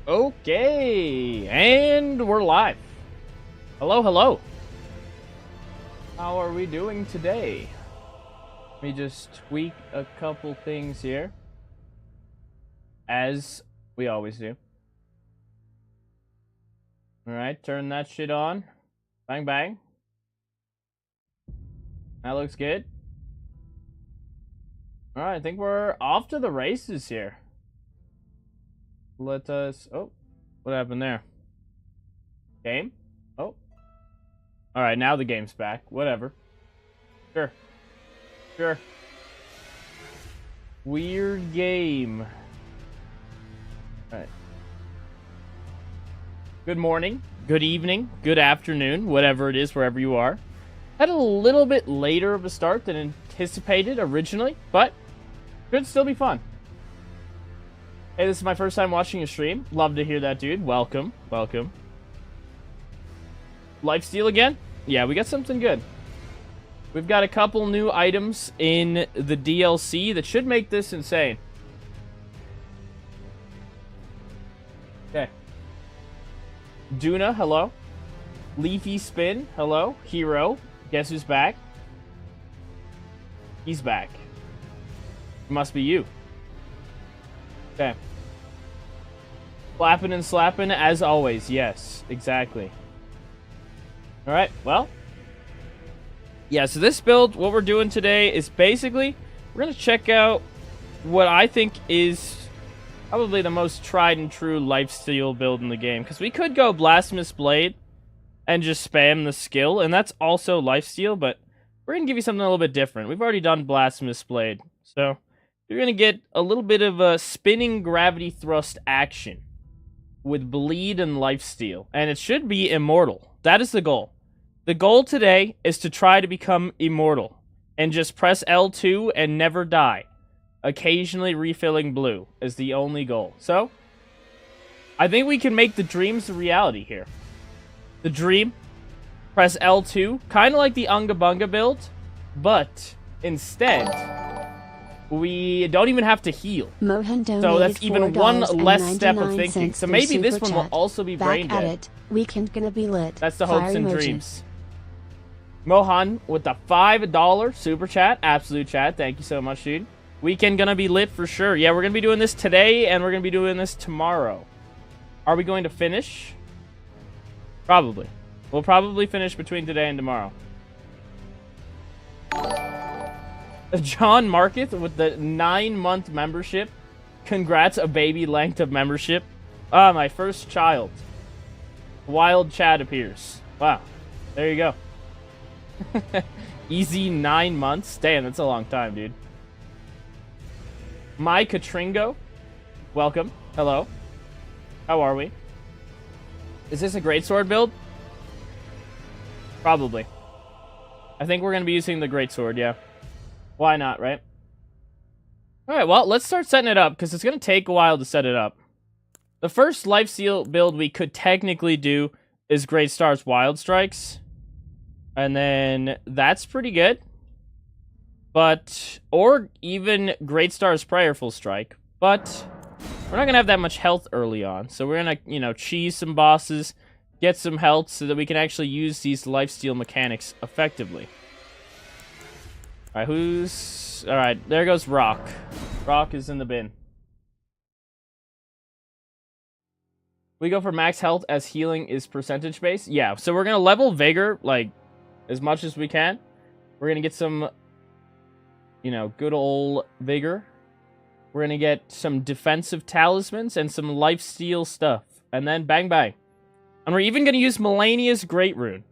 Okay, and we're live. Hello, hello. How are we doing today? Let me just tweak a couple things here, as we always do. Alright, turn that shit on. Bang, bang. That looks good. Alright, I think we're off to the races here. Let us... Oh, what happened there? Game? Oh. Alright, now the game's back. Whatever. Sure. Sure. Weird game. Alright. Good morning, good evening, good afternoon, whatever it is, wherever you are. Had a little bit later of a start than anticipated originally, but should still be fun. Hey, this is my first time watching a stream. Love to hear that, dude. Welcome. Welcome. Lifesteal again? Yeah, we got something good. We've got a couple new items in the DLC that should make this insane. Okay. Duna, hello. Leafy Spin, hello. Hero, guess who's back? He's back. It must be you. Okay. Flapping and slapping as always. Yes, exactly. Alright, well. Yeah, so this build, what we're doing today is basically, we're going to check out what I think is probably the most tried and true lifesteal build in the game. Because we could go Blasphemous Blade and just spam the skill, and that's also lifesteal, but we're going to give you something a little bit different. We've already done Blasphemous Blade, so you're going to get a little bit of a spinning gravity thrust action with bleed and lifesteal, and it should be immortal. That is the goal. The goal today is to try to become immortal and just press L2 and never die. Occasionally refilling blue is the only goal. So, I think we can make the dreams a reality here. The dream, press L2, kind of like the Unga Bunga build, but instead, we don't even have to heal. So that's even one less step of thinking. So maybe this one will also be brain dead. Weekend gonna be lit. That's the hopes and dreams. Mohan with the $5 super chat. Absolute chat. Thank you so much, dude. Weekend gonna be lit for sure. Yeah, we're gonna be doing this today, and we're gonna be doing this tomorrow. Are we going to finish? Probably. We'll probably finish between today and tomorrow. John Marketh with the 9-month membership. Congrats, a baby length of membership. Ah, my first child. Wild Chad appears. Wow. There you go. Easy 9 months. Damn, that's a long time, dude. My Katringo. Welcome. Hello. How are we? Is this a greatsword build? Probably. I think we're going to be using the greatsword, yeah. Why not, right? Alright, well, let's start setting it up, because it's going to take a while to set it up. The first lifesteal build we could technically do is Great Star's Wild Strikes. And then that's pretty good. But, or even Great Star's Prayerful Strike. But we're not going to have that much health early on. So we're going to, you know, cheese some bosses, get some health so that we can actually use these lifesteal mechanics effectively. Alright, who's... Alright, there goes Rock. Rock is in the bin. We go for max health as healing is percentage based. Yeah, so we're going to level Vigor, like, as much as we can. We're going to get some, you know, good old Vigor. We're going to get some defensive talismans and some lifesteal stuff. And then bang bang. And we're even going to use Melania's Great Rune,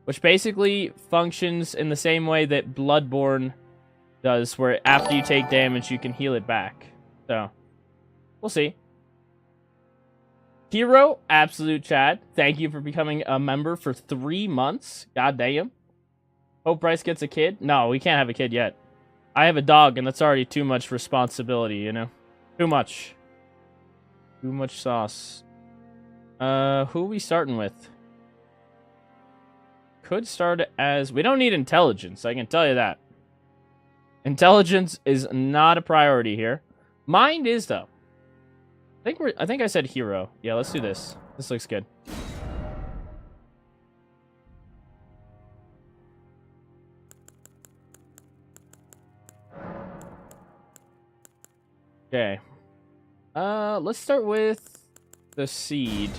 which basically functions in the same way that Bloodborne does, where after you take damage, you can heal it back. So, we'll see. Hero, absolute Chad. Thank you for becoming a member for 3 months. God damn. Hope Bryce gets a kid. No, we can't have a kid yet. I have a dog, and that's already too much responsibility, you know? Too much. Too much sauce. Who are we starting with? Could start as... We don't need intelligence, I can tell you that. Intelligence is not a priority here. Mind is, though. I think I said hero. Yeah, let's do this. This looks good. Okay. Let's start with the seed.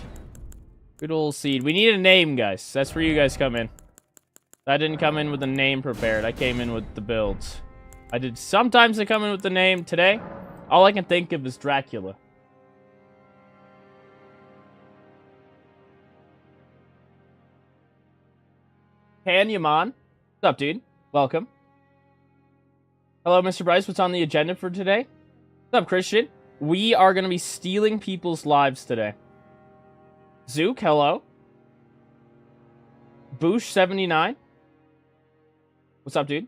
Good old seed. We need a name, guys. That's where you guys come in. I didn't come in with a name prepared. I came in with the builds. Sometimes I come in with the name. Today, all I can think of is Dracula. Hey, Yaman. What's up, dude? Welcome. Hello, Mr. Bryce. What's on the agenda for today? What's up, Christian? We are going to be stealing people's lives today. Zook, hello. Boosh79. What's up, dude?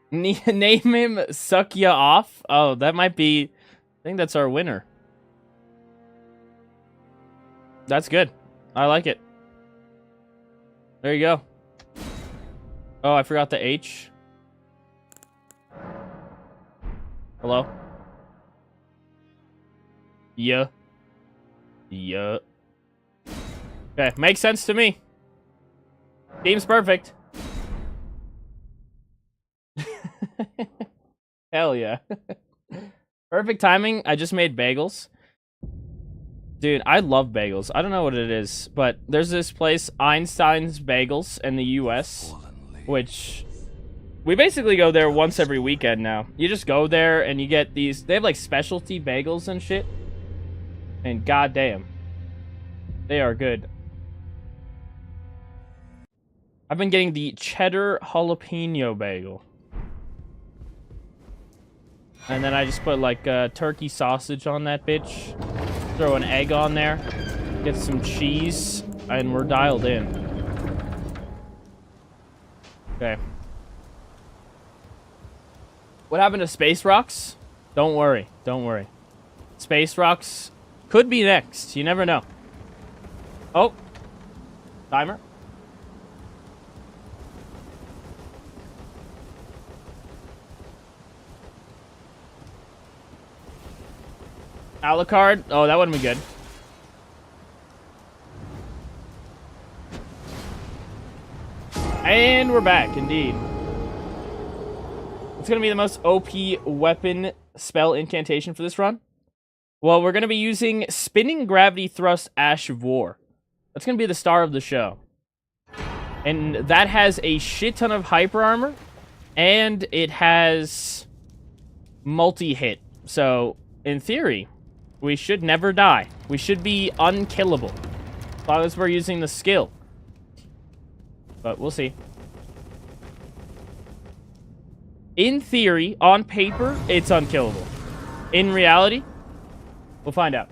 Name him Suck Ya Off. Oh, that might be... I think that's our winner. That's good. I like it. There you go. Oh, I forgot the H. Hello? Yeah. Yeah. Okay, makes sense to me. Seems perfect. Hell yeah. Perfect timing. I just made bagels. Dude, I love bagels. I don't know what it is, but there's this place, Einstein's Bagels, in the US, which we basically go there once every weekend now. You just go there and you get these, they have like specialty bagels and shit. And goddamn, they are good. I've been getting the cheddar jalapeno bagel. And then I just put like turkey sausage on that bitch. Throw an egg on there. Get some cheese. And we're dialed in. Okay. What happened to Space Rocks? Don't worry. Don't worry. Space Rocks could be next. You never know. Oh. Timer. Alucard? Oh, that wouldn't be good. And we're back, indeed. It's going to be the most OP weapon spell incantation for this run. Well, we're going to be using Spinning Gravity Thrust Ash of War. That's going to be the star of the show. And that has a shit ton of hyper armor. And it has multi-hit. So, in theory, we should never die. We should be unkillable. As long as we're using the skill. But we'll see. In theory, on paper, it's unkillable. In reality, we'll find out.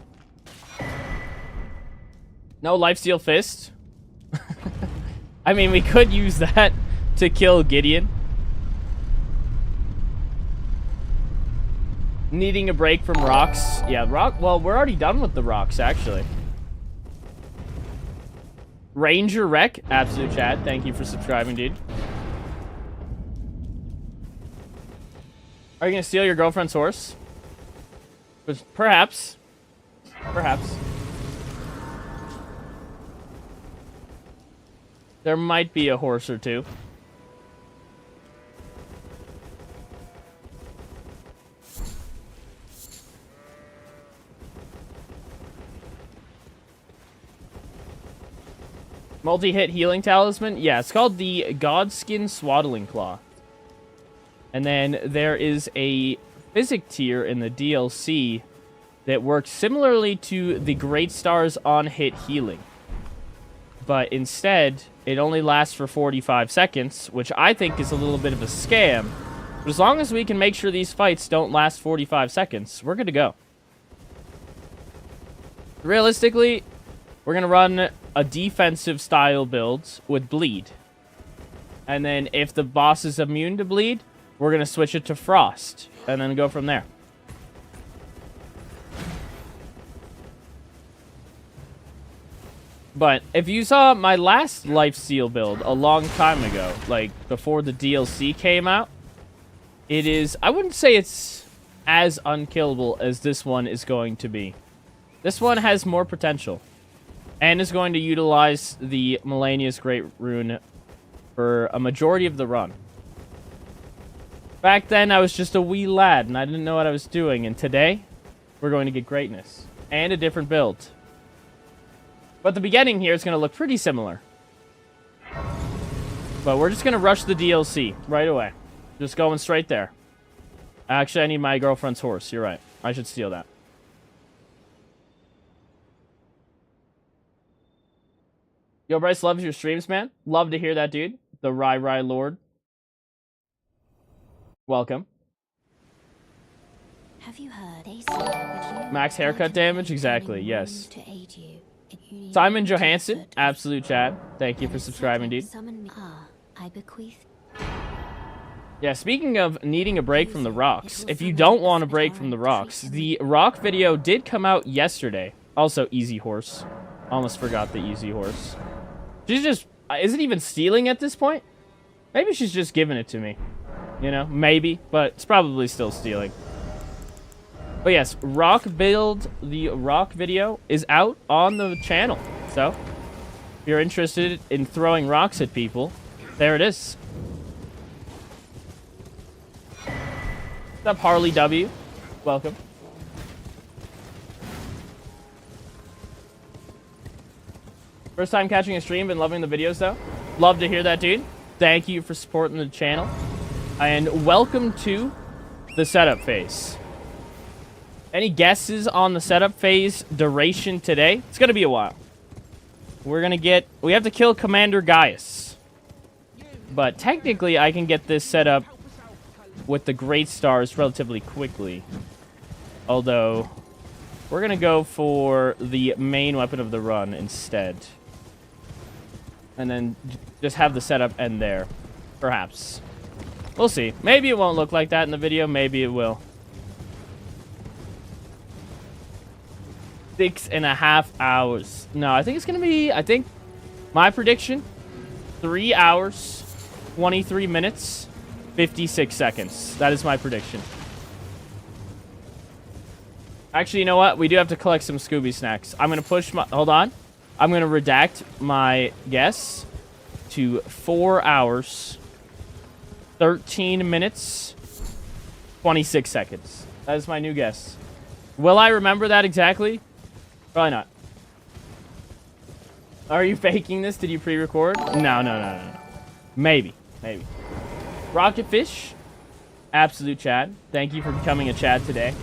No Lifesteal Fist. I mean, we could use that to kill Gideon. Needing a break from rocks. Yeah, well, we're already done with the rocks, actually. Ranger Wreck. Absolute chat. Thank you for subscribing, dude. Are you going to steal your girlfriend's horse? Perhaps. Perhaps. There might be a horse or two. Multi-hit healing talisman? Yeah, it's called the Godskin Swaddling Claw. And then there is a physic tier in the DLC that works similarly to the Great Star's on-hit healing. But instead, it only lasts for 45 seconds, which I think is a little bit of a scam. But as long as we can make sure these fights don't last 45 seconds, we're good to go. Realistically, we're going to run a defensive style build with bleed. And then if the boss is immune to bleed, we're going to switch it to frost. And then go from there. But if you saw my last Lifesteal build a long time ago, like before the DLC came out, it is, I wouldn't say it's as unkillable as this one is going to be. This one has more potential. And is going to utilize the Millennia's Great Rune for a majority of the run. Back then, I was just a wee lad, and I didn't know what I was doing. And today, we're going to get greatness. And a different build. But the beginning here is going to look pretty similar. But we're just going to rush the DLC right away. Just going straight there. Actually, I need my girlfriend's horse. You're right. I should steal that. Yo, Bryce, loves your streams, man. Love to hear that, dude. The Rai Lord. Welcome. Have you heard? Max haircut damage? Exactly, yes. Simon Johansson, absolute Chad. Thank you for subscribing, dude. Yeah, speaking of needing a break from the rocks, if you don't want a break from the rocks, the rock video did come out yesterday. Also, Easy Horse. Almost forgot the Easy Horse. She's just, isn't even stealing at this point? Maybe she's just giving it to me. You know, maybe, but it's probably still stealing. But yes, rock build, the rock video is out on the channel. So, if you're interested in throwing rocks at people, there it is. What's up, Harley W? Welcome. First time catching a stream, been loving the videos though. Love to hear that, dude. Thank you for supporting the channel. And welcome to the setup phase. Any guesses on the setup phase duration today? It's gonna be a while. We have to kill Commander Gaius. But technically I can get this set up with the Great Stars relatively quickly. Although, we're gonna go for the main weapon of the run instead. And then just have the setup end there. Perhaps. We'll see. Maybe it won't look like that in the video. Maybe it will. 6.5 hours. No, I think it's going to be... I think my prediction, 3 hours, 23 minutes, 56 seconds. That is my prediction. Actually, you know what? We do have to collect some Scooby snacks. I'm going to push my... Hold on. I'm going to redact my guess to 4 hours, 13 minutes, 26 seconds. That is my new guess. Will I remember that exactly? Probably not. Are you faking this? Did you pre-record? No. Maybe. Rocket Fish, absolute Chad. Thank you for becoming a Chad today.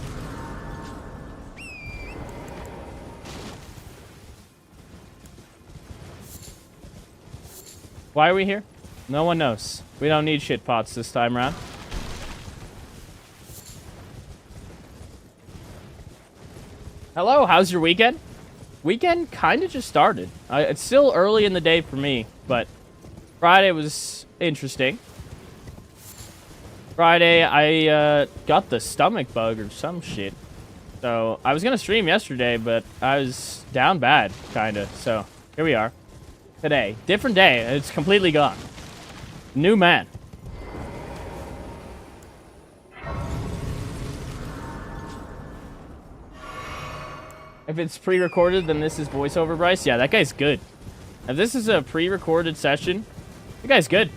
Why are we here? No one knows. We don't need shit pots this time around. Hello, how's your weekend? Weekend kind of just started. It's still early in the day for me, but Friday was interesting. Friday, I got the stomach bug or some shit. So, I was going to stream yesterday, but I was down bad, kind of. So, here we are. Today. Different day. It's completely gone. New man. If it's pre-recorded, then this is voiceover, Bryce. Yeah, that guy's good. If this is a pre-recorded session, that guy's good.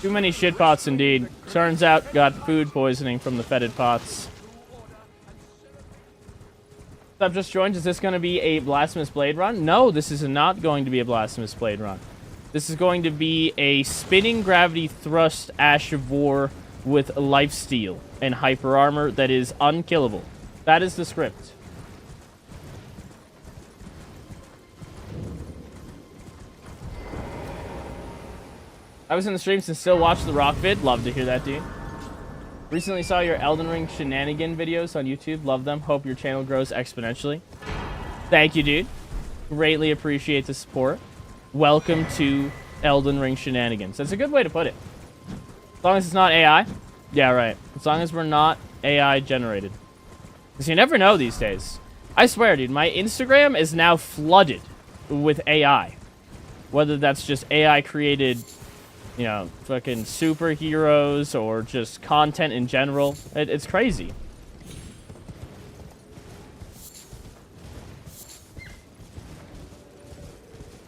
Too many shit pots indeed. Turns out got food poisoning from the fetid pots. I've just joined. Is this going to be a Blasphemous Blade run? No, this is not going to be a Blasphemous Blade run. This is going to be a spinning gravity thrust Ash of War with Lifesteal and hyper armor that is unkillable. That is the script. I was in the streams and still watch the rock vid. Love to hear that, dude. Recently saw your Elden Ring shenanigan videos on YouTube. Love them. Hope your channel grows exponentially. Thank you, dude. Greatly appreciate the support. Welcome to Elden Ring shenanigans. That's a good way to put it. As long as it's not AI. Yeah, right. As long as we're not AI generated. Because you never know these days. I swear, dude, my Instagram is now flooded with AI. Whether that's just AI created, you know, fucking superheroes or just content in general. It's crazy.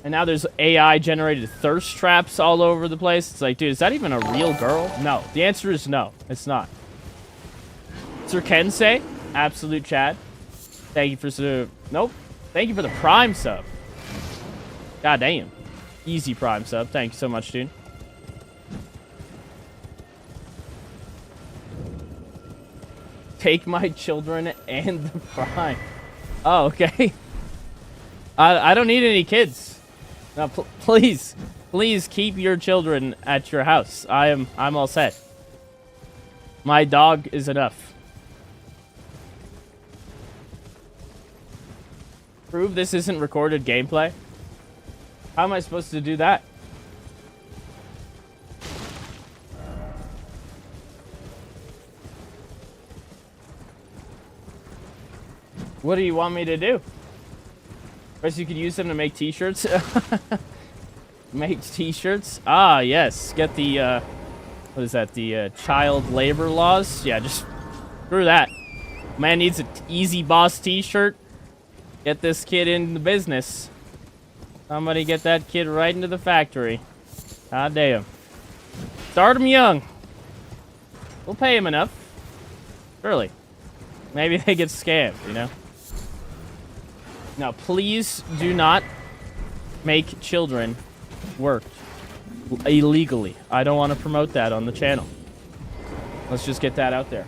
And now there's AI-generated thirst traps all over the place. It's like, dude, is that even a real girl? No. The answer is no. It's not. Sir Kensei, absolute Chad. Thank you for... Nope. Thank you for the Prime sub. God damn. Easy Prime sub. Thank you so much, dude. Take my children and the Prime. Oh, okay. I don't need any kids. No, please keep your children at your house. I'm all set. My dog is enough. Prove this isn't recorded gameplay? How am I supposed to do that? What do you want me to do? Guess you could use them to make t-shirts. Make t-shirts? Ah, yes. Get the, what is that? The child labor laws? Yeah, just screw that. Man needs an easy boss t-shirt. Get this kid in the business. Somebody get that kid right into the factory. God damn. Start him young. We'll pay him enough. Surely. Maybe they get scammed, you know? Now, please do not make children work illegally. I don't want to promote that on the channel. Let's just get that out there.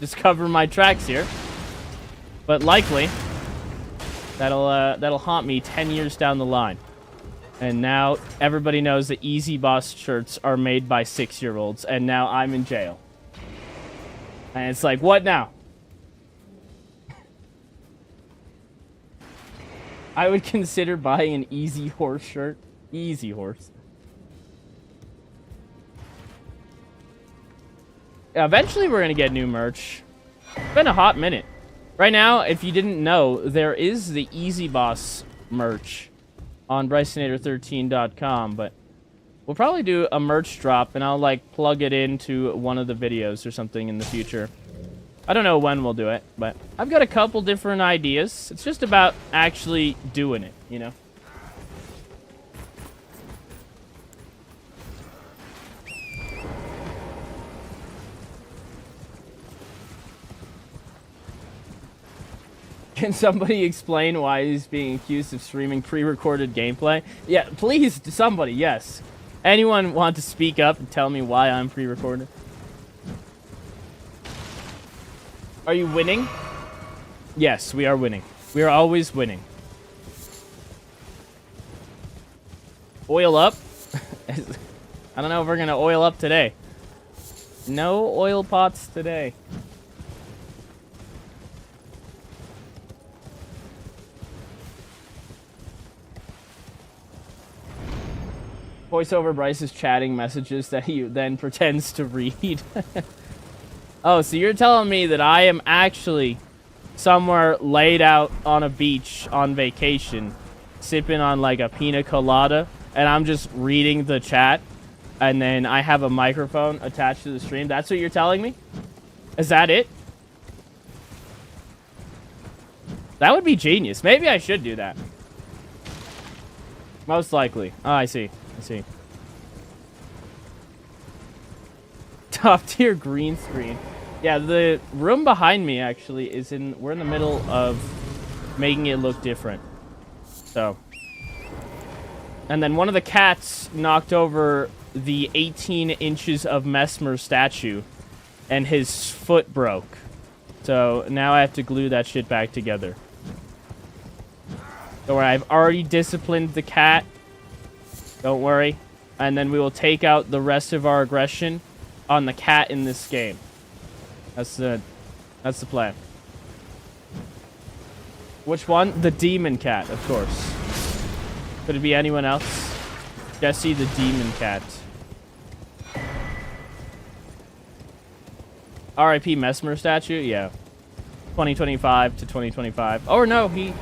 Just cover my tracks here. But likely, that'll haunt me 10 years down the line. And now everybody knows that Easy Boss shirts are made by 6-year-olds, and now I'm in jail. And it's like, what now? I would consider buying an Easy Horse shirt. Easy Horse. Eventually, we're going to get new merch. It's been a hot minute. Right now, if you didn't know, there is the Easy Boss merch on Brysonator13.com, but we'll probably do a merch drop, and I'll, like, plug it into one of the videos or something in the future. I don't know when we'll do it, but I've got a couple different ideas. It's just about actually doing it, you know? Can somebody explain why he's being accused of streaming pre-recorded gameplay? Yeah, please, somebody, yes. Anyone want to speak up and tell me why I'm pre-recorded? Are you winning? Yes, we are winning. We are always winning. Oil up? I don't know if we're going to oil up today. No oil pots today. Voiceover Bryce's chatting messages that he then pretends to read. Oh, so you're telling me that I am actually somewhere laid out on a beach on vacation, sipping on like a pina colada, and I'm just reading the chat, and then I have a microphone attached to the stream? That's what you're telling me? Is that it? That would be genius. Maybe I should do that. Most likely. Oh, I see. I see. Top tier green screen. Yeah, the room behind me actually is in... We're in the middle of making it look different. So. And then one of the cats knocked over the 18 inches of Mesmer statue, and his foot broke. So now I have to glue that shit back together. Don't worry, I've already disciplined the cat. Don't worry. And then we will take out the rest of our aggression on the cat in this game. That's the plan. Which one? The demon cat, of course. Could it be anyone else? Jesse the demon cat. R.I.P. Mesmer statue? Yeah. 2025 to 2025. Oh, no, he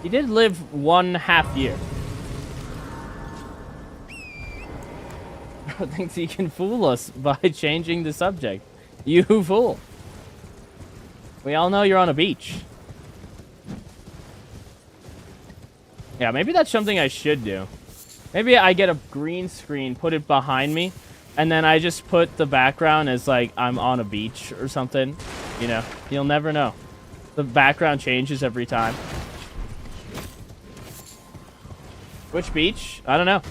did live 1.5 year. Bro thinks he can fool us by changing the subject. You fool. We all know you're on a beach. Yeah, maybe that's something I should do. Maybe I get a green screen, put it behind me, and then I just put the background as, like, I'm on a beach or something. You know, you'll never know. The background changes every time. Which beach? I don't know.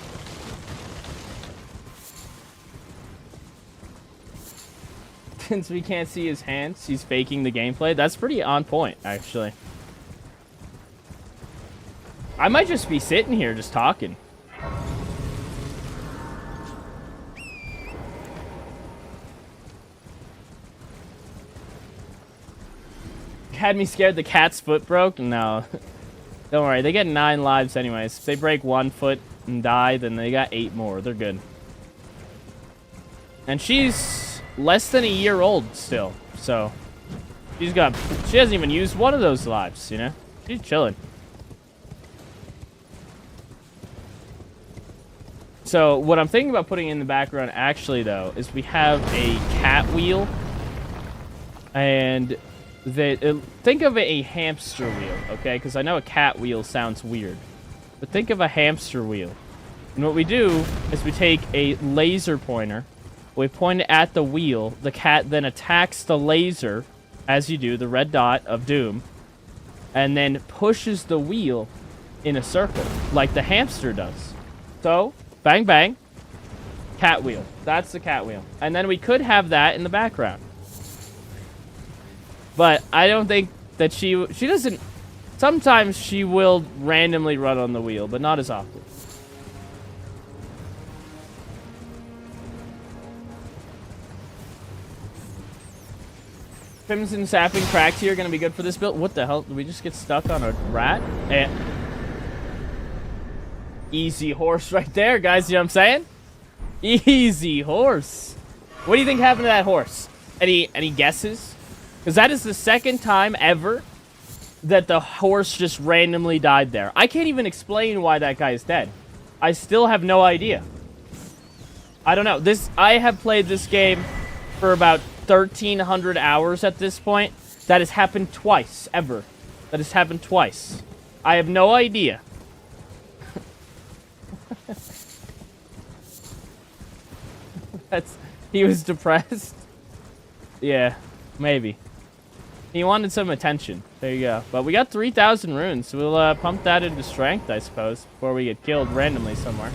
Since we can't see his hands, he's faking the gameplay. That's pretty on point, actually. I might just be sitting here just talking. Had me scared the cat's foot broke? No. Don't worry, they get 9 lives anyways. If they break 1 foot and die, then they got 8 more. They're good. And she's less than a year old still, so she hasn't even used one of those lives, you know? She's chilling. So what I'm thinking about putting in the background actually though is we have a cat wheel, and think of a hamster wheel, okay? Because I know a cat wheel sounds weird, but think of a hamster wheel. And what we do is we take a laser pointer, we point it at the wheel, the cat then attacks the laser, as you do, the red dot of doom, and then pushes the wheel in a circle, like the hamster does. So, bang bang, cat wheel. That's the cat wheel. And then we could have that in the background. But I don't think that she doesn't... Sometimes she will randomly run on the wheel, but not as often. Crimson Sapping Cracks here are going to be good for this build. What the hell? Did we just get stuck on a rat? Easy horse right there, guys. You know what I'm saying? Easy horse. What do you think happened to that horse? Any guesses? Because that is the second time ever that the horse just randomly died there. I can't even explain why that guy is dead. I still have no idea. I don't know. I have played this game for about 1,300 hours at this point. That has happened twice, ever. That has happened twice. I have no idea. He was depressed? Yeah, maybe. He wanted some attention. There you go. But we got 3,000 runes, so we'll pump that into strength, I suppose, before we get killed randomly somewhere.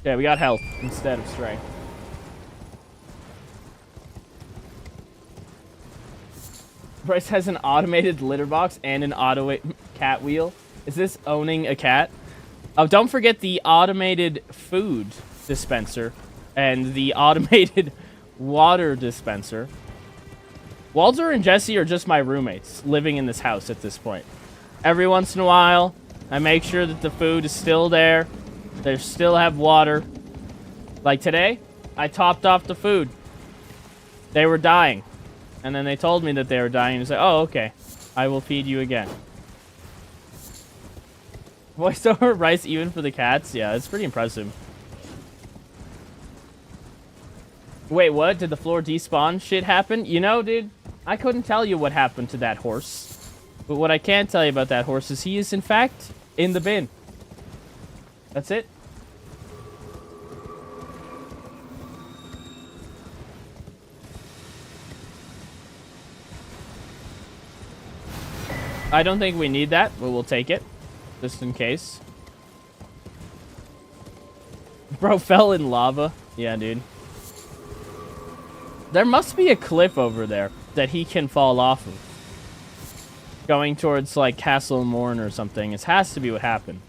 Okay, we got health instead of strength. Bryce has an automated litter box and an auto cat wheel. Is this owning a cat? Oh, don't forget the automated food dispenser and the automated water dispenser. Walter and Jesse are just my roommates living in this house at this point. Every once in a while, I make sure that the food is still there. They still have water. Like today, I topped off the food. They were dying. And then they told me that they were dying. And said, oh, okay. I will feed you again. Voiceover rice even for the cats? Yeah, it's pretty impressive. Wait, what? Did the floor despawn shit happen? You know, dude, I couldn't tell you what happened to that horse. But what I can tell you about that horse is he is, in fact, in the bin. That's it. I don't think we need that, but we'll take it. Just in case. Bro fell in lava. Yeah, dude. There must be a cliff over there that he can fall off of. Going towards, like, Castle Morn or something. It has to be what happened.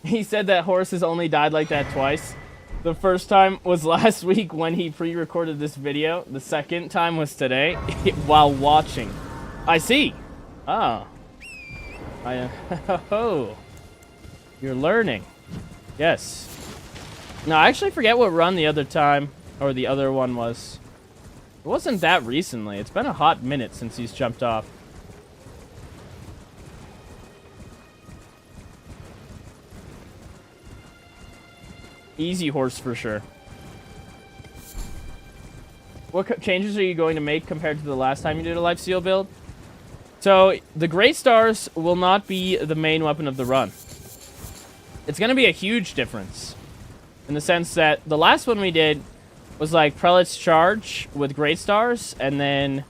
He said that horse has only died like that twice. The first time was last week when he pre-recorded this video. The second time was today while watching. I see. Oh. Oh. You're learning. Yes. No, I actually forget what run the other time, or the other one was. It wasn't that recently. It's been a hot minute since he's jumped off. Easy horse for sure. What changes are you going to make compared to the last time you did a Lifesteal build? So, the Great Stars will not be the main weapon of the run. It's going to be a huge difference. In the sense that the last one we did was like Prelate's Charge with Great Stars, and then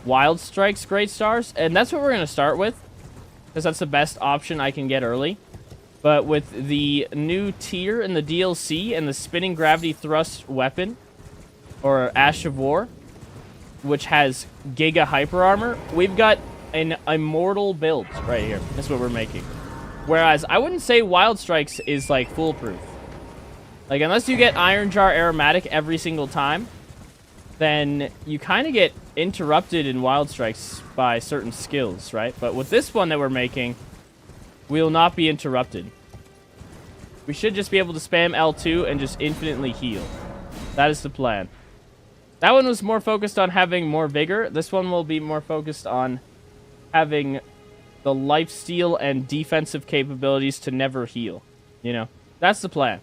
Wild Strike's Great Stars. And that's what we're going to start with, because that's the best option I can get early. But with the new tier in the DLC and the Spinning Gravity Thrust weapon, or Ash of War, which has Giga Hyper Armor, we've got an immortal build right here. That's what we're making. Whereas, I wouldn't say Wild Strikes is, like, foolproof. Like, unless you get Iron Jar Aromatic every single time, then you kind of get interrupted in Wild Strikes by certain skills, right? But with this one that we're making, we will not be interrupted. We should just be able to spam L2 and just infinitely heal. That is the plan. That one was more focused on having more vigor. This one will be more focused on having the lifesteal and defensive capabilities to never heal. You know, that's the plan.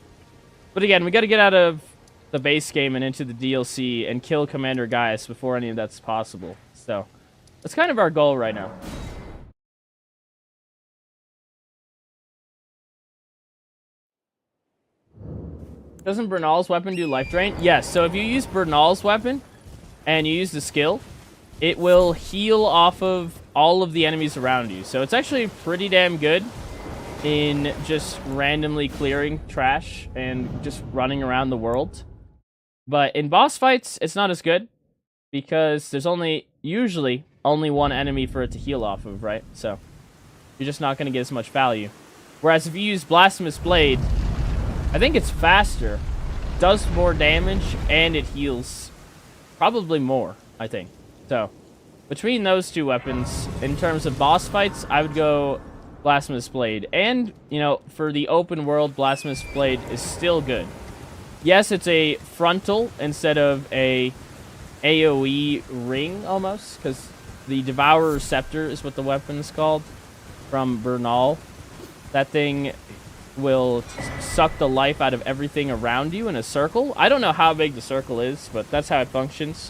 But again, we got to get out of the base game and into the DLC and kill Commander Gaius before any of that's possible. So, that's kind of our goal right now. Doesn't Bernal's weapon do life drain? Yes, so if you use Bernal's weapon and you use the skill, it will heal off of all of the enemies around you. So it's actually pretty damn good in just randomly clearing trash and just running around the world. But in boss fights, it's not as good because there's usually only one enemy for it to heal off of, right? So you're just not going to get as much value. Whereas if you use Blasphemous Blade, I think it's faster, does more damage, and it heals probably more, I think. So between those two weapons, in terms of boss fights, I would go Blasphemous Blade. And, you know, for the open world, Blasphemous Blade is still good. Yes, it's a frontal instead of a AoE ring, almost, because the Devourer's Scepter is what the weapon is called from Bernal. That thing will suck the life out of everything around you in a circle. I don't know how big the circle is, but that's how it functions.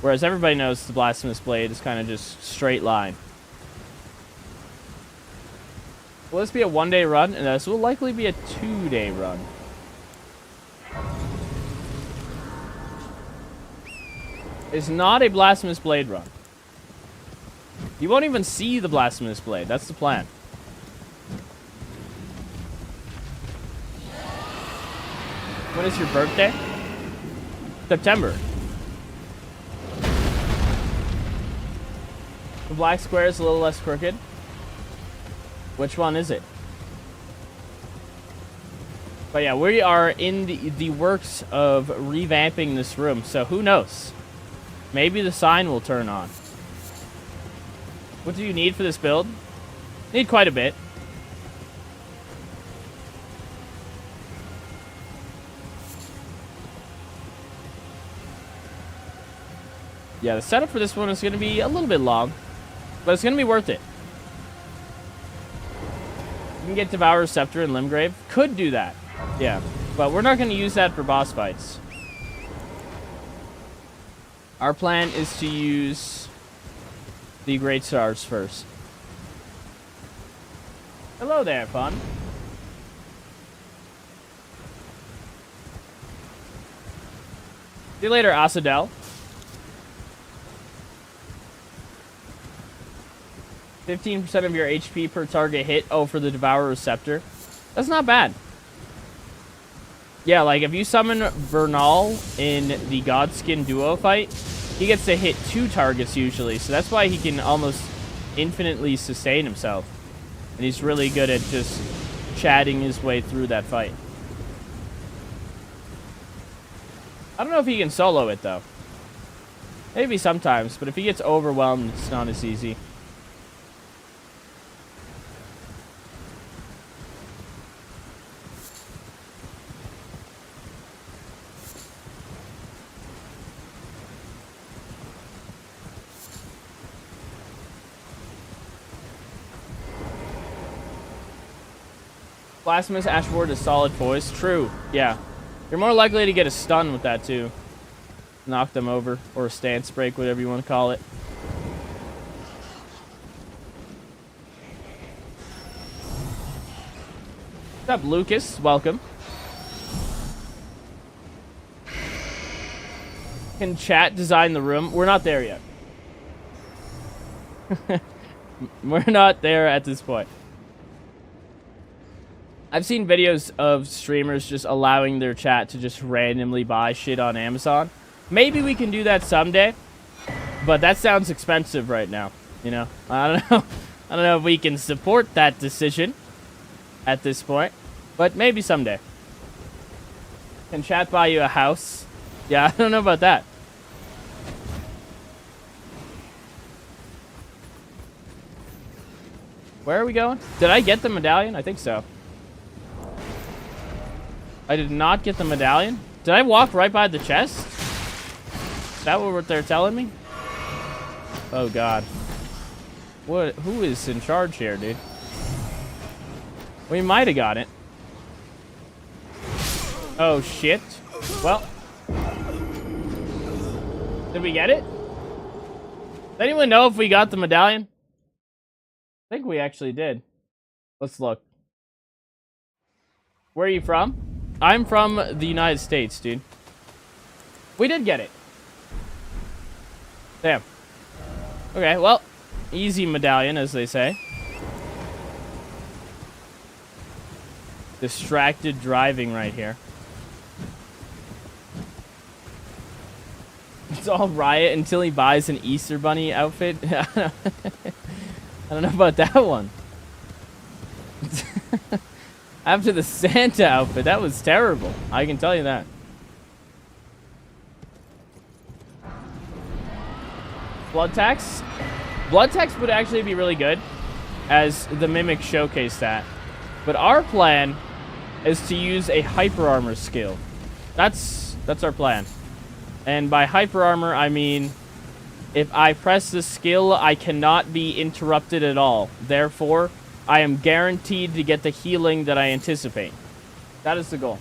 Whereas everybody knows the Blasphemous Blade is kind of just straight line. Will this be a one-day run? And this will likely be a two-day run. It's not a Blasphemous Blade run. You won't even see the Blasphemous Blade. That's the plan. When is your birthday? September. The black square is a little less crooked. Which one is it? But yeah, we are in the works of revamping this room, so who knows? Maybe the sign will turn on. What do you need for this build? Need quite a bit. Yeah, the setup for this one is going to be a little bit long, but it's going to be worth it. You can get Devourer's Scepter and Limgrave. Could do that. Yeah, but we're not going to use that for boss fights. Our plan is to use the Great Stars first. Hello there, fun. See you later, Asadel. 15% of your HP per target hit. Oh, for the Devourer's Scepter. That's not bad. Yeah, like if you summon Bernal in the Godskin duo fight, he gets to hit 2 targets usually. So that's why he can almost infinitely sustain himself. And he's really good at just chatting his way through that fight. I don't know if he can solo it though. Maybe sometimes, but if he gets overwhelmed, it's not as easy. Blasphemous Ashword is solid poise. True. Yeah. You're more likely to get a stun with that too. Knock them over. Or a stance break, whatever you want to call it. What's up, Lucas? Welcome. Can chat design the room? We're not there yet. We're not there at this point. I've seen videos of streamers just allowing their chat to just randomly buy shit on Amazon. Maybe we can do that someday, but that sounds expensive right now. You know, I don't know. I don't know if we can support that decision at this point, but maybe someday. Can chat buy you a house? Yeah, I don't know about that. Where are we going? Did I get the medallion? I think so. I did not get the medallion. Did I walk right by the chest? Is that what they're telling me? Oh, God. What? Who is in charge here, dude? We might have got it. Oh, shit. Well. Did we get it? Does anyone know if we got the medallion? I think we actually did. Let's look. Where are you from? I'm from the United States, dude. We did get it. Damn. Okay, well, easy medallion, as they say. Distracted driving right here. It's all riot until he buys an Easter Bunny outfit. I don't know about that one. After the Santa outfit, that was terrible. I can tell you that. Blood tax? Blood tax would actually be really good, as the Mimic showcase that. But our plan is to use a hyper armor skill. That's our plan. And by hyper armor, I mean if I press the skill, I cannot be interrupted at all. Therefore, I am guaranteed to get the healing that I anticipate. That is the goal.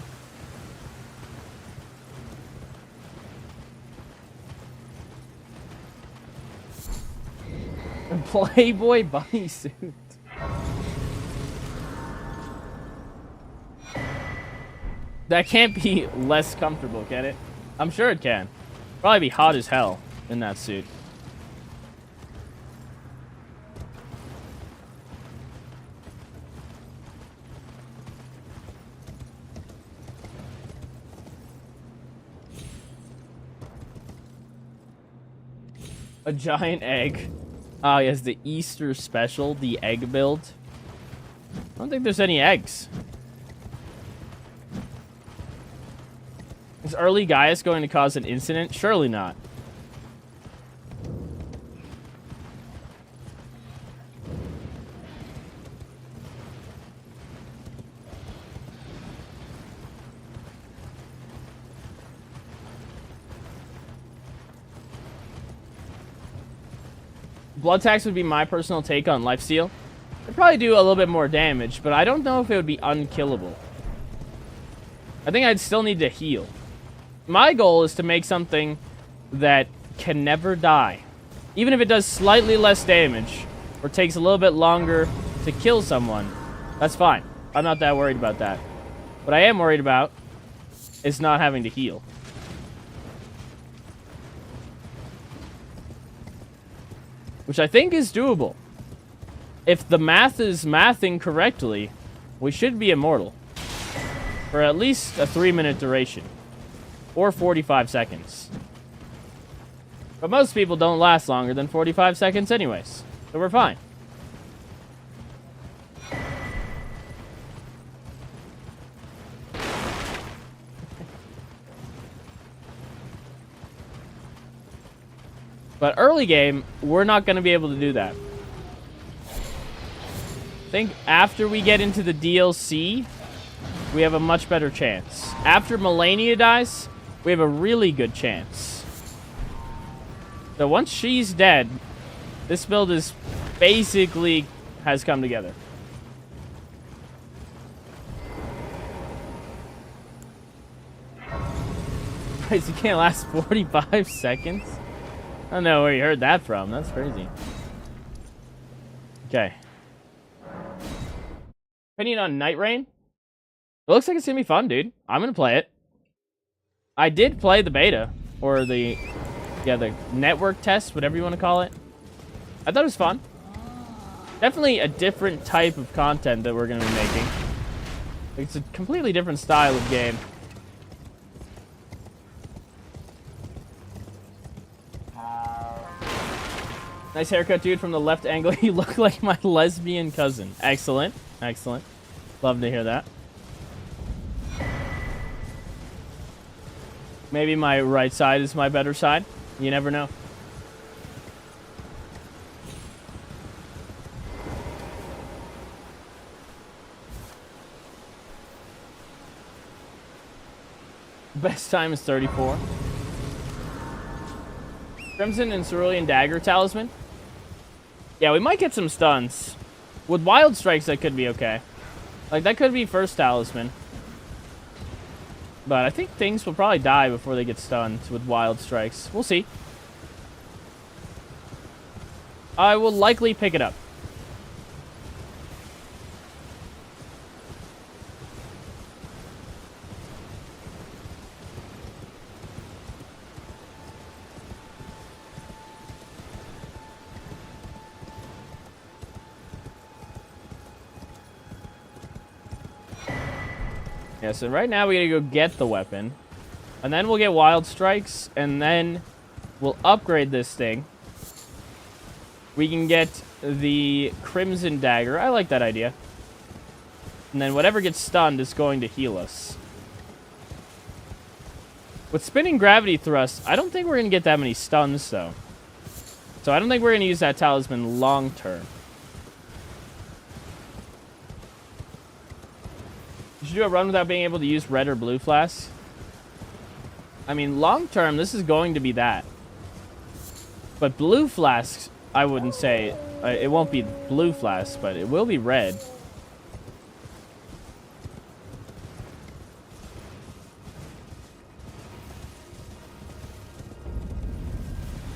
Playboy bunny suit. That can't be less comfortable, can it? I'm sure it can. Probably be hot as hell in that suit. A giant egg. Oh, yes, the Easter special, the egg build. I don't think there's any eggs. Is early Gaius going to cause an incident? Surely not. Blood tax would be my personal take on Lifesteal. It'd probably do a little bit more damage, but I don't know if it would be unkillable. I think I'd still need to heal. My goal is to make something that can never die. Even if it does slightly less damage, or takes a little bit longer to kill someone, that's fine. I'm not that worried about that. What I am worried about is not having to heal. Which I think is doable. If the math is mathing correctly, we should be immortal. For at least a 3-minute duration. Or 45 seconds. But most people don't last longer than 45 seconds anyways. So we're fine. But early game, we're not going to be able to do that. I think after we get into the DLC, we have a much better chance. After Melania dies, we have a really good chance. So once she's dead, this build is basically has come together. Christ, you can't last 45 seconds? I don't know where you heard that from. That's crazy. Okay. Opinion on Night Rain? It looks like it's gonna be fun, dude. I'm gonna play it. I did play the beta. Or the network test, whatever you want to call it. I thought it was fun. Definitely a different type of content that we're gonna be making. It's a completely different style of game. Nice haircut, dude, from the left angle. You look like my lesbian cousin. Excellent. Excellent. Love to hear that. Maybe my right side is my better side. You never know. Best time is 34. Crimson and Cerulean Dagger Talisman. Yeah, we might get some stuns. With Wild Strikes, that could be okay. Like, that could be first Talisman. But I think things will probably die before they get stunned with Wild Strikes. We'll see. I will likely pick it up. Yeah, so right now we gotta go get the weapon. And then we'll get Wild Strikes, and then we'll upgrade this thing. We can get the Crimson Dagger. I like that idea. And then whatever gets stunned is going to heal us. With Spinning Gravity Thrust, I don't think we're gonna get that many stuns, though. So I don't think we're gonna use that Talisman long term. You should do a run without being able to use red or blue flasks. I mean, long term, this is going to be that. But blue flasks, I wouldn't say. It won't be blue flasks, but it will be red.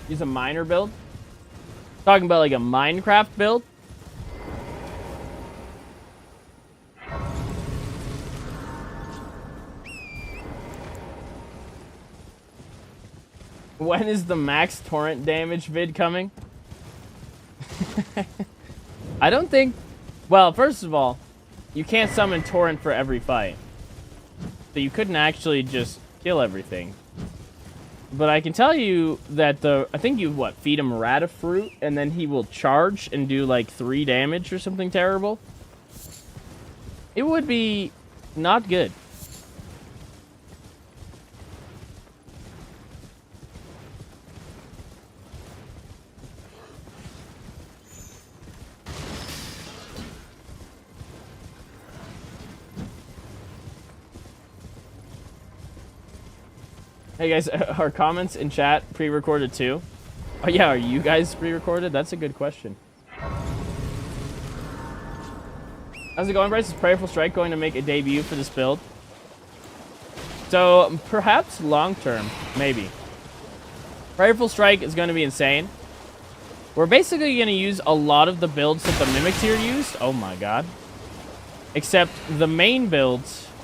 Use a miner build? Talking about like a Minecraft build? When is the max torrent damage vid coming? I don't think... Well, first of all, you can't summon torrent for every fight. So you couldn't actually just kill everything. But I can tell you that I think you, feed him Rata Fruit, and then he will charge and do like 3 damage or something terrible. It would be not good. Hey guys, are comments in chat pre-recorded too? Oh yeah, are you guys pre-recorded? That's a good question. How's it going, Bryce? Is Prayerful Strike going to make a debut for this build? So, perhaps long-term, maybe. Prayerful Strike is going to be insane. We're basically going to use a lot of the builds that the Mimic tier used. Oh my god. Except the main build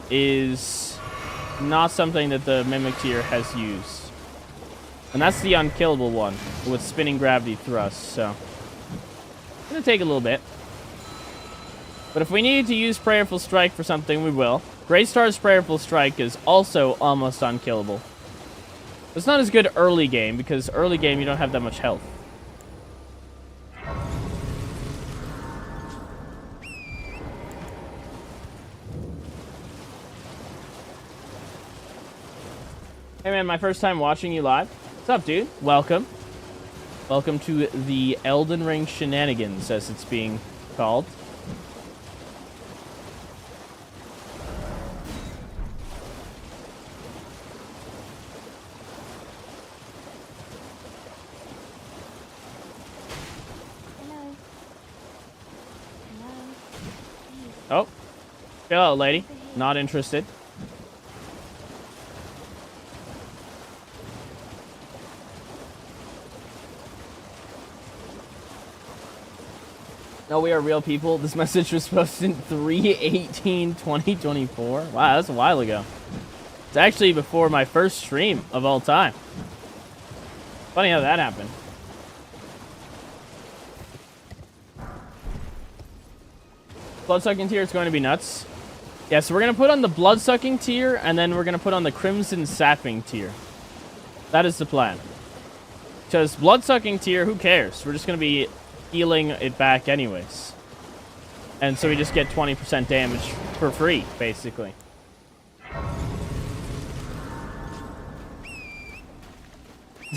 is... not something that the Mimic tier has used. And that's the unkillable one with Spinning Gravity Thrust, so it's gonna take a little bit. But if we need to use Prayerful Strike for something, we will. Greystar's Prayerful Strike is also almost unkillable. It's not as good early game, because early game you don't have that much health. Hey man, my first time watching you live. What's up, dude? Welcome. Welcome to the Elden Ring shenanigans, as it's being called. Hello. Oh. Chill out, lady. Not interested. No, we are real people. This message was posted 3/18/2024. Wow, that's a while ago. It's actually before my first stream of all time. Funny how that happened. Bloodsucking tier is going to be nuts. Yeah, so we're going to put on the bloodsucking tier, and then we're going to put on the crimson sapping tier. That is the plan. Because bloodsucking tier, who cares? We're just going to be healing it back anyways. And so we just get 20% damage for free, basically.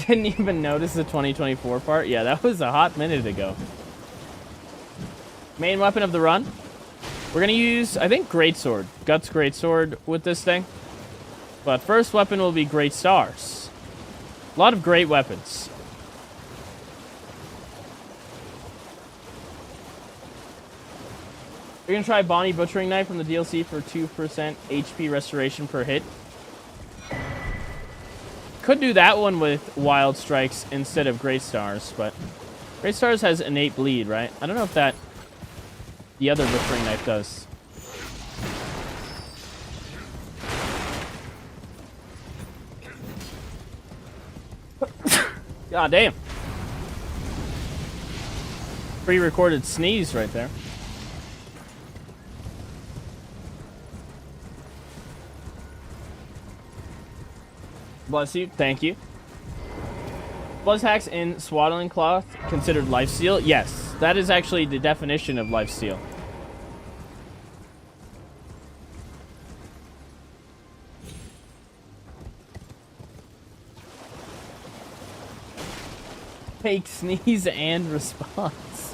Didn't even notice the 2024 part. Yeah, that was a hot minute ago. Main weapon of the run. We're going to use, I think, Greatsword. Guts Greatsword with this thing. But first weapon will be Great Stars. A lot of great weapons. We're going to try Bonnie Butchering Knife from the DLC for 2% HP restoration per hit. Could do that one with Wild Strikes instead of Great Stars, but Great Stars has innate bleed, right? I don't know if that the other Butchering Knife does. God damn. Pre-recorded sneeze right there. Bless you. Thank you. Was hacks in swaddling cloth considered lifesteal? Yes, that is actually the definition of lifesteal. Fake sneeze and response.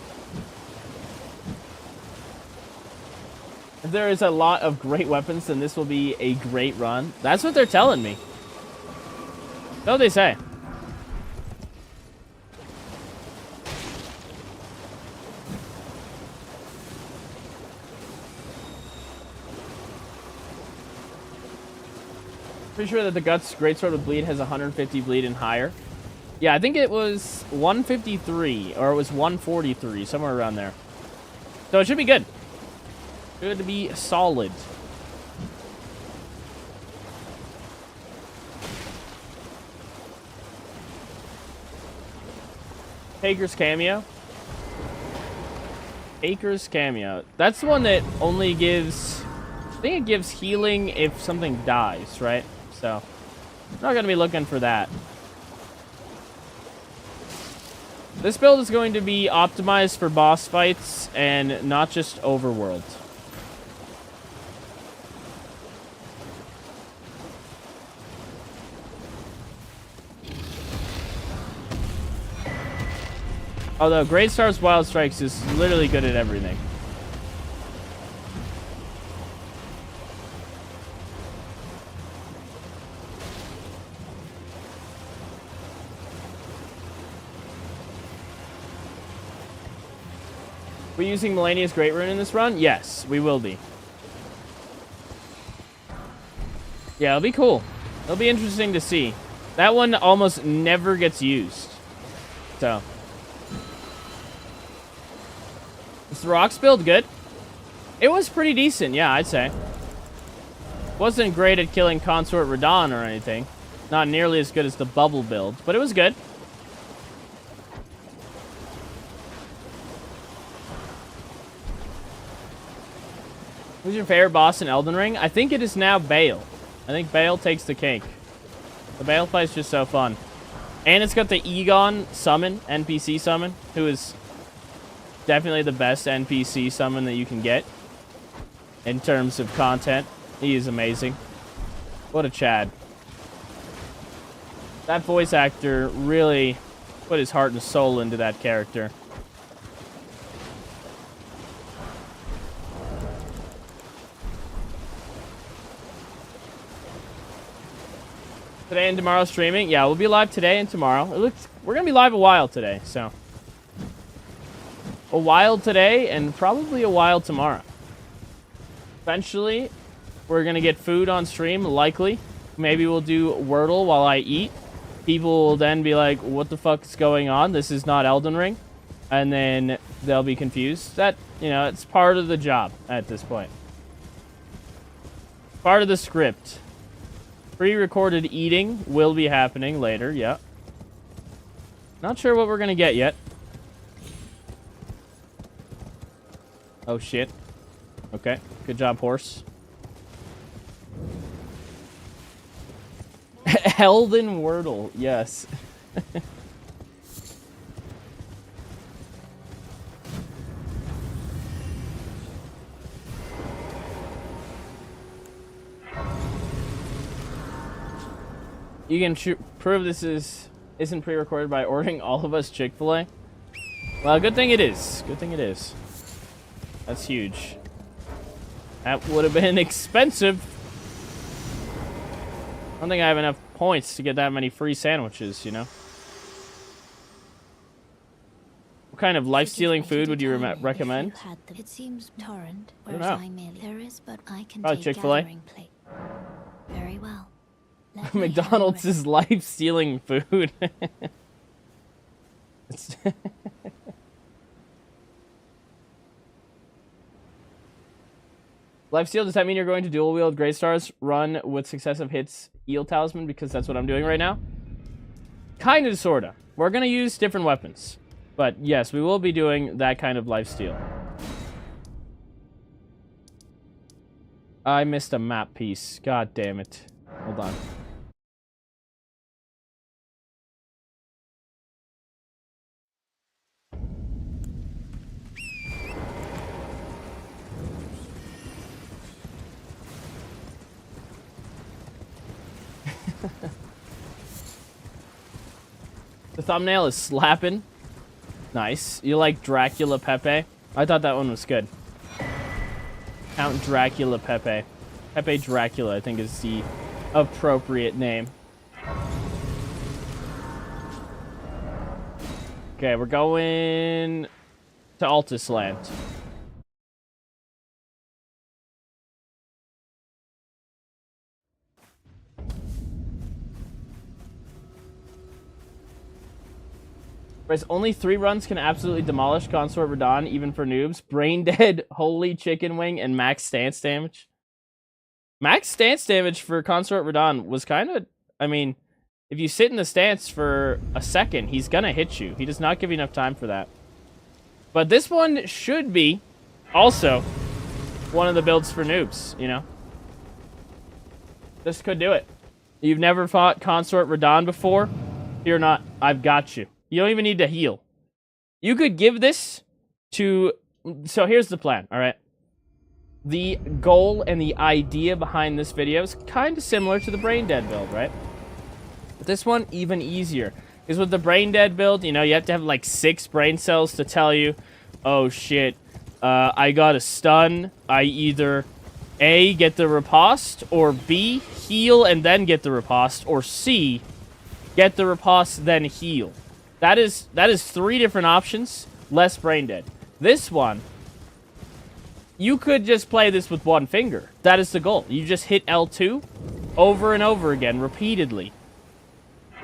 If there is a lot of great weapons, then this will be a great run. That's what they're telling me. So they say. Pretty sure that the Guts Greatsword with bleed has 150 bleed and higher. Yeah, I think it was 153 or it was 143, somewhere around there. So it should be good. Should be solid. Taker's cameo. Taker's cameo. That's the one that only gives... I think it gives healing if something dies, right? So, I'm not going to be looking for that. This build is going to be optimized for boss fights and not just overworld. Although Great Stars Wild Strikes is literally good at everything. We using Melania's Great Rune in this run? Yes, we will be. Yeah, it'll be cool. It'll be interesting to see. That one almost never gets used. So. Is the Rocks build good? It was pretty decent, yeah, I'd say. Wasn't great at killing Consort Radon or anything. Not nearly as good as the Bubble build, but it was good. Who's your favorite boss in Elden Ring? I think it is now Bale. I think Bale takes the cake. The Bale fight's just so fun. And it's got the Egon summon, NPC summon, who is definitely the best NPC summon that you can get in terms of content. He is amazing. What a Chad. That voice actor really put his heart and soul into that character. Today and tomorrow streaming. Yeah, we'll be live today and tomorrow. We're going to be live a while today, so. A while today and probably a while tomorrow. Eventually, we're going to get food on stream, likely. Maybe we'll do Wordle while I eat. People will then be like, what the fuck is going on? This is not Elden Ring. and then they'll be confused. That, you know, it's part of the job at this point. Part of the script. Pre-recorded eating will be happening later, yeah. Not sure what we're gonna get yet. Oh, shit. Okay, good job, horse. Elden Wordle, yes. You can prove this isn't pre-recorded by ordering all of us Chick-fil-A. Well, good thing it is. Good thing it is. That's huge. That would have been expensive. I don't think I have enough points to get that many free sandwiches, you know? What kind of life-stealing food would you recommend? It seems torrent, I don't know. there is, but I can Probably take Chick-fil-A. gathering plate. Very well. Let me McDonald's handle is life-stealing food. It's Lifesteal, does that mean you're going to dual wield Great Stars, run with successive hits, heal Talisman? Because that's what I'm doing right now. Kind of, sort of. We're going to use different weapons. But yes, we will be doing that kind of lifesteal. I missed a map piece. God damn it. Hold on. The thumbnail is slapping. Nice. You like Dracula Pepe? I thought that one was good. Count Dracula Pepe. Pepe Dracula, I think, is the appropriate name. Okay, we're going to Altus Land. Whereas only 3 runs can absolutely demolish Consort Radahn, even for noobs. Brain Dead, Holy Chicken Wing, and max stance damage. Max stance damage for Consort Radahn was kind of... I mean, if you sit in the stance for a second, he's gonna hit you. He does not give you enough time for that. But this one should be also one of the builds for noobs, you know? This could do it. You've never fought Consort Radahn before? Fear not, I've got you. You don't even need to heal. You could give this to... So here's the plan, alright? The goal and the idea behind this video is kind of similar to the Brain Dead build, right? But this one, even easier. Because with the Brain Dead build, you know, you have to have like 6 brain cells to tell you, oh shit, I got a stun. I either A, get the riposte, or B, heal and then get the riposte, or C, get the riposte, then heal. That is 3 different options, less Brain Dead. This one, you could just play this with 1 finger. That is the goal. You just hit L2 over and over again, repeatedly.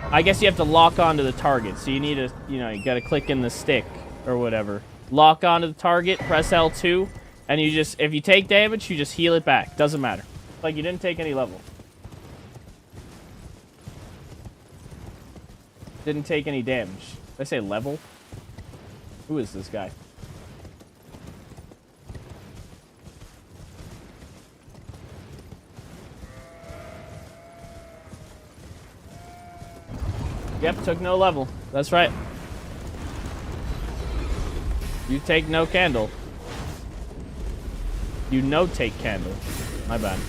I guess you have to lock onto the target, so you need to, you know, you gotta click in the stick, or whatever. Lock onto the target, press L2, and you just, if you take damage, you just heal it back. Doesn't matter. Like you didn't take any level. Didn't take any damage. Did I say level? Who is this guy? Yep, took no level. That's right. You take no candle. You no take candle. My bad.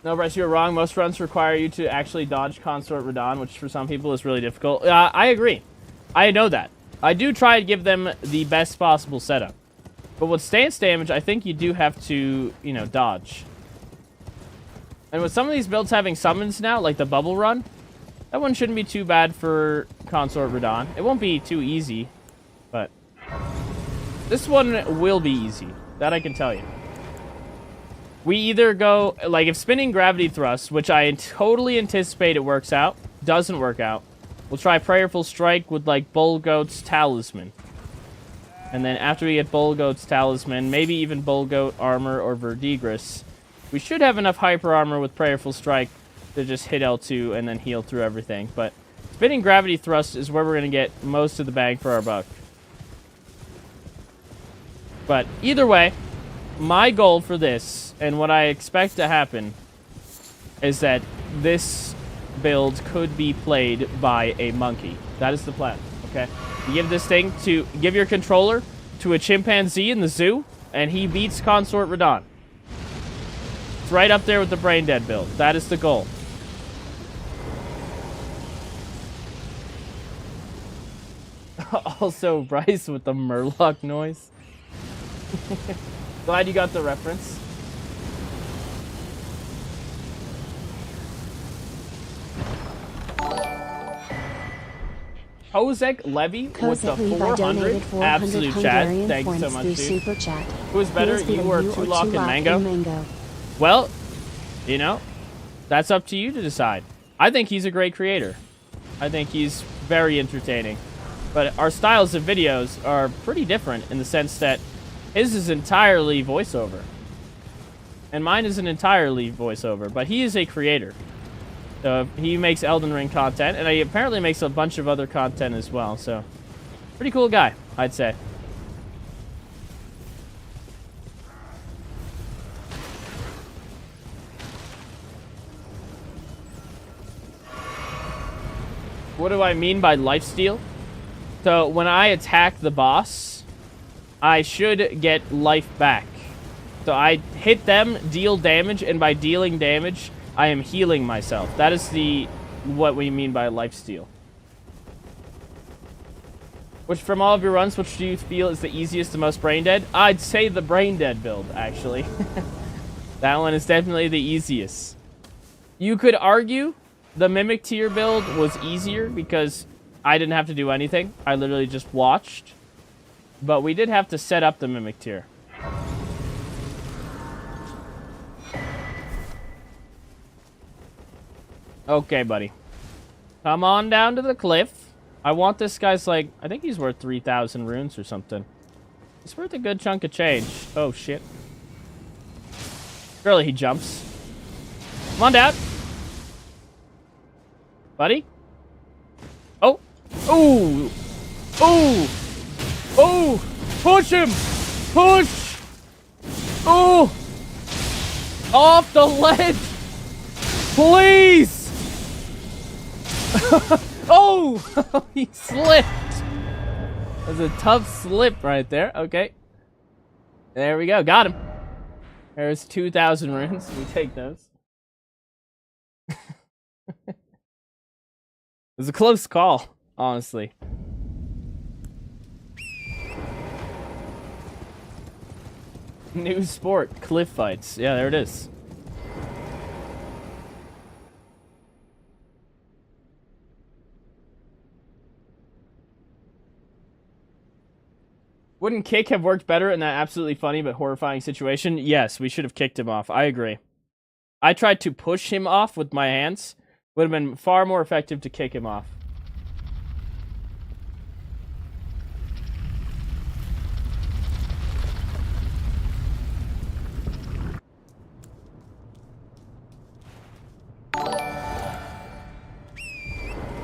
No, Bryce, you're wrong. Most runs require you to actually dodge Consort Radahn, which for some people is really difficult. I agree. I know that. I do try to give them the best possible setup. But with stance damage, I think you do have to, you know, dodge. And with some of these builds having summons now, like the bubble run, that one shouldn't be too bad for Consort Radahn. It won't be too easy, but this one will be easy. That I can tell you. We either go, like, if spinning gravity thrust, which I totally anticipate it works out, doesn't work out, we'll try Prayerful Strike with, like, Bull Goat's Talisman. And then after we get Bull Goat's Talisman, maybe even Bull Goat Armor or Verdigris, we should have enough Hyper Armor with Prayerful Strike to just hit L2 and then heal through everything. But spinning gravity thrust is where we're going to get most of the bang for our buck. But either way, my goal for this, and what I expect to happen, is that this build could be played by a monkey. That is the plan, okay? You give this thing to, give your controller to a chimpanzee in the zoo, and he beats Consort Radon. It's right up there with the Brain Dead build. That is the goal. Also, Bryce with the Murloc noise. Glad you got the reference. Kozek Levy with the 400 absolute chat. Thank you so much, dude. Super chat. Who is better, you or Tulok and Mango? Well, you know, that's up to you to decide. I think he's a great creator. I think he's very entertaining. But our styles of videos are pretty different in the sense that his is entirely voiceover. And mine isn't entirely voiceover, but he is a creator. So he makes Elden Ring content, and he apparently makes a bunch of other content as well. So, pretty cool guy, I'd say. What do I mean by lifesteal? So when I attack the boss, I should get life back. So I hit them, deal damage, and by dealing damage, I am healing myself. That is what we mean by lifesteal. Which, from all of your runs, which do you feel is the easiest and most brain dead? I'd say the brain dead build, actually. That one is definitely the easiest. You could argue the Mimic tier build was easier because I didn't have to do anything. I literally just watched. But we did have to set up the Mimic tier. Okay, buddy. Come on down to the cliff. I want this guy's, like, I think he's worth 3,000 runes or something. He's worth a good chunk of change. Oh, shit. Surely he jumps. Come on down. Buddy? Oh. Ooh. Ooh. Oh. Push him. Push. Oh. Off the ledge. Please. Oh. He slipped. That was a tough slip right there. Okay. There we go. Got him. There's 2,000 runes. We take those. It was a close call, honestly. New sport, cliff fights. Yeah, there it is. Wouldn't kick have worked better in that absolutely funny but horrifying situation? Yes, we should have kicked him off. I agree. I tried to push him off with my hands. Would have been far more effective to kick him off.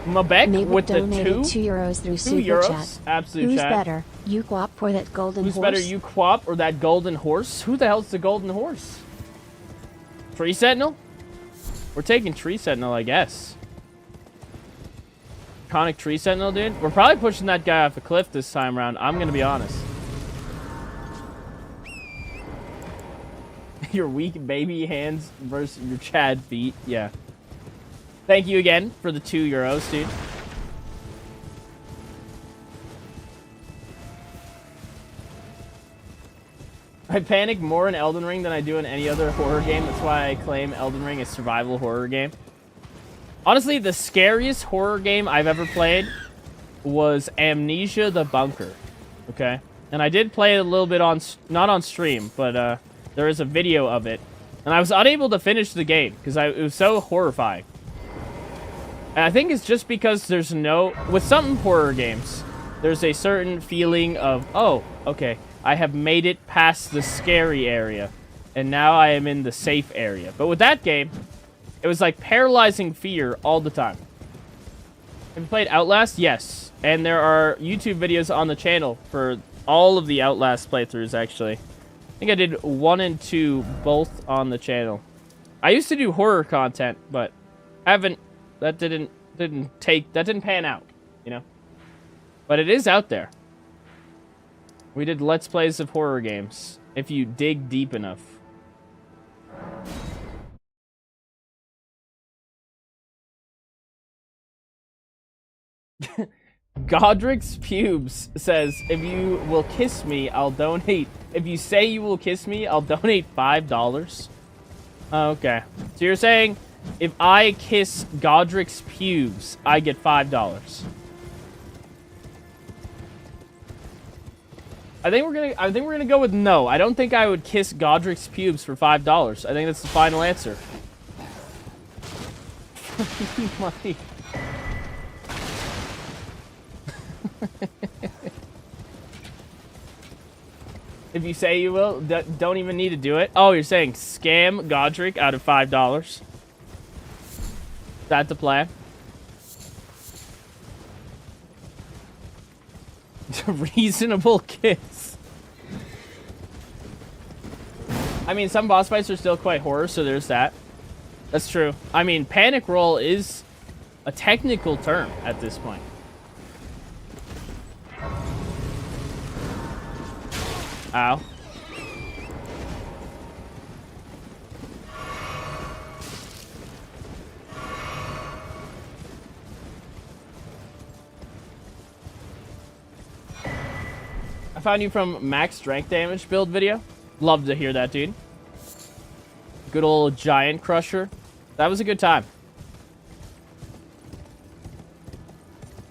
Mabek with the €2 through €2 chat. Absolute Who's chat. better, you Quap or that golden Who's horse? better, you Quap or that golden horse? Who the hell's the golden horse? Tree Sentinel? We're taking Tree Sentinel, I guess. Iconic Tree Sentinel, dude. We're probably pushing that guy off a cliff this time around. I'm gonna be honest. Your weak baby hands versus your Chad feet. Yeah. Thank you again for the €2, dude. I panic more in Elden Ring than I do in any other horror game. That's why I claim Elden Ring a survival horror game. Honestly, the scariest horror game I've ever played was Amnesia the Bunker. Okay? And I did play it a little bit on, not on stream, but there is a video of it. And I was unable to finish the game because it was so horrifying. And I think it's just because there's no... With some horror games, there's a certain feeling of, oh, okay, I have made it past the scary area, and now I am in the safe area. But with that game, it was like paralyzing fear all the time. Have you played Outlast? Yes. And there are YouTube videos on the channel for all of the Outlast playthroughs, actually. I think I did 1 and 2 both on the channel. I used to do horror content, but haven't... That didn't pan out, you know? But it is out there. We did Let's Plays of horror games, if you dig deep enough. Godric's Pubes says, if you will kiss me, I'll donate. If you say you will kiss me, I'll donate $5. Okay. So you're saying, if I kiss Godric's Pubes, I get $5. I think we're gonna go with no. I don't think I would kiss Godric's Pubes for $5. I think that's the final answer. Money. If you say you will, don't even need to do it. Oh, you're saying scam Godric out of $5. That the plan? Reasonable kiss. I mean, some boss fights are still quite horror, so there's that. That's true. I mean, panic roll is a technical term at this point. Ow. I found you from max strength damage build video. Love to hear that, dude. Good old giant crusher. That was a good time.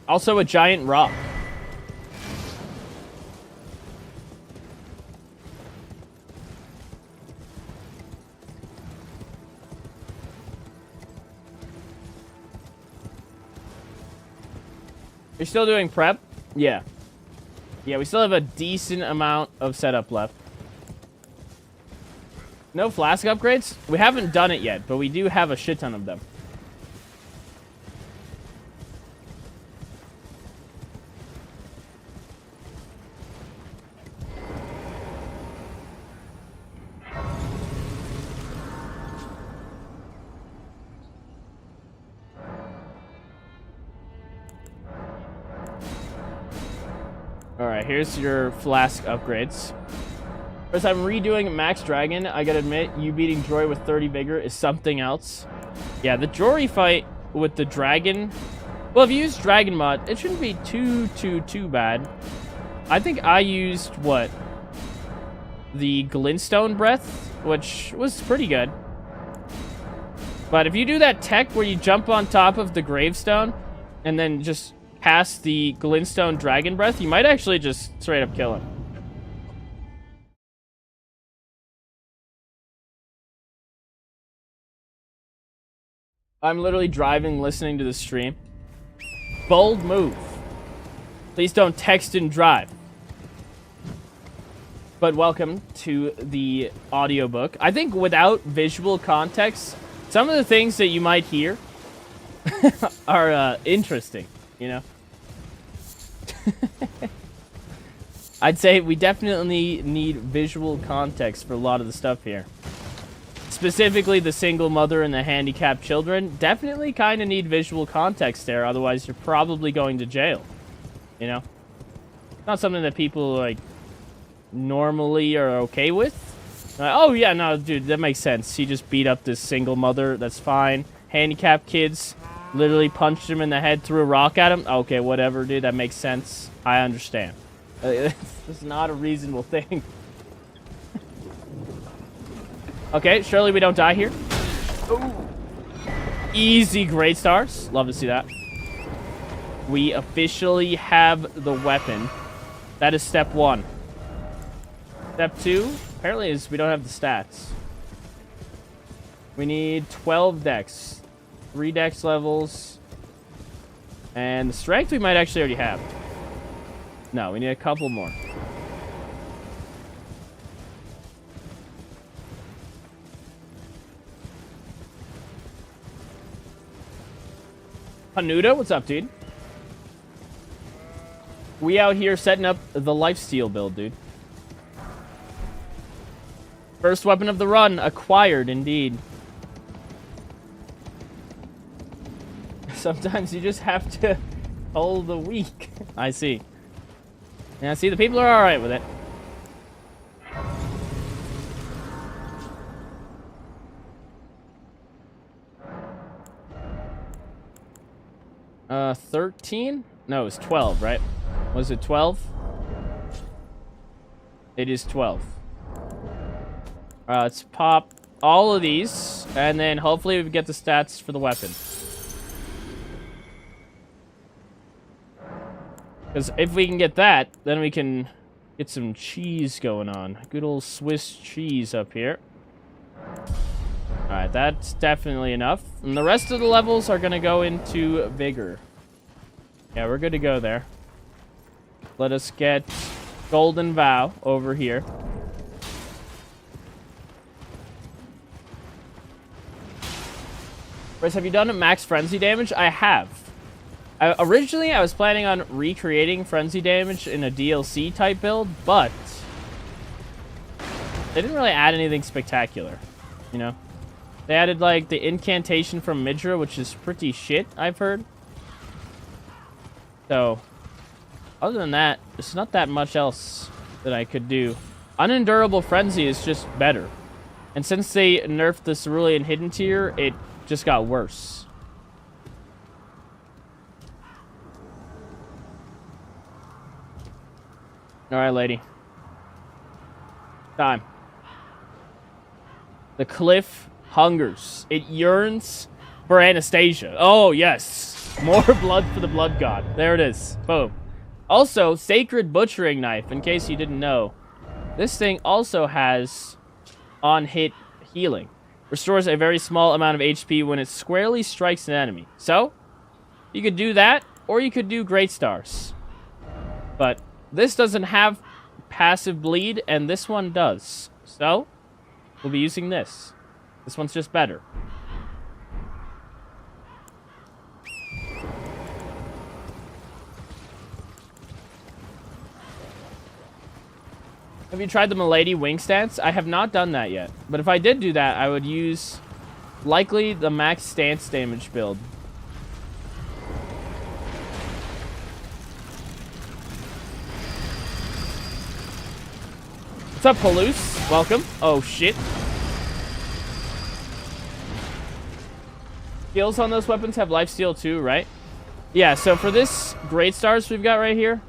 Also a giant rock. You're still doing prep? Yeah. Yeah, we still have a decent amount of setup left. No flask upgrades? We haven't done it yet, but we do have a shit ton of them. Alright, here's your flask upgrades. First, I'm redoing Max Dragon. I gotta admit, you beating Jory with 30 Vigor is something else. Yeah, the Jory fight with the dragon... Well, if you use Dragon Mod, it shouldn't be too bad. I think I used, what? The Glintstone Breath, which was pretty good. But if you do that tech where you jump on top of the gravestone and then just cast the Glintstone Dragon Breath, you might actually just straight up kill him. I'm literally driving, listening to the stream. Bold move. Please don't text and drive. But welcome to the audiobook. I think without visual context, some of the things that you might hear are interesting, you know? I'd say we definitely need visual context for a lot of the stuff here. Specifically, the single mother and the handicapped children definitely kind of need visual context there, otherwise you're probably going to jail, you know? Not something that people, like, normally are okay with. Oh, yeah, no, dude, that makes sense. He just beat up this single mother, that's fine. Handicapped kids, literally punched him in the head, threw a rock at him. Okay, whatever, dude, that makes sense. I understand. It's not a reasonable thing. Okay, surely we don't die here. Ooh. Easy great stars. Love to see that. We officially have the weapon. That is step 1. Step 2, apparently, is we don't have the stats. We need 12 dex. 3 dex levels. And the strength we might actually already have. No, we need a couple more. Hanuda, what's up, dude? We out here setting up the Lifesteal build, dude. First weapon of the run, acquired, indeed. Sometimes you just have to hold the weak. I see. Yeah, see, the people are alright with it. Uh, 13? No, it's 12, right? Was it 12? It is 12. Let's pop all of these, and then hopefully we get the stats for the weapon. Because if we can get that, then we can get some cheese going on. Good old Swiss cheese up here. Alright, that's definitely enough. And the rest of the levels are going to go into Vigor. Yeah, we're good to go there. Let us get Golden Vow over here. Bryce, have you done max frenzy damage? I have. Originally, I was planning on recreating frenzy damage in a DLC type build, but they didn't really add anything spectacular, you know? They added, like, the incantation from Midra, which is pretty shit, I've heard. So, other than that, there's not that much else that I could do. Unendurable Frenzy is just better. And since they nerfed the Cerulean Hidden Tier, it just got worse. Alright, lady. Time. The cliff hungers. It yearns for Anastasia. Oh, yes. More blood for the blood god. There it is. Boom. Also, Sacred Butchering Knife, in case you didn't know. This thing also has on-hit healing. Restores a very small amount of HP when it squarely strikes an enemy. So, you could do that, or you could do Great Stars. But this doesn't have passive bleed, and this one does. So, we'll be using this. This one's just better. Have you tried the Milady Wing Stance? I have not done that yet. But if I did do that, I would use likely the max stance damage build. What's up, Palouse? Welcome. Oh, shit. Skills on those weapons have lifesteal too, right? Yeah, so for this Great Stars we've got right here,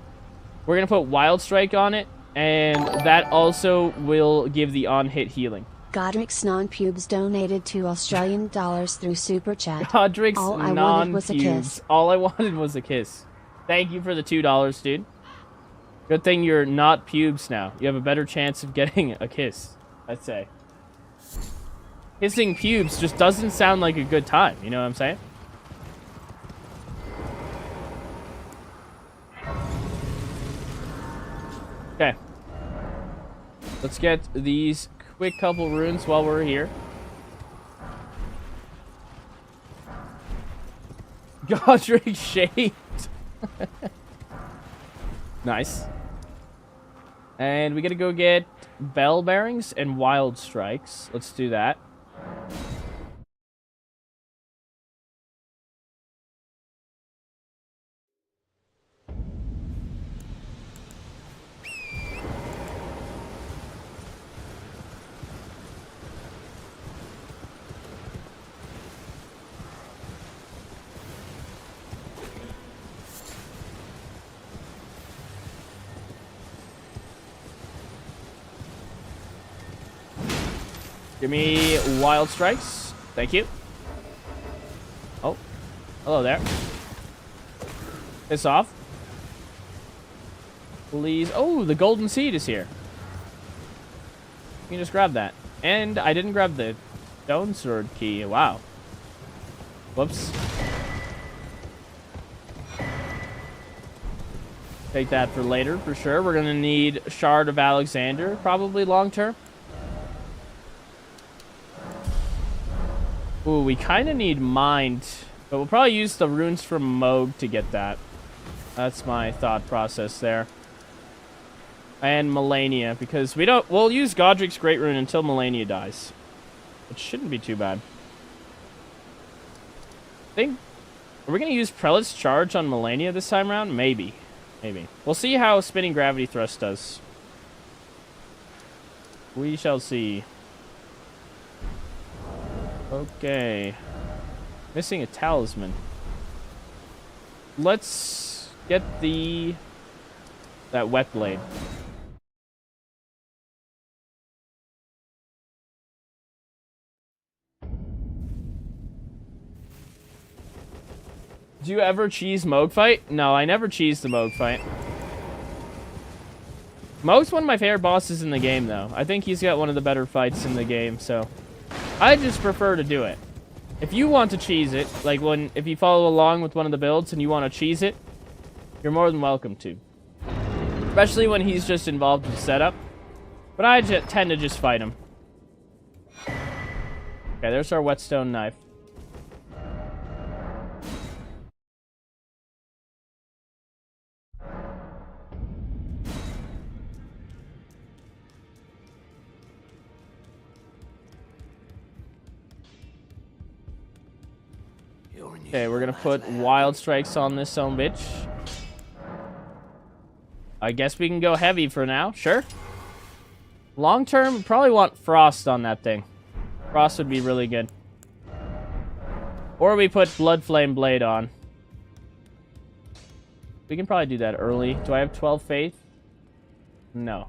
we're going to put Wild Strike on it. And that also will give the on-hit healing. Godric's non-pubes donated $2 through Super Chat. Godric's non-pubes. All I wanted was a kiss. Thank you for the $2, dude. Good thing you're not pubes now. You have a better chance of getting a kiss, I'd say. Kissing pubes just doesn't sound like a good time, you know what I'm saying? Okay. Let's get these quick couple runes while we're here. Godric shaped. Nice. And we gotta go get bell bearings and wild strikes. Let's do that. Give me wild strikes. Thank you. Oh. Hello there. Piss off. Please. Oh, the golden seed is here. You can just grab that. And I didn't grab the Stone sword key. Wow. Whoops. Take that for later, for sure. We're going to need Shard of Alexander, probably long term. Ooh, we kind of need Mind, but we'll probably use the runes from Moog to get that. That's my thought process there. And Melania, because we'll use Godric's Great Rune until Melania dies. It shouldn't be too bad. Are we going to use Prelate's Charge on Melania this time around? Maybe. Maybe. We'll see how Spinning Gravity Thrust does. We shall see. Okay. Missing a talisman. Let's get that wet blade. Do you ever cheese Moog fight? No, I never cheese the Moog fight. Moog's one of my favorite bosses in the game, though. I think he's got one of the better fights in the game, so I just prefer to do it. If you want to cheese it, like if you follow along with one of the builds and you want to cheese it, you're more than welcome to. Especially when he's just involved in setup. But I tend to just fight him. Okay, there's our whetstone knife. Okay, we're gonna put Wild Strikes on this son of a bitch. I guess we can go heavy for now. Sure. Long term, probably want Frost on that thing. Frost would be really good. Or we put Blood Flame Blade on. We can probably do that early. Do I have 12 faith? No.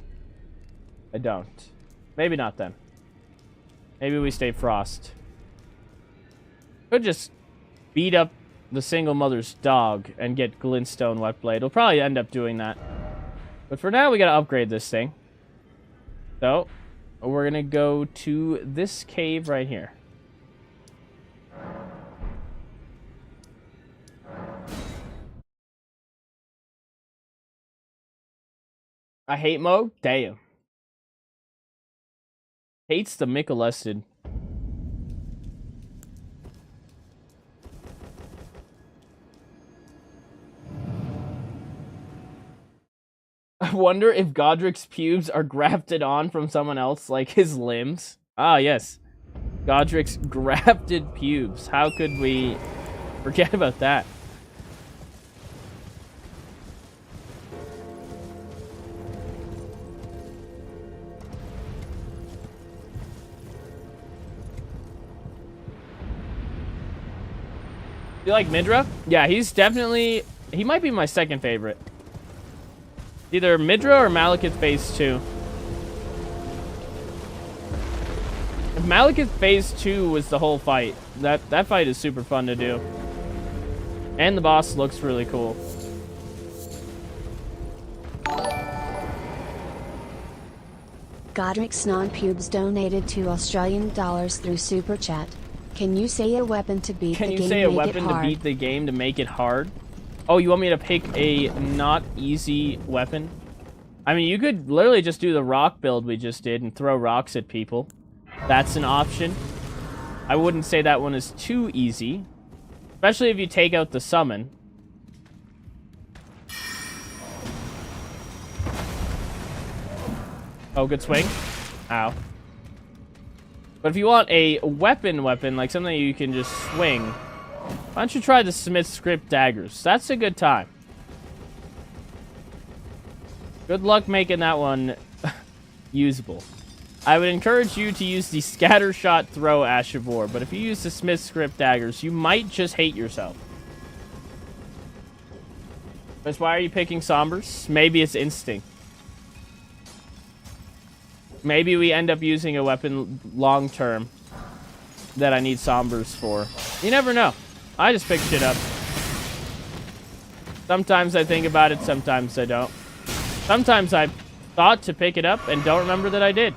I don't. Maybe not then. Maybe we stay Frost. Could just beat up the single mother's dog and get Glintstone Wetblade. We'll probably end up doing that. But for now, we gotta upgrade this thing. So, we're gonna go to this cave right here. I hate Moog? Damn. Hates the Michelested. I wonder if Godric's pubes are grafted on from someone else, like his limbs. Ah, yes. Godric's grafted pubes. How could we forget about that? You like Midra? Yeah, he's definitely... He might be my second favorite. Either Midra or Malekith Phase 2. If Malekith Phase 2 was the whole fight, that fight is super fun to do. And the boss looks really cool. Godric's non-pubes donated $2 through Super Chat. Can you say a weapon to beat the game? Can you say a weapon to beat the game to make it hard? Oh, you want me to pick a not easy weapon? I mean, you could literally just do the rock build we just did and throw rocks at people. That's an option. I wouldn't say that one is too easy. Especially if you take out the summon. Oh, good swing. Ow. But if you want a weapon, like something you can just swing, why don't you try the Smith Script Daggers? That's a good time. Good luck making that one usable. I would encourage you to use the Scatter Shot Throw Ash of War, but if you use the Smith Script Daggers, you might just hate yourself. But why are you picking Sombers? Maybe it's instinct. Maybe we end up using a weapon long term that I need Sombers for. You never know. I just pick shit up. Sometimes I think about it, sometimes I don't. Sometimes I thought to pick it up and don't remember that I did.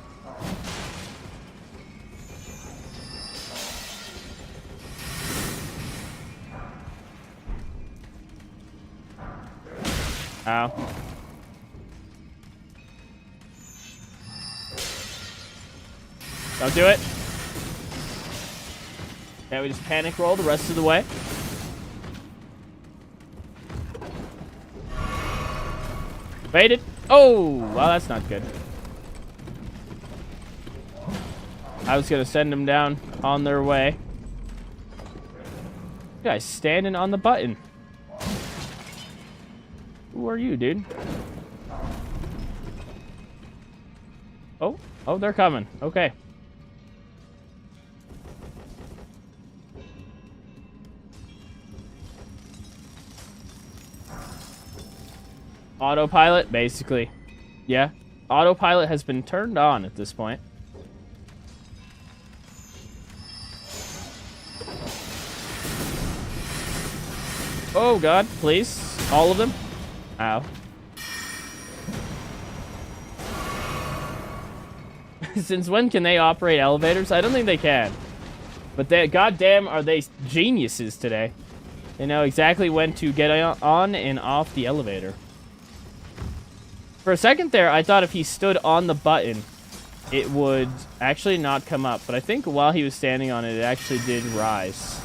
Ow. Don't do it. Okay, we just panic roll the rest of the way. Evaded. Oh, well, that's not good. I was gonna send them down on their way. This guy's standing on the button. Who are you, dude? Oh, they're coming. Okay. Autopilot, basically. Yeah. Autopilot has been turned on at this point. Oh, God, please. All of them? Ow. Since when can they operate elevators? I don't think they can. But they, goddamn, are they geniuses today. They know exactly when to get on and off the elevator. For a second there, I thought if he stood on the button, it would actually not come up. But I think while he was standing on it, it actually did rise.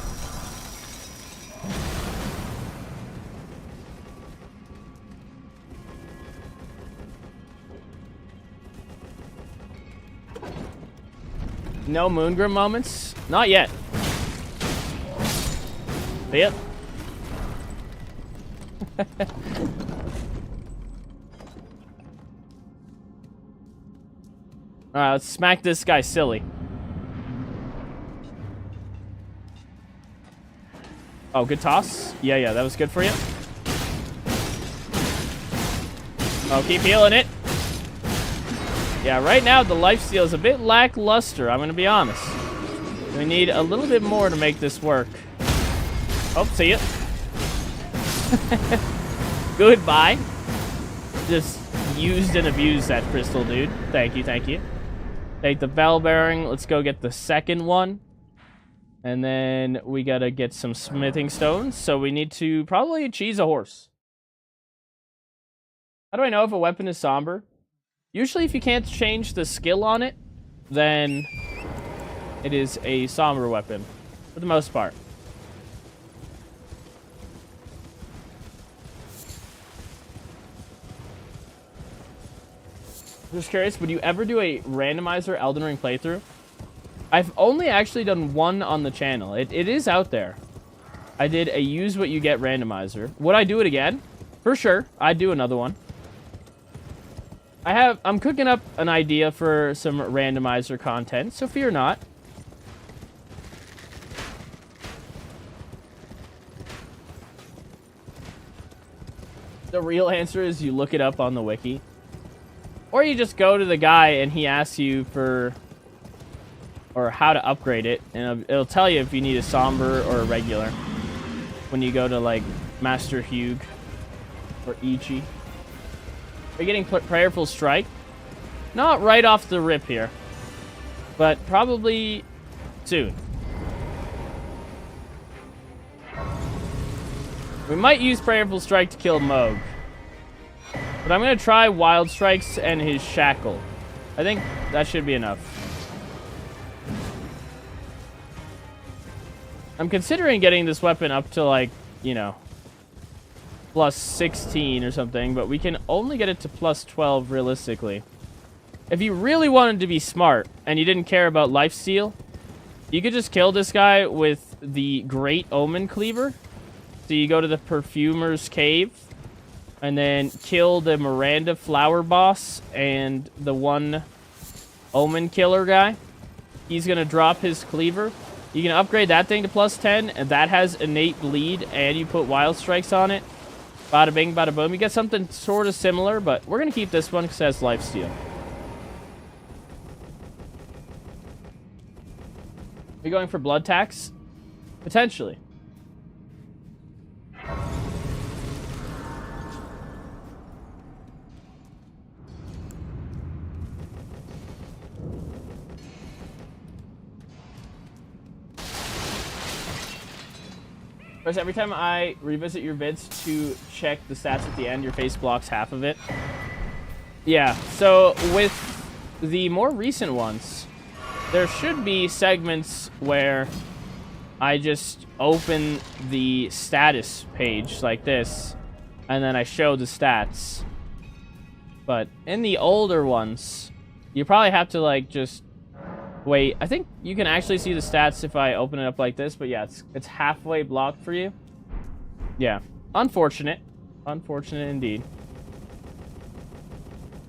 No Moongrim moments? Not yet. Yep. Alright, let's smack this guy silly. Oh, good toss. Yeah, that was good for you. Oh, keep healing it. Yeah, right now the lifesteal is a bit lackluster, I'm gonna be honest. We need a little bit more to make this work. Oh, see ya. Goodbye. Just used and abused that crystal, dude. Thank you. Take the bell bearing. Let's go get the second one. And then we gotta get some smithing stones. So we need to probably cheese a horse. How do I know if a weapon is somber? Usually if you can't change the skill on it, then it is a somber weapon. For the most part. Just curious, would you ever do a randomizer Elden Ring playthrough? I've only actually done one on the channel. It is out there. I did a use what you get randomizer. Would I do it again? For sure. I'd do another one. I'm cooking up an idea for some randomizer content, so fear not. The real answer is you look it up on the wiki. Or you just go to the guy and he asks you for, or how to upgrade it, and it'll tell you if you need a somber or a regular. When you go to like Master Hugh or Ichi. Are you getting Prayerful Strike? Not right off the rip here, but probably soon. We might use Prayerful Strike to kill Moog. But I'm going to try Wild Strikes and his Shackle. I think that should be enough. I'm considering getting this weapon up to, like, you know, plus 16 or something, but we can only get it to plus 12 realistically. If you really wanted to be smart and you didn't care about lifesteal, you could just kill this guy with the Great Omen Cleaver. So you go to the Perfumer's Cave, and then kill the Miranda Flower boss and the one Omen Killer guy. He's going to drop his cleaver. You can upgrade that thing to plus 10, and that has innate bleed, and you put Wild Strikes on it. Bada bing, bada boom. You get something sort of similar, but we're going to keep this one because it has lifesteal. Are you going for blood tax? Potentially. Chris, every time I revisit your vids to check the stats at the end, your face blocks half of it. Yeah, so with the more recent ones, there should be segments where I just open the status page like this, and then I show the stats. But in the older ones, you probably have to, like, just wait. I think you can actually see the stats if I open it up like this, but yeah, it's halfway blocked for you. Yeah, unfortunate. Unfortunate indeed.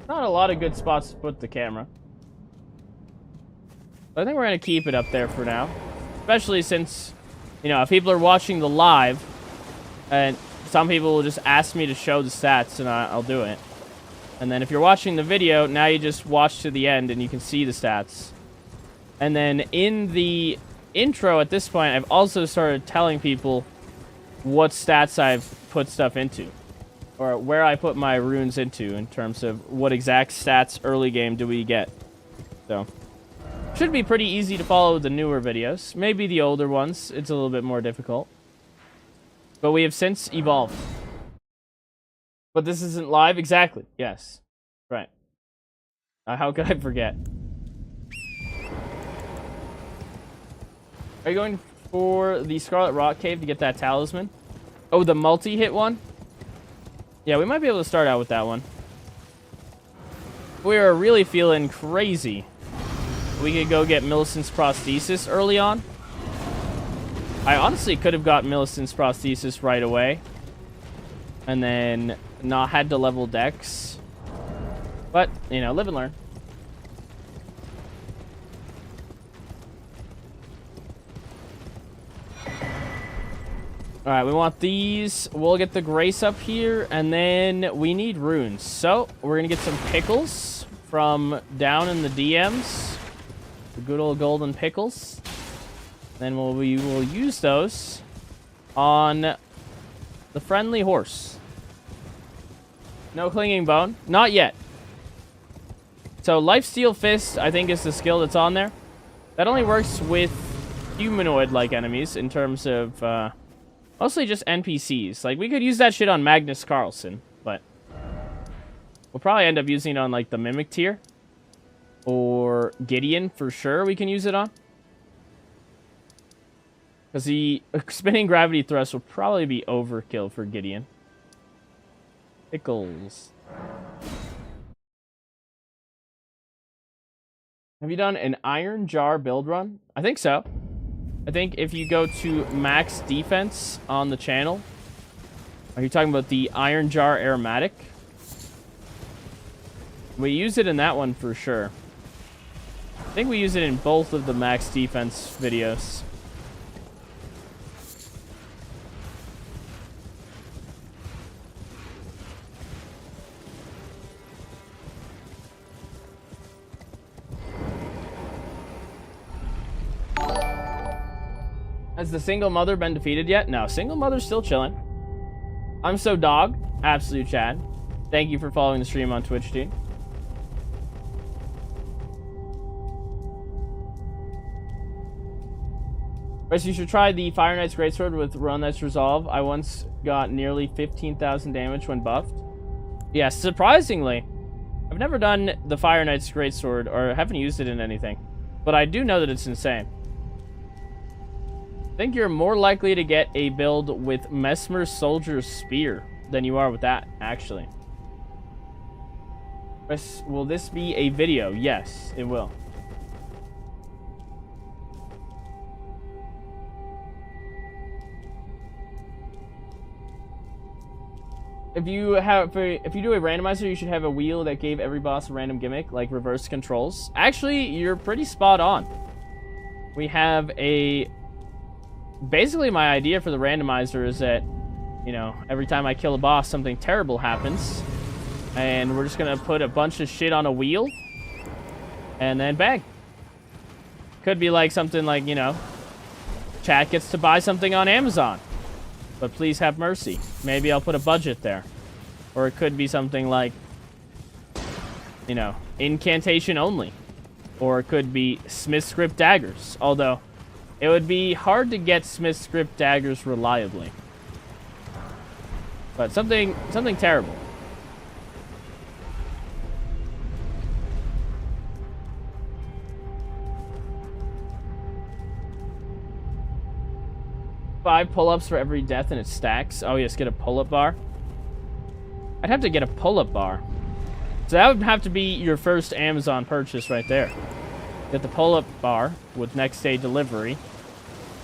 Not a lot of good spots to put the camera. But I think we're going to keep it up there for now. Especially since, you know, if people are watching the live, and some people will just ask me to show the stats, and I'll do it. And then if you're watching the video, now you just watch to the end and you can see the stats. And then in the intro at this point, I've also started telling people what stats I've put stuff into. Or where I put my runes into in terms of what exact stats early game do we get. So, should be pretty easy to follow the newer videos. Maybe the older ones, it's a little bit more difficult. But we have since evolved. But this isn't live? Exactly. Yes. Right. How could I forget? Are you going for the Scarlet Rock Cave to get that talisman? Oh, the multi-hit one? Yeah, we might be able to start out with that one. We are really feeling crazy. We could go get Millicent's prosthesis early on. I honestly could have got Millicent's prosthesis right away. And then not had to level Dex. But, you know, live and learn. Alright, we want these. We'll get the Grace up here, and then we need runes. So, we're going to get some pickles from down in the DMs. The good old golden pickles. Then we will use those on the friendly horse. No clinging bone. Not yet. So, Lifesteal Fist, I think, is the skill that's on there. That only works with humanoid-like enemies in terms of... mostly just NPCs. Like, we could use that shit on Magnus Carlsen, but we'll probably end up using it on, like, the Mimic tier. Or Gideon, for sure, we can use it on. Because the spinning gravity thrust will probably be overkill for Gideon. Pickles. Have you done an Iron Jar build run? I think so. I think if you go to max defense on the channel, are you talking about the Iron Jar aromatic? We use it in that one for sure. I think we use it in both of the max defense videos. Has the single mother been defeated yet? No, single mother's still chilling. I'm so dog. Absolute Chad. Thank you for following the stream on Twitch, dude. Chris, you should try the Fire Knight's Greatsword with Run That's Resolve. I once got nearly 15,000 damage when buffed. Yeah, surprisingly. I've never done the Fire Knight's Greatsword, or haven't used it in anything. But I do know that it's insane. I think you're more likely to get a build with Mesmer Soldier's Spear than you are with that, actually. Chris, will this be a video? Yes, it will. If you do a randomizer, you should have a wheel that gave every boss a random gimmick, like reverse controls. Actually, you're pretty spot on. We have a... Basically, my idea for the randomizer is that, you know, every time I kill a boss, something terrible happens. And we're just going to put a bunch of shit on a wheel. And then bang. Could be like something like, you know, chat gets to buy something on Amazon. But please have mercy. Maybe I'll put a budget there. Or it could be something like, you know, incantation only. Or it could be Smith Script daggers. Although... It would be hard to get Smith script daggers reliably. But something terrible. Five pull-ups for every death and it stacks. Oh yes, get a pull-up bar. I'd have to get a pull-up bar. So that would have to be your first Amazon purchase right there. Get the pull-up bar with next day delivery.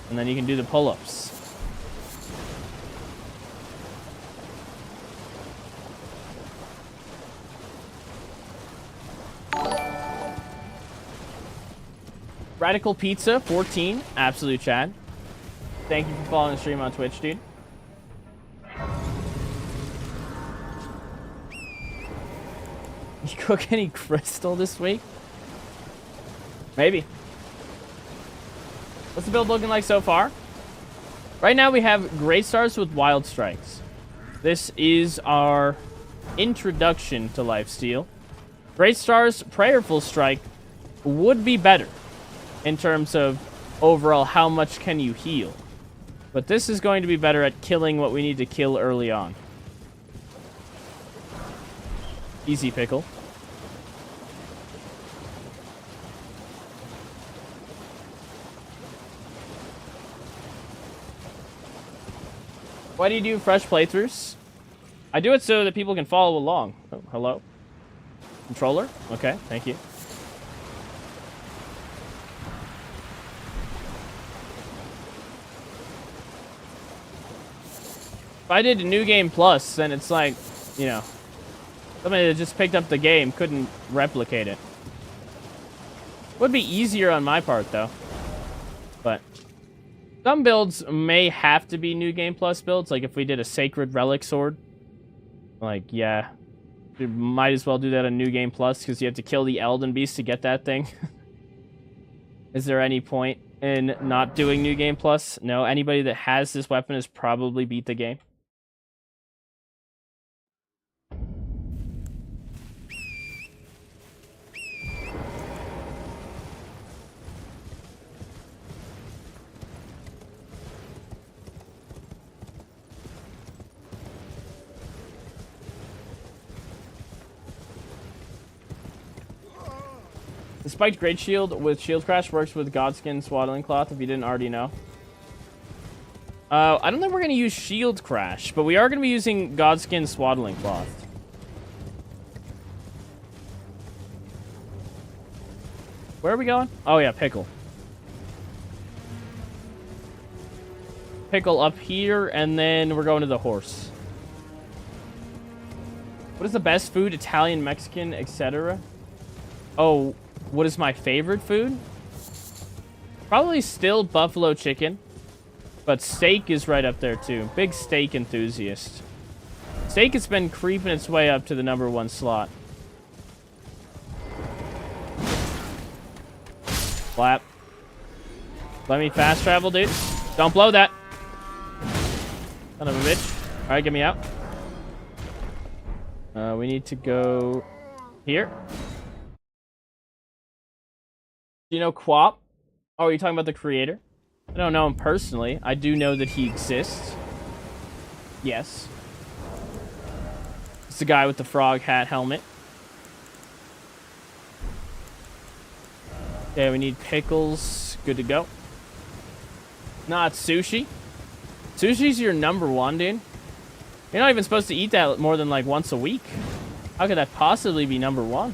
And then you can do the pull-ups. Radical Pizza 14, absolute Chad. Thank you for following the stream on Twitch, dude. You cook any crystal this week? Maybe. What's the build looking like so far? Right now we have Great Stars with Wild Strikes. This is our introduction to Lifesteal. Great Stars, Prayerful Strike would be better in terms of overall how much can you heal. But this is going to be better at killing what we need to kill early on. Easy pickle. Why do you do fresh playthroughs? I do it so that people can follow along. Oh, hello? Controller? Okay, thank you. If I did a New Game Plus, then it's like, you know, somebody that just picked up the game couldn't replicate it. Would be easier on my part, though. But some builds may have to be New Game Plus builds. Like if we did a Sacred Relic Sword. Like, yeah. We might as well do that on New Game Plus because you have to kill the Elden Beast to get that thing. Is there any point in not doing New Game Plus? No, anybody that has this weapon has probably beat the game. The spiked Great Shield with Shield Crash works with Godskin Swaddling Cloth, if you didn't already know. I don't think we're going to use Shield Crash, but we are going to be using Godskin Swaddling Cloth. Where are we going? Oh yeah, Pickle. Pickle up here, and then we're going to the horse. What is the best food? Italian, Mexican, etc.? Oh, what is my favorite food? Probably still buffalo chicken. But steak is right up there too. Big steak enthusiast. Steak has been creeping its way up to the #1 slot. Flap. Let me fast travel, dude. Don't blow that. Son of a bitch. Alright, get me out. We need to go here. Do you know Quap? Oh, are you talking about the creator? I don't know him personally. I do know that he exists. Yes. It's the guy with the frog hat helmet. Okay, we need pickles. Good to go. Nah, it's sushi. Sushi's your #1, dude. You're not even supposed to eat that more than like once a week. How could that possibly be #1?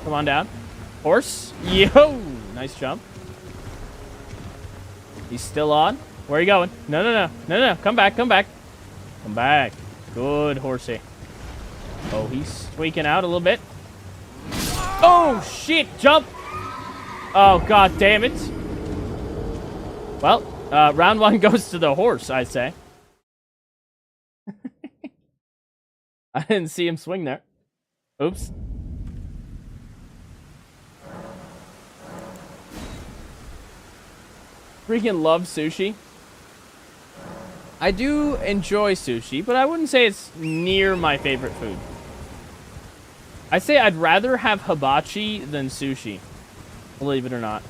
Come on down. Horse. Yo! Nice jump. He's still on. Where are you going? No, no, no. No, no, no. Come back, come back. Come back. Good horsey. Oh, he's tweaking out a little bit. Oh, shit. Jump. Oh, god damn it. Well, round 1 goes to the horse, I say. I didn't see him swing there. Oops. Freaking love sushi. I do enjoy sushi, but I wouldn't say it's near my favorite food. I'd say I'd rather have hibachi than sushi, believe it or not.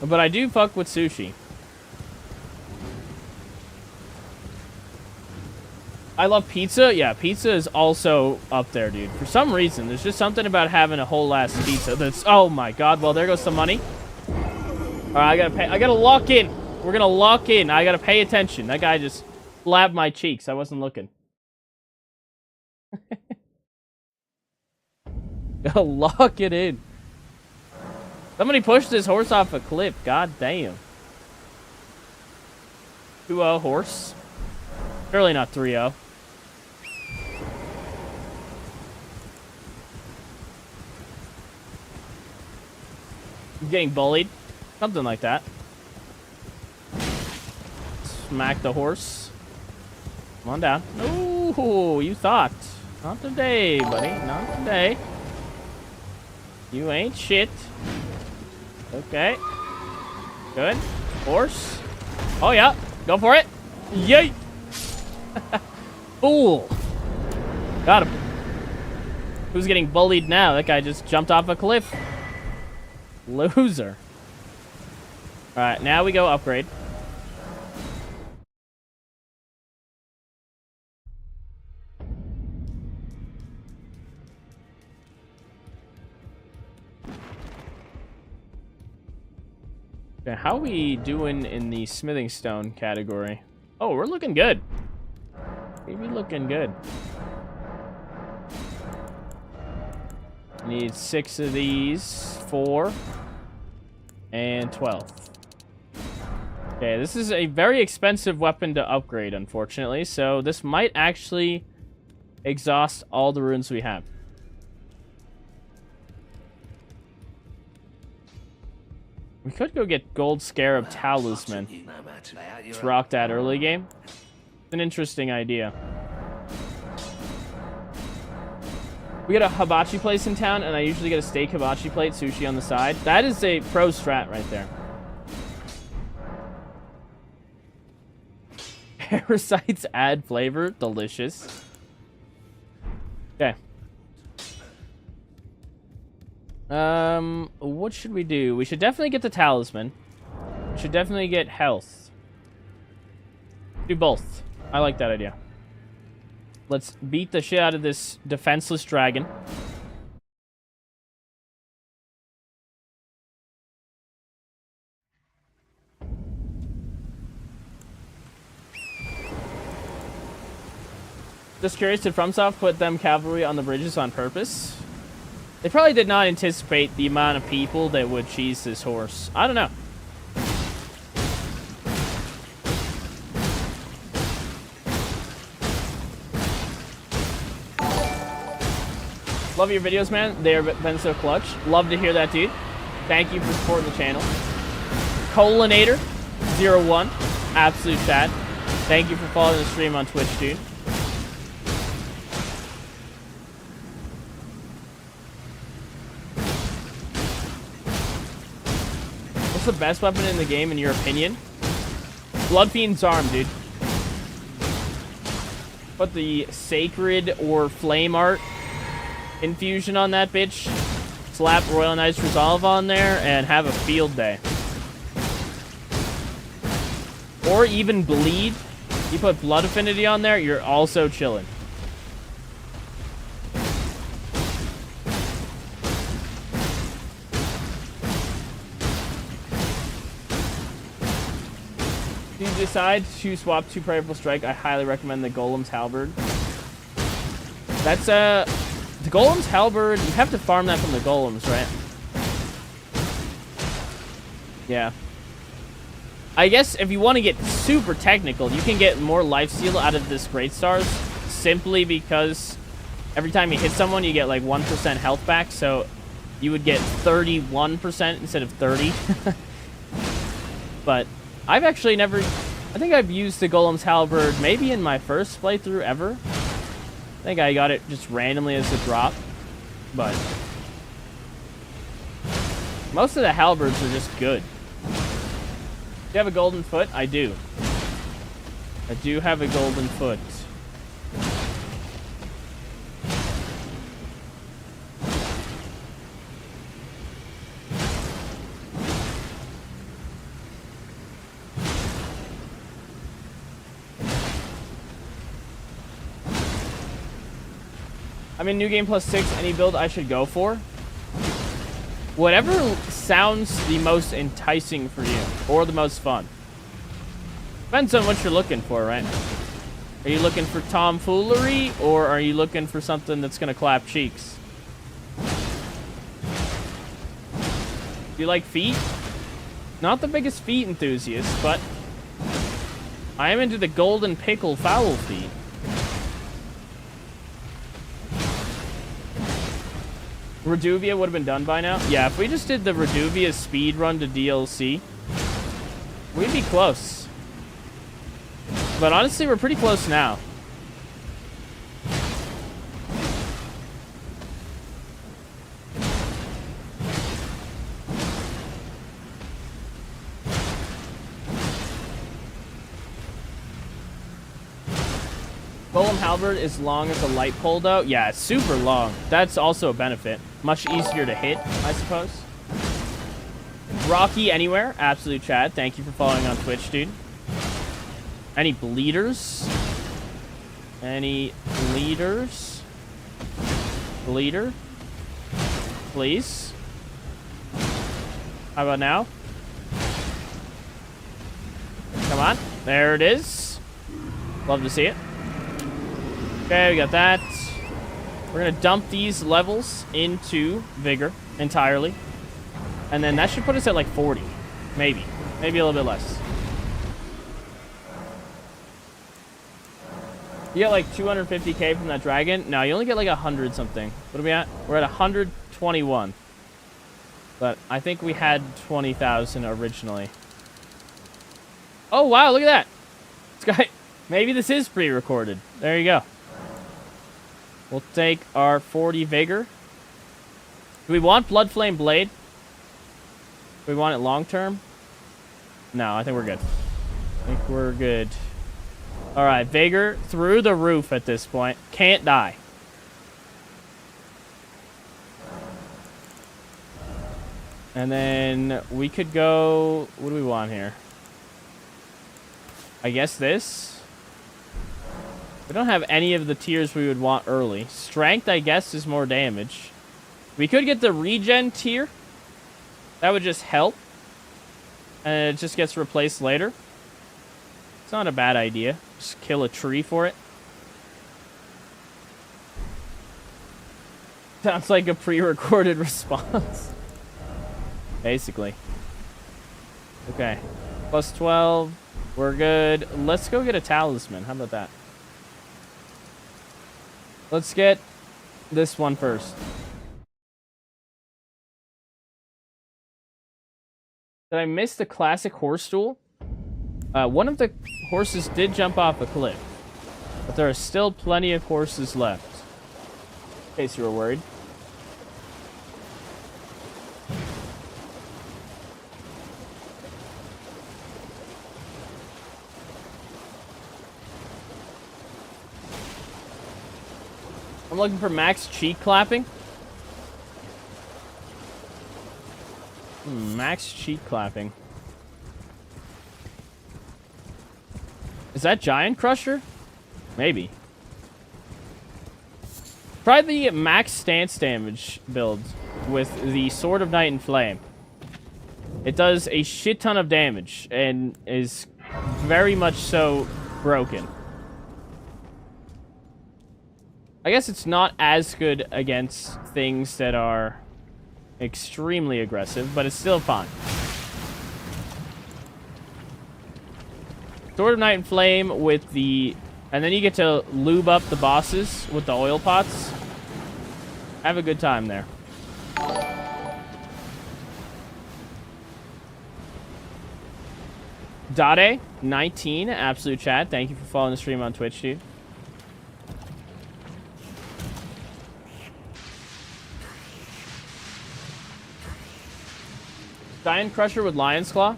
But I do fuck with sushi. I love pizza. Yeah, pizza is also up there, dude. For some reason, there's just something about having a whole ass pizza that's... Oh my god, well, there goes some money. Alright, I gotta pay. I gotta lock in. We're gonna lock in. I gotta pay attention. That guy just slapped my cheeks. I wasn't looking. Gotta lock it in. Somebody pushed this horse off a cliff. God damn. 2-0 horse. Surely not 3-0. Getting bullied. Something like that. Smack the horse. Come on down. Oh, you thought. Not today, buddy. Not today. You ain't shit. Okay. Good. Horse. Oh, yeah. Go for it. Yay. Fool. Got him. Who's getting bullied now? That guy just jumped off a cliff. Loser. Alright, now we go upgrade. Okay, how are we doing in the smithing stone category? Oh, we're looking good. Maybe looking good. Need 6 of these, 4, and 12. Okay, this is a very expensive weapon to upgrade, unfortunately, so this might actually exhaust all the runes we have. We could go get Gold Scarab Talisman. Let's rock that early game. It's an interesting idea. We got a hibachi place in town, and I usually get a steak hibachi plate, sushi on the side. That is a pro strat right there. Parasites add flavor. Delicious. Okay. What should we do? We should definitely get the talisman. We should definitely get health. Do both. I like that idea. Let's beat the shit out of this defenseless dragon. Just curious, did FromSoft put them cavalry on the bridges on purpose? They probably did not anticipate the amount of people that would cheese this horse. I don't know. Love your videos, man. They've been so clutch. Love to hear that, dude. Thank you for supporting the channel. Colinator01. Absolute chat. Thank you for following the stream on Twitch, dude. What's the best weapon in the game, in your opinion? Bloodfiend's arm, dude. Put the sacred or flame art infusion on that bitch. Slap Royal Knight's Resolve on there and have a field day. Or even bleed. You put blood affinity on there, you're also chilling. If you decide to swap to Prayerful Strike, I highly recommend the Golem's Halberd. That's the Golem's Halberd, you have to farm that from the Golems, right? Yeah. I guess if you want to get super technical, you can get more Lifesteal out of this Great Stars simply because every time you hit someone, you get like 1% health back, so you would get 31% instead of 30. But I've actually never... I think I've used the Golem's Halberd maybe in my first playthrough ever. I think I got it just randomly as a drop, but most of the halberds are just good. Do you have a golden foot? I do. I do have a golden foot. I mean, new game plus 6, any build I should go for. Whatever sounds the most enticing for you, or the most fun. Depends on what you're looking for, right? Are you looking for tomfoolery, or are you looking for something that's gonna clap cheeks? Do you like feet? Not the biggest feet enthusiast, but I am into the golden pickle foul feet. Reduvia would have been done by now. Yeah, if we just did the Reduvia speed run to DLC, we'd be close. But honestly, we're pretty close now. Golem Halberd is long as a light pole, though. Yeah, it's super long. That's also a benefit. Much easier to hit, I suppose. Rocky Anywhere, absolute Chad. Thank you for following on Twitch, dude. Any bleeders? Any bleeders? Bleeder? Please? How about now? Come on. There it is. Love to see it. Okay, we got that. We're going to dump these levels into Vigor entirely. And then that should put us at like 40. Maybe. Maybe a little bit less. You get like 250k from that dragon? No, you only get like 100 something. What are we at? We're at 121. But I think we had 20,000 originally. Oh, wow, look at that. This guy, maybe this is pre-recorded. There you go. We'll take our 40 Vigor. Do we want Bloodflame Blade? Do we want it long term? No, I think we're good. I think we're good. Alright, Vigor through the roof at this point. Can't die. And then we could go... What do we want here? I guess this. We don't have any of the tiers we would want early. Strength, I guess, is more damage. We could get the regen tier. That would just help. And it just gets replaced later. It's not a bad idea. Just kill a tree for it. Sounds like a pre-recorded response. Basically. Okay. Plus 12. We're good. Let's go get a talisman. How about that? Let's get this one first. Did I miss the classic horse duel? One of the horses did jump off a cliff. But there are still plenty of horses left. In case you were worried. I'm looking for max cheek clapping. Max cheek clapping. Is that Giant Crusher? Maybe. Try the max stance damage build with the Sword of Night and Flame. It does a shit ton of damage and is very much so broken. I guess it's not as good against things that are extremely aggressive, but it's still fine. Sword of Night and Flame with the... And then you get to lube up the bosses with the oil pots. Have a good time there. Dade, 19, absolute chat. Thank you for following the stream on Twitch, dude. Giant Crusher with Lion's Claw.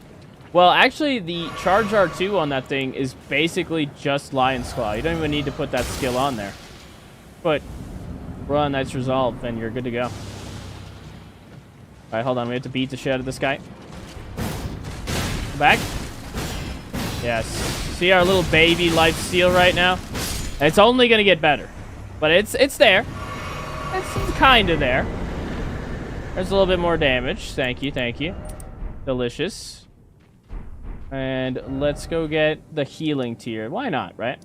Well, actually, the charge R2 on that thing is basically just Lion's Claw. You don't even need to put that skill on there. But Royal Knight's Resolve, and you're good to go. Alright, hold on. We have to beat the shit out of this guy. Back. Yes. See our little baby Lifesteal right now? It's only going to get better. But it's there. It's kind of there. There's a little bit more damage. Thank you, thank you. Delicious. And let's go get the healing tier. Why not, right?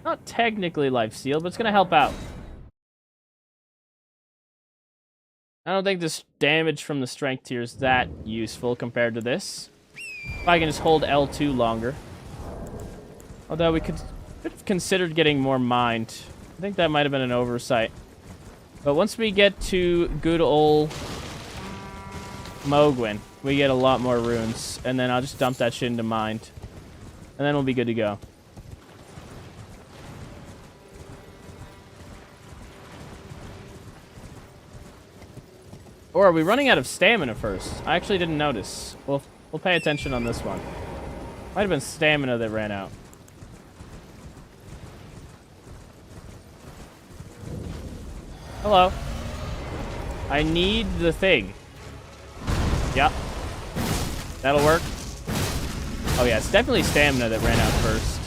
Not technically Lifesteal, but it's going to help out. I don't think this damage from the strength tier is that useful compared to this. If I can just hold L2 longer. Although we could have considered getting more mind. I think that might have been an oversight. But once we get to good old Mogwin, we get a lot more runes. And then I'll just dump that shit into mind. And then we'll be good to go. Or are we running out of stamina first? I actually didn't notice. We'll pay attention on this one. Might have been stamina that ran out. Hello. I need the thing. Yep. That'll work. Oh yeah, it's definitely stamina that ran out first.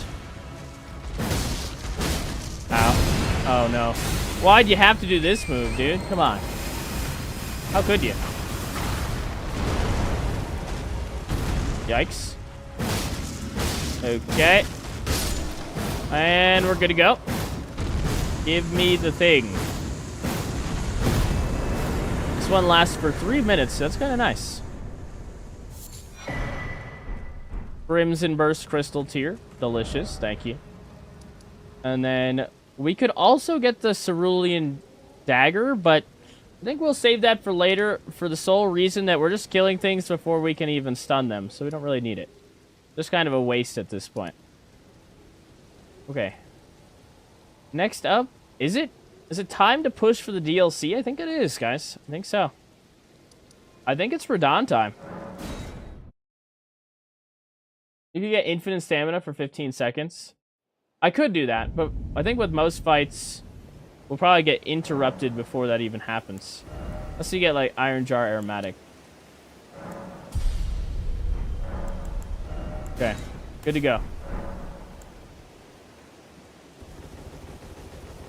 Ow. Oh no. Why'd you have to do this move, dude? Come on. How could you? Yikes. Okay. And we're good to go. Give me the thing. This one lasts for 3 minutes. That's kind of nice. Crimson Burst Crystal tier. Delicious. Thank you. And then we could also get the Cerulean Dagger, but I think we'll save that for later for the sole reason that we're just killing things before we can even stun them, so we don't really need it. Just kind of a waste at this point. Okay. Next up, is it time to push for the DLC? I think it is, guys. I think so. I think it's Radon time. You can get infinite stamina for 15 seconds. I could do that, but I think with most fights, we'll probably get interrupted before that even happens. Unless you get, like, Iron Jar Aromatic. Okay. Good to go.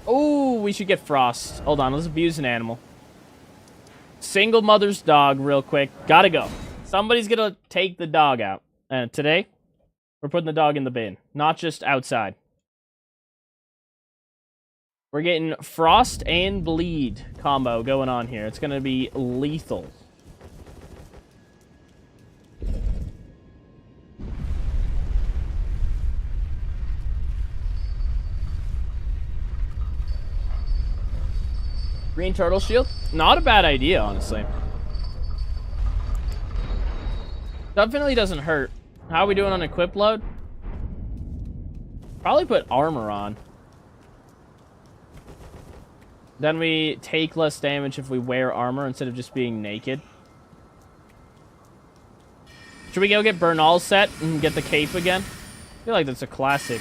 Oh, we should get Frost. Hold on, let's abuse an animal. Single mother's dog real quick. Gotta go. Somebody's gonna take the dog out. And today, we're putting the dog in the bin. Not just outside. We're getting Frost and Bleed combo going on here. It's going to be lethal. Green Turtle Shield? Not a bad idea, honestly. Definitely doesn't hurt. How are we doing on equip load? Probably put armor on. Then we take less damage if we wear armor instead of just being naked. Should we go get Bernal set and get the cape again? I feel like that's a classic.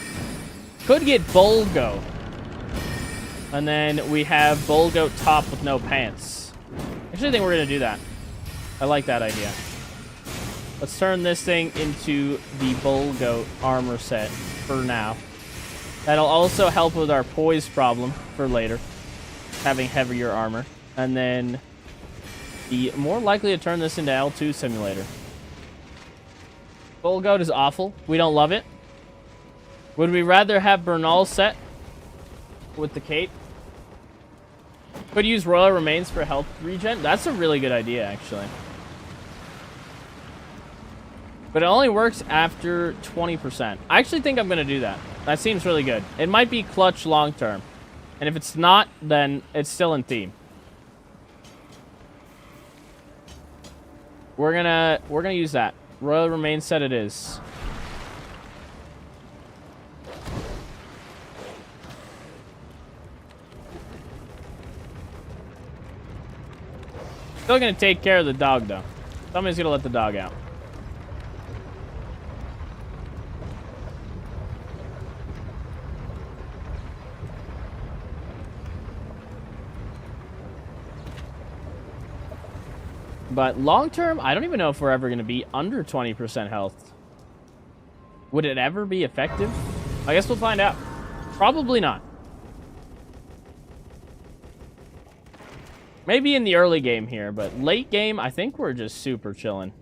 Could get Bolgo. And then we have Bolgo top with no pants. Actually, I think we're going to do that. I like that idea. Let's turn this thing into the Bolgo armor set for now. That'll also help with our poise problem for later. Having heavier armor. And then be more likely to turn this into L2 simulator. Full goat is awful. We don't love it. Would we rather have Bernal set with the cape? Could use Royal Remains for health regen. That's a really good idea, actually. But it only works after 20%. I actually think I'm going to do that. That seems really good. It might be clutch long term. And if it's not, then it's still in theme. We're gonna use that. Royal Remains set it is. Still gonna take care of the dog though. Somebody's gonna let the dog out. But long term, I don't even know if we're ever going to be under 20% health. Would it ever be effective? I guess we'll find out. Probably not. Maybe in the early game here, but late game, I think we're just super chilling.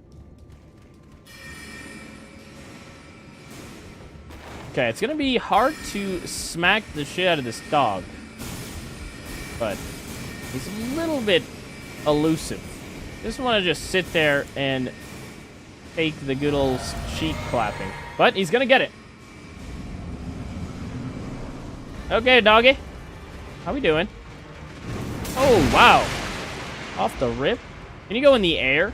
Okay, it's going to be hard to smack the shit out of this dog. But he's a little bit elusive. Just want to just sit there and take the good old sheep clapping. But he's going to get it. Okay, doggy. How we doing? Oh, wow. Off the rip. Can you go in the air?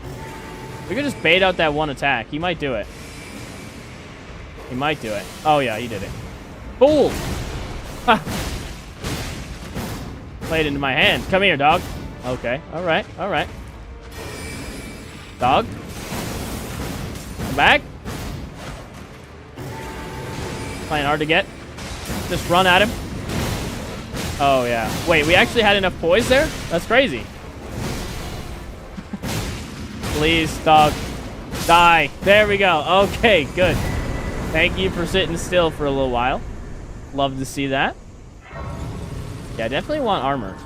We could just bait out that one attack. He might do it. He might do it. Oh, yeah, he did it. Fool! Ha! Played into my hand. Come here, dog. Okay, alright, alright. Dog. Come back. Playing hard to get. Just run at him. Oh, yeah. Wait, we actually had enough poise there? That's crazy. Please, dog. Die. There we go. Okay, good. Thank you for sitting still for a little while. Love to see that. Yeah, I definitely want armor.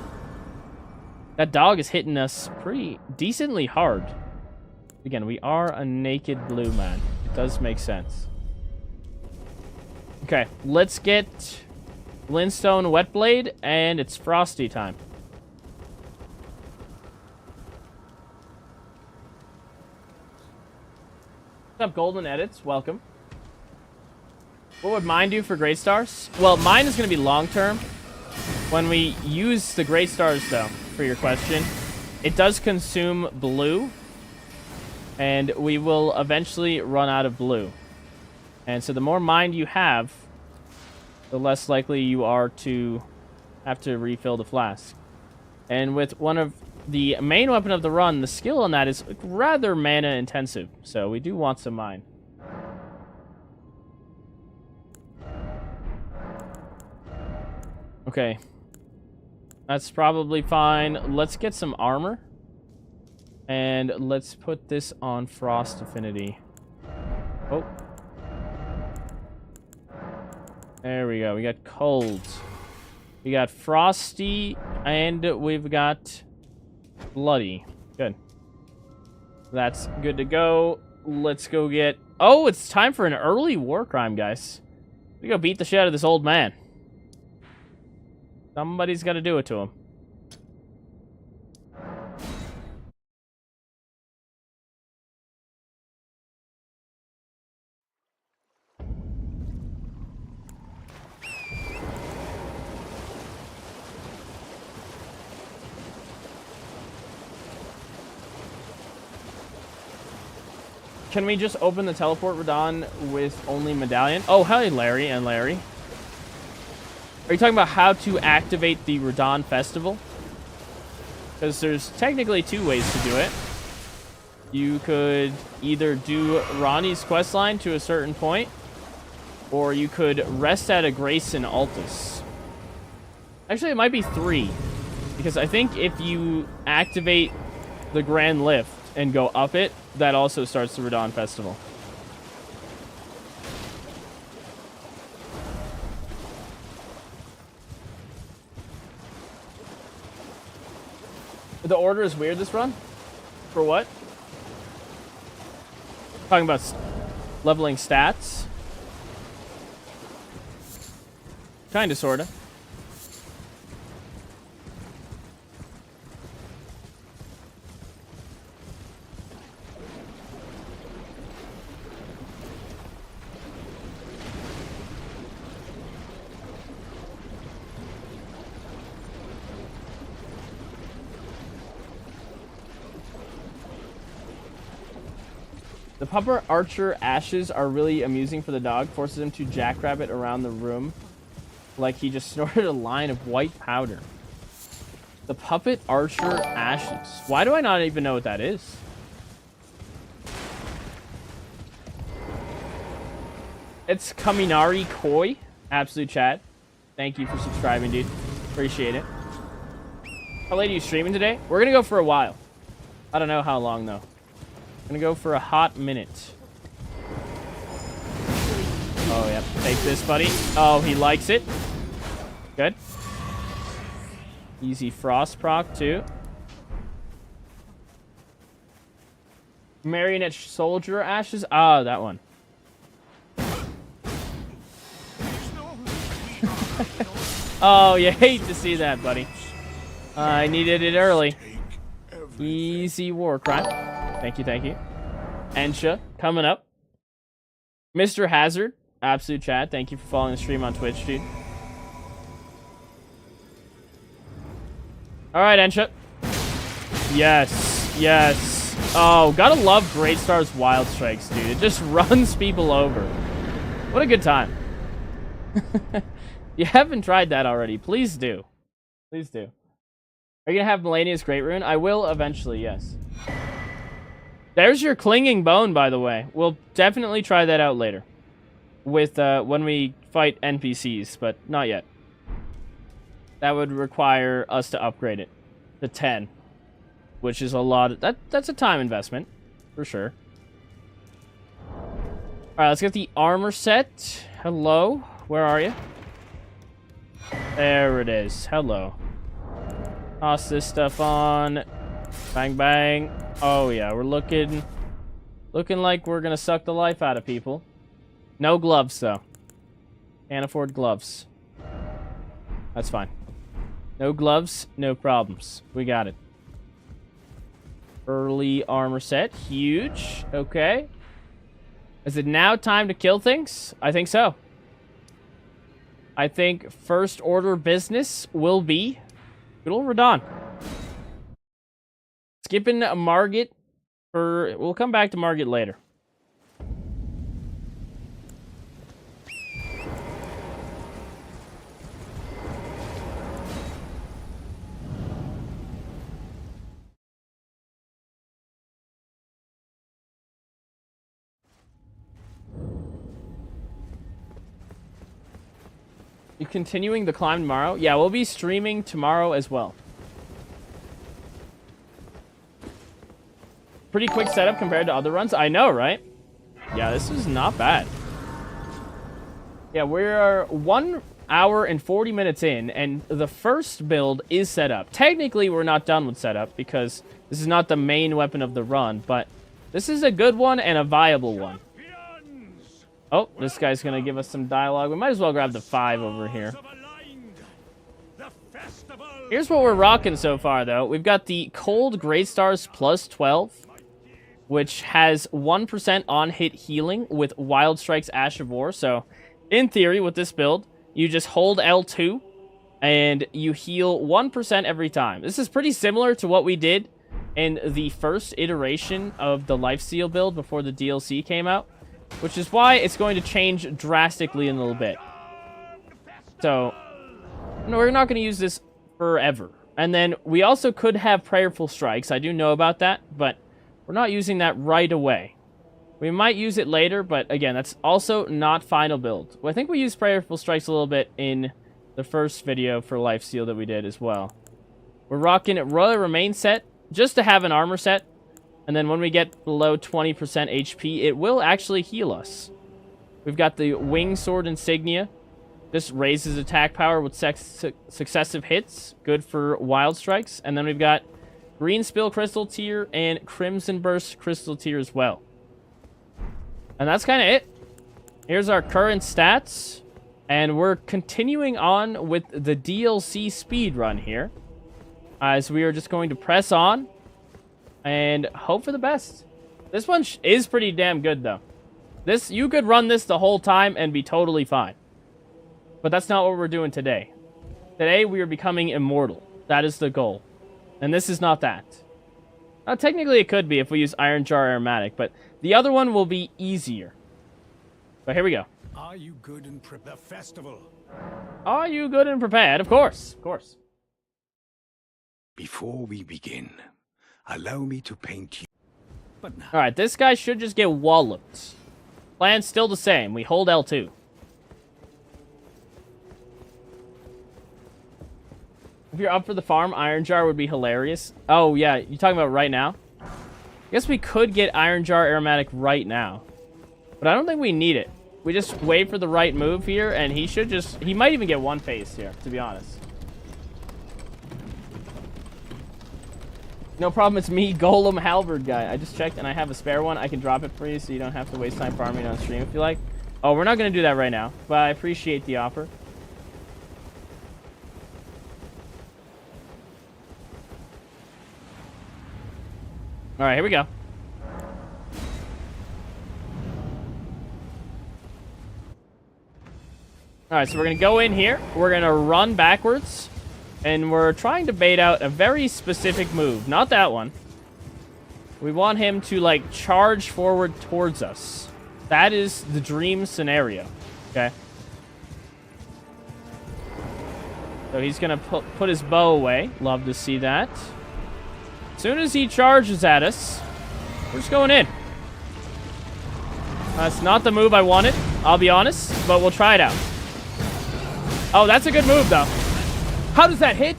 That dog is hitting us pretty decently hard. Again, we are a naked blue man. It does make sense. Okay, let's get Glintstone Wetblade, and it's Frosty time. What's up, Golden Edits? Welcome. What would mine do for Great Stars? Well, mine is going to be long-term. When we use the Great Stars, though, for your question, it does consume blue, and we will eventually run out of blue. And so the more mine you have, the less likely you are to have to refill the flask. And with one of the main weapon of the run, the skill on that is rather mana intensive, so we do want some mine. Okay. That's probably fine. Let's get some armor. And let's put this on Frost Affinity. Oh. There we go. We got cold. We got frosty. And we've got bloody. Good. That's good to go. Let's go get... Oh, it's time for an early war crime, guys. We go beat the shit out of this old man. Somebody's got to do it to him. Can we just open the teleport Radon with only medallion? Oh, hi, Larry and Larry. Are you talking about how to activate the Radon Festival? Because there's technically two ways to do it. You could either do Ronnie's questline to a certain point, or you could rest at a Grace in Altus. Actually, it might be three, because I think if you activate the Grand Lift and go up it, that also starts the Radon Festival. The order is weird this run? For what? Talking about leveling stats? Kinda, sorta. The Pupper Archer ashes are really amusing for the dog. Forces him to jackrabbit around the room like he just snorted a line of white powder. The Puppet Archer ashes. Why do I not even know what that is? It's Kaminari Koi. Absolute chat. Thank you for subscribing, dude. Appreciate it. How late are you streaming today? We're going to go for a while. I don't know how long, though. Gonna go for a hot minute. Oh, yep. Take this, buddy. Oh, he likes it. Good. Easy frost proc, too. Marionette soldier ashes. Ah, that one. Oh, you hate to see that, buddy. I needed it early. Easy war crime. Thank you, thank you. Ensha, coming up. Mr. Hazard, absolute chat. Thank you for following the stream on Twitch, dude. All right, Ensha. Yes, yes. Oh, gotta love Great Star's Wild Strikes, dude. It just runs people over. What a good time. You haven't tried that already. Please do. Please do. Are you gonna have Melania's Great Rune? I will eventually, yes. There's your Clinging Bone, by the way. We'll definitely try that out later. With, when we fight NPCs, but not yet. That would require us to upgrade it to 10. Which is a lot of... That's a time investment. For sure. Alright, let's get the armor set. Hello? Where are you? There it is. Hello. Toss this stuff on. Bang, bang. Oh, yeah. We're looking like we're gonna suck the life out of people. No gloves, though. Can't afford gloves. That's fine. No gloves, no problems. We got it. Early armor set. Huge. Okay. Is it now time to kill things? I think so. I think first order business will be good old Radon. Skipping Margit for... We'll come back to Margit later. You continuing the climb tomorrow? Yeah, we'll be streaming tomorrow as well. Pretty quick setup compared to other runs. I know, right? Yeah, this is not bad. Yeah, we're 1 hour and 40 minutes in, and the first build is set up. Technically, we're not done with setup because this is not the main weapon of the run, but this is a good one and a viable one. Oh, this guy's going to give us some dialogue. We might as well grab the 5 over here. Here's what we're rocking so far, though. We've got the Cold Great Stars plus 12, which has 1% on-hit healing with Wild Strike's Ash of War. So, in theory, with this build, you just hold L2, and you heal 1% every time. This is pretty similar to what we did in the first iteration of the Lifesteal build before the DLC came out. Which is why it's going to change drastically in a little bit. So, no, we're not going to use this forever. And then we also could have Prayerful Strikes. I do know about that, but we're not using that right away. We might use it later, but again, that's also not final build. Well, I think we used Prayerful Strikes a little bit in the first video for Lifesteal that we did as well. We're rocking Royal Remain set just to have an armor set. And then when we get below 20% HP, it will actually heal us. We've got the Wing Sword Insignia. This raises attack power with successive hits. Good for Wild Strikes. And then we've got Green Spill Crystal Tier and Crimson Burst Crystal Tier as well. And that's kind of it. Here's our current stats. And we're continuing on with the DLC speed run here. As we are just going to press on. And hope for the best. This one is pretty damn good, though. You could run this the whole time and be totally fine. But that's not what we're doing today. Today, we are becoming immortal. That is the goal. And this is not that. Technically, it could be if we use Iron Jar Aromatic, but the other one will be easier. But here we go. Are you good and prepared? The festival. Are you good and prepared? Of course. Of course. Before we begin... allow me to paint you. But now... Alright, this guy should just get walloped. Plan's still the same. We hold L2. If you're up for the farm, Iron Jar would be hilarious. Oh, yeah. You talking about right now? Guess we could get Iron Jar Aromatic right now. But I don't think we need it. We just wait for the right move here, and he should just... He might even get one phase here, to be honest. No problem, it's me, Golem Halberd guy. I just checked, and I have a spare one. I can drop it for you, so you don't have to waste time farming on stream if you like. Oh, we're not going to do that right now, but I appreciate the offer. All right, here we go. All right, so we're going to go in here. We're going to run backwards. And we're trying to bait out a very specific move. Not that one. We want him to, like, charge forward towards us. That is the dream scenario. Okay? So he's going to put his bow away. Love to see that. As soon as he charges at us, we're just going in. That's not the move I wanted, I'll be honest, but we'll try it out. Oh, that's a good move, though. How does that hit?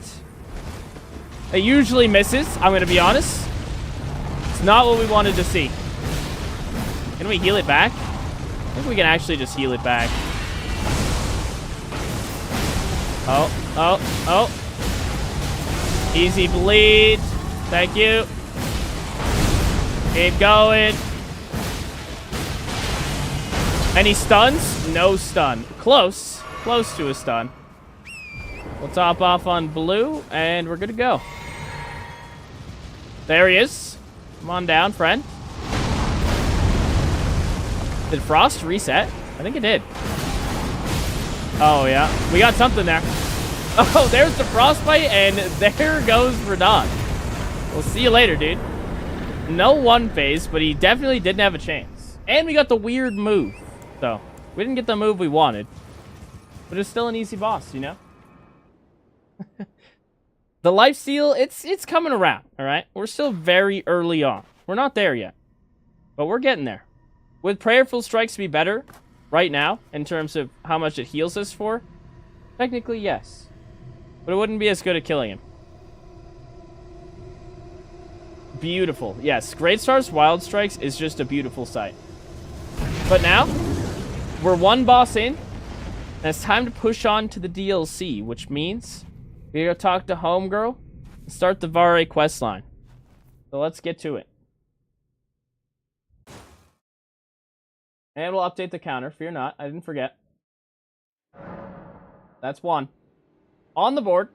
It usually misses, I'm going to be honest. It's not what we wanted to see. Can we heal it back? I think we can actually just heal it back. Oh, oh, oh. Easy bleed. Thank you. Keep going. Any stuns? No stun. Close. Close to a stun. We'll top off on blue, and we're good to go. There he is. Come on down, friend. Did Frost reset? I think it did. Oh, yeah. We got something there. Oh, there's the Frostbite, and there goes Radon. We'll see you later, dude. No one phase, but he definitely didn't have a chance. And we got the weird move. So, we didn't get the move we wanted. But it's still an easy boss, you know? The Lifesteal, it's coming around, alright? We're still very early on. We're not there yet. But we're getting there. Would Prayerful Strikes be better right now in terms of how much it heals us for? Technically, yes. But it wouldn't be as good at killing him. Beautiful. Yes, Great Star's Wild Strikes is just a beautiful sight. But now, we're one boss in, and it's time to push on to the DLC, which means we gotta talk to Homegirl and start the Vare questline. So let's get to it. And we'll update the counter. Fear not, I didn't forget. That's one. On the board.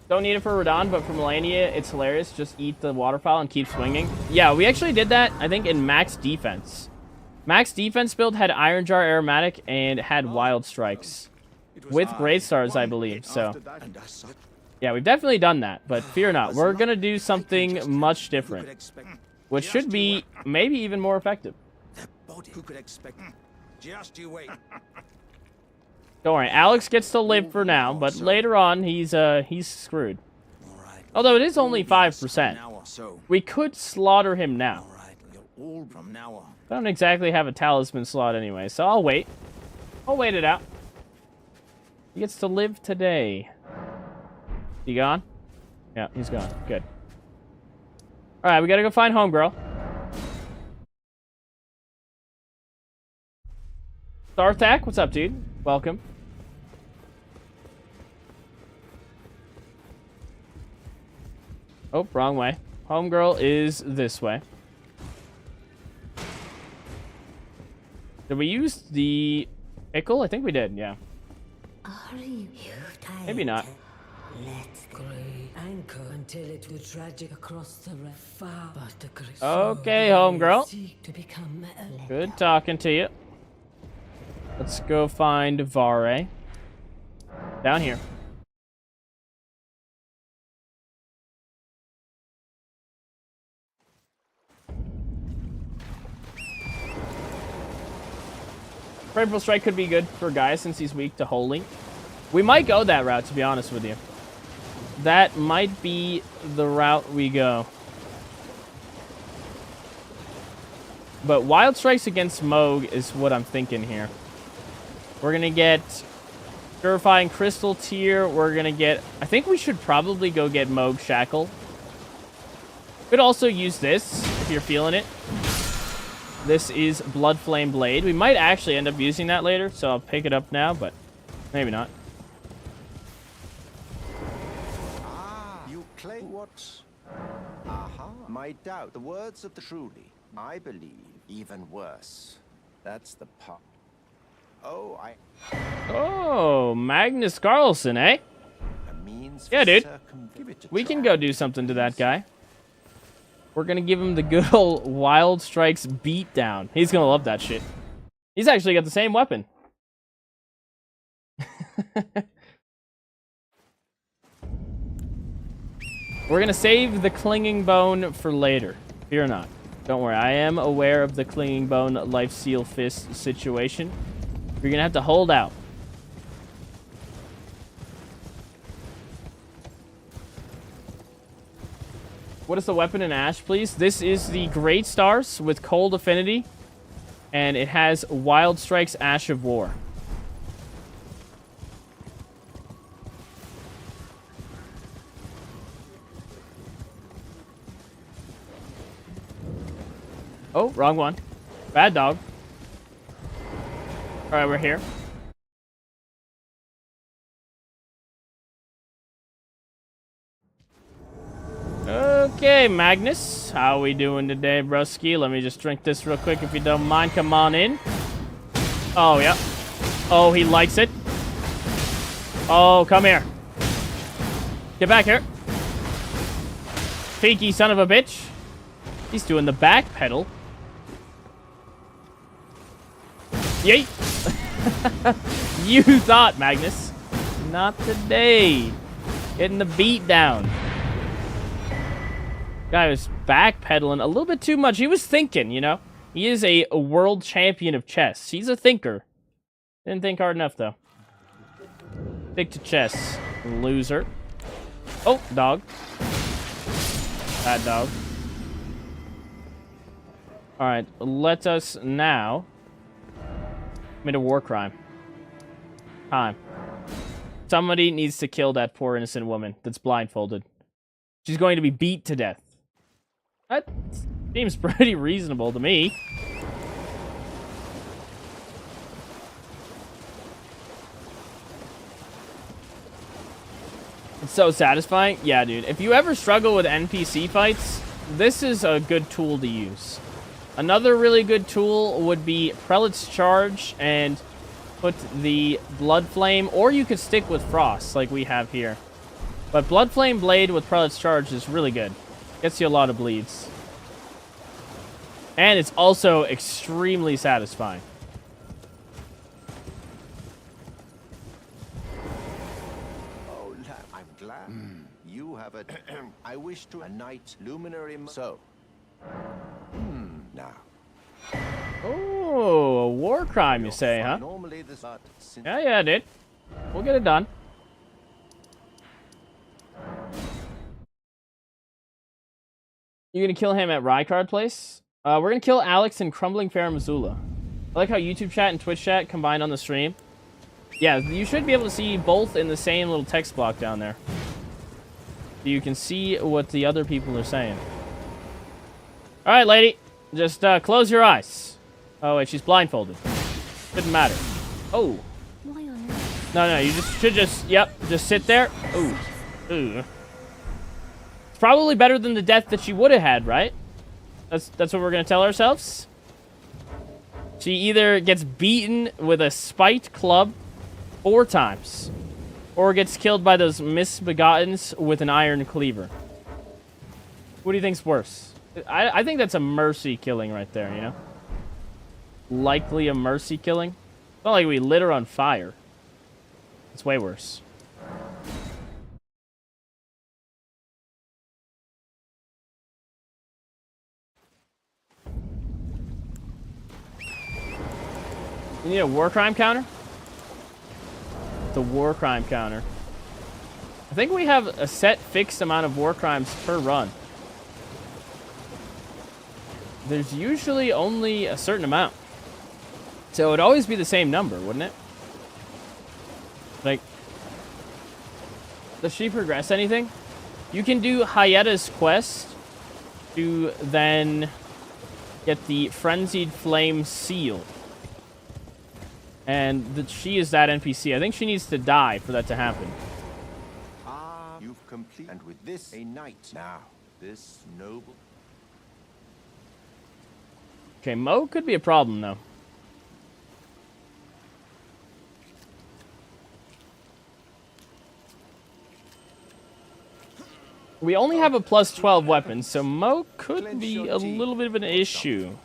Don't need it for Radon, but for Melania, it's hilarious. Just eat the waterfowl and keep swinging. Yeah, we actually did that, I think, in Max Defense. Max Defense build had Iron Jar Aromatic and had Wild Strikes. With Great Stars, I believe, so. Yeah, we've definitely done that, but fear not. We're going to do something much different. Which should be maybe even more effective. Don't worry, Alex gets to live for now, but later on, he's screwed. Although it is only 5%. We could slaughter him now. I don't exactly have a Talisman slot anyway, so I'll wait. I'll wait it out. He gets to live today. He gone? Yeah, he's gone. Good. Alright, we gotta go find Homegirl. Starthak, what's up, dude? Welcome. Oh, wrong way. Homegirl is this way. Did we use the pickle? I think we did, yeah. Maybe not. Okay, Homegirl. Good talking to you. Let's go find Vare. Down here. Prayerful Strike could be good for Guy since he's weak to Holy. We might go that route, to be honest with you. That might be the route we go. But Wild Strikes against Moog is what I'm thinking here. We're going to get Purifying Crystal tier. We're going to get... I think we should probably go get Moog Shackle. Could also use this, if you're feeling it. This is Blood Flame Blade. We might actually end up using that later, so I'll pick it up now, but maybe not. You claim what? Aha. My doubt. The words of the truly. I believe. Even worse. That's the part. Oh, Magnus Carlsen, eh? Yeah, dude. We can go do something to that guy. We're gonna give him the good old Wild Strikes beatdown. He's gonna love that shit. He's actually got the same weapon. We're gonna save the Clinging Bone for later. Fear not. Don't worry, I am aware of the Clinging Bone Lifesteal Fist situation. You're gonna have to hold out. What is the weapon in Ash, please? This is the Great Stars with Cold Affinity. And it has Wild Strikes Ash of War. Oh, wrong one. Bad dog. Alright, we're here. Okay, Magnus. How we doing today, broski? Let me just drink this real quick if you don't mind. Come on in. Oh, yeah. Oh, he likes it. Oh, come here. Get back here. Peaky son of a bitch. He's doing the back pedal. Yeet. You thought, Magnus. Not today. Getting the beat down. Guy was backpedaling a little bit too much. He was thinking, you know. He is a world champion of chess. He's a thinker. Didn't think hard enough, though. Stick to chess, loser. Oh, dog. Bad dog. Alright, let us now commit a war crime. Time. Somebody needs to kill that poor innocent woman that's blindfolded. She's going to be beat to death. That seems pretty reasonable to me. It's so satisfying. Yeah, dude. If you ever struggle with NPC fights, this is a good tool to use. Another really good tool would be Prelate's Charge and put the Blood Flame, or you could stick with Frost like we have here. But Blood Flame Blade with Prelate's Charge is really good. Gets you a lot of bleeds. And it's also extremely satisfying. Oh, I'm glad. You have a... I wish to... A knight luminary... So. Now. Oh, a war crime, you say, huh? Normally this... Yeah, dude. We'll get it done. You gonna kill him at Rykard Place? We're gonna kill Alex in Crumbling Fair Missoula. I like how YouTube chat and Twitch chat combined on the stream. Yeah, you should be able to see both in the same little text block down there. You can see what the other people are saying. Alright, lady. Just close your eyes. Oh, wait, she's blindfolded. Shouldn't matter. Oh. No, you should just, yep, just sit there. Ooh. Ooh. It's probably better than the death that she would have had, right? That's what we're going to tell ourselves. She either gets beaten with a spiked club 4 times, or gets killed by those misbegottens with an iron cleaver. What do you think's worse? I think that's a mercy killing right there, you know? Likely a mercy killing. It's not like we lit her on fire. It's way worse. You need a war crime counter? The war crime counter. I think we have a set fixed amount of war crimes per run. There's usually only a certain amount. So it'd always be the same number, wouldn't it? Like, does she progress anything? You can do Hayeta's quest to then get the Frenzied Flame seal. And she is that NPC. I think she needs to die for that to happen. Ah, you've completed. And with this, a knight. Now, this noble. Okay, Mo could be a problem, though. We only have a plus 12 weapon, so Mo could be a little bit of an issue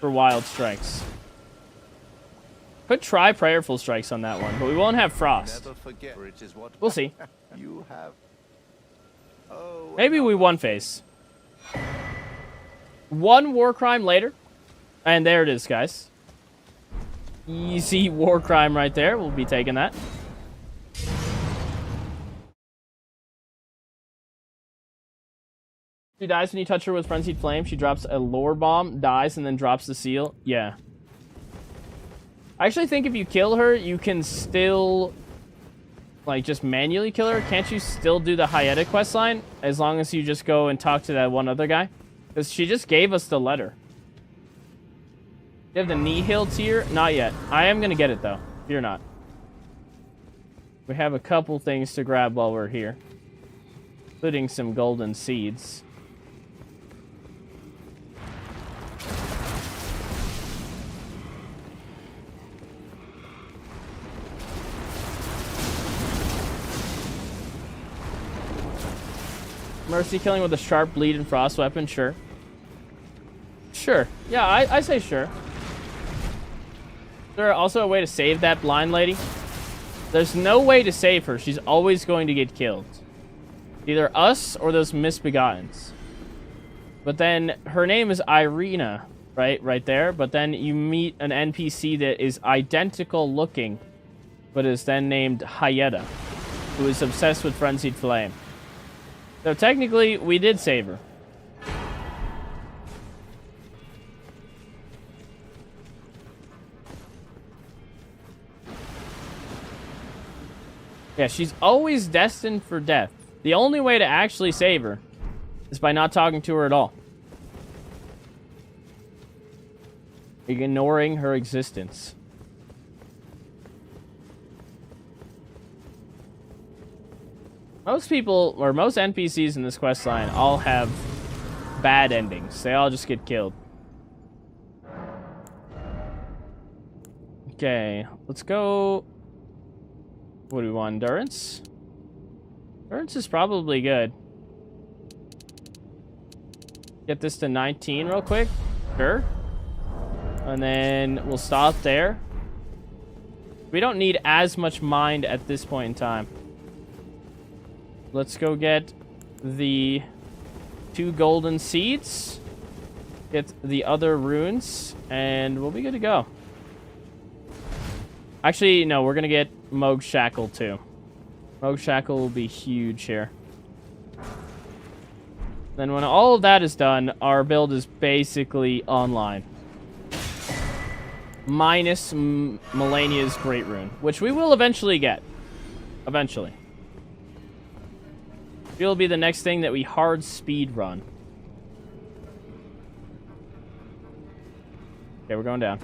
for Wild Strikes. Could try Prayerful Strikes on that one, but we won't have Frost. Never forget, for it is what We'll see. you have. Oh, Maybe we one face. One war crime later. And there it is, guys. Easy war crime right there. We'll be taking that. She dies when you touch her with Frenzied Flame. She drops a lore bomb, dies, and then drops the seal. Yeah. I actually think if you kill her, you can still, like, just manually kill her. Can't you still do the Hayeta questline? As long as you just go and talk to that one other guy? Because she just gave us the letter. You have the Nihil tier? Not yet. I am going to get it, though. Fear not. We have a couple things to grab while we're here. Including some golden seeds. Mercy killing with a sharp bleed and frost weapon? Sure. Sure. Yeah, I say sure. Is there also a way to save that blind lady? There's no way to save her. She's always going to get killed. Either us or those misbegottens. But then her name is Irina, right? Right there. But then you meet an NPC that is identical looking, but is then named Hayeta, who is obsessed with Frenzied Flame. So technically, we did save her. Yeah, she's always destined for death. The only way to actually save her is by not talking to her at all. Ignoring her existence. Most people, or most NPCs in this quest line, all have bad endings. They all just get killed. Okay, let's go. What do we want? Endurance? Endurance is probably good. Get this to 19 real quick. Sure. And then we'll stop there. We don't need as much mind at this point in time. Let's go get the 2 golden seeds. Get the other runes. And we'll be good to go. Actually, no, we're going to get Moog Shackle too. Moog Shackle will be huge here. Then when all of that is done, our build is basically online. Minus Melania's Great Rune, which we will eventually get. Eventually. It'll be the next thing that we hard speed run. Okay, we're going down.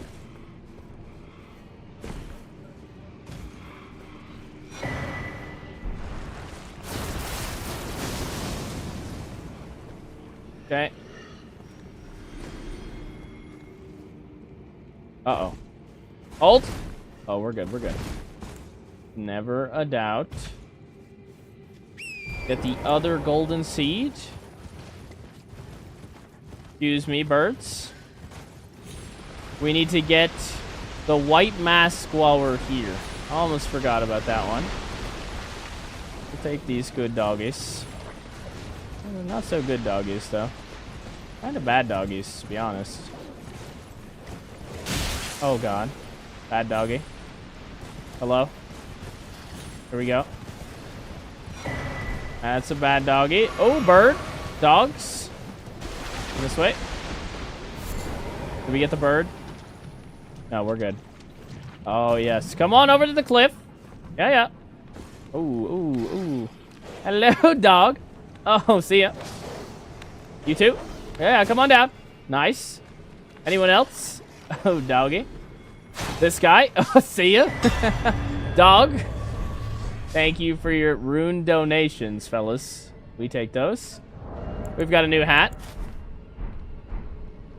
Okay. Uh-oh. Hold! Oh, we're good, we're good. Never a doubt. Get the other golden seed. Excuse me, birds. We need to get the white mask while we're here. I almost forgot about that one. We'll take these good doggies. Not so good doggies, though. Kind of bad doggies, to be honest. Oh, God. Bad doggy. Hello? Here we go. That's a bad doggy. Oh, bird. Dogs. This way. Did we get the bird? No, we're good. Oh, yes. Come on over to the cliff. Yeah, yeah. Ooh, ooh, ooh. Hello, dog. Oh, see ya. You too? Yeah, come on down. Nice. Anyone else? Oh, doggy. This guy? Oh, see ya. Dog. Thank you for your rune donations, fellas. We take those. We've got a new hat.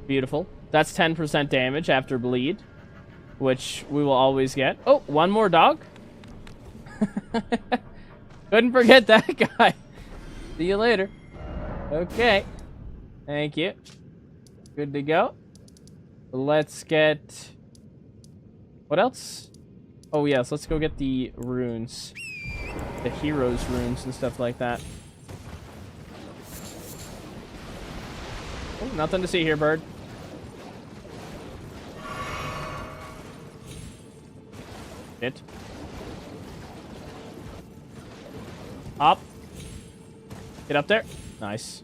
Beautiful. That's 10% damage after bleed, which we will always get. Oh, one more dog. Couldn't forget that guy. See you later. Okay. Thank you. Good to go. Let's get... What else? Oh, yes. Let's go get the runes. The heroes runes and stuff like that. Oh, nothing to see here, bird. Shit. Up. Get up there. Nice.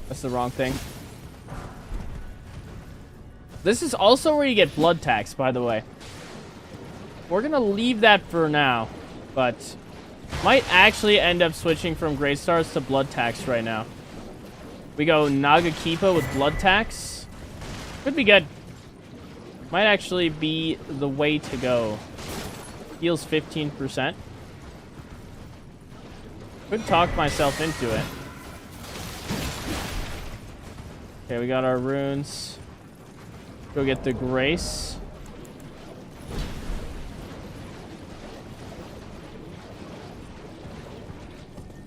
That's the wrong thing. This is also where you get blood tax, by the way. We're gonna leave that for now, but might actually end up switching from Great Stars to blood tax right now. We go Nagakipa with blood tax. Could be good. Might actually be the way to go. Heals 15%. Could talk myself into it. Okay, we got our runes. Go get the grace.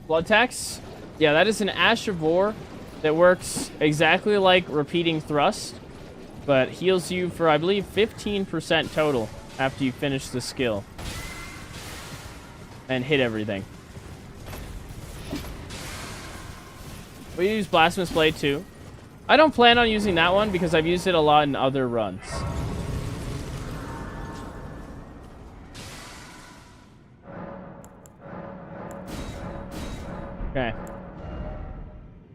Blood tax? Yeah, that is an Ash of War that works exactly like repeating thrust, but heals you for, I believe, 15% total after you finish the skill and hit everything. We use Blasphemous Blade too. I don't plan on using that one because I've used it a lot in other runs. Okay.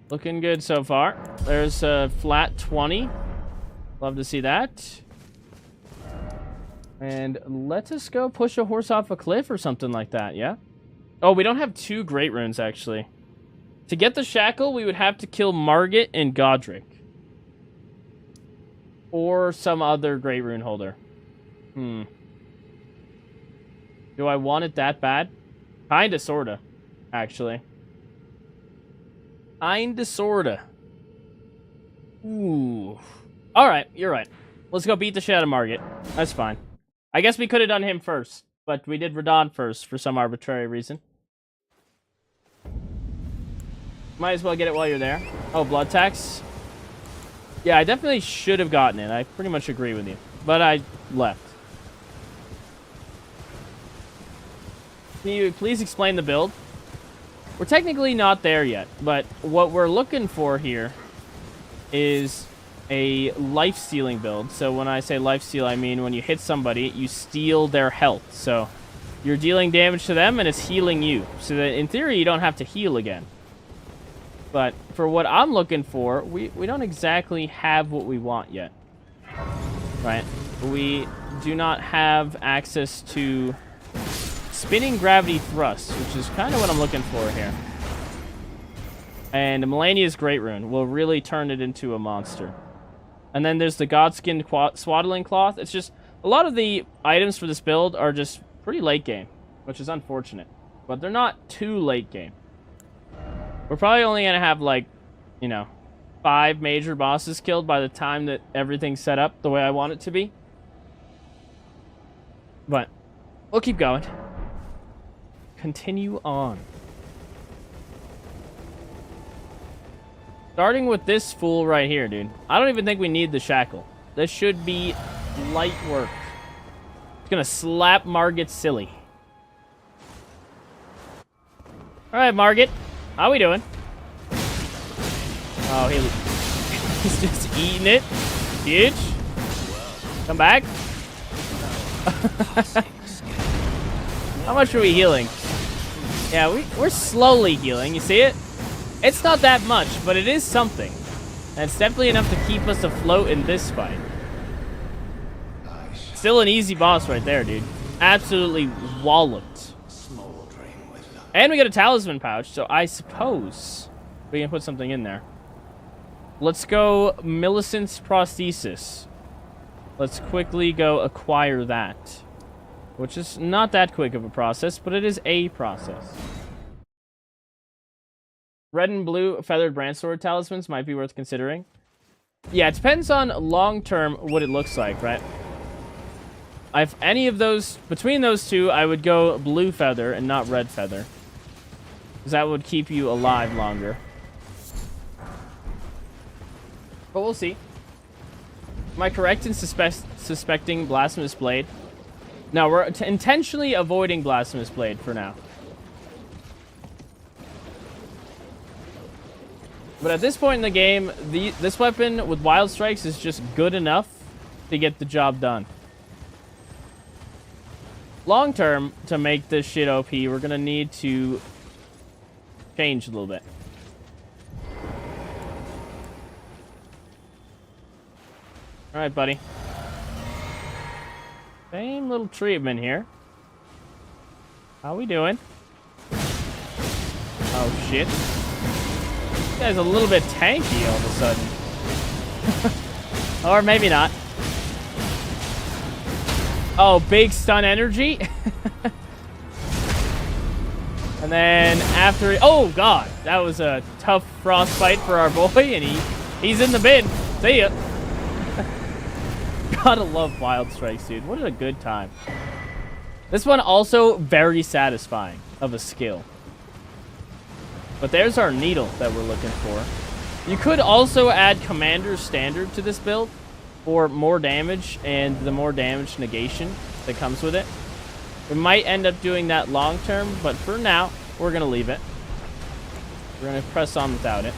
Looking good so far. There's a flat 20. Love to see that. And let us go push a horse off a cliff or something like that, yeah? Oh, we don't have 2 great runes, actually. To get the shackle, we would have to kill Margit and Godric. Or some other great rune holder. Do I want it that bad? Kinda, sorta, actually. Kinda, sorta. Ooh. Alright, you're right. Let's go beat the shit out of Margit. That's fine. I guess we could have done him first, but we did Radahn first for some arbitrary reason. Might as well get it while you're there. Oh, blood tax? Yeah, I definitely should have gotten it. I pretty much agree with you. But I left. Can you please explain the build? We're technically not there yet, but what we're looking for here is a life-stealing build. So when I say life-steal, I mean when you hit somebody, you steal their health. So you're dealing damage to them, and it's healing you. So that in theory, you don't have to heal again. But for what I'm looking for, we don't exactly have what we want yet. Right? We do not have access to spinning gravity thrust, which is kind of what I'm looking for here. And Melania's Great Rune will really turn it into a monster. And then there's the Godskin Swaddling Cloth. It's just, a lot of the items for this build are just pretty late game, which is unfortunate. But they're not too late game. We're probably only going to have, like, you know, 5 major bosses killed by the time that everything's set up the way I want it to be. But we'll keep going. Continue on. Starting with this fool right here, dude. I don't even think we need the shackle. This should be light work. It's going to slap Margit silly. Alright, Margit. How we doing? Oh, he's just eating it. Huge. Come back. How much are we healing? Yeah, we're slowly healing. You see it? It's not that much, but it is something. And it's definitely enough to keep us afloat in this fight. Still an easy boss right there, dude. Absolutely walloped. And we got a talisman pouch, so I suppose we can put something in there. Let's go Millicent's prosthesis. Let's quickly go acquire that. Which is not that quick of a process, but it is a process. Red and blue feathered brandsword talismans might be worth considering. Yeah, it depends on long-term what it looks like, right? If any of those, between those two, I would go blue feather and not red feather. Because that would keep you alive longer. But we'll see. Am I correct in suspecting Blasphemous Blade? No, we're intentionally avoiding Blasphemous Blade for now. But at this point in the game, this weapon with Wild Strikes is just good enough to get the job done. Long term, to make this shit OP, we're gonna need to change a little bit. Alright, buddy. Same little treatment here. How we doing? Oh, shit. This guy's a little bit tanky all of a sudden. Or maybe not. Oh, big stun energy. And then after... Oh, God. That was a tough frostbite for our boy, and he's in the bin. See ya. Gotta love Wild Strikes, dude. What a good time. This one also very satisfying of a skill. But there's our needle that we're looking for. You could also add Commander's Standard to this build for more damage and the more damage negation that comes with it. We might end up doing that long term, but for now, we're going to leave it. We're going to press on without it.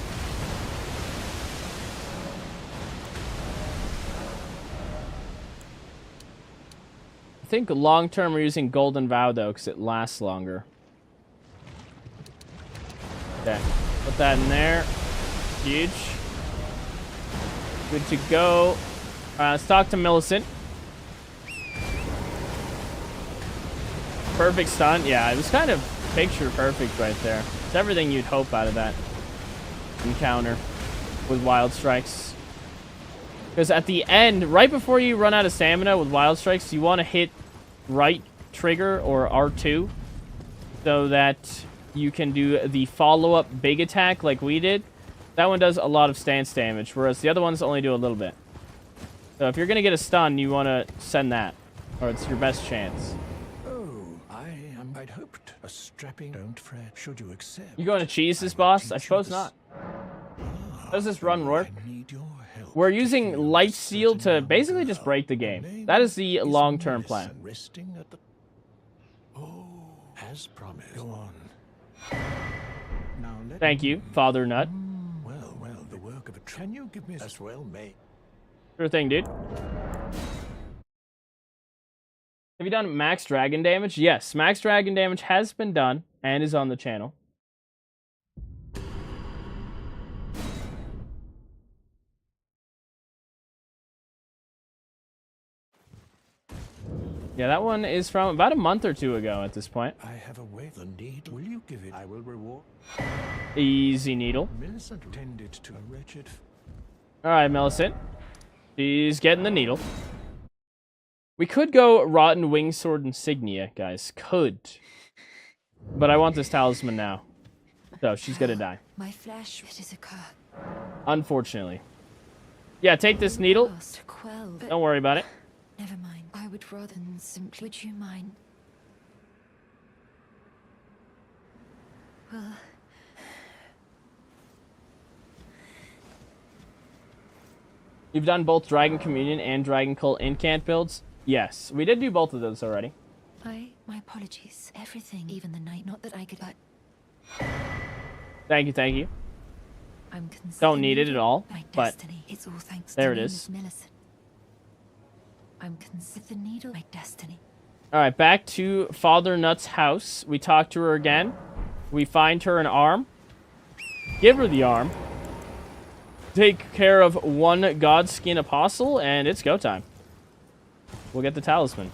I think long term we're using Golden Vow though, because it lasts longer. Okay, put that in there. Huge. Good to go. Let's talk to Millicent. Perfect stun. Yeah, it was kind of picture perfect right there. It's everything you'd hope out of that encounter with Wild Strikes. Because at the end, right before you run out of stamina with Wild Strikes, you want to hit right trigger or R2 so that you can do the follow-up big attack like we did. That one does a lot of stance damage, whereas the other ones only do a little bit. So if you're going to get a stun, you want to send that, or it's your best chance. I'd hoped a strapping. Don't fret. Should you accept? You going to cheese this boss? I suppose not. Does this run work? We're using Lifesteal to basically just break the game. That is the long-term plan. As promised. Go on. Thank you, Father Nut. Well, the work of a... Can you give me as well, mate? Sure thing, dude. Have you done max dragon damage? Yes, max dragon damage has been done and is on the channel. Yeah, that one is from about a month or two ago at this point. I have a way. The need. Will you give it? I will reward. Easy needle. Millicent tended to a wretched... Alright, Millicent. She's getting the needle. We could go Rotten Wingsword Insignia, guys. Could. But I want this talisman now. So, she's gonna die. My flesh, it is a curse. Unfortunately. Yeah, take this needle. Don't worry about it. Never mind. I would rather than simply... Would you mind? Well... You've done both Dragon Communion and Dragon Cult Incant builds? Yes, we did do both of those already. My apologies. Everything, even the night. Not that I could, but... Thank you, thank you. I'm Don't need it at all, my but destiny. It's all thanks there to it is. Millicent. I'm considered the needle, my destiny. Alright, back to Father Nut's house. We talk to her again. We find her an arm. Give her the arm. take care of one Godskin Apostle, and it's go time. We'll get the Talisman.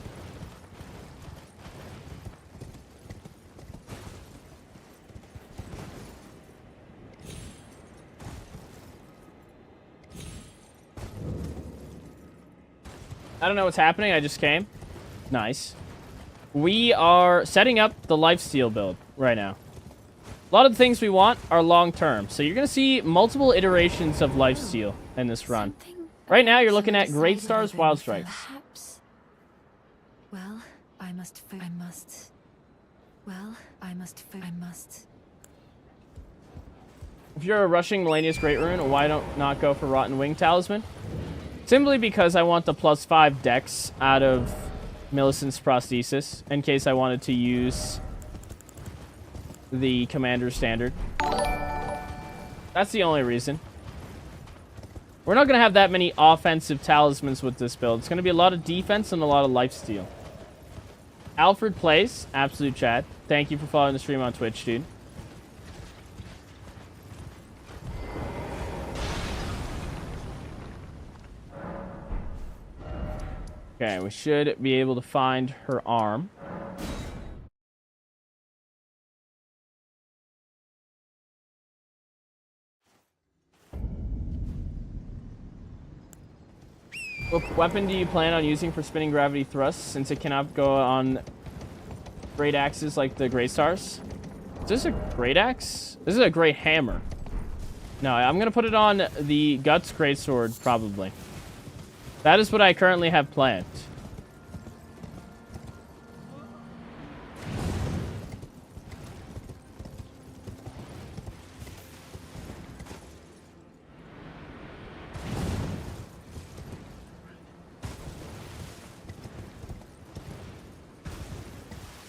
I don't know what's happening. I just came. Nice. We are setting up the Lifesteal build right now. A lot of the things we want are long-term, so you're going to see multiple iterations of Lifesteal in this run. Right now, you're looking at Great Stars, Wild Strikes. Perhaps. Well, I must. If you're a rushing Millennius Great Rune, why not go for Rotten Wing Talisman? Simply because I want the +5 dex out of Millicent's Prosthesis, in case I wanted to use the Commander Standard. That's the only reason. We're not going to have that many offensive talismans with this build. It's going to be a lot of defense and a lot of lifesteal. Alfred Plays, absolute chat. Thank you for following the stream on Twitch, dude. Okay, we should be able to find her arm. What weapon do you plan on using for spinning gravity thrusts, since it cannot go on great axes like the Great Stars? Is this a great axe? This is a great hammer. No, I'm going to put it on the Guts Greatsword, probably. That is what I currently have planned.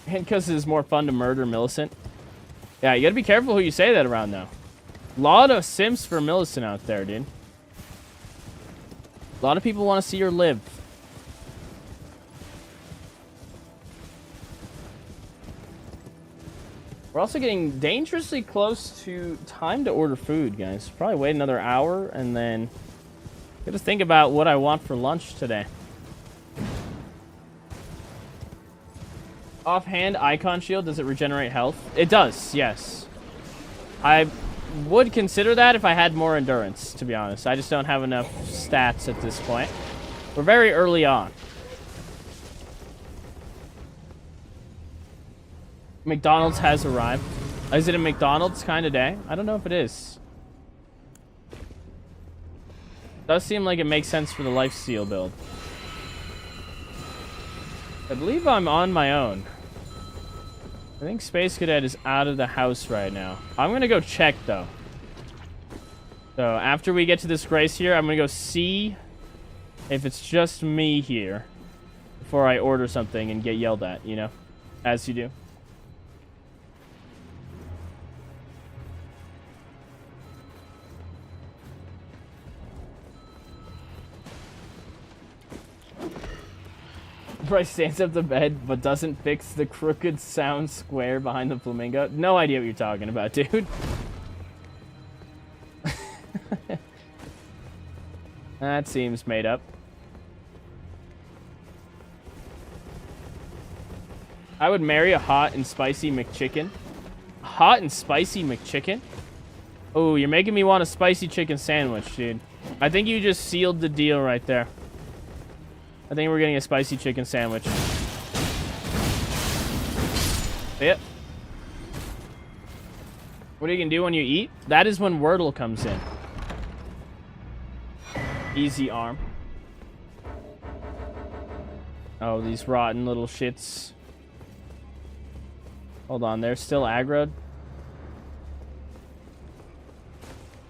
And because it's more fun to murder Millicent. Yeah, you gotta be careful who you say that around, though. A lot of simps for Millicent out there, dude. A lot of people want to see her live. We're also getting dangerously close to time to order food, guys. Probably wait another hour, and then gotta think about what I want for lunch today. Offhand, Icon Shield, does it regenerate health? It does, yes. I would consider that if I had more endurance, to be honest. I just don't have enough stats at this point. We're very early on. McDonald's has arrived. Is it a McDonald's kind of day? I don't know if it is. Does seem like it makes sense for the Lifesteal build. I believe I'm on my own. I think Space Cadet is out of the house right now. I'm going to go check, though. So, after we get to this grace here, I'm going to go see if it's just me here before I order something and get yelled at, you know? As you do. Bryce stands up the bed, but doesn't fix the crooked sound square behind the flamingo. No idea what you're talking about, dude. That seems made up. I would marry a hot and spicy McChicken. Hot and spicy McChicken? Oh, you're making me want a spicy chicken sandwich, dude. I think you just sealed the deal right there. I think we're getting a spicy chicken sandwich. Yep. What are you gonna do when you eat? That is when Wordle comes in. Easy arm. Oh, these rotten little shits. Hold on, they're still aggroed.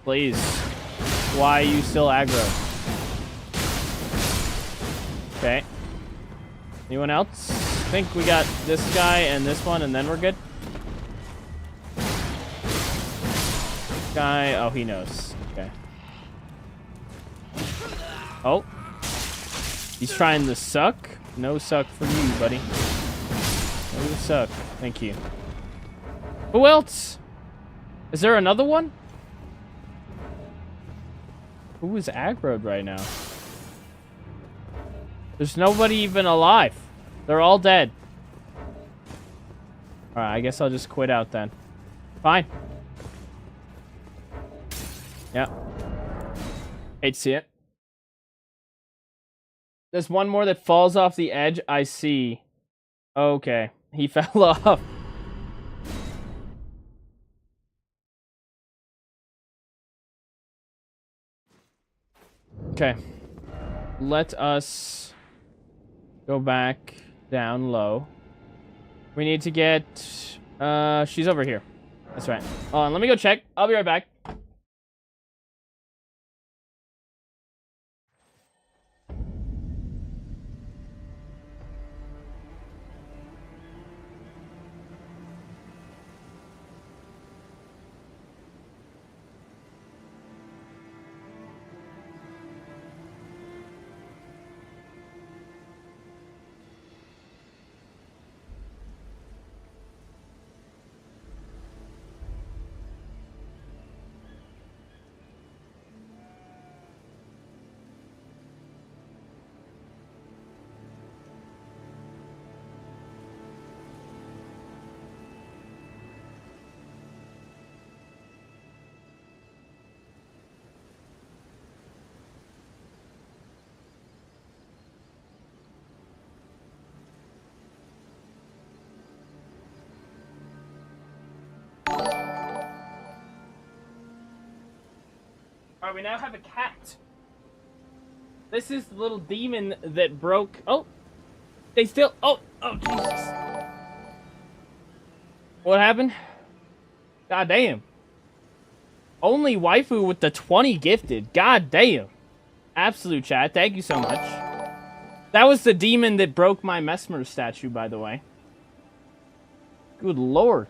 Please. Why are you still aggroed? Okay. Anyone else? I think we got this guy and this one, and then we're good. Guy, oh, he knows. Okay. Oh. He's trying to suck. No suck for you, buddy. No suck. Thank you. Who else? Is there another one? Who is aggroed right now? There's nobody even alive. They're all dead. Alright, I guess I'll just quit out then. Fine. Yep. Hate to see it. There's one more that falls off the edge. I see. Okay. He fell off. Okay. Let us go back down low. We need to get... she's over here. That's right. Hold on, let me go check. I'll be right back. Alright, we now have a cat. This is the little demon that broke... Oh! They still... Oh! Oh, Jesus. What happened? God damn. Only waifu with the 20 gifted. God damn. Absolute chat. Thank you so much. That was the demon that broke my Mesmer statue, by the way. Good lord.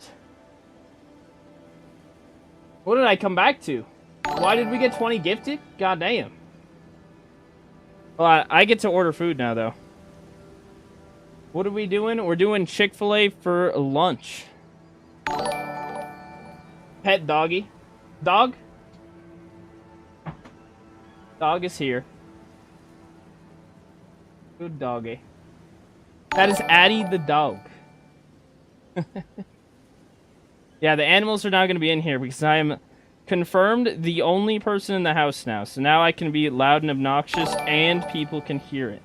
What did I come back to? Why did we get 20 gifted? God damn. Well, I get to order food now, though. What are we doing? We're doing Chick-fil-A for lunch. Pet doggy. Dog? Dog is here. Good doggy. That is Addie the dog. Yeah, the animals are now going to be in here because I am confirmed the only person in the house now. So now I can be loud and obnoxious and people can hear it.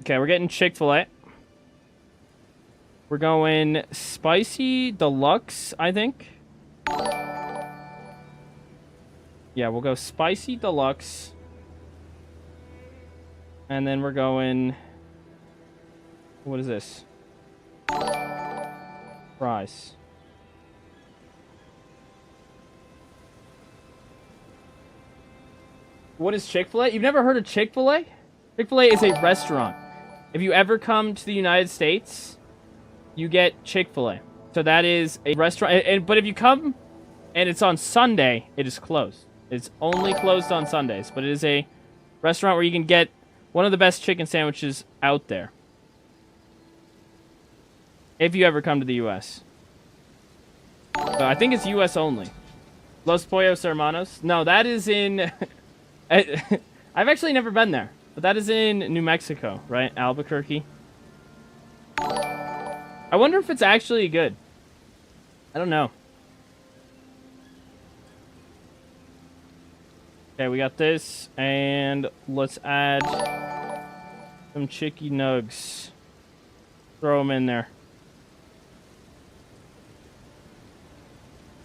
Okay, we're getting Chick-fil-A. We're going spicy deluxe, I think. Yeah, we'll go spicy deluxe. And then we're going... What is this? Fries. What is Chick-fil-A? You've never heard of Chick-fil-A? Chick-fil-A is a restaurant. If you ever come to the United States, you get Chick-fil-A. So that is a restaurant. But if you come and it's on Sunday, it is closed. It's only closed on Sundays. But it is a restaurant where you can get one of the best chicken sandwiches out there. If you ever come to the U.S. So I think it's U.S. only. Los Pollos Hermanos? No, that is in... I've actually never been there. But that is in New Mexico, right? Albuquerque. I wonder if it's actually good. I don't know. Okay, we got this. And let's add some chicky nugs. Throw them in there.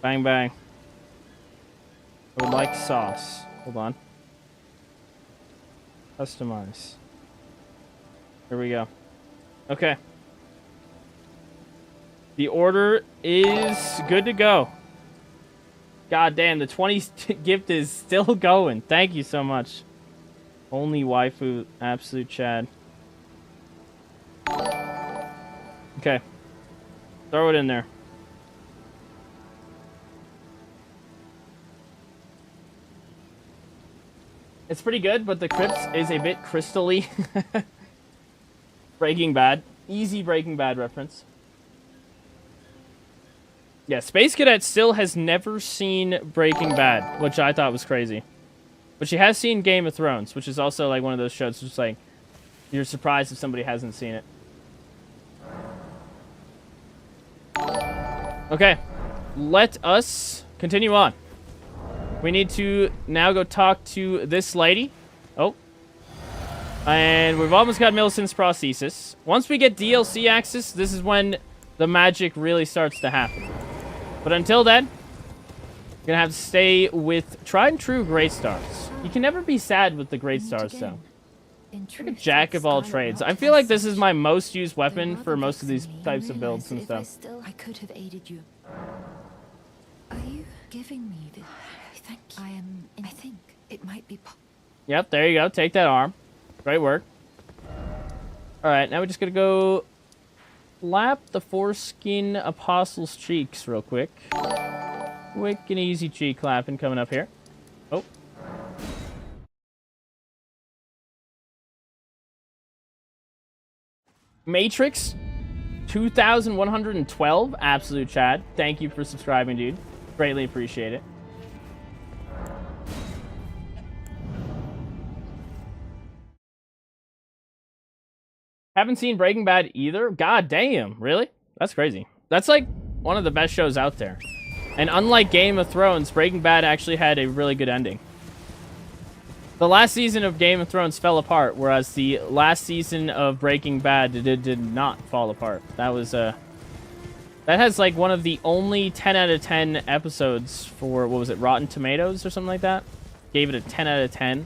Bang, bang. I would like sauce. Hold on. Customize. Here we go. Okay. The order is good to go. God damn, the 20 gift is still going. Thank you so much. Only waifu, absolute Chad. Okay. Throw it in there. It's pretty good, but the crypt is a bit crystally. Breaking Bad. Easy Breaking Bad reference. Yeah, Space Cadet still has never seen Breaking Bad, which I thought was crazy. But she has seen Game of Thrones, which is also like one of those shows just like you're surprised if somebody hasn't seen it. Okay, let us continue on. We need to now go talk to this lady. Oh. And we've almost got Millicent's prosthesis. Once we get DLC access, this is when the magic really starts to happen. But until then, you're gonna have to stay with tried and true Great Stars. You can never be sad with the Great Stars, though. Like a jack of all trades. I feel like this is my most used weapon for most of these types of builds and stuff. I could have aided you. Are you giving me the... I think it might be... Yep, there you go. Take that arm. Great work. Alright, now we're just gonna go slap the foreskin apostle's cheeks real quick. Quick and easy cheek clapping coming up here. Oh. Matrix 2112, absolute Chad. Thank you for subscribing, dude. Greatly appreciate it. Haven't seen Breaking Bad either. God damn, really? That's crazy. That's like one of the best shows out there. And unlike Game of Thrones, Breaking Bad actually had a really good ending. The last season of Game of Thrones fell apart, whereas the last season of Breaking Bad did not fall apart. That was that has like one of the only 10 out of 10 episodes for, what was it, Rotten Tomatoes or something like that? Gave it a 10 out of 10.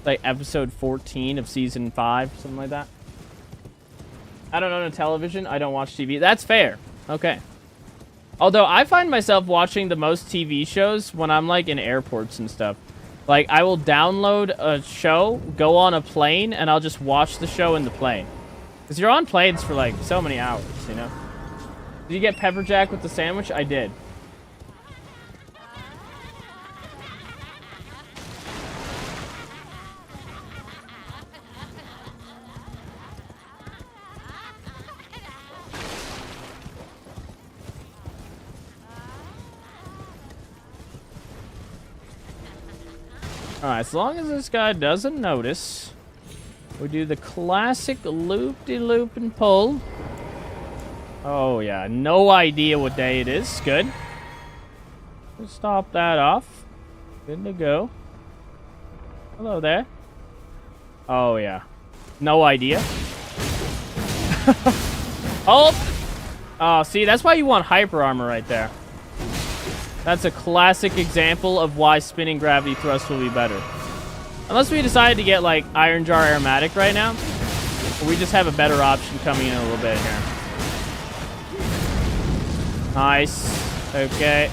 Like episode 14 of season 5, something like that. I don't own a television. I don't watch TV. That's fair. Okay. Although I find myself watching the most TV shows when I'm like in airports and stuff. Like I will download a show, go on a plane, and I'll just watch the show in the plane. Because you're on planes for like so many hours, you know? Did you get pepper jack with the sandwich? I did. Alright, as long as this guy doesn't notice, we do the classic loop-de-loop and pull. Oh, yeah. No idea what day it is. Good. Let's stop that off. Good to go. Hello there. Oh, yeah. No idea. Hold! Oh, see, that's why you want hyper armor right there. That's a classic example of why spinning gravity thrust will be better. Unless we decide to get, like, Iron Jar Aromatic right now. We just have a better option coming in a little bit here. Nice. Okay.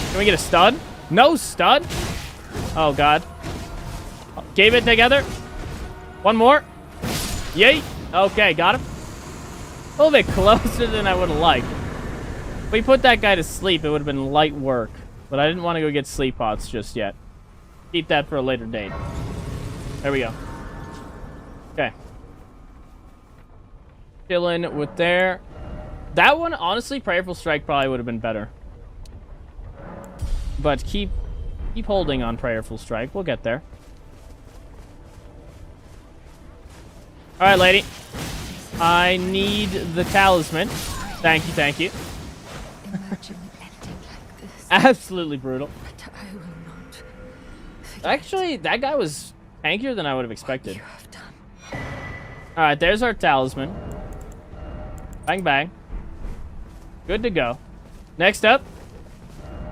Can we get a stun? No stun? Oh, God. Gave it together. One more. Yay. Okay, got him. A little bit closer than I would have liked. If we put that guy to sleep, it would have been light work. But I didn't want to go get sleep pots just yet. Keep that for a later date. There we go. Okay. Chilling with there. That one, honestly, Prayerful Strike probably would have been better. But keep holding on Prayerful Strike. We'll get there. Alright, lady. I need the talisman. Thank you, thank you. Imagine ending like this. Absolutely brutal. But I will not forget Actually, that guy was tankier than I would have expected. what you have done. Alright, there's our talisman. Bang, bang. Good to go. Next up,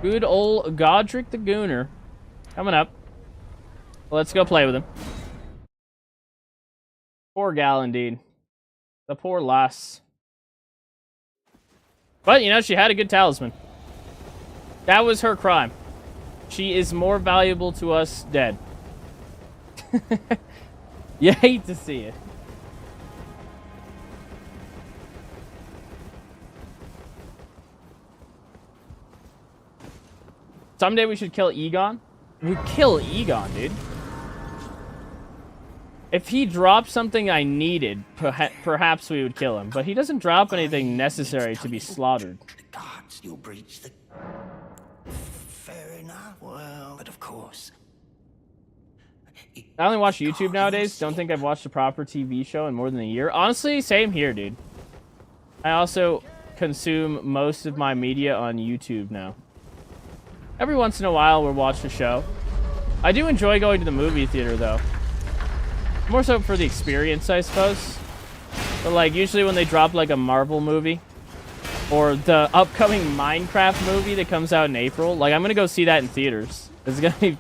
good old Godric the Gooner. Coming up. Let's go play with him. Poor gal, indeed. The poor lass. But, you know, she had a good talisman. That was her crime. She is more valuable to us dead. You hate to see it. Someday we should kill Egon. We kill Egon, dude. If he dropped something I needed, perhaps we would kill him. But he doesn't drop anything necessary to be slaughtered. The gods, you breach the... Fair enough. Well, but of course... I only watch YouTube nowadays. Don't think I've watched a proper TV show in more than a year. Honestly, same here, dude. I also consume most of my media on YouTube now. Every once in a while, we'll watch a show. I do enjoy going to the movie theater, though. More so for the experience, I suppose. But, like, usually when they drop, like, a Marvel movie or the upcoming Minecraft movie that comes out in April, like, I'm gonna go see that in theaters. It's gonna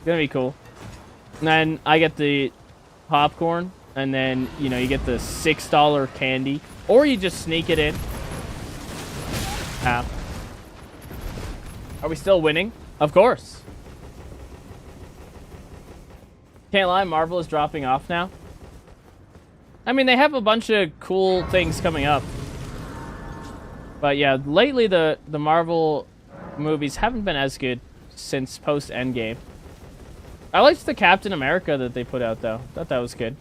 be cool. And then I get the popcorn, and then, you know, you get the $6 candy, or you just sneak it in. Are we still winning? Of course. Can't lie, Marvel is dropping off now. I mean, they have a bunch of cool things coming up. But yeah, lately the Marvel movies haven't been as good since post-Endgame. I liked the Captain America that they put out, though. Thought that was good.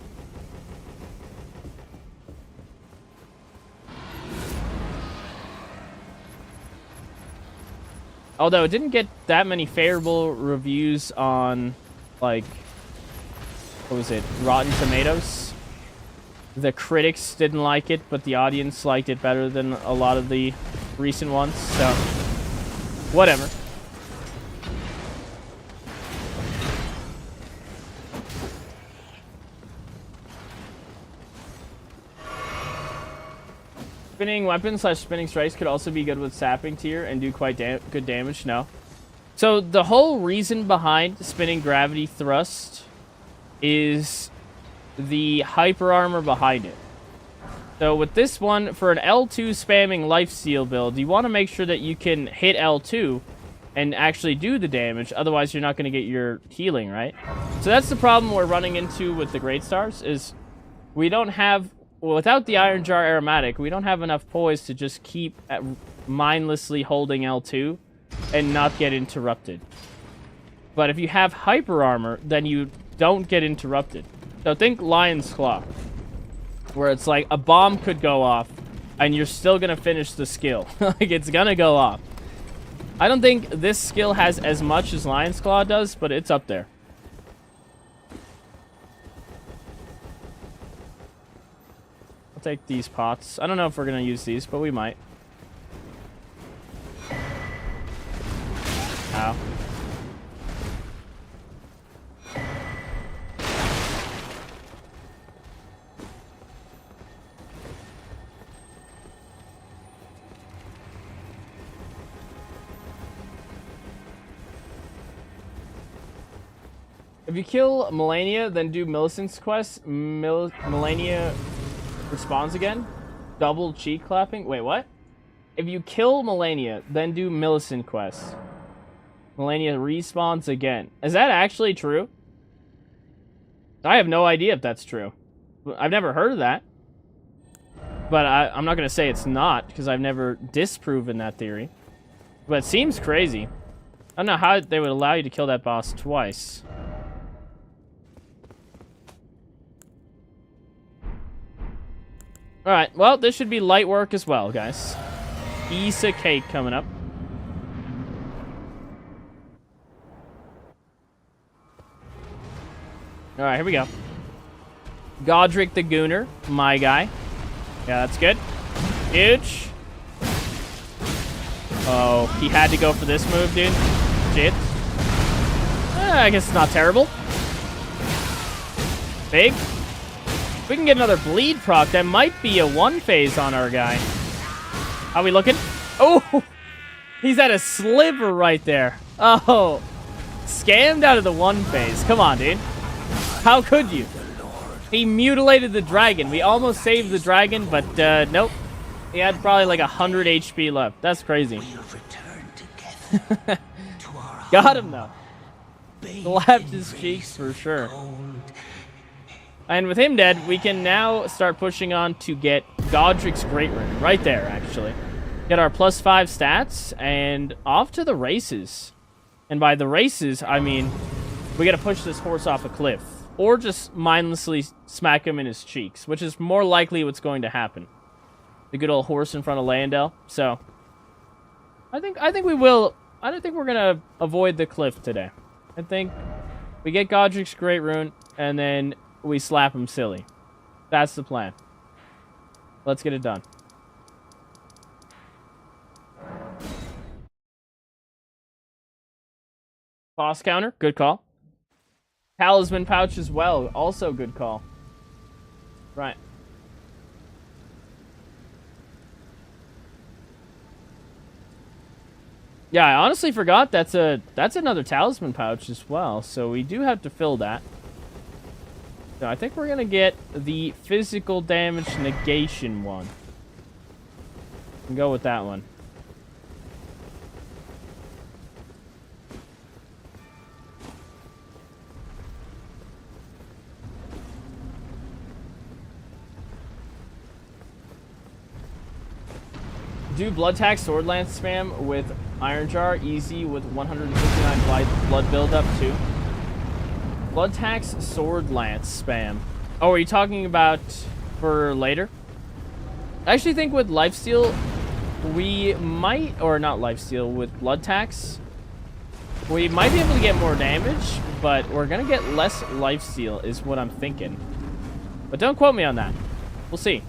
Although it didn't get that many favorable reviews on, like, what was it, Rotten Tomatoes? The critics didn't like it, but the audience liked it better than a lot of the recent ones, so whatever. Spinning weapons / spinning strikes could also be good with sapping tier and do quite good damage. No. So the whole reason behind spinning gravity thrust is the hyper armor behind it. So with this one, for an L2 spamming lifesteal build, you want to make sure that you can hit L2 and actually do the damage. Otherwise, you're not going to get your healing, right? So that's the problem we're running into with the Great Stars, is we don't have... without the Iron Jar Aromatic, we don't have enough poise to just keep mindlessly holding L2 and not get interrupted. But if you have Hyper Armor, then you don't get interrupted. So think Lion's Claw, where it's like a bomb could go off and you're still going to finish the skill. Like, it's going to go off. I don't think this skill has as much as Lion's Claw does, but it's up there. Take these pots. I don't know if we're gonna use these, but we might. Ow. If you kill Melania, then do Millicent's quest. Melania respawns again. Double cheek clapping. Wait, what? If you kill Melania, then do Millicent quest. Melania respawns again. Is that actually true? I have no idea if that's true. I've never heard of that. But I'm not going to say it's not, because I've never disproven that theory. But it seems crazy. I don't know how they would allow you to kill that boss twice. Alright, well, this should be light work as well, guys. Piece of cake coming up. Alright, here we go. Godric the Gooner, my guy. Yeah, that's good. Huge. Oh, he had to go for this move, dude. Shit. I guess it's not terrible. Big. If we can get another bleed proc, that might be a one phase on our guy. How we looking? Oh! He's at a sliver right there. Oh. Scammed out of the one phase. Come on, dude. How could you? He mutilated the dragon. We almost saved the dragon, but nope. He had probably like 100 HP left. That's crazy. Got him, though. Slapped his cheeks for sure. And with him dead, we can now start pushing on to get Godric's Great Rune. Right there, actually. Get our +5 stats, and off to the races. And by the races, I mean, we gotta push this horse off a cliff. or just mindlessly smack him in his cheeks, which is more likely what's going to happen. The good old horse in front of Leyendell. So, I think we will. I don't think we're gonna avoid the cliff today. I think we get Godric's Great Rune, and then we slap him silly. That's the plan. Let's get it done. Boss counter, good call. Talisman pouch as well, also good call. Right. Yeah, I honestly forgot that's another talisman pouch as well, so we do have to fill that. So I think we're gonna get the physical damage negation one. And go with that one. Do blood tax sword lance spam with iron jar easy with 159 blood buildup too. Blood tax sword lance spam. Oh, are you talking about for later? I actually think with lifesteal we might, or not lifesteal, with blood tax we might be able to get more damage, but we're gonna get less lifesteal is what I'm thinking. But don't quote me on that. We'll see.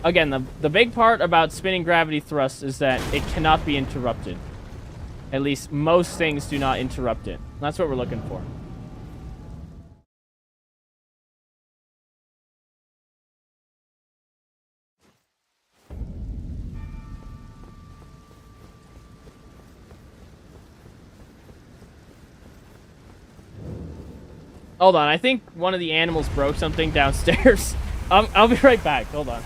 Again, the big part about spinning gravity thrust is that it cannot be interrupted. At least most things do not interrupt it. That's what we're looking for. Hold on, I think one of the animals broke something downstairs. I'll be right back. Hold on.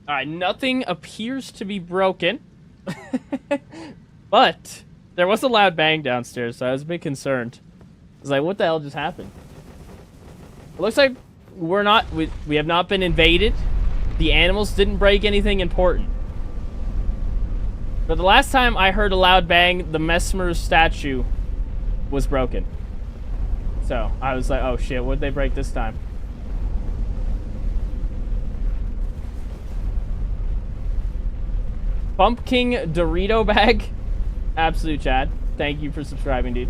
Alright, nothing appears to be broken. But there was a loud bang downstairs, so I was a bit concerned. I was like, what the hell just happened? It looks like we have not been invaded. The animals didn't break anything important. But the last time I heard a loud bang, the Mesmer statue was broken. So I was like, oh shit, what'd they break this time? Pumpkin Dorito bag. Absolute Chad. Thank you for subscribing, dude.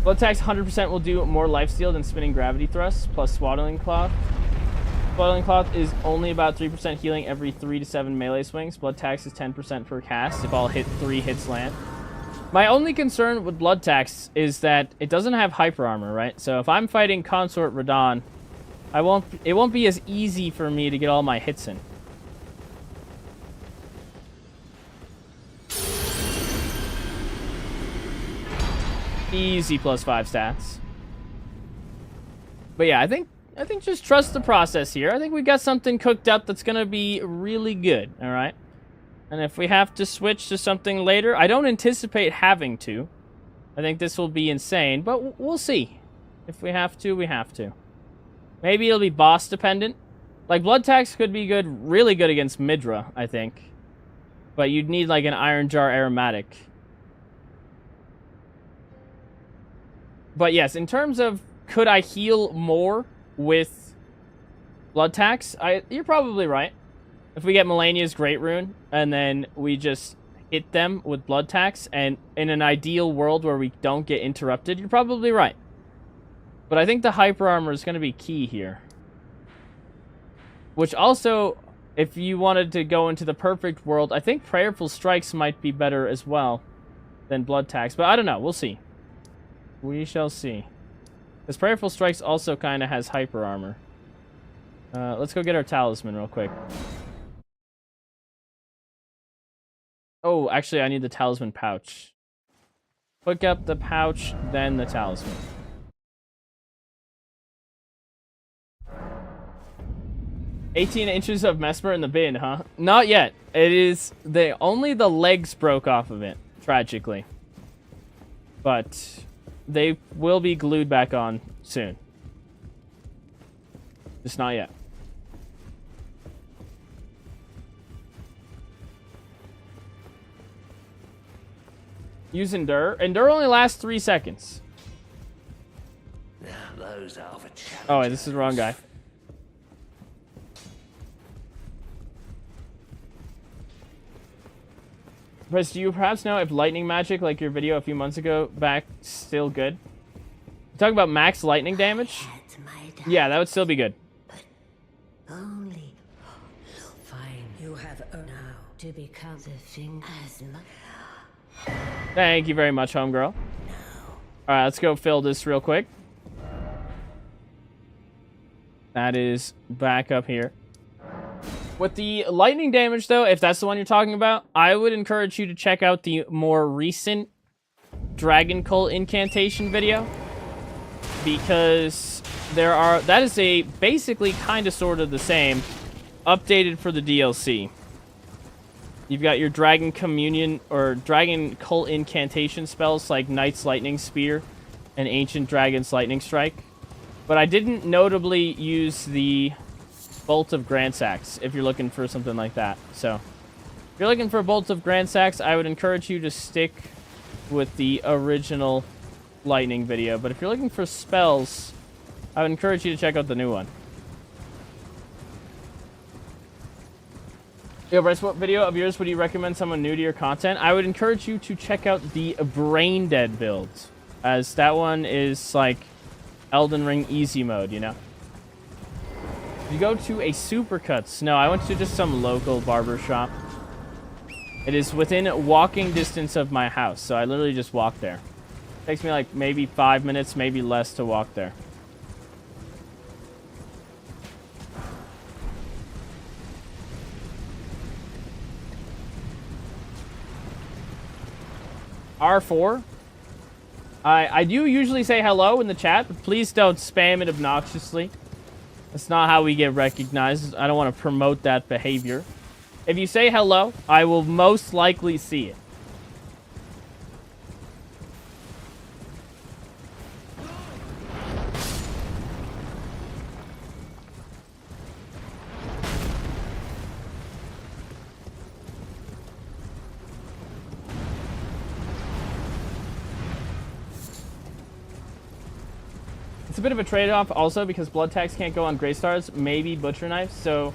Blood tax 100% will do more lifesteal than spinning gravity thrusts, plus swaddling cloth. Swaddling cloth is only about 3% healing every 3 to 7 melee swings. Blood tax is 10% per cast if all 3 hits land. My only concern with blood tax is that it doesn't have hyper armor, right? So if I'm fighting Consort Radahn, it won't be as easy for me to get all my hits in. Easy +5 stats. But yeah, I think just trust the process here. I think we got something cooked up that's gonna be really good, alright? And if we have to switch to something later, I don't anticipate having to. I think this will be insane, but we'll see. If we have to, we have to. Maybe it'll be boss dependent. Like, blood tax could be good, really good against Midra, I think. But you'd need like an Iron Jar Aromatic. But yes, in terms of could I heal more with blood tax, you're probably right. If we get Melania's Great Rune, and then we just hit them with blood tax, and in an ideal world where we don't get interrupted, you're probably right. But I think the hyper armor is going to be key here. Which also, if you wanted to go into the perfect world, I think Prayerful Strikes might be better as well than blood tax. But I don't know. We'll see. We shall see. Because Prayerful Strikes also kind of has hyper armor. Let's go get our Talisman real quick. Oh, actually, I need the Talisman pouch. Pick up the pouch, then the Talisman. "18 inches of Mesmer in the bin, huh?" Not yet. It is... only the legs broke off of it, tragically. But they will be glued back on soon. Just not yet. Use Endure. Endure only lasts 3 seconds. Now those are the challenges. Oh, wait, this is the wrong guy. Chris, do you perhaps know if lightning magic, like your video a few months ago back, still good? You talking about max lightning damage? Yeah, that would still be good. Only fine. You have earned now to become the thing as much. Thank you very much, homegirl. Alright, let's go fill this real quick. That is back up here. With the lightning damage, though, if that's the one you're talking about, I would encourage you to check out the more recent Dragon Cult incantation video. Because that is a basically kind of sort of the same, updated for the DLC. You've got your Dragon Communion or Dragon Cult incantation spells like Knight's Lightning Spear and Ancient Dragon's Lightning Strike. But I didn't notably use the Bolt of Grandsax if you're looking for something like that. So, if you're looking for a Bolt of Grandsax, I would encourage you to stick with the original lightning video. But if you're looking for spells, I would encourage you to check out the new one. Yo, Bryce, what video of yours would you recommend someone new to your content? I would encourage you to check out the Brain Dead build, as that one is like Elden Ring easy mode, you know? You go to a Supercuts. No, I went to just some local barber shop. It is within walking distance of my house, so I literally just walk there. Takes me like maybe 5 minutes, maybe less to walk there. R4. I do usually say hello in the chat, but please don't spam it obnoxiously. That's not how we get recognized. I don't want to promote that behavior. If you say hello, I will most likely see it. It's a bit of a trade-off also because blood tax can't go on Grey Stars, maybe Butcher Knife, so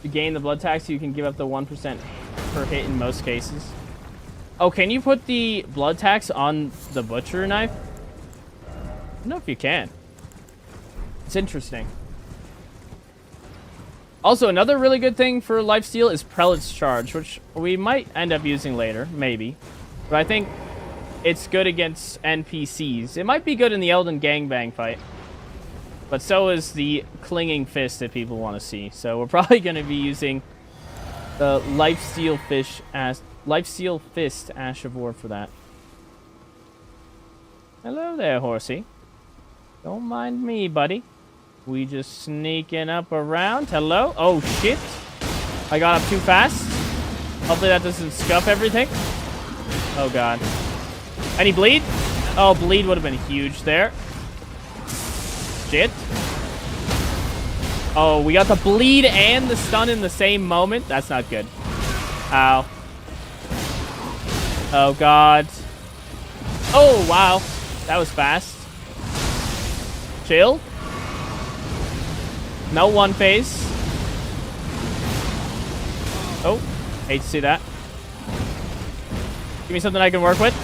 to gain the blood tax you can give up the 1% per hit in most cases. Oh, can you put the blood tax on the Butcher Knife? I don't know if you can. It's interesting. Also, another really good thing for Lifesteal is Prelate's Charge, which we might end up using later, maybe. But I think it's good against NPCs. It might be good in the Elden gangbang fight. But so is the Clinging Fist that people want to see. So we're probably going to be using the Lifesteal Fist Ash of War for that. Hello there, horsey. Don't mind me, buddy. We just sneaking up around. Hello? Oh, shit. I got up too fast. Hopefully that doesn't scuff everything. Oh, God. Any bleed? Oh, bleed would have been huge there. Shit. Oh, we got the bleed and the stun in the same moment. That's not good. Ow. Oh, God. Oh, wow. That was fast. Chill. No one phase. Oh, hate to see that. Give me something I can work with.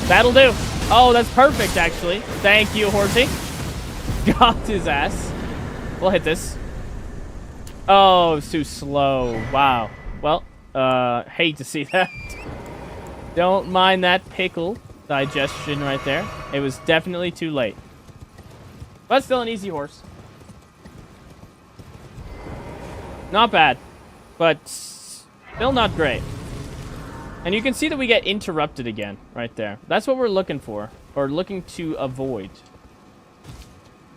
That'll do. Oh, that's perfect, actually. Thank you, Horsey. Got his ass. We'll hit this. Oh, it's too slow. Wow. Well, hate to see that. Don't mind that pickle digestion right there. It was definitely too late. But still an easy horse. Not bad. But still not great. And you can see that we get interrupted again right there. That's what we're looking for. Or looking to avoid.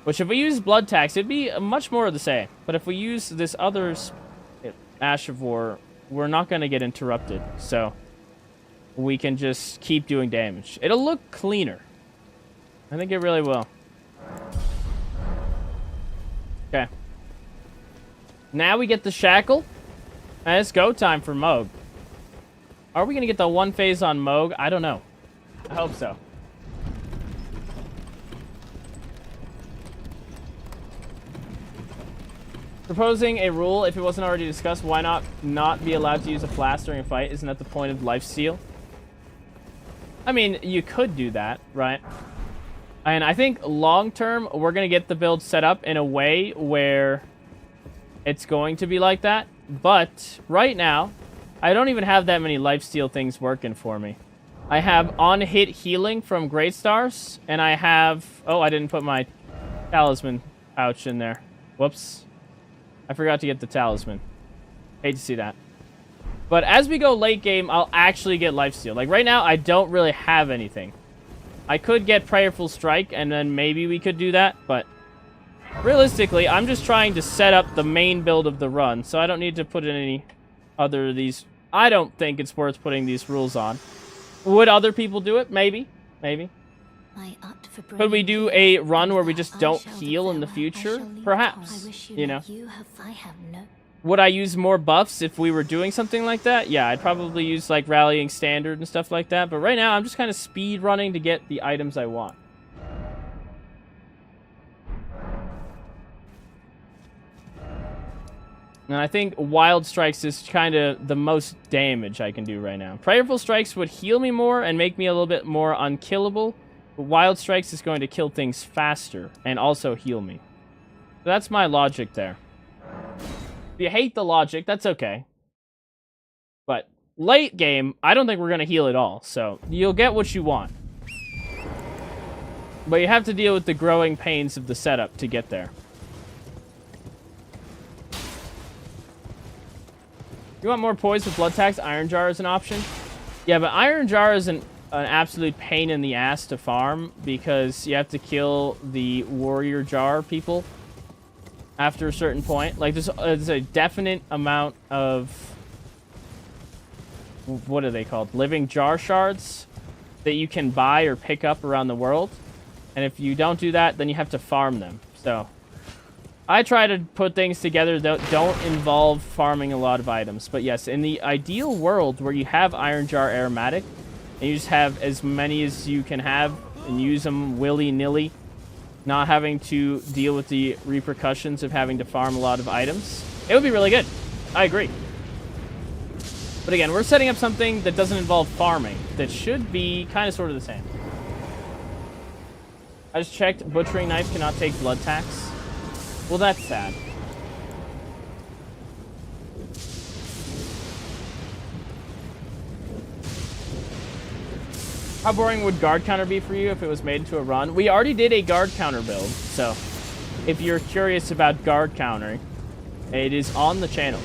Which if we use blood tax, it'd be much more of the same. But if we use this other Ash of War, we're not going to get interrupted. So we can just keep doing damage. It'll look cleaner. I think it really will. Okay. Now we get the shackle. And it's go time for Moog. Are we going to get the one phase on Moog? I don't know. I hope so. Proposing a rule, if it wasn't already discussed, why not be allowed to use a flask during a fight? Isn't that the point of Lifesteal? I mean, you could do that, right? And I think long-term, we're going to get the build set up in a way where it's going to be like that. But right now, I don't even have that many Lifesteal things working for me. I have on-hit healing from Great Stars, and I have... Oh, I didn't put my Talisman pouch in there. Whoops. I forgot to get the Talisman. Hate to see that. But as we go late game, I'll actually get Lifesteal. Like, right now, I don't really have anything. I could get Prayerful Strike, and then maybe we could do that, but... realistically, I'm just trying to set up the main build of the run, so I don't need to put in any other of these. I don't think it's worth putting these rules on. Would other people do it? Maybe. Maybe. Could we do a run where we just don't heal in the future? Perhaps. You know. Would I use more buffs if we were doing something like that? Yeah, I'd probably use like Rallying Standard and stuff like that. But right now, I'm just kind of speed running to get the items I want. And I think Wild Strikes is kind of the most damage I can do right now. Prayerful Strikes would heal me more and make me a little bit more unkillable. But Wild Strikes is going to kill things faster and also heal me. So that's my logic there. If you hate the logic, that's okay. But late game, I don't think we're going to heal at all. So you'll get what you want. But you have to deal with the growing pains of the setup to get there. You want more poise with blood tax? Iron Jar is an option. Yeah, but Iron Jar is an absolute pain in the ass to farm because you have to kill the Warrior Jar people after a certain point. Like, there's a definite amount of... what are they called? Living Jar Shards that you can buy or pick up around the world. And if you don't do that, then you have to farm them. So... I try to put things together that don't involve farming a lot of items. But yes, in the ideal world where you have Iron Jar Aromatic, and you just have as many as you can have and use them willy-nilly, not having to deal with the repercussions of having to farm a lot of items, it would be really good. I agree. But again, we're setting up something that doesn't involve farming, that should be kind of sort of the same. I just checked, Butchering Knife cannot take blood tax. Well, that's sad. How boring would guard counter be for you if it was made into a run? We already did a guard counter build, so if you're curious about guard countering, it is on the channel.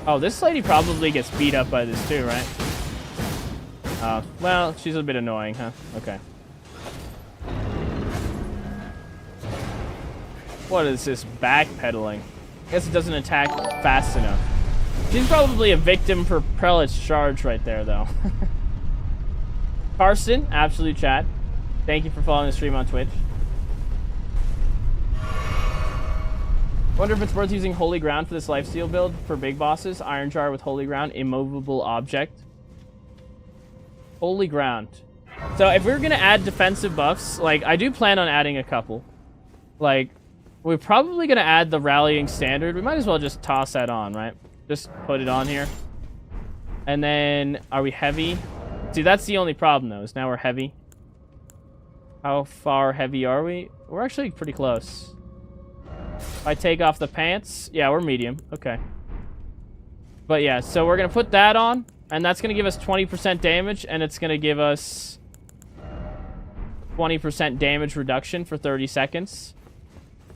Oh, this lady probably gets beat up by this too, right? Well, she's a bit annoying, huh? Okay. What is this backpedaling? I guess it doesn't attack fast enough. She's probably a victim for Prelate's charge right there, though. Carson, absolute chat. Thank you for following the stream on Twitch. Wonder if it's worth using Holy Ground for this Lifesteal build for big bosses. Iron Jar with Holy Ground, immovable object. Holy Ground. So if we were going to add defensive buffs, like, I do plan on adding a couple. Like, we're probably going to add the Rallying Standard. We might as well just toss that on, right? Just put it on here. And then, are we heavy? See, that's the only problem, though, is now we're heavy. How far heavy are we? We're actually pretty close. If I take off the pants, yeah, we're medium. Okay. But yeah, so we're going to put that on, and that's going to give us 20% damage, and it's going to give us 20% damage reduction for 30 seconds.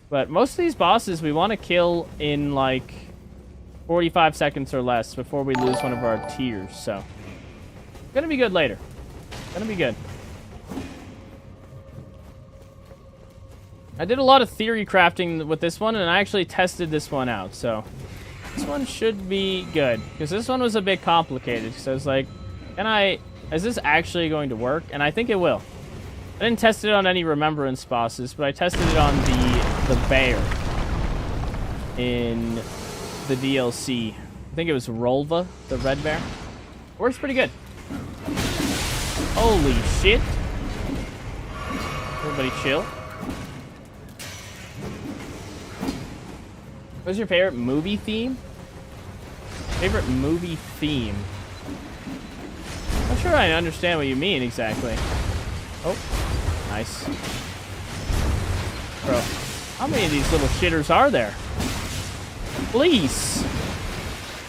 But most of these bosses we want to kill in, like, 45 seconds or less before we lose one of our tiers, so. Going to be good later. Going to be good. I did a lot of theory crafting with this one, and I actually tested this one out, so this one should be good, because this one was a bit complicated, so I was like, is this actually going to work? And I think it will. I didn't test it on any Remembrance bosses, but I tested it on the bear in the DLC. I think it was Rolva, the red bear. Works pretty good. Holy shit. Everybody chill. What's your favorite movie theme? Favorite movie theme? I'm not sure I understand what you mean exactly. Oh, nice. Bro, how many of these little shitters are there? Please.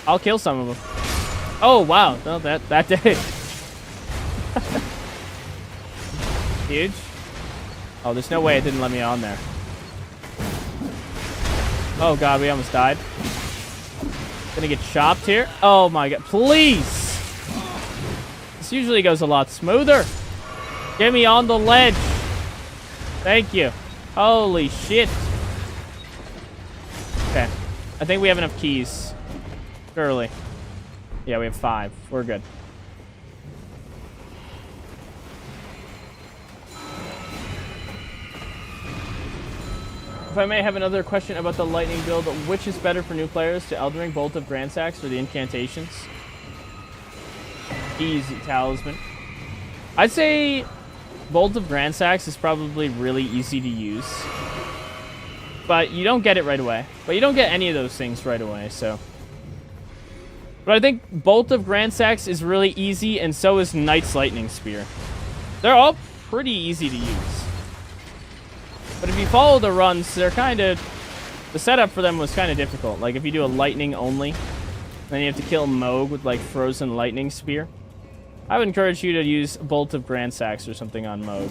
I'll kill some of them. Oh, wow. No, that did it. Huge. Oh, there's no way it didn't let me on there. Oh god, we almost died. Gonna get chopped here. Oh my god, please! This usually goes a lot smoother. Get me on the ledge. Thank you. Holy shit. Okay. I think we have enough keys. Surely. Yeah, we have 5. We're good. If I may have another question about the lightning build, which is better for new players, to Elden Ring, Bolt of Grandsax, or the incantations? Easy, Talisman. I'd say Bolt of Grandsax is probably really easy to use. But you don't get it right away. But you don't get any of those things right away, so. But I think Bolt of Grandsax is really easy, and so is Knight's Lightning Spear. They're all pretty easy to use. But if you follow the runs, they're kind of... The setup for them was kind of difficult. Like, if you do a lightning only, then you have to kill Moog with, like, Frozen Lightning Spear. I would encourage you to use Bolt of Grandsax or something on Moog.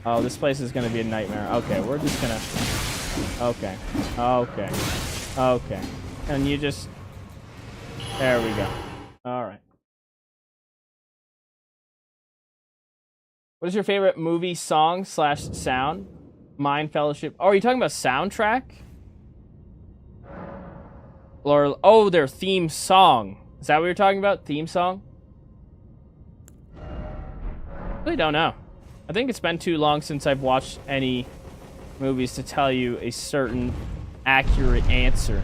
Oh, this place is going to be a nightmare. Okay, we're just going to... Okay. Okay. Okay. And you just... There we go. Alright. What is your favorite movie song / sound? Mind Fellowship. Oh, are you talking about soundtrack? Or, oh, their theme song. Is that what you're talking about? Theme song? I really don't know. I think it's been too long since I've watched any movies to tell you a certain accurate answer.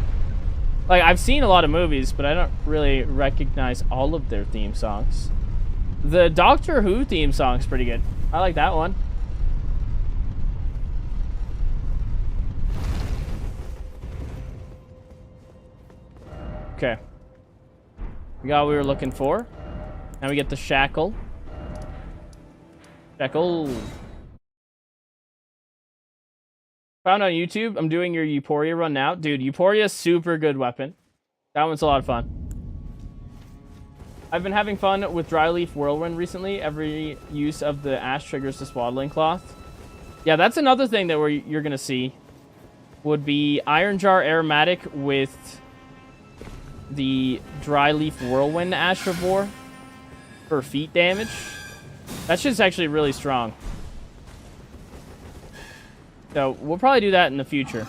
Like, I've seen a lot of movies, but I don't really recognize all of their theme songs. The Doctor Who theme song's pretty good. I like that one. Okay. We got what we were looking for. Now we get the shackle. Shackle. Found on YouTube. I'm doing your Euphoria run now. Dude, Euphoria's super good weapon. That one's a lot of fun. I've been having fun with Dryleaf Whirlwind recently. Every use of the ash triggers the swaddling cloth. Yeah, that's another thing that you're going to see. Would be Iron Jar Aromatic with the Dryleaf Whirlwind Ash Revoir for feet damage. That shit's actually really strong. So we'll probably do that in the future.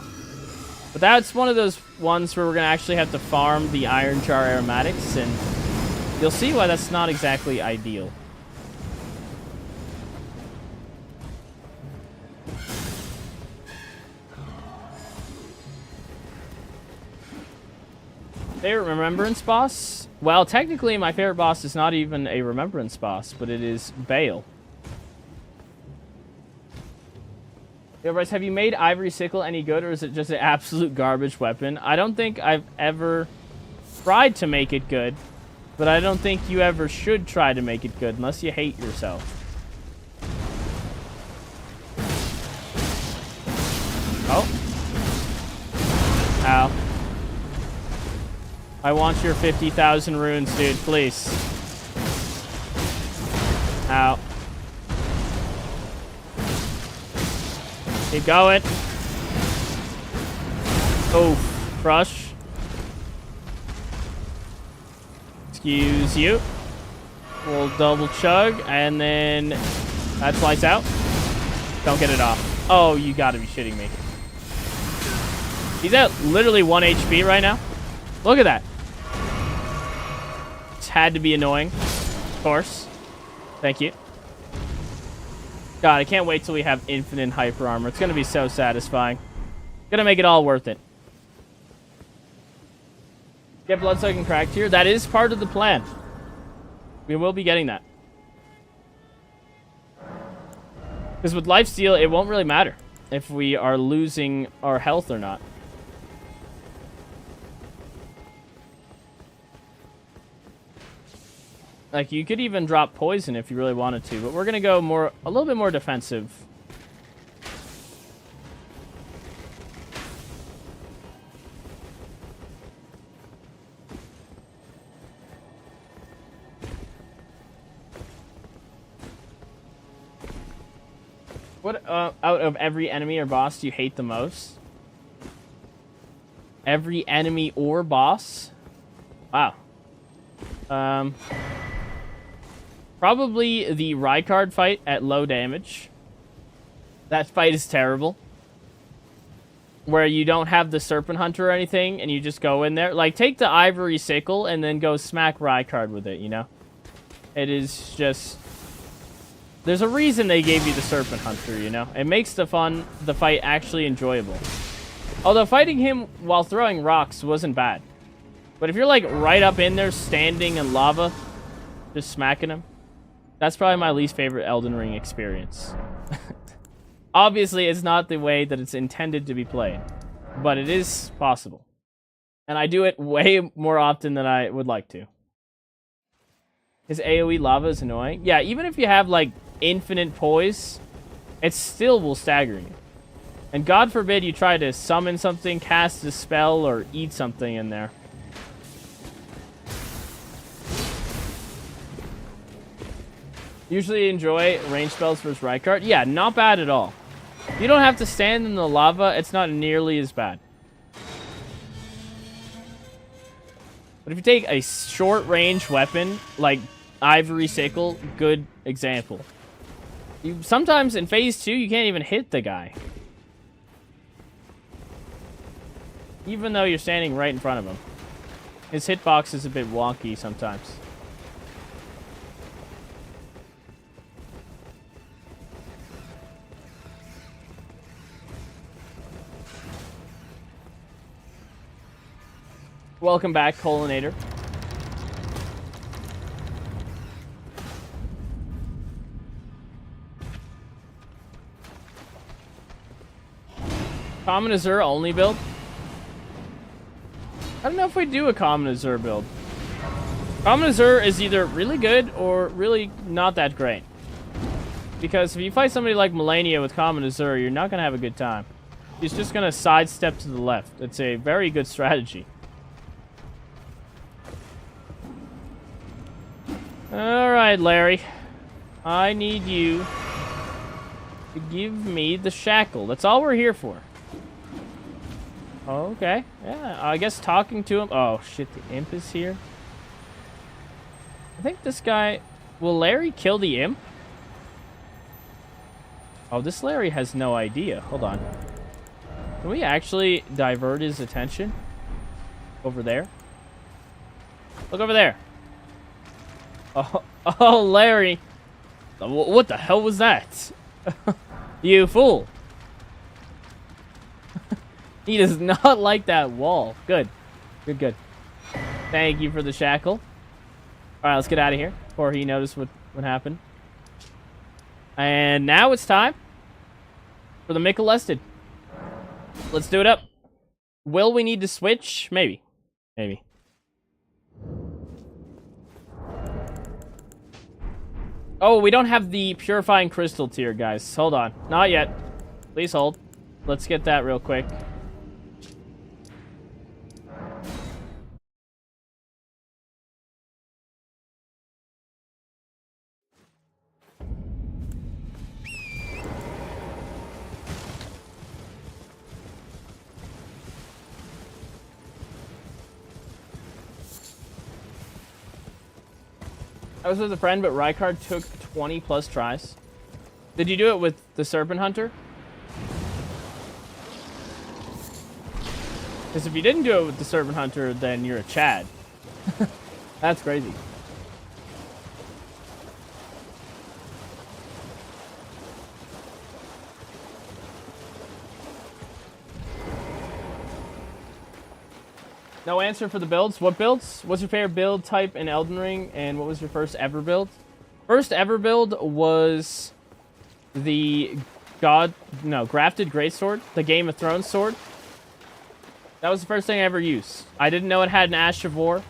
But that's one of those ones where we're going to actually have to farm the Iron Jar Aromatics, and you'll see why that's not exactly ideal. Favorite remembrance boss? Well, technically, my favorite boss is not even a remembrance boss, but it is Bale. Yo, Bryce, have you made Ivory Sickle any good, or is it just an absolute garbage weapon? I don't think I've ever tried to make it good, but I don't think you ever should try to make it good unless you hate yourself. Oh. Ow. I want your 50,000 runes, dude, please. Ow. Keep going. Oh, crush. Excuse you. We'll double chug, and then that slice out. Don't get it off. Oh, you gotta be shitting me. He's at literally 1 HP right now. Look at that. It's had to be annoying. Of course. Thank you. God, I can't wait till we have infinite hyper armor. It's gonna be so satisfying. Gonna make it all worth it. Get Bloodsoaking Cracked here. That is part of the plan. We will be getting that. Because with Lifesteal, it won't really matter if we are losing our health or not. Like, you could even drop poison if you really wanted to, but we're going to go a little bit more defensive. What out of every enemy or boss do you hate the most? Every enemy or boss? Wow. Probably the Rykard fight at low damage. That fight is terrible. Where you don't have the Serpent Hunter or anything, and you just go in there. Like, take the Ivory Sickle and then go smack Rykard with it, you know? It is just... There's a reason they gave you the Serpent Hunter, you know? It makes the fight actually enjoyable. Although fighting him while throwing rocks wasn't bad. But if you're, like, right up in there, standing in lava, just smacking him, that's probably my least favorite Elden Ring experience. Obviously, it's not the way that it's intended to be played, but it is possible. And I do it way more often than I would like to. His AoE lava is annoying. Yeah, even if you have, like, infinite poise, it still will stagger you. And God forbid you try to summon something, cast a spell, or eat something in there. Usually enjoy range spells versus Rykard. Yeah, not bad at all. You don't have to stand in the lava. It's not nearly as bad. But if you take a short-range weapon, like Ivory Sickle, good example. Sometimes in Phase 2, you can't even hit the guy. Even though you're standing right in front of him. His hitbox is a bit wonky sometimes. Welcome back, Colinator. Common Azure only build? I don't know if we do a Common Azure build. Common Azure is either really good or really not that great. Because if you fight somebody like Melania with Common Azure, you're not going to have a good time. He's just going to sidestep to the left. It's a very good strategy. Alright, Larry. I need you to give me the shackle. That's all we're here for. Okay. Yeah, I guess talking to him... Oh, shit, the imp is here. I think this guy... Will Larry kill the imp? Oh, this Larry has no idea. Hold on. Can we actually divert his attention? Over there? Look over there. Oh, Larry. What the hell was that? You fool. He does not like that wall. Good. Good, good. Thank you for the shackle. Alright, let's get out of here before he noticed what happened. And now it's time for the Michelested. Let's do it up. Will we need to switch? Maybe. Maybe. Oh, we don't have the Purifying Crystal tier, guys. Hold on. Not yet. Please hold. Let's get that real quick. I was with a friend, but Rykard took 20 plus tries. Did you do it with the Serpent Hunter? Because if you didn't do it with the Serpent Hunter, then you're a Chad. That's crazy. No answer for the builds. What builds? What's your favorite build type in Elden Ring? And what was your first ever build? First ever build was the Grafted Greatsword, the Game of Thrones sword. That was the first thing I ever used. I didn't know it had an Ash of War.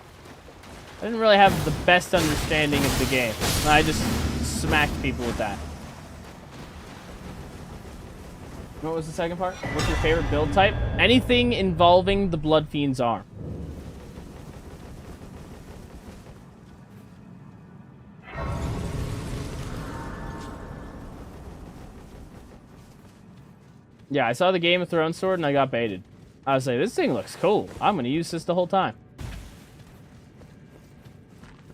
I didn't really have the best understanding of the game. I just smacked people with that. What was the second part? What's your favorite build type? Anything involving the Blood Fiend's arm. Yeah, I saw the Game of Thrones sword and I got baited. I was like, this thing looks cool. I'm going to use this the whole time.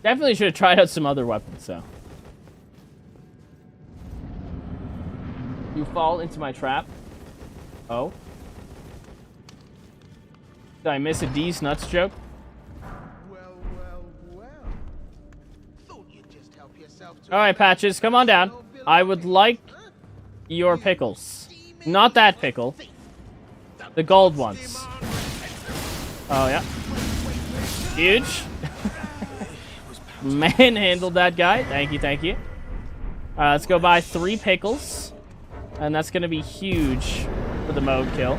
Definitely should have tried out some other weapons, though. You fall into my trap. Oh. Did I miss a D's nuts joke? Well. Thought you'd just help yourself to Alright, Patches, come on down. I would like your pickles. Not that pickle. The gold ones. Oh, yeah. Huge. Manhandled that guy. Thank you, thank you. Let's go buy 3 pickles. And that's going to be huge for the mode kill.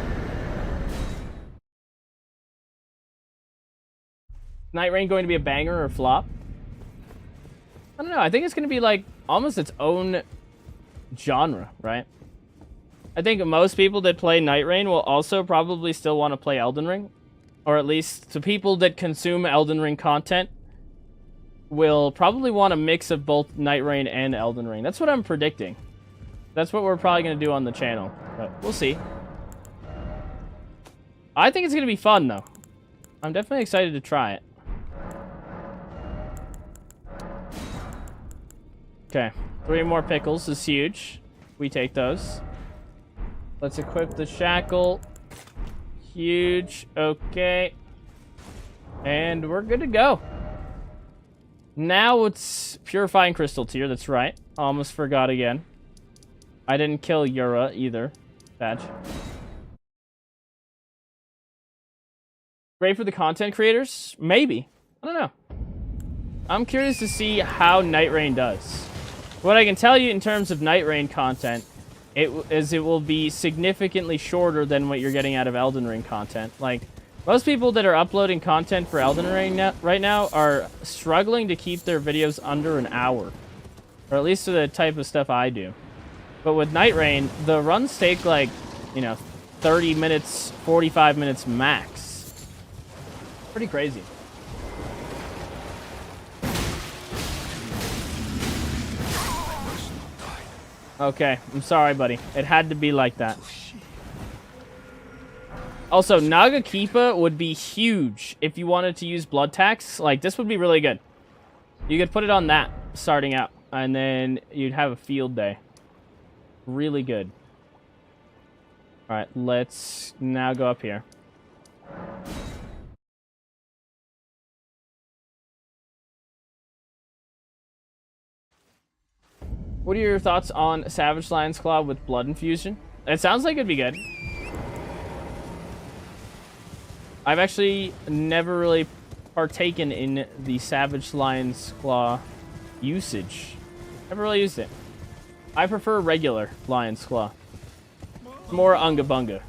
Night Rain going to be a banger or a flop? I don't know. I think it's going to be like almost its own genre, right? I think most people that play Night Rain will also probably still want to play Elden Ring. Or at least the people that consume Elden Ring content will probably want a mix of both Night Rain and Elden Ring. That's what I'm predicting. That's what we're probably going to do on the channel. But we'll see. I think it's going to be fun, though. I'm definitely excited to try it. Okay. 3 more pickles is huge. We take those. Let's equip the shackle. Huge. Okay. And we're good to go. Now it's Purifying Crystal tier. That's right. Almost forgot again. I didn't kill Yura either. Badge. Great for the content creators? Maybe. I don't know. I'm curious to see how Night Rain does. What I can tell you in terms of Night Rain content it will be significantly shorter than what you're getting out of Elden Ring content. Like, most people that are uploading content for Elden Ring right now are struggling to keep their videos under an hour. Or at least to the type of stuff I do. But with Night Rain, the runs take like, 30 minutes, 45 minutes max. Pretty crazy. Okay, I'm sorry, buddy. It had to be like that. Also, Nagakipa would be huge if you wanted to use blood tax. Like, this would be really good. You could put it on that starting out, and then you'd have a field day. Really good. Alright, let's now go up here. What are your thoughts on Savage Lion's Claw with blood infusion? It sounds like it'd be good. I've actually never really partaken in the Savage Lion's Claw usage. Never really used it. I prefer regular Lion's Claw. More unga bunga.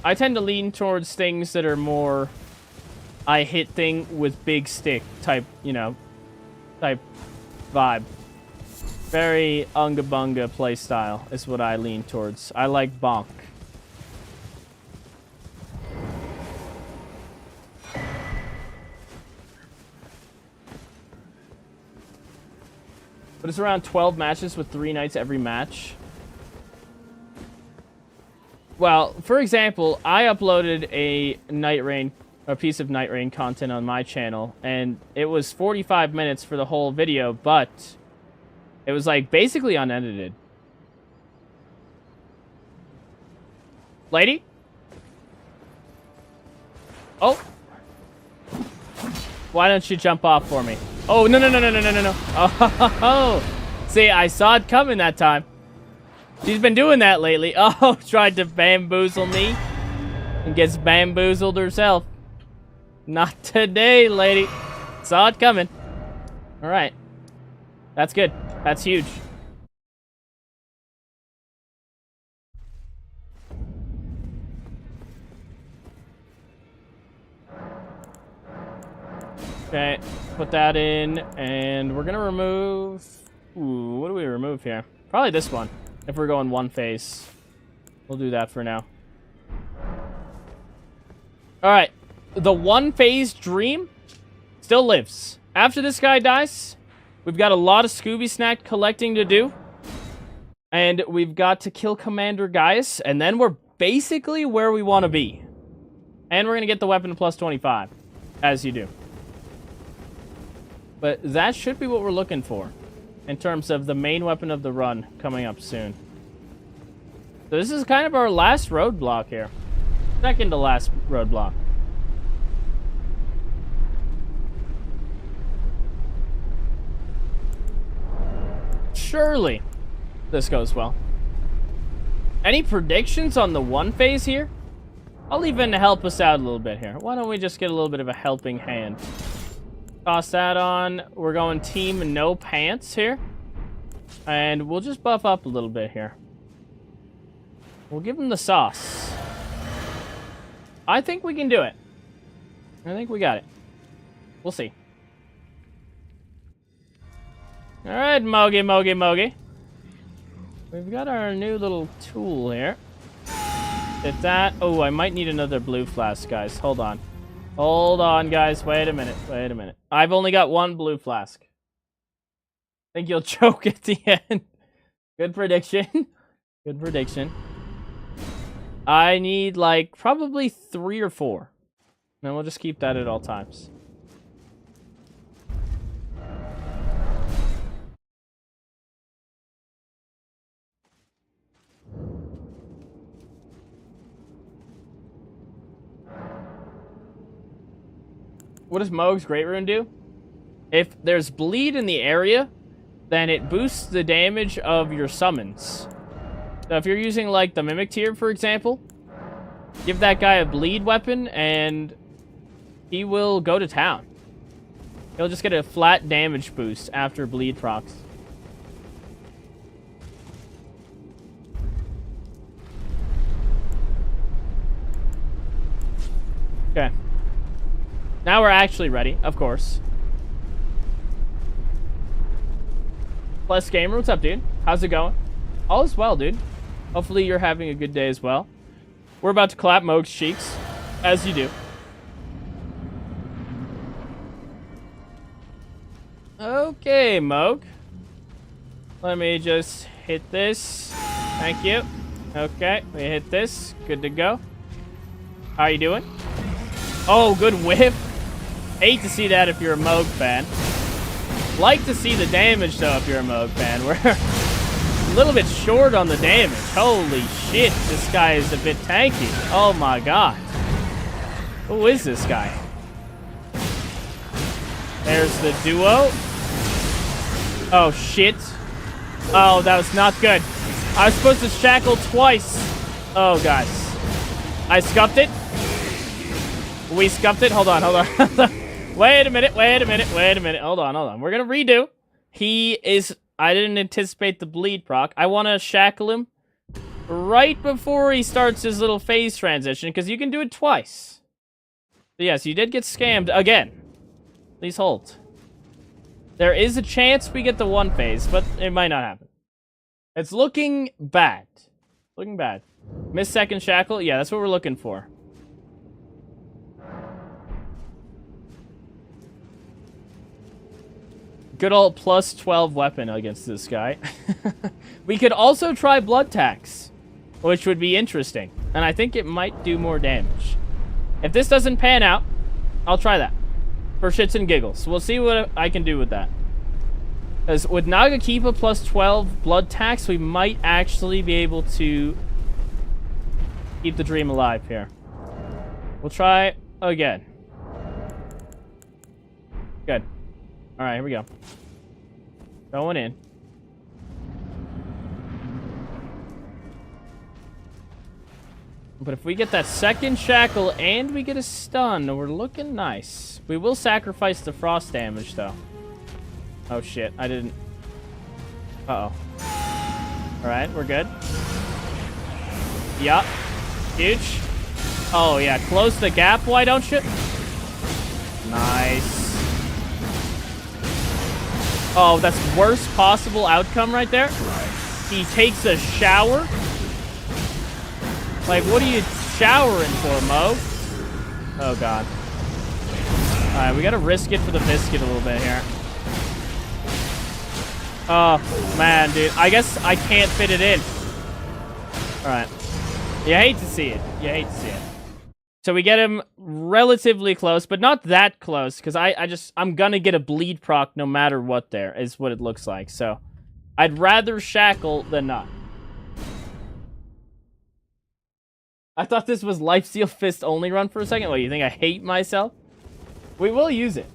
I tend to lean towards things that are more I hit thing with big stick type, you know, type vibe. Very unga bunga playstyle is what I lean towards. I like bonk. But it's around 12 matches with 3 nights every match. Well, for example, I uploaded a piece of Night Rain content on my channel, and it was 45 minutes for the whole video, but it was like basically unedited. Lady? Oh. Why don't you jump off for me? Oh, no. Oh, see, I saw it coming that time. She's been doing that lately. Oh, tried to bamboozle me and gets bamboozled herself. Not today, lady. Saw it coming. All right. That's good. That's huge. Okay, put that in, and we're gonna remove... Ooh, what do we remove here? Probably this one, if we're going one phase. We'll do that for now. Alright, the one phase dream still lives. After this guy dies, we've got a lot of Scooby Snack collecting to do. And we've got to kill Commander Gaius, and then we're basically where we want to be. And we're gonna get the weapon to plus 25, as you do. But that should be what we're looking for in terms of the main weapon of the run coming up soon. So this is kind of our last roadblock here. Second to last roadblock. Surely this goes well. Any predictions on the one phase here? I'll even help us out a little bit here. Why don't we just get a little bit of a helping hand? Toss that on. We're going team no pants here. And we'll just buff up a little bit here. We'll give him the sauce. I think we can do it. I think we got it. We'll see. Alright, Mogi. We've got our new little tool here. Get that. Oh, I might need another blue flask, guys. Hold on. Hold on, guys. Wait a minute. I've only got one blue flask. Think you'll choke at the end. Good prediction. Good prediction. I need, like, probably 3 or 4. And we'll just keep that at all times. What does Mohg's Great Rune do? If there's bleed in the area, then it boosts the damage of your summons. So if you're using, like, the Mimic tier, for example, give that guy a bleed weapon, and he will go to town. He'll just get a flat damage boost after bleed procs. Okay. Now we're actually ready, of course. Plus Gamer, what's up, dude? How's it going? All is well, dude. Hopefully you're having a good day as well. We're about to clap Mohg's cheeks, as you do. Okay, Mohg. Let me just hit this. Thank you. Okay, we hit this. Good to go. How are you doing? Oh, good whiff. Hate to see that if you're a Mohg fan. Like to see the damage, though, if you're a Mohg fan. We're a little bit short on the damage. Holy shit, this guy is a bit tanky. Oh my god. Who is this guy? There's the duo. Oh shit. Oh, that was not good. I was supposed to shackle twice. Oh, guys. I scuffed it. We scuffed it. Hold on. Wait a minute. Hold on. We're going to redo. I didn't anticipate the bleed proc. I want to shackle him right before he starts his little phase transition, because you can do it twice. So yes, you did get scammed again. Please hold. There is a chance we get the one phase, but it might not happen. It's looking bad. Looking bad. Miss second shackle? Yeah, that's what we're looking for. Good old plus 12 weapon against this guy. We could also try blood tax, which would be interesting. And I think it might do more damage. If this doesn't pan out, I'll try that. For shits and giggles. We'll see what I can do with that. Because with Nagakiba plus 12 blood tax, we might actually be able to keep the dream alive here. We'll try again. Good. Alright, here we go. Going in. But if we get that second shackle and we get a stun, we're looking nice. We will sacrifice the frost damage, though. Oh, shit. I didn't... Uh-oh. Alright, we're good. Yup. Huge. Oh, yeah. Close the gap, why don't you? Nice. Oh, that's worst possible outcome right there. He takes a shower. Like, what are you showering for, Mo? Oh, God. Alright, we gotta risk it for the biscuit a little bit here. Oh, man, dude. I guess I can't fit it in. Alright. You hate to see it. You hate to see it. So we get him relatively close, but not that close, because I'm gonna get a bleed proc no matter what there, is what it looks like. So I'd rather shackle than not. I thought this was Lifesteal Fist only run for a second. What, you think I hate myself? We will use it.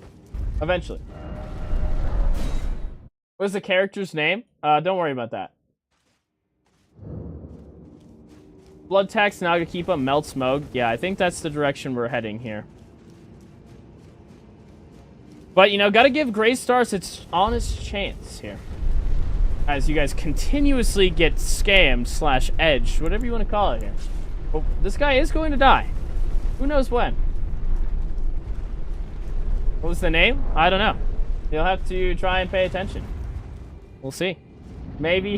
Eventually. What's the character's name? Don't worry about that. Blood tax, Nagakiba, melt smoke. Yeah, I think that's the direction we're heading here. But, you know, gotta give Grey Stars its honest chance here. As you guys continuously get scammed / edged, whatever you want to call it here. Oh, this guy is going to die. Who knows when? What was the name? I don't know. You'll have to try and pay attention. We'll see. Maybe.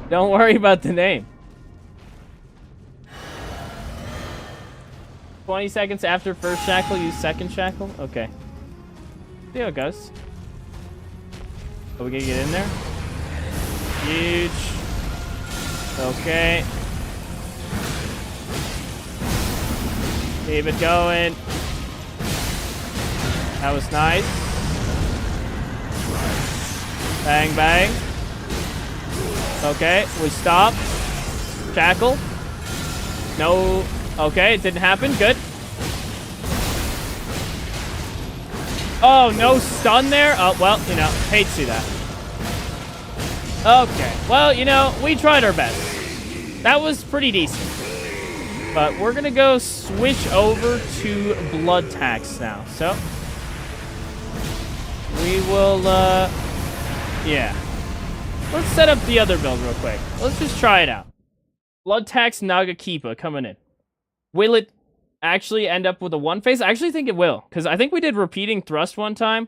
Don't worry about the name. 20 seconds after first shackle, use second shackle? Okay. See how it goes. Are we gonna get in there? Huge. Okay. Keep it going. That was nice. Bang, bang. Okay, we stop. Shackle. No. Okay, it didn't happen. Good. Oh, no stun there? Oh, well, you know, hate to see that. Okay. Well, you know, we tried our best. That was pretty decent. But we're going to go switch over to blood tax now. So, we will, yeah. Let's set up the other build real quick. Let's just try it out. Blood tax Nagakiba coming in. Will it actually end up with a one phase? I actually think it will. Because I think we did repeating thrust one time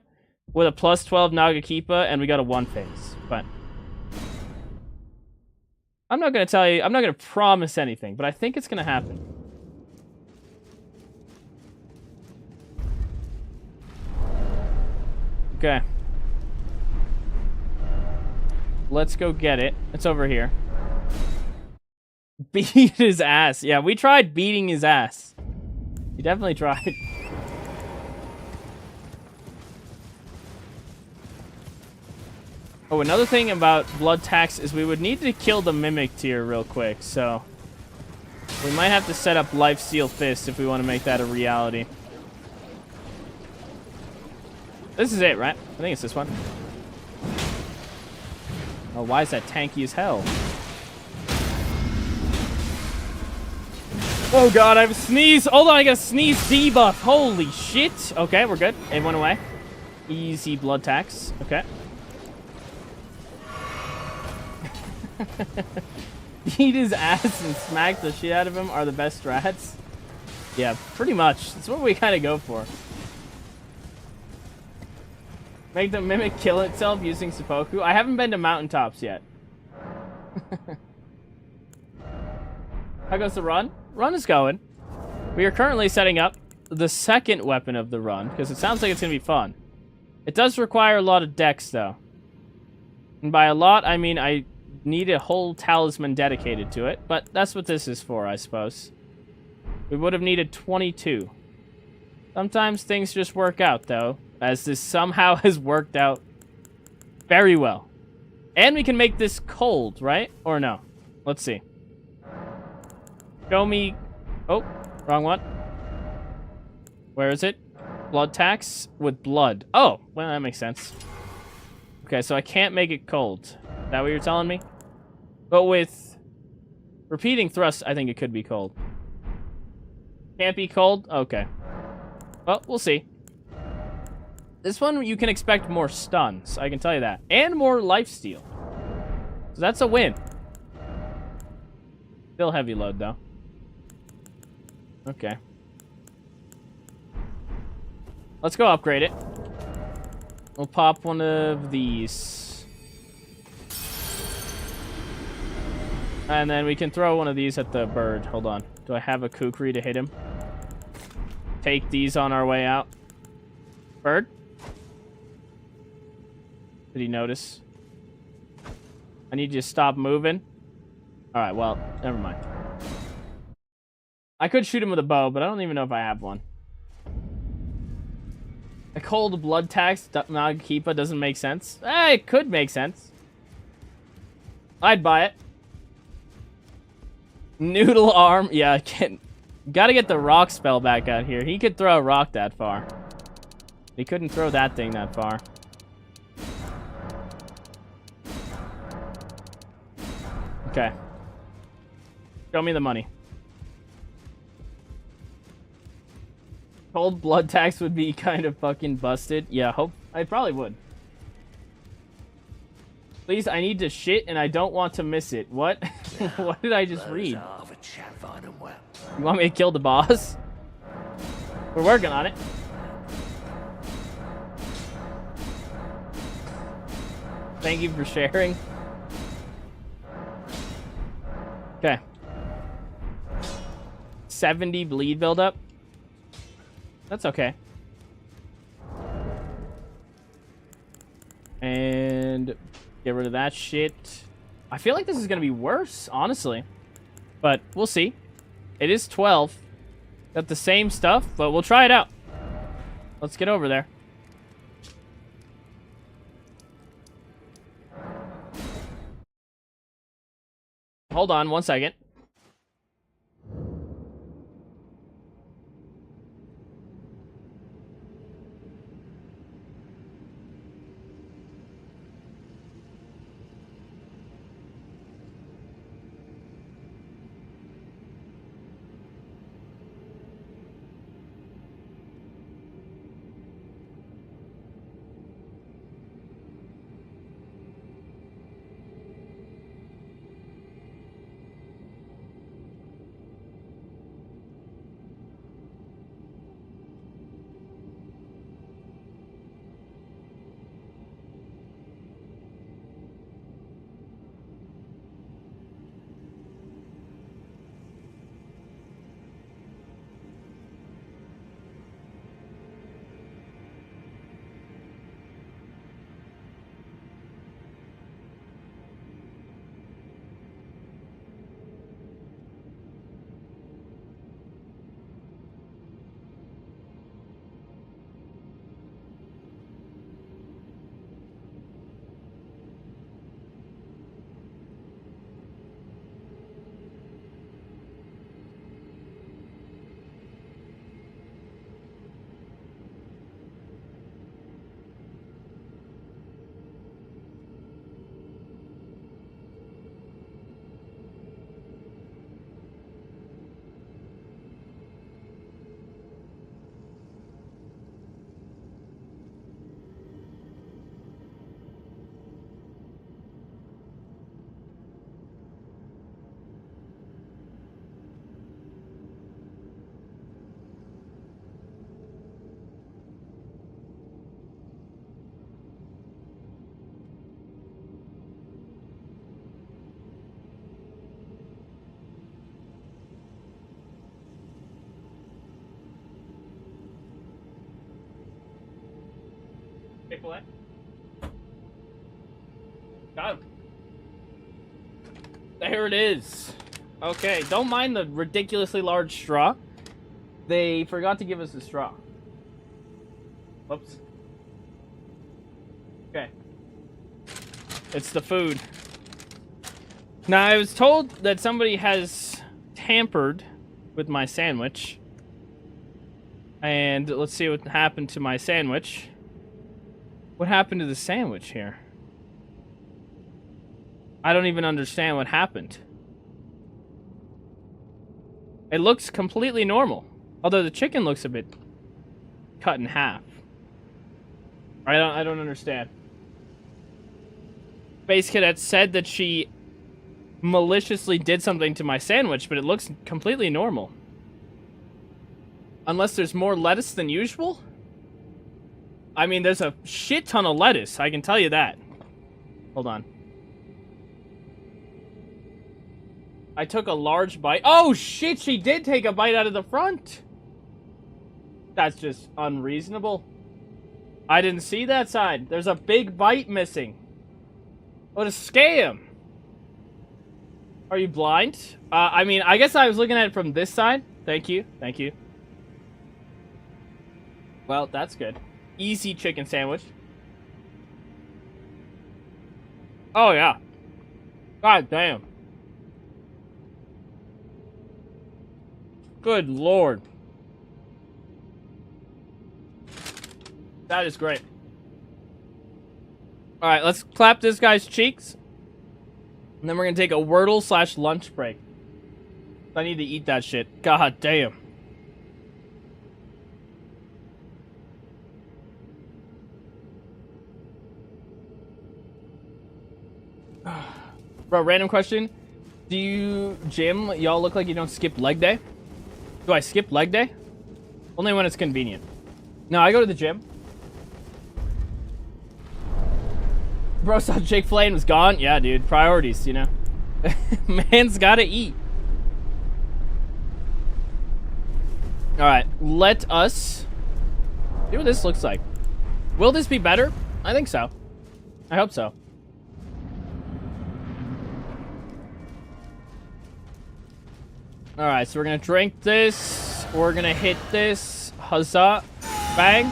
with a plus 12 Nagakiba and we got a one phase. But I'm not going to tell you, I'm not going to promise anything, but I think it's going to happen. Okay. Let's go get it. It's over here. Beat his ass. Yeah, we tried beating his ass. We definitely tried. Oh, another thing about blood tax is we would need to kill the mimic tier real quick, so we might have to set up Lifesteal Fist if we want to make that a reality. This is it, right? I think it's this one. Oh, why is that tanky as hell? Oh god, I have a sneeze. Hold on, I got a sneeze debuff. Holy shit. Okay, we're good. It went away. Easy blood tax. Okay. Beat his ass and smack the shit out of him are the best strats. Yeah, pretty much. That's what we kind of go for. Make the mimic kill itself using seppuku. I haven't been to mountaintops yet. How goes the run? Run is going. We are currently setting up the second weapon of the run, because it sounds like it's going to be fun. It does require a lot of dex, though. And by a lot, I mean I need a whole talisman dedicated to it, but that's what this is for, I suppose. We would have needed 22. Sometimes things just work out, though, as this somehow has worked out very well. And we can make this cold, right? Or no? Let's see. Show me... Oh, wrong one. Where is it? Blood tax with blood. Oh, well, that makes sense. Okay, so I can't make it cold. Is that what you're telling me? But with repeating thrust, I think it could be cold. Can't be cold? Okay. Well, we'll see. This one, you can expect more stuns. I can tell you that. And more lifesteal. So that's a win. Still heavy load, though. Okay. Let's go upgrade it. We'll pop one of these. And then we can throw one of these at the bird. Hold on. Do I have a kukri to hit him? Take these on our way out. Bird? Did he notice? I need you to stop moving. Alright, well, never mind. I could shoot him with a bow, but I don't even know if I have one. A cold blood tax Nagakipa doesn't make sense. It could make sense. I'd buy it. Noodle arm. Yeah, I can't. Gotta get the rock spell back out here. He could throw a rock that far. He couldn't throw that thing that far. Okay. Show me the money. Cold blood tax would be kind of fucking busted. Yeah, I probably would. Please, I need to shit and I don't want to miss it. What? What did I just read? You want me to kill the boss? We're working on it. Thank you for sharing. Okay. 70 bleed buildup. That's okay. And get rid of that shit. I feel like this is going to be worse, honestly. But we'll see. It is 12. Got the same stuff, but we'll try it out. Let's get over there. Hold on 1 second. Chick-fil-A. Got him. There it is. Okay, don't mind the ridiculously large straw. They forgot to give us a straw. Whoops. Okay. It's the food. Now, I was told that somebody has tampered with my sandwich. And let's see what happened to my sandwich. What happened to the sandwich here? I don't even understand what happened. It looks completely normal. Although the chicken looks a bit cut in half. I don't understand. Space Cadet said that she maliciously did something to my sandwich, but it looks completely normal. Unless there's more lettuce than usual? I mean, there's a shit ton of lettuce, I can tell you that. Hold on. I took a large bite. Oh, shit, she did take a bite out of the front. That's just unreasonable. I didn't see that side. There's a big bite missing. What a scam. Are you blind? I mean, I guess I was looking at it from this side. Thank you. Thank you. Well, that's good. Easy chicken sandwich. Oh, yeah. God damn. Good lord. That is great. Alright, let's clap this guy's cheeks. And then we're gonna take a Wordle / lunch break. I need to eat that shit. God damn. Bro, random question. Do you gym? Y'all look like you don't skip leg day. Do I skip leg day? Only when it's convenient. No, I go to the gym. Bro saw Chick-fil-A and was gone. Yeah, dude. Priorities, you know. Man's gotta eat. Alright, let us see what this looks like. Will this be better? I think so. I hope so. Alright, so we're gonna drink this. We're gonna hit this. Huzzah. Bang.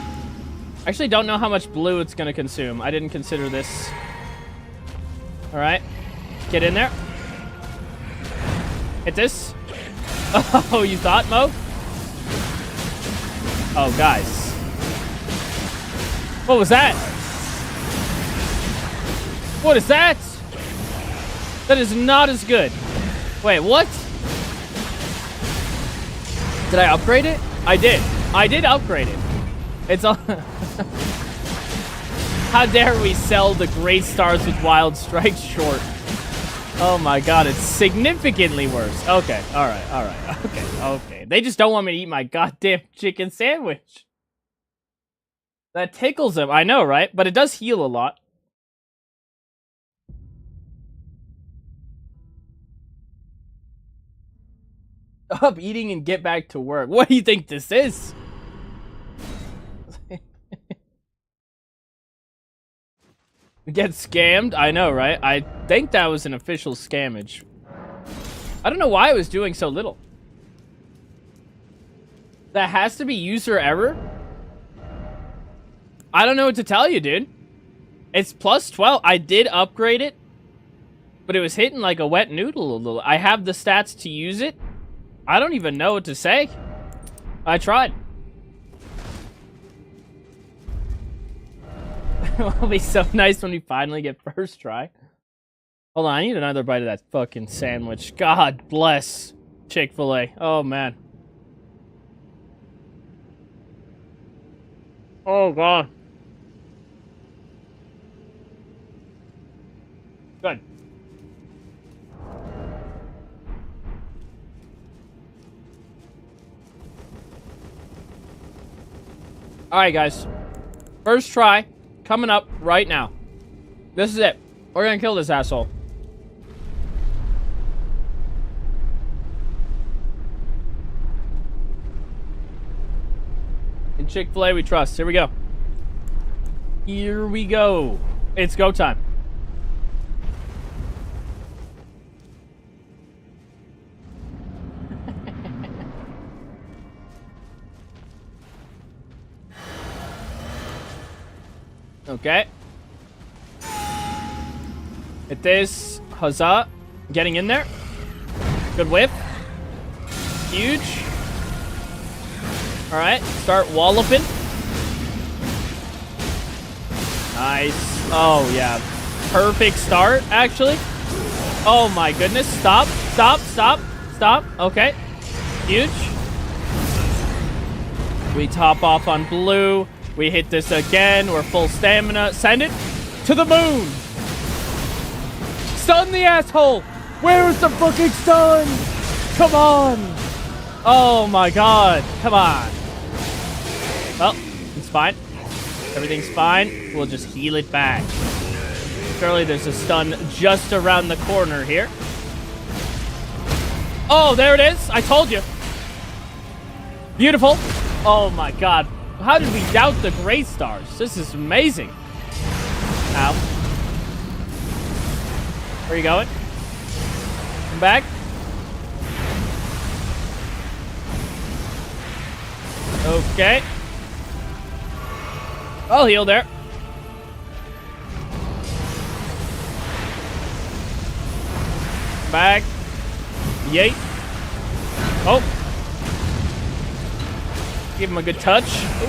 Actually, don't know how much blue it's gonna consume. I didn't consider this. Alright. Get in there. Hit this. Oh, you thought, Mo? Oh, guys. What was that? What is that? That is not as good. Wait, what? Did I upgrade it? I did. I did upgrade it. It's all... How dare we sell the Great Stars with Wild Strike short? Oh my god, it's significantly worse. Okay, alright. Okay. They just don't want me to eat my goddamn chicken sandwich. That tickles them. I know, right? But it does heal a lot. Stop eating and get back to work. What do you think this is? Get scammed? I know, right? I think that was an official scammage. I don't know why it was doing so little. That has to be user error? I don't know what to tell you, dude. It's plus 12. I did upgrade it, but it was hitting like a wet noodle a little. I have the stats to use it. I don't even know what to say. I tried. It'll be so nice when we finally get first try. Hold on, I need another bite of that fucking sandwich. God bless Chick-fil-A. Oh, man. Oh, God. Good. Alright, guys. First try. Coming up right now. This is it. We're gonna kill this asshole. In Chick-fil-A we trust. Here we go. Here we go. It's go time. Okay. Hit this. Huzzah. Getting in there. Good whiff. Huge. Alright. Start walloping. Nice. Oh, yeah. Perfect start, actually. Oh, my goodness. Stop. Stop. Stop. Stop. Okay. Huge. We top off on blue. We hit this again. We're full stamina. Send it to the moon. Stun the asshole. Where is the fucking stun? Come on. Oh my god. Come on. Well, it's fine. Everything's fine. We'll just heal it back. Surely there's a stun just around the corner here. Oh, there it is. I told you. Beautiful. Oh my god. How did we doubt the Great Stars? This is amazing. Ow. Where are you going? Come back. Okay. I'll heal there. Back. Yeet. Oh. Give him a good touch. Ooh.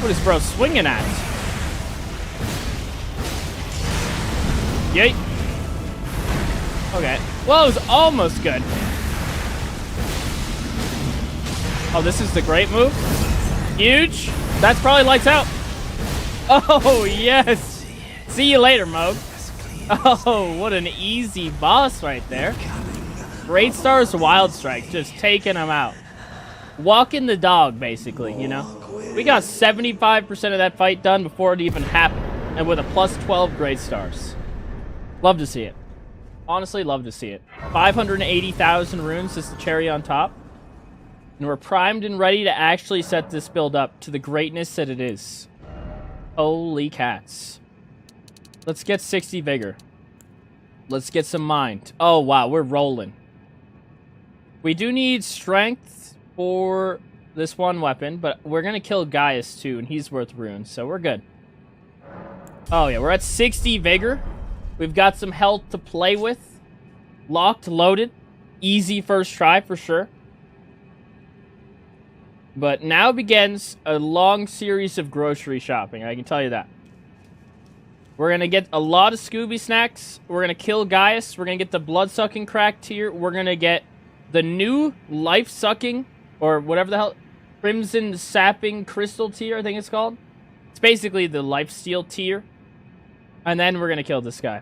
What is bro swinging at? Yeet. Okay. Well, it was almost good. Oh, this is the great move. Huge. That's probably lights out. Oh, yes. See you later, Moog. Oh, what an easy boss right there. Great Stars Wild Strike. Just taking him out. Walking the dog, basically, you know? We got 75% of that fight done before it even happened. And with a plus 12 Great Stars. Love to see it. Honestly, love to see it. 580,000 runes is the cherry on top. And we're primed and ready to actually set this build up to the greatness that it is. Holy cats. Let's get 60 vigor. Let's get some mind. Oh, wow, we're rolling. We do need strength for this one weapon, but we're going to kill Gaius too, and he's worth runes, so we're good. Oh, yeah, we're at 60 vigor. We've got some health to play with. Locked, loaded. Easy first try for sure. But now begins a long series of grocery shopping, I can tell you that. We're going to get a lot of Scooby snacks. We're going to kill Gaius. We're going to get the blood-sucking crack tier. We're going to get the new life-sucking, or whatever the hell, crimson sapping crystal tier, I think it's called. It's basically the lifesteal tier. And then we're going to kill this guy.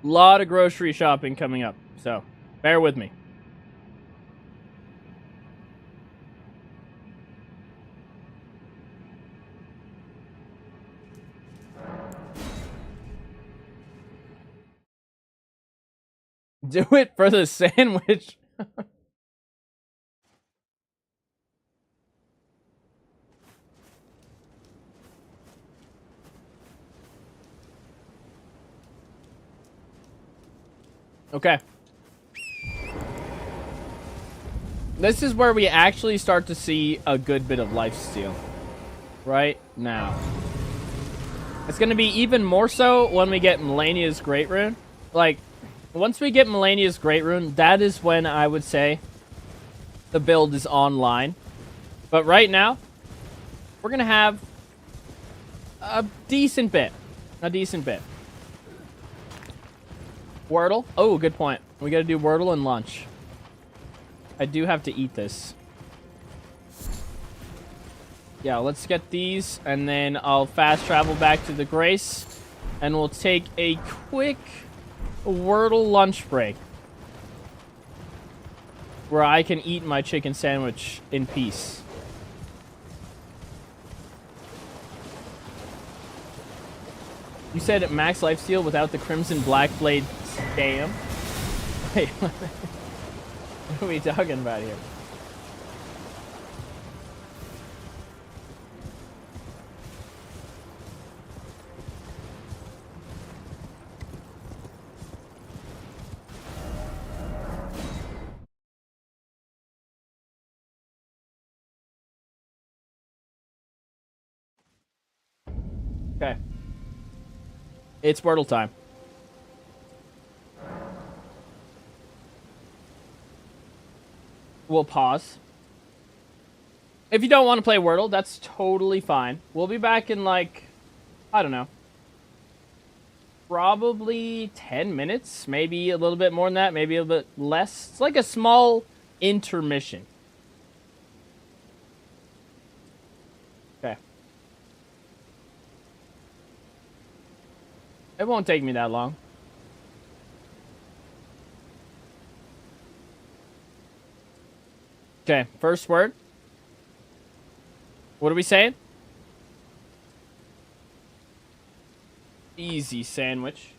A lot of grocery shopping coming up, so bear with me. Do it for the sandwich. Okay. This is where we actually start to see a good bit of lifesteal. Right now. It's going to be even more so when we get Melania's Great Rune. Like, once we get Melania's Great Rune, that is when I would say the build is online. But right now, we're going to have a decent bit. A decent bit. Wordle. Oh, good point. We got to do Wordle and lunch. I do have to eat this. Yeah, let's get these, and then I'll fast travel back to the Grace, and we'll take a quick Wordle lunch break, where I can eat my chicken sandwich in peace. You said max lifesteal without the Crimson Black Blade scam? Wait, what are we talking about here? Okay. It's Wordle time. We'll pause. If you don't want to play Wordle, that's totally fine. We'll be back in, like, I don't know, probably 10 minutes. Maybe a little bit more than that. Maybe a bit less. It's like a small intermission. Okay. It won't take me that long. Okay, first word. What are we saying? Easy sandwich.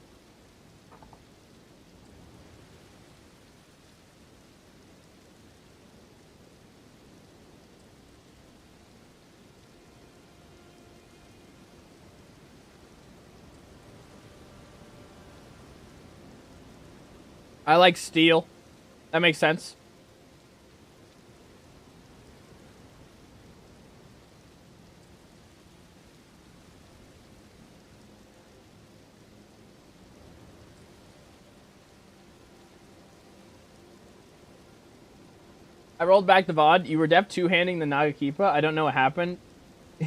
I like steel. That makes sense. I rolled back the VOD. You were def two-handing the Nagakipa. I don't know what happened.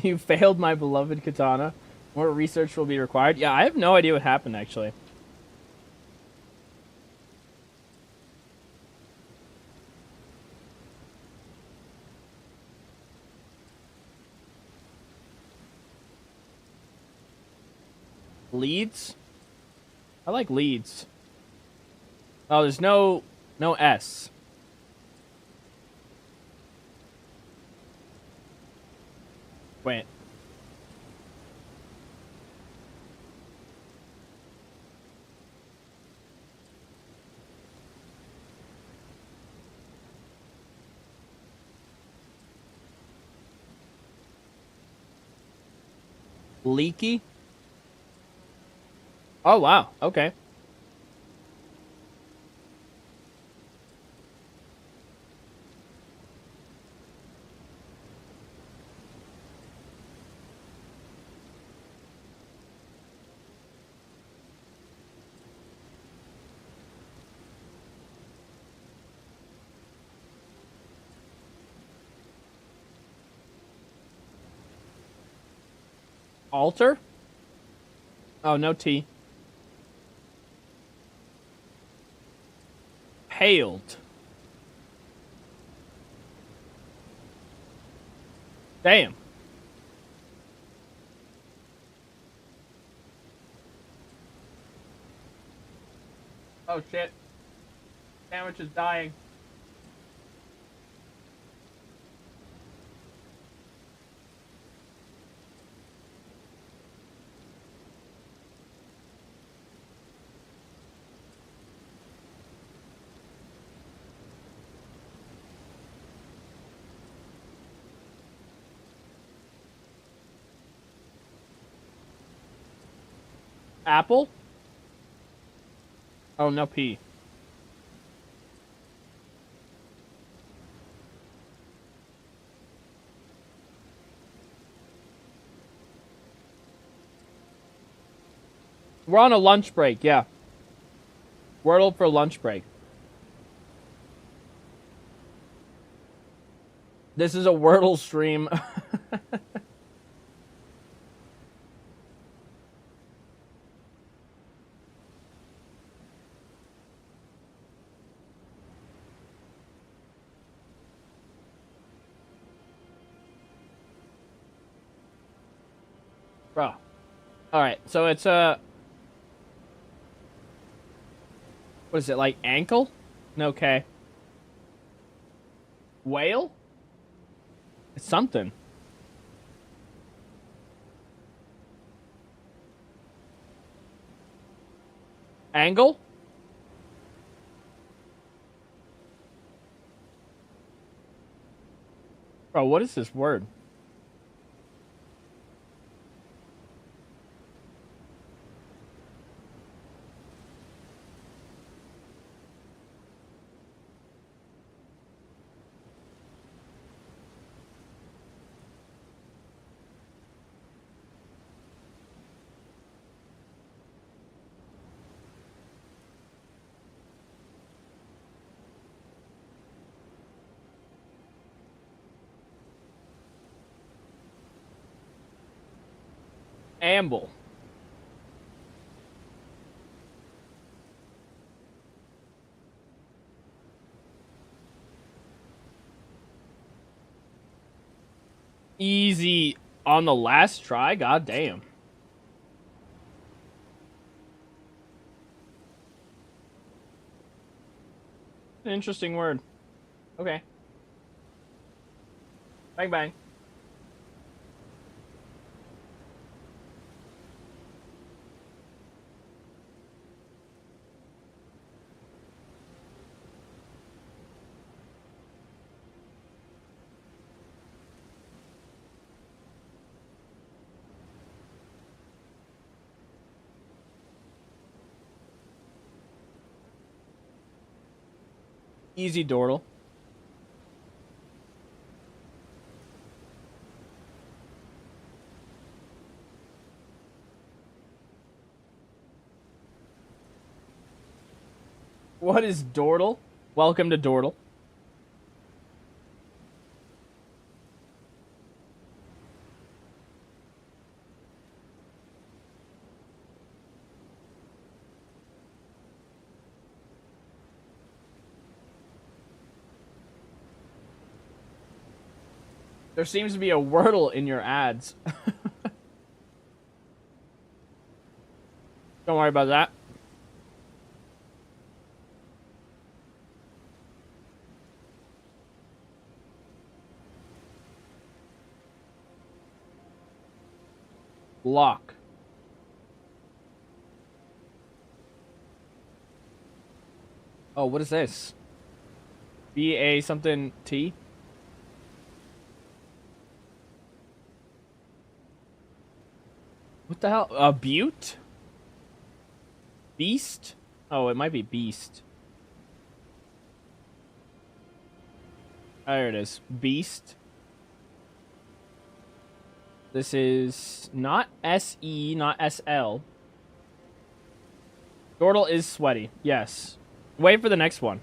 You failed my beloved katana. More research will be required. Yeah, I have no idea what happened, actually. Leads? I like leads. Oh, there's no S. Wait. Leaky? Oh, wow. Okay. Altar? Oh, no T. Paled. Damn. Oh, shit. Sandwich is dying. Apple? Oh, no P. We're on a lunch break, yeah. Wordle for lunch break. This is a Wordle stream. Bro. Alright, so it's what is it, like ankle? No K. Whale? It's something. Angle? Bro, what is this word? Amble. Easy on the last try? God damn. An interesting word. Okay. Bang bang. Easy Dordle. What is Dordle? Welcome to Dordle. There seems to be a Wordle in your ads. Don't worry about that. Lock. Oh, what is this? BA something T? What the hell? A butte? Beast? Oh, it might be beast. There it is. Beast. This is not SE, not SL. Dordle is sweaty. Yes. Wait for the next one.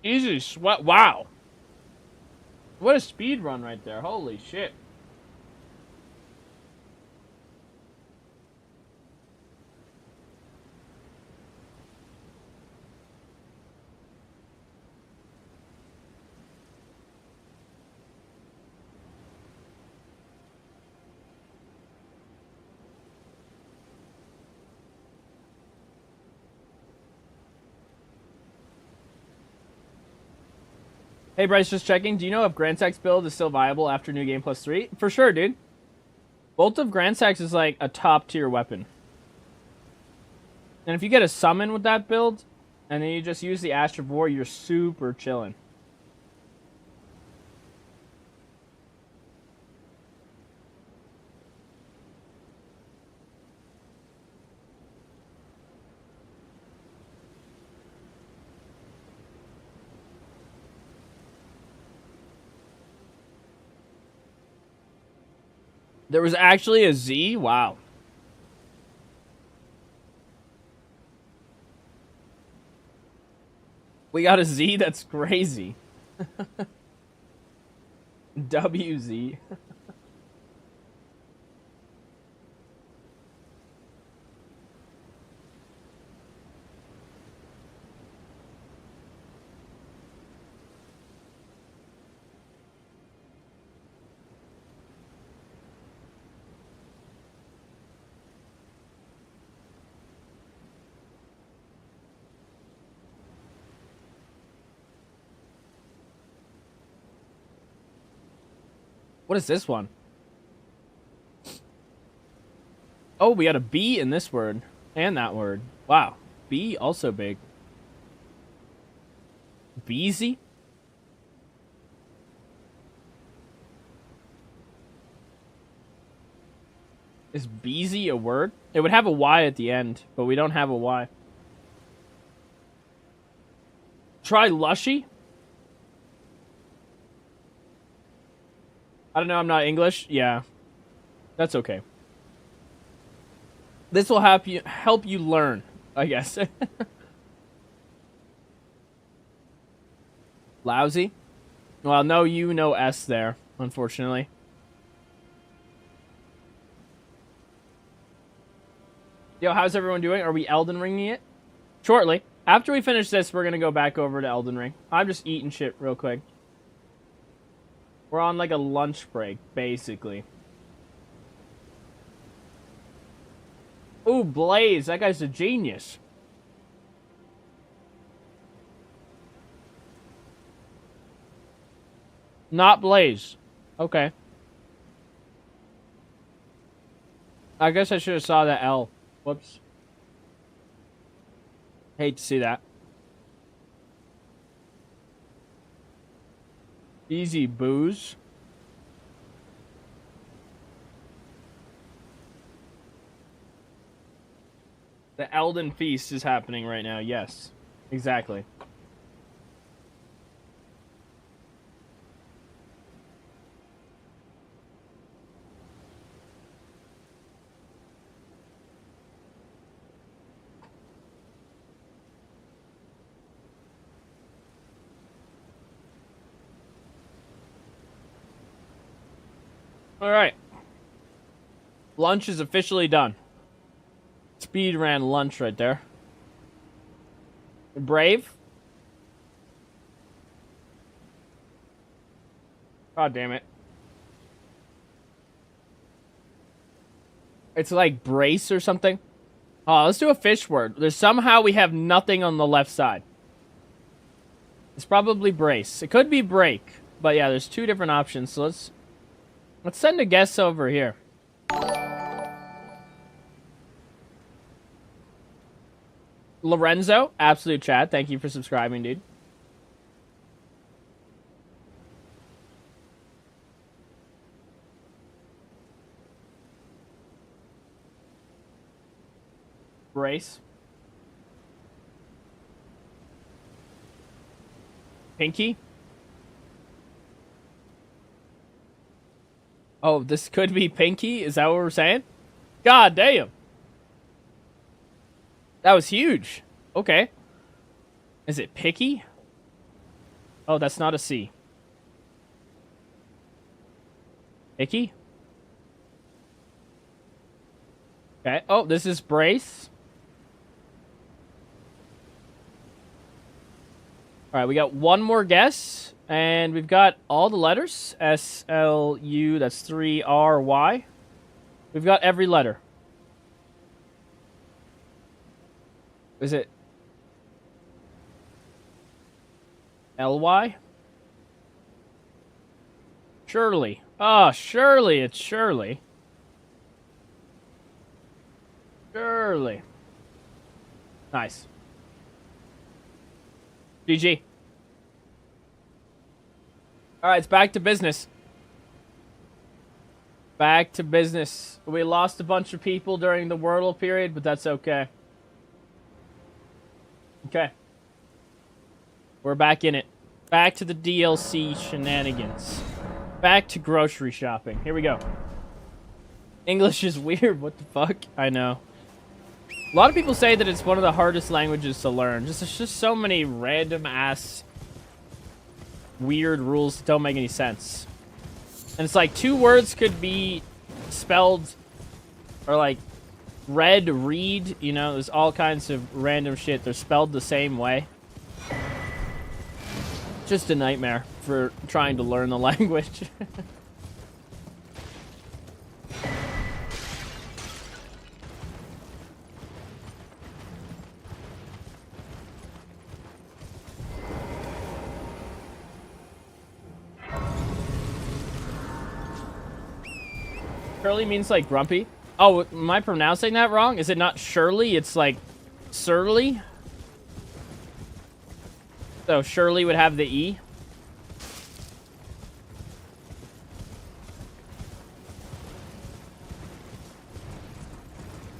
Easy sweat. Wow. What a speed run right there. Holy shit. Hey Bryce, just checking. Do you know if Grandsack's build is still viable after New Game Plus 3? For sure, dude. Bolt of Grandsack's is like a top tier weapon. And if you get a summon with that build, and then you just use the Ash of War, you're super chilling. There was actually a Z? Wow. We got a Z? That's crazy. WZ. What is this one? Oh, we got a B in this word. And that word. Wow. B also big. Beezy? Is Beezy a word? It would have a Y at the end, but we don't have a Y. Try Lushy? I don't know, I'm not English. Yeah. That's okay. This will help you learn, I guess. Lousy? Well, no U, no S there, unfortunately. Yo, how's everyone doing? Are we Elden Ringing it? Shortly. After we finish this, we're going to go back over to Elden Ring. I'm just eating shit real quick. We're on like a lunch break, basically. Ooh, Blaze. That guy's a genius. Not Blaze. Okay. I guess I should have saw that L. Whoops. Hate to see that. Easy booze. The Elden Feast is happening right now. Yes. Exactly. All right. Lunch is officially done. Speed ran lunch right there. Brave? God damn it. It's like brace or something. Oh, let's do a fish word. There's somehow we have nothing on the left side. It's probably brace. It could be break. But yeah, there's two different options. So let's send a guess over here. Lorenzo, absolute chat. Thank you for subscribing, dude. Brace. Pinky. Oh, this could be Pinky? Is that what we're saying? God damn. That was huge. Okay. Is it Picky? Oh, that's not a C. Picky? Okay. Oh, this is Brace. All right, we got one more guess. And we've got all the letters. S, L, U, that's 3, R, Y. We've got every letter. Is it L-Y? Shirley. Oh, Shirley. It's Shirley. Shirley. Nice. GG. Alright, it's back to business. Back to business. We lost a bunch of people during the Wordle period, but that's okay. Okay. We're back in it. Back to the DLC shenanigans. Back to grocery shopping. Here we go. English is weird. What the fuck? I know. A lot of people say that it's one of the hardest languages to learn. There's just so many random ass weird rules that don't make any sense. And it's like 2 words could be spelled or like read, read, you know, there's all kinds of random shit. They're spelled the same way. Just a nightmare for trying to learn the language. Shirley means like grumpy. Oh, am I pronouncing that wrong? Is it not Shirley? It's like surly. So Shirley would have the E.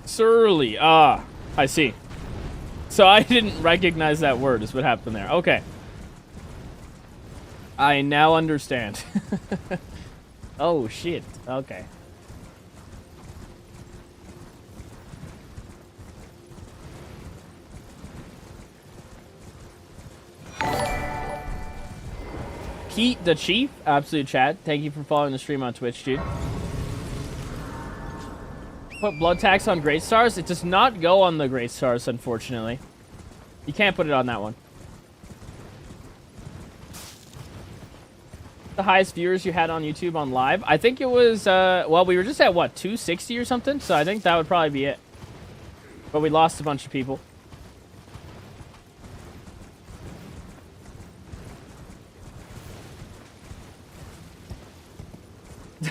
Surly. Ah, I see. So I didn't recognize that word is what happened there. Okay. I now understand. Oh, shit. Okay. Pete the Chief, absolute chat. Thank you for following the stream on Twitch, dude. Put blood tax on Great Stars? It does not go on the Great Stars, unfortunately. You can't put it on that one. The highest viewers you had on YouTube on live? I think it was, well, we were just at, what, 260 or something? So I think that would probably be it. But we lost a bunch of people.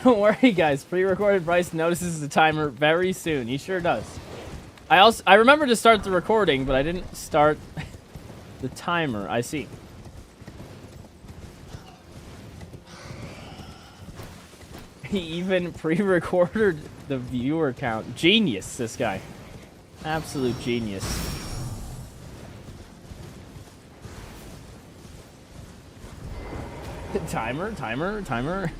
Don't worry, guys. Pre-recorded Bryce notices the timer very soon. He sure does. I remember to start the recording, but I didn't start the timer. I see. He even pre-recorded the viewer count. Genius, this guy. Absolute genius. Timer.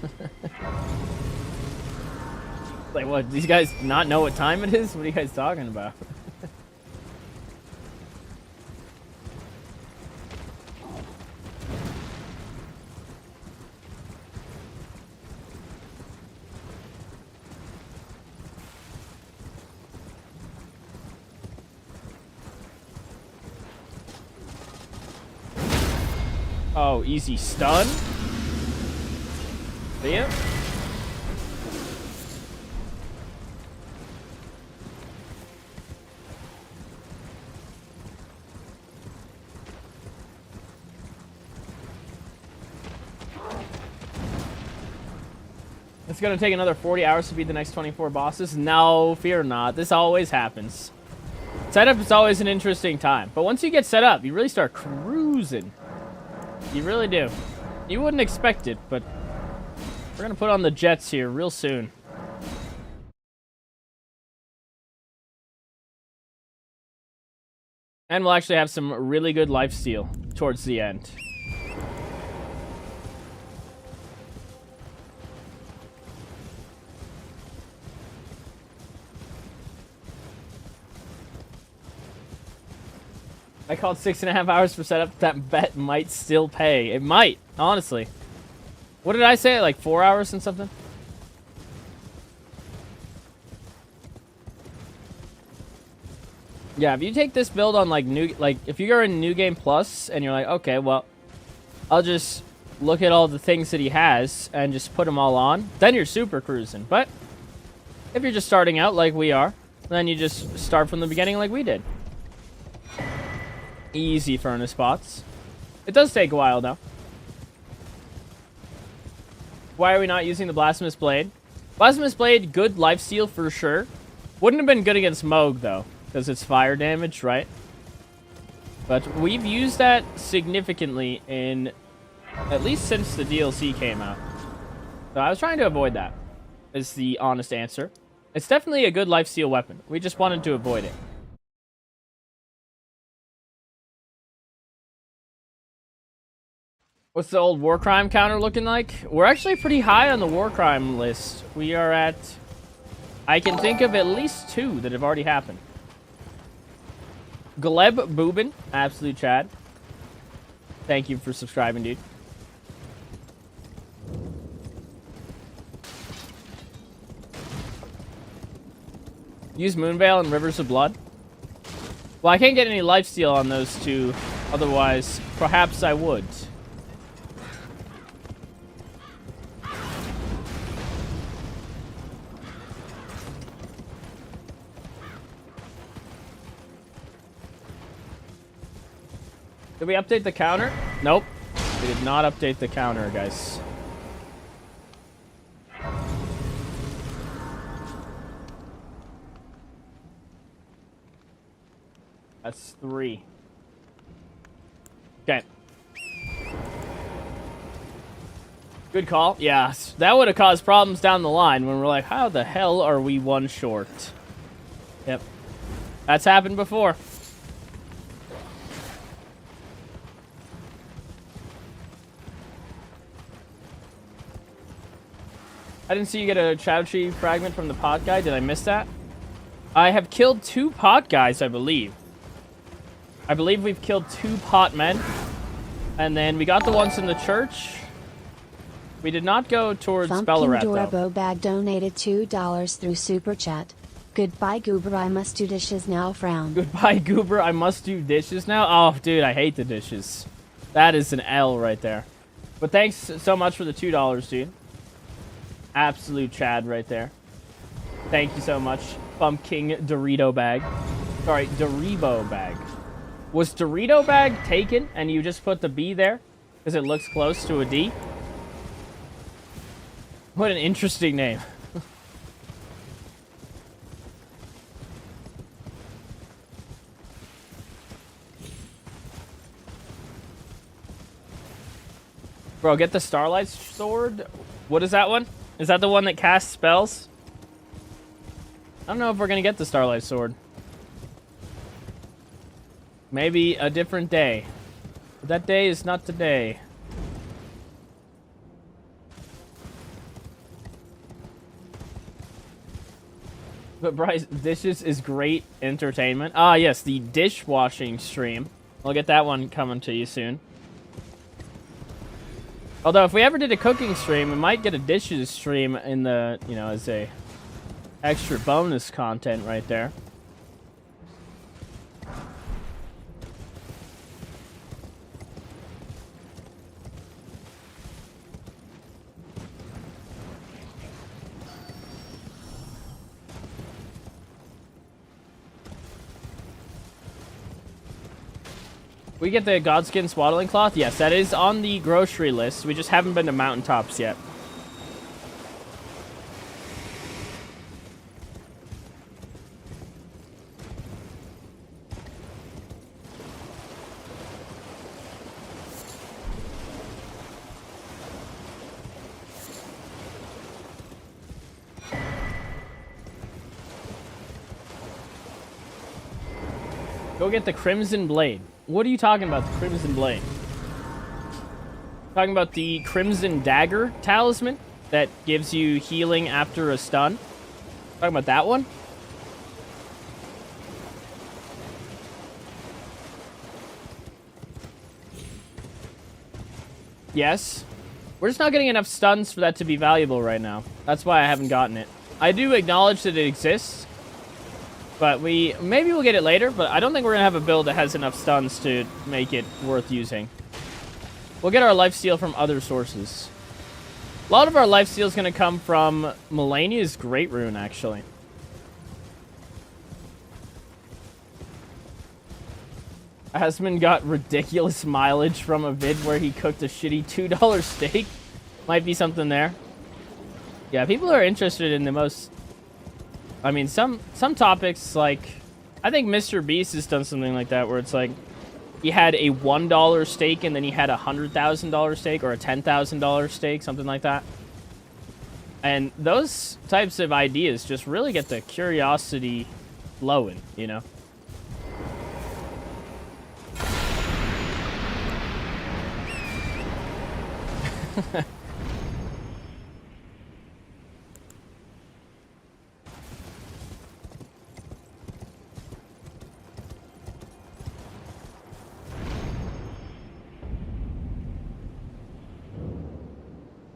Like, what? These guys not know what time it is? What are you guys talking about? Oh, easy stun. See ya? It's gonna take another 40 hours to beat the next 24 bosses? No, fear not. This always happens. Setup is always an interesting time. But once you get set up, you really start cruising. You really do. You wouldn't expect it, but we're gonna put on the jets here real soon. And we'll actually have some really good lifesteal towards the end. I called 6.5 hours for setup. That bet might still pay. It might, honestly. What did I say? Like 4 hours and something? Yeah, if you take this build on like if you're in New Game Plus and you're like, okay, well, I'll just look at all the things that he has and just put them all on, then you're super cruising. But if you're just starting out like we are, then you just start from the beginning like we did. Easy furnace spots. It does take a while, though. Why are we not using the Blasphemous Blade? Blasphemous Blade, good lifesteal for sure. Wouldn't have been good against Moog, though, because it's fire damage, right? But we've used that significantly in, at least since the DLC came out. So I was trying to avoid that, is the honest answer. It's definitely a good lifesteal weapon. We just wanted to avoid it. What's the old war crime counter looking like? We're actually pretty high on the war crime list. We are at, I can think of at least 2 that have already happened. Gleb Boobin, absolute Chad. Thank you for subscribing, dude. Use Moonveil and Rivers of Blood. Well, I can't get any lifesteal on those 2. Otherwise, perhaps I would. Did we update the counter? Nope. We did not update the counter, guys. That's 3. Okay. Good call. Yeah, that would have caused problems down the line when we're like, how the hell are we 1 short? Yep. That's happened before. I didn't see you get a Shadow Tree fragment from the pot guy. Did I miss that? I have killed 2 pot guys, I believe. I believe we've killed 2 pot men. And then we got the ones in the church. We did not go towards Bellarat, though. Durabo Bag donated $2 through Super Chat. Goodbye, Goober. I must do dishes now. Frown. Goodbye, Goober. I must do dishes now. Oh, dude, I hate the dishes. That is an L right there. But thanks so much for the $2, dude. Absolute Chad right there. Thank you so much. Pumpkin Dorito Bag. Sorry, Doribo Bag. Was Dorito Bag taken and you just put the B there? Because it looks close to a D? What an interesting name. Bro, get the Starlight Sword. What is that one? Is that the one that casts spells? I don't know if we're gonna get the Starlight Sword. Maybe a different day. But that day is not today. But Bryce, dishes is great entertainment. Ah, yes, the dishwashing stream. I'll get that one coming to you soon. Although, if we ever did a cooking stream, we might get a dishes stream in the, you know, as a extra bonus content right there. We get the Godskin Swaddling Cloth? Yes, that is on the grocery list. We just haven't been to Mountaintops yet. Go get the Crimson Blade. What are you talking about, the Crimson Blade? Talking about the Crimson Dagger Talisman that gives you healing after a stun? Talking about that one? Yes. We're just not getting enough stuns for that to be valuable right now. That's why I haven't gotten it. I do acknowledge that it exists. But maybe we'll get it later, but I don't think we're going to have a build that has enough stuns to make it worth using. We'll get our lifesteal from other sources. A lot of our lifesteal is going to come from Melania's Great Rune, actually. Asman got ridiculous mileage from a vid where he cooked a shitty $2 steak. Might be something there. Yeah, people are interested in the most... I mean, some topics, like, I think Mr. Beast has done something like that, where it's like, he had a $1 stake, and then he had a $100,000 stake, or a $10,000 stake, something like that. And those types of ideas just really get the curiosity flowing, you know?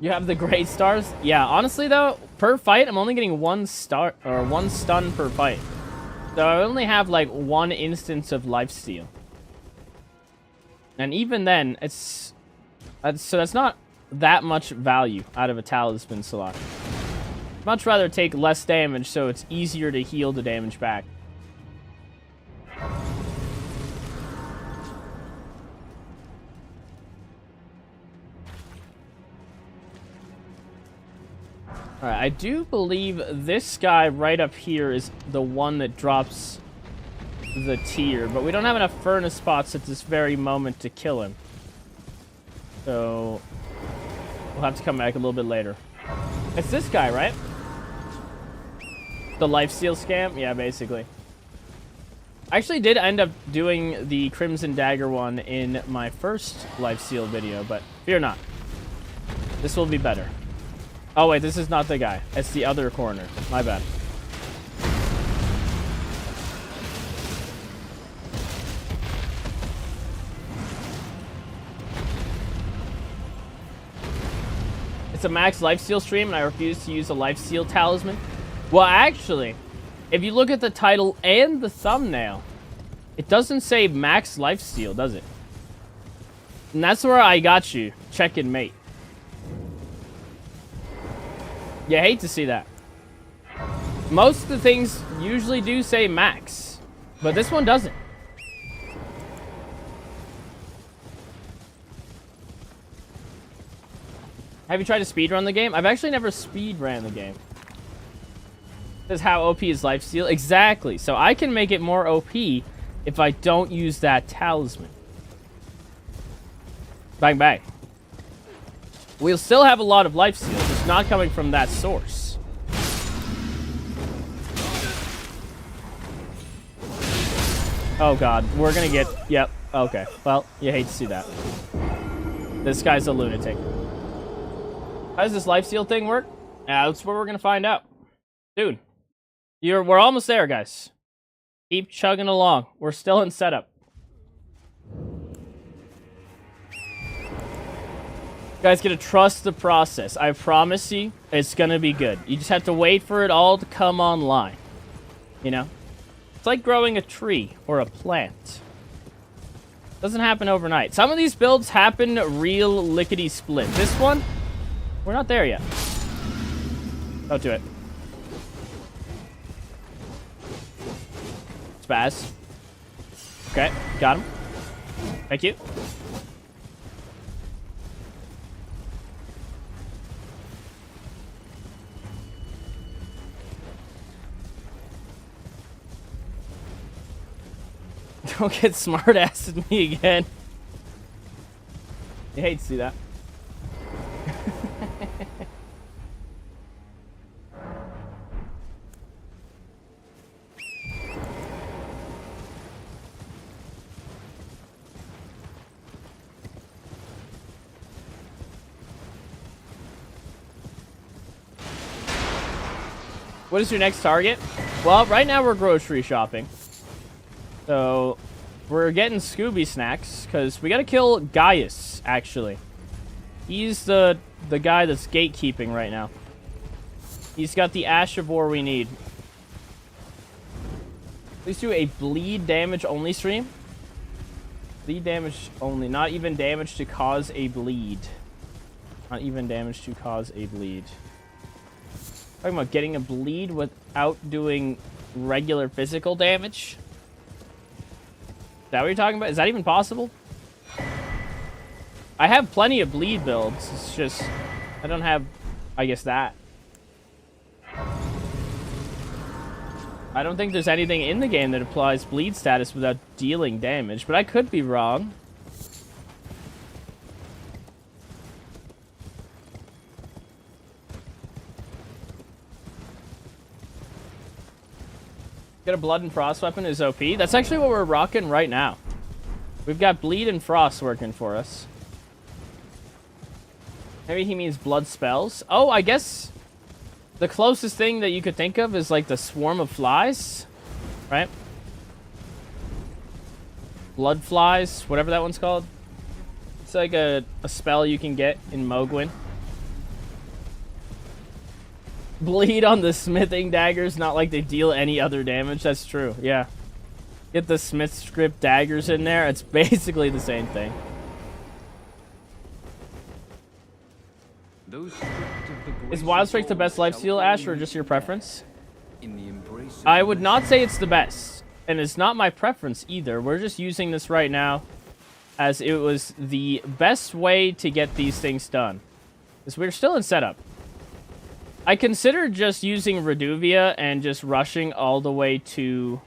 You have the great stars? Yeah, honestly though, per fight, I'm only getting 1 star or 1 stun per fight. So I only have like 1 instance of lifesteal. And even then, that's not that much value out of a talisman slot. Much rather take less damage so it's easier to heal the damage back. Alright, I do believe this guy right up here is the one that drops the tier, but we don't have enough furnace spots at this very moment to kill him. So, we'll have to come back a little bit later. It's this guy, right? The lifesteal scam? Yeah, basically. I actually did end up doing the Crimson Dagger one in my first lifesteal video, but fear not. This will be better. Oh, wait, this is not the guy. It's the other corner. My bad. It's a max lifesteal stream, and I refuse to use a lifesteal talisman. Well, actually, if you look at the title and the thumbnail, it doesn't say max lifesteal, does it? And that's where I got you. Check-in, mate. You hate to see that. Most of the things usually do say max, but this one doesn't. Have you tried to speedrun the game? I've actually never speedran the game. This is how OP is lifesteal. Exactly. So I can make it more OP if I don't use that talisman. Bang, bang. We'll still have a lot of lifesteal, just not coming from that source. Oh god, we're gonna get... Yep, okay. Well, you hate to see that. This guy's a lunatic. How does this lifesteal thing work? Yeah, that's what we're gonna find out. Dude, we're almost there, guys. Keep chugging along. We're still in setup. You guys gotta trust the process. I promise you, it's gonna be good. You just have to wait for it all to come online. You know? It's like growing a tree or a plant. Doesn't happen overnight. Some of these builds happen real lickety-split. This one, we're not there yet. Don't do it. Spaz. Okay, got him. Thank you. Don't get smart-ass at me again. You hate to see that. What is your next target? Well, right now we're grocery shopping. So, we're getting Scooby snacks, because we gotta kill Gaius, actually. He's the guy that's gatekeeping right now. He's got the Ash of War we need. Please do a bleed damage only stream. Bleed damage only, not even damage to cause a bleed. Not even damage to cause a bleed. Talking about getting a bleed without doing regular physical damage. Is that what you're talking about? Is that even possible? I have plenty of bleed builds. It's just, I don't have, I guess, that. I don't think there's anything in the game that applies bleed status without dealing damage, but I could be wrong. Get a blood and frost weapon is OP. That's actually what we're rocking right now. We've got bleed and frost working for us. Maybe he means blood spells. Oh, I guess the closest thing that you could think of is like the swarm of flies, right? Blood flies, whatever that one's called. It's like a spell you can get in Mogwin. Bleed on the smithing daggers, not like they deal any other damage. That's true, yeah. Get the smith script daggers in there. It's basically the same thing. Is Wild Strike the best lifesteal, Ash, or just your preference? I would not say it's the best. And it's not my preference either. We're just using this right now as it was the best way to get these things done. Because we're still in setup. I considered just using Reduvia and just rushing all the way to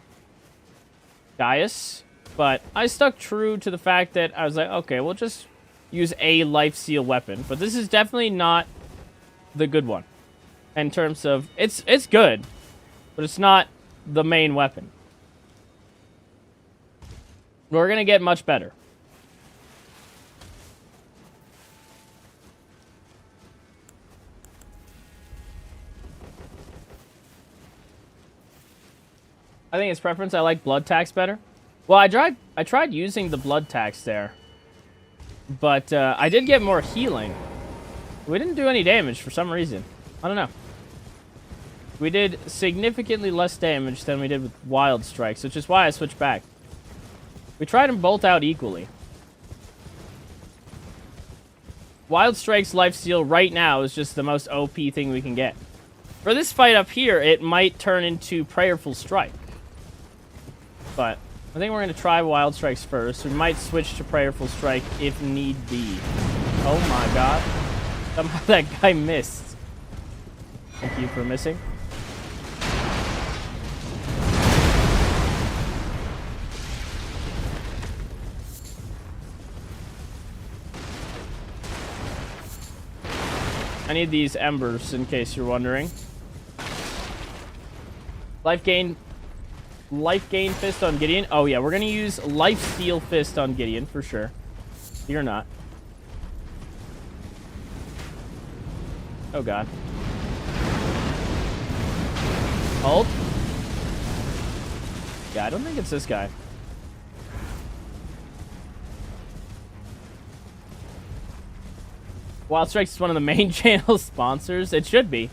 Gaius, but I stuck true to the fact that I was like, okay, we'll just use a lifesteal weapon. But this is definitely not the good one. In terms of, it's good, but it's not the main weapon. We're gonna get much better. I think it's preference. I like blood tax better. Well, I tried using the blood tax there, but I did get more healing. We didn't do any damage for some reason. I don't know. We did significantly less damage than we did with wild strikes, which is why I switched back. We tried them both out equally. Wild strikes lifesteal right now is just the most OP thing we can get. For this fight up here, it might turn into prayerful strike. But I think we're going to try wild strikes first. We might switch to prayerful strike if need be. Oh my god. Somehow that guy missed. Thank you for missing. I need these embers in case you're wondering. Life gain fist on Gideon. Oh yeah, we're gonna use lifesteal fist on Gideon for sure. You're not. Oh god. Ult. Yeah, I don't think it's this guy. Wild Strikes is one of the main channel sponsors. It should be.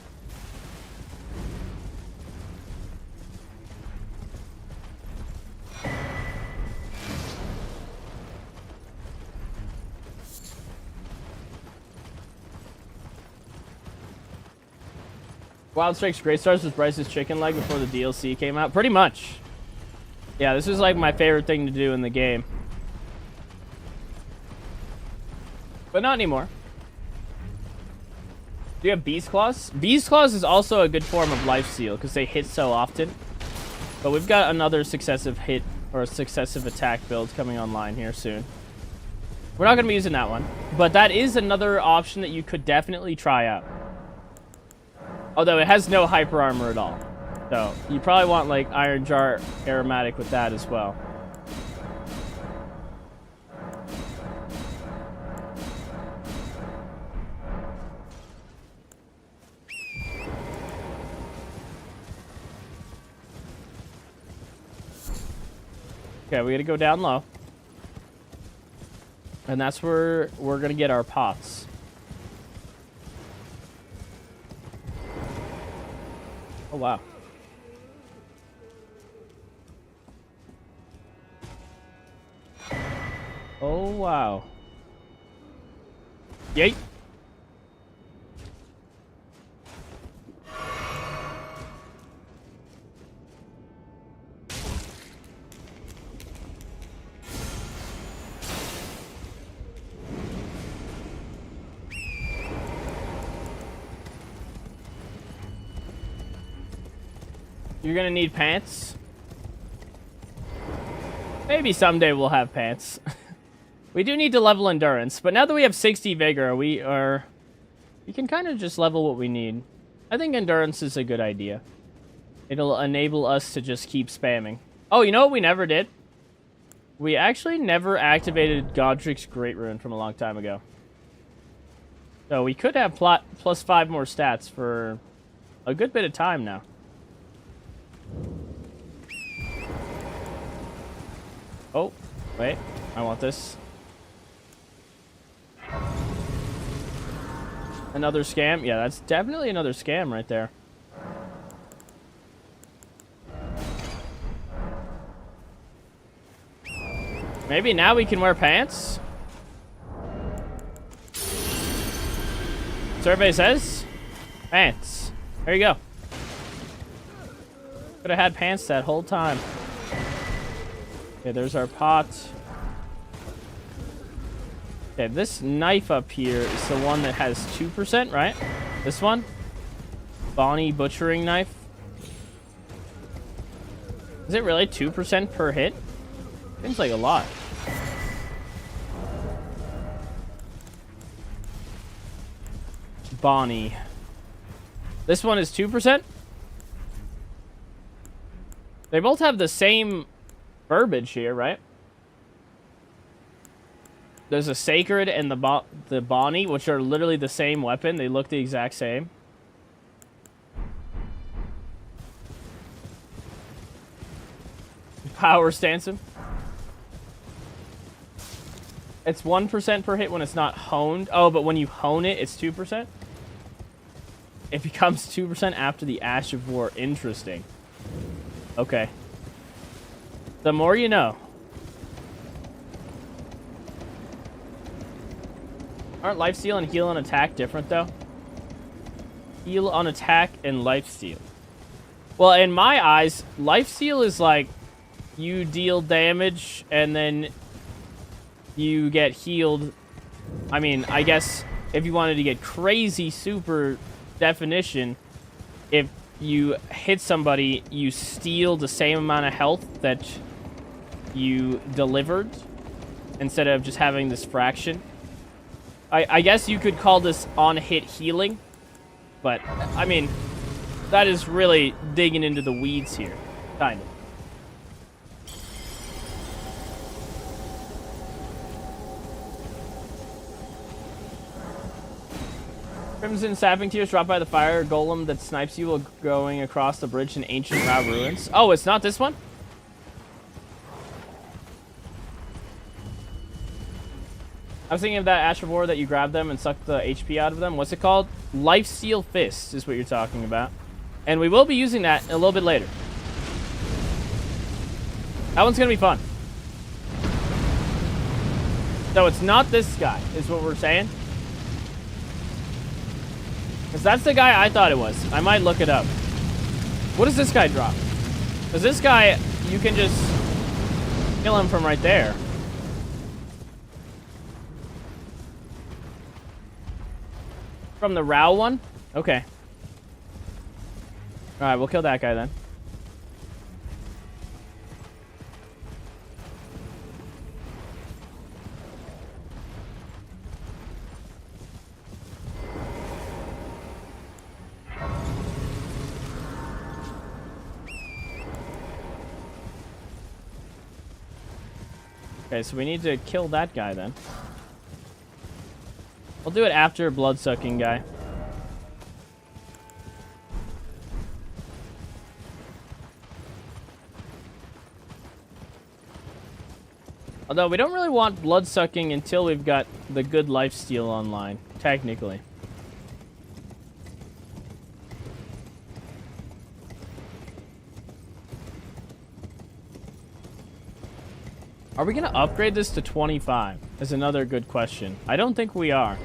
Wild Strikes Great Stars was Bryce's chicken leg before the DLC came out. Pretty much. Yeah, this is like my favorite thing to do in the game. But not anymore. Do you have Beast Claws? Beast Claws is also a good form of lifesteal because they hit so often. But we've got another successive hit or successive attack build coming online here soon. We're not going to be using that one. But that is another option that you could definitely try out. Although it has no hyper armor at all. So you probably want like Iron Jar Aromatic with that as well. Okay, we gotta go down low. And that's where we're gonna get our pots. Oh, wow. Oh, wow. Yay. You're gonna need pants. Maybe someday we'll have pants. We do need to level endurance, but now that we have 60 vigor, we can kind of just level what we need. I think endurance is a good idea. It'll enable us to just keep spamming. Oh, you know what we never did? We actually never activated Godric's Great Rune from a long time ago. So we could have plus 5 more stats for a good bit of time now. Oh, wait. I want this. Another scam? Yeah, that's definitely another scam right there. Maybe now we can wear pants? Survey says pants. There you go. Could have had pants that whole time. Okay, there's our pot. Okay, this knife up here is the one that has 2%, right? This one? Bonnie Butchering Knife. Is it really 2% per hit? Seems like a lot. Bonnie. This one is 2%? They both have the same verbiage here, right? There's a Sacred and the Bonnie, which are literally the same weapon. They look the exact same. Power stance him. It's 1% per hit when it's not honed. Oh, but when you hone it, it's 2%? It becomes 2% after the Ash of War. Interesting. Okay. The more you know. Aren't Lifesteal and Heal on Attack different, though? Heal on Attack and Lifesteal. Well, in my eyes, Lifesteal is like you deal damage and then you get healed. I mean, I guess if you wanted to get crazy super definition, if you hit somebody, you steal the same amount of health that you delivered instead of just having this fraction. I guess you could call this on-hit healing, but, I mean, that is really digging into the weeds here, kind of. Crimson Sapping Tears dropped by the fire golem that snipes you while going across the bridge in ancient Ra ruins. Oh, it's not this one? I was thinking of that Ash of War that you grab them and suck the HP out of them. What's it called? Lifesteal Fist is what you're talking about. And we will be using that a little bit later. That one's going to be fun. So it's not this guy, is what we're saying. Because that's the guy I thought it was. I might look it up. What does this guy drop? Because this guy, you can just kill him from right there. From the Rao one? Okay. Alright, we'll kill that guy then. Okay, so we need to kill that guy then. We'll do it after blood-sucking guy. Although we don't really want blood-sucking until we've got the good lifesteal online, technically. Are we going to upgrade this to 25? Is another good question. I don't think we are.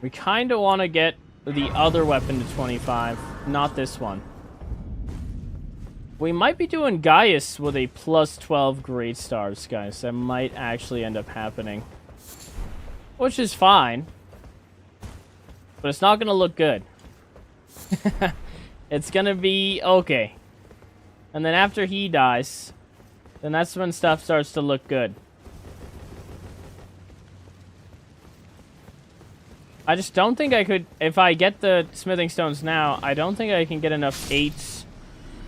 We kind of want to get the other weapon to 25, not this one. We might be doing Gaius with a plus 12 great stars, guys. That might actually end up happening. Which is fine. But it's not going to look good. It's gonna be okay. And then after he dies, then that's when stuff starts to look good. I just don't think I could, if I get the smithing stones now, I don't think I can get enough 8s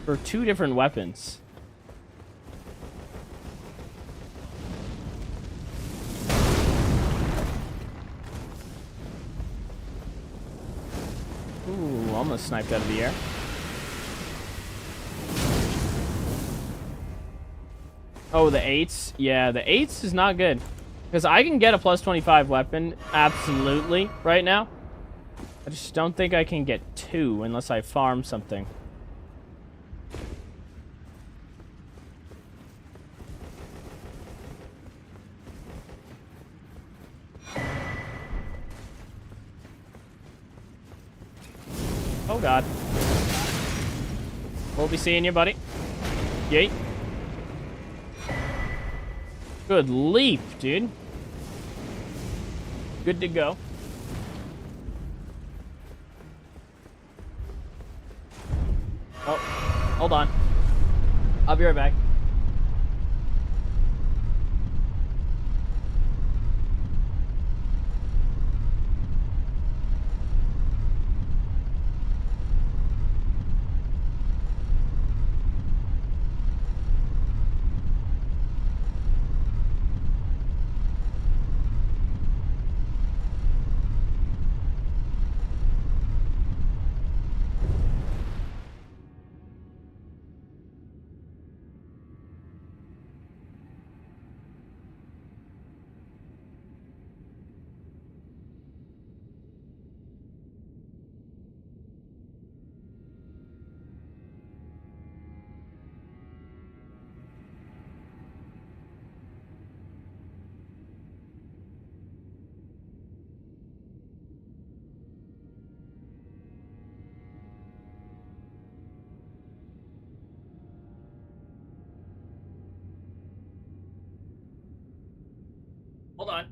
for 2 different weapons. Ooh, almost sniped out of the air. Oh, the 8s? Yeah, the 8s is not good. Because I can get a plus 25 weapon, absolutely, right now. I just don't think I can get 2 unless I farm something. Oh, God. We'll be seeing you, buddy. Yeet. Good leap, dude. Good to go. Oh, hold on. I'll be right back. hold on.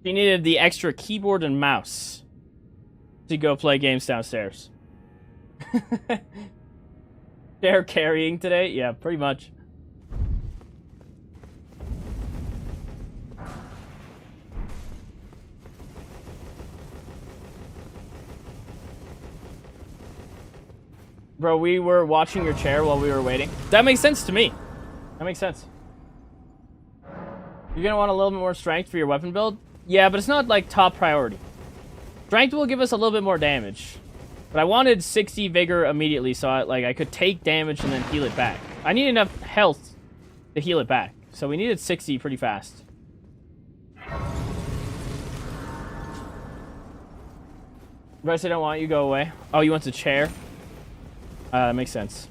She needed the extra keyboard and mouse to go play games downstairs. They're carrying today? Yeah, pretty much. Bro, we were watching your chair while we were waiting. That makes sense to me. That makes sense. You're gonna want a little bit more strength for your weapon build? Yeah, but it's not, like, top priority. Strength will give us a little bit more damage. But I wanted 60 vigor immediately so I could take damage and then heal it back. I need enough health to heal it back. So we needed 60 pretty fast. Bryce, I don't want you, go away. Oh, you want the chair? That makes sense.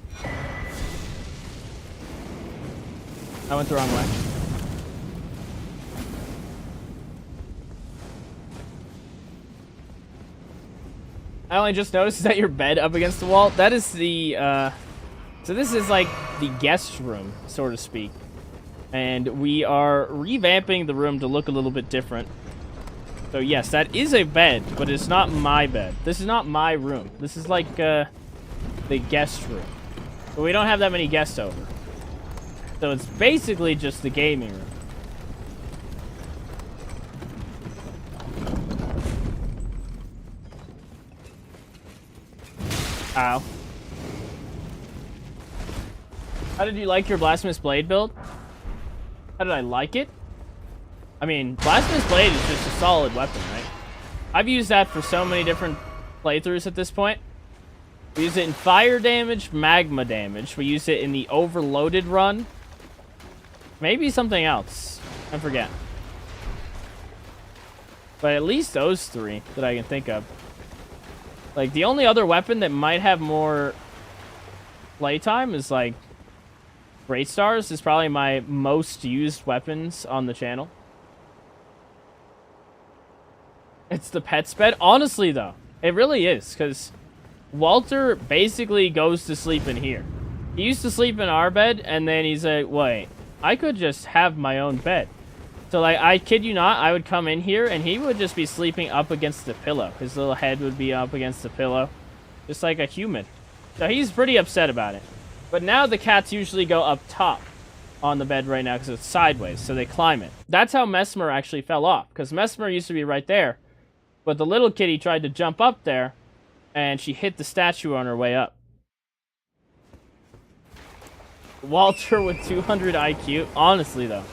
I went the wrong way. I only just noticed, is that your bed up against the wall? That is the, so this is like the guest room, so to speak. And we are revamping the room to look a little bit different. So yes, that is a bed, but it's not my bed. This is not my room. This is like, the guest room. But we don't have that many guests over. So it's basically just the gaming room. Ow. How did you like your Blasphemous Blade build? How did I like it? I mean, Blasphemous Blade is just a solid weapon, right? I've used that for so many different playthroughs at this point. We use it in fire damage, magma damage. We use it in the overloaded run. Maybe something else. I forget. But at least those three that I can think of. Like, the only other weapon that might have more playtime is, like, Great Stars is probably my most used weapons on the channel. It's the pet's bed. Honestly, though, it really is, because Walter basically goes to sleep in here. He used to sleep in our bed, and then he's like, wait, I could just have my own bed. So, like, I kid you not, I would come in here, and he would just be sleeping up against the pillow. His little head would be up against the pillow. Just like a human. So he's pretty upset about it. But now the cats usually go up top on the bed right now because it's sideways, so they climb it. That's how Mesmer actually fell off, because Mesmer used to be right there. But the little kitty tried to jump up there, and she hit the statue on her way up. Walter with 200 IQ. Honestly, though.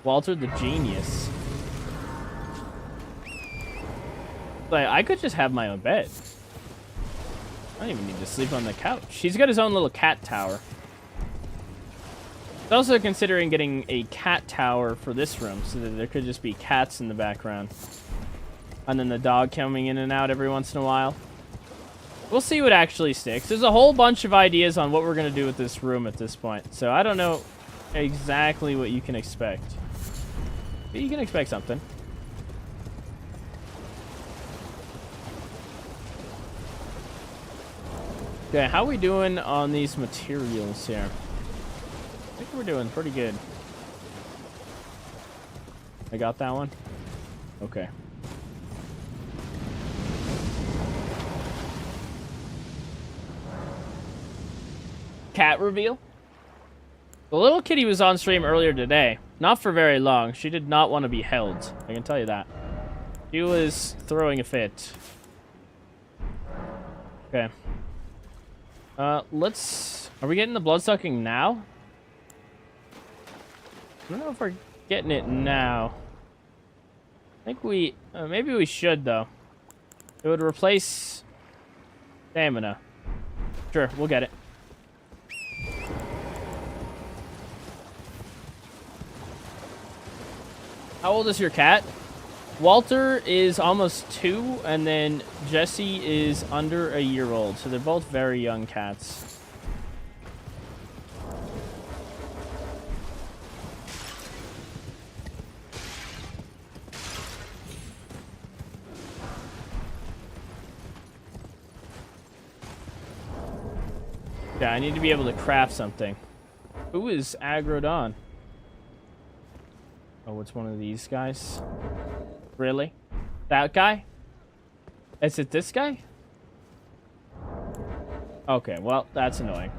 Walter the genius. Like, I could just have my own bed. I don't even need to sleep on the couch. He's got his own little cat tower. He's also considering getting a cat tower for this room so that there could just be cats in the background. And then the dog coming in and out every once in a while. We'll see what actually sticks. There's a whole bunch of ideas on what we're going to do with this room at this point. So I don't know exactly what you can expect. But you can expect something. Okay, how are we doing on these materials here? I think we're doing pretty good. I got that one? Okay. Cat reveal? The little kitty was on stream earlier today. Not for very long. She did not want to be held. I can tell you that. She was throwing a fit. Okay. Let's... Are we getting the bloodsucking now? I don't know if we're getting it now. I think we... maybe we should, though. It would replace... stamina. Sure, we'll get it. How old is your cat? Walter is almost 2, and then Jesse is under a year old. So they're both very young cats. Yeah, I need to be able to craft something. Who is aggroed on? Oh, it's one of these guys. Really? That guy? Is it this guy? Okay, well, that's annoying.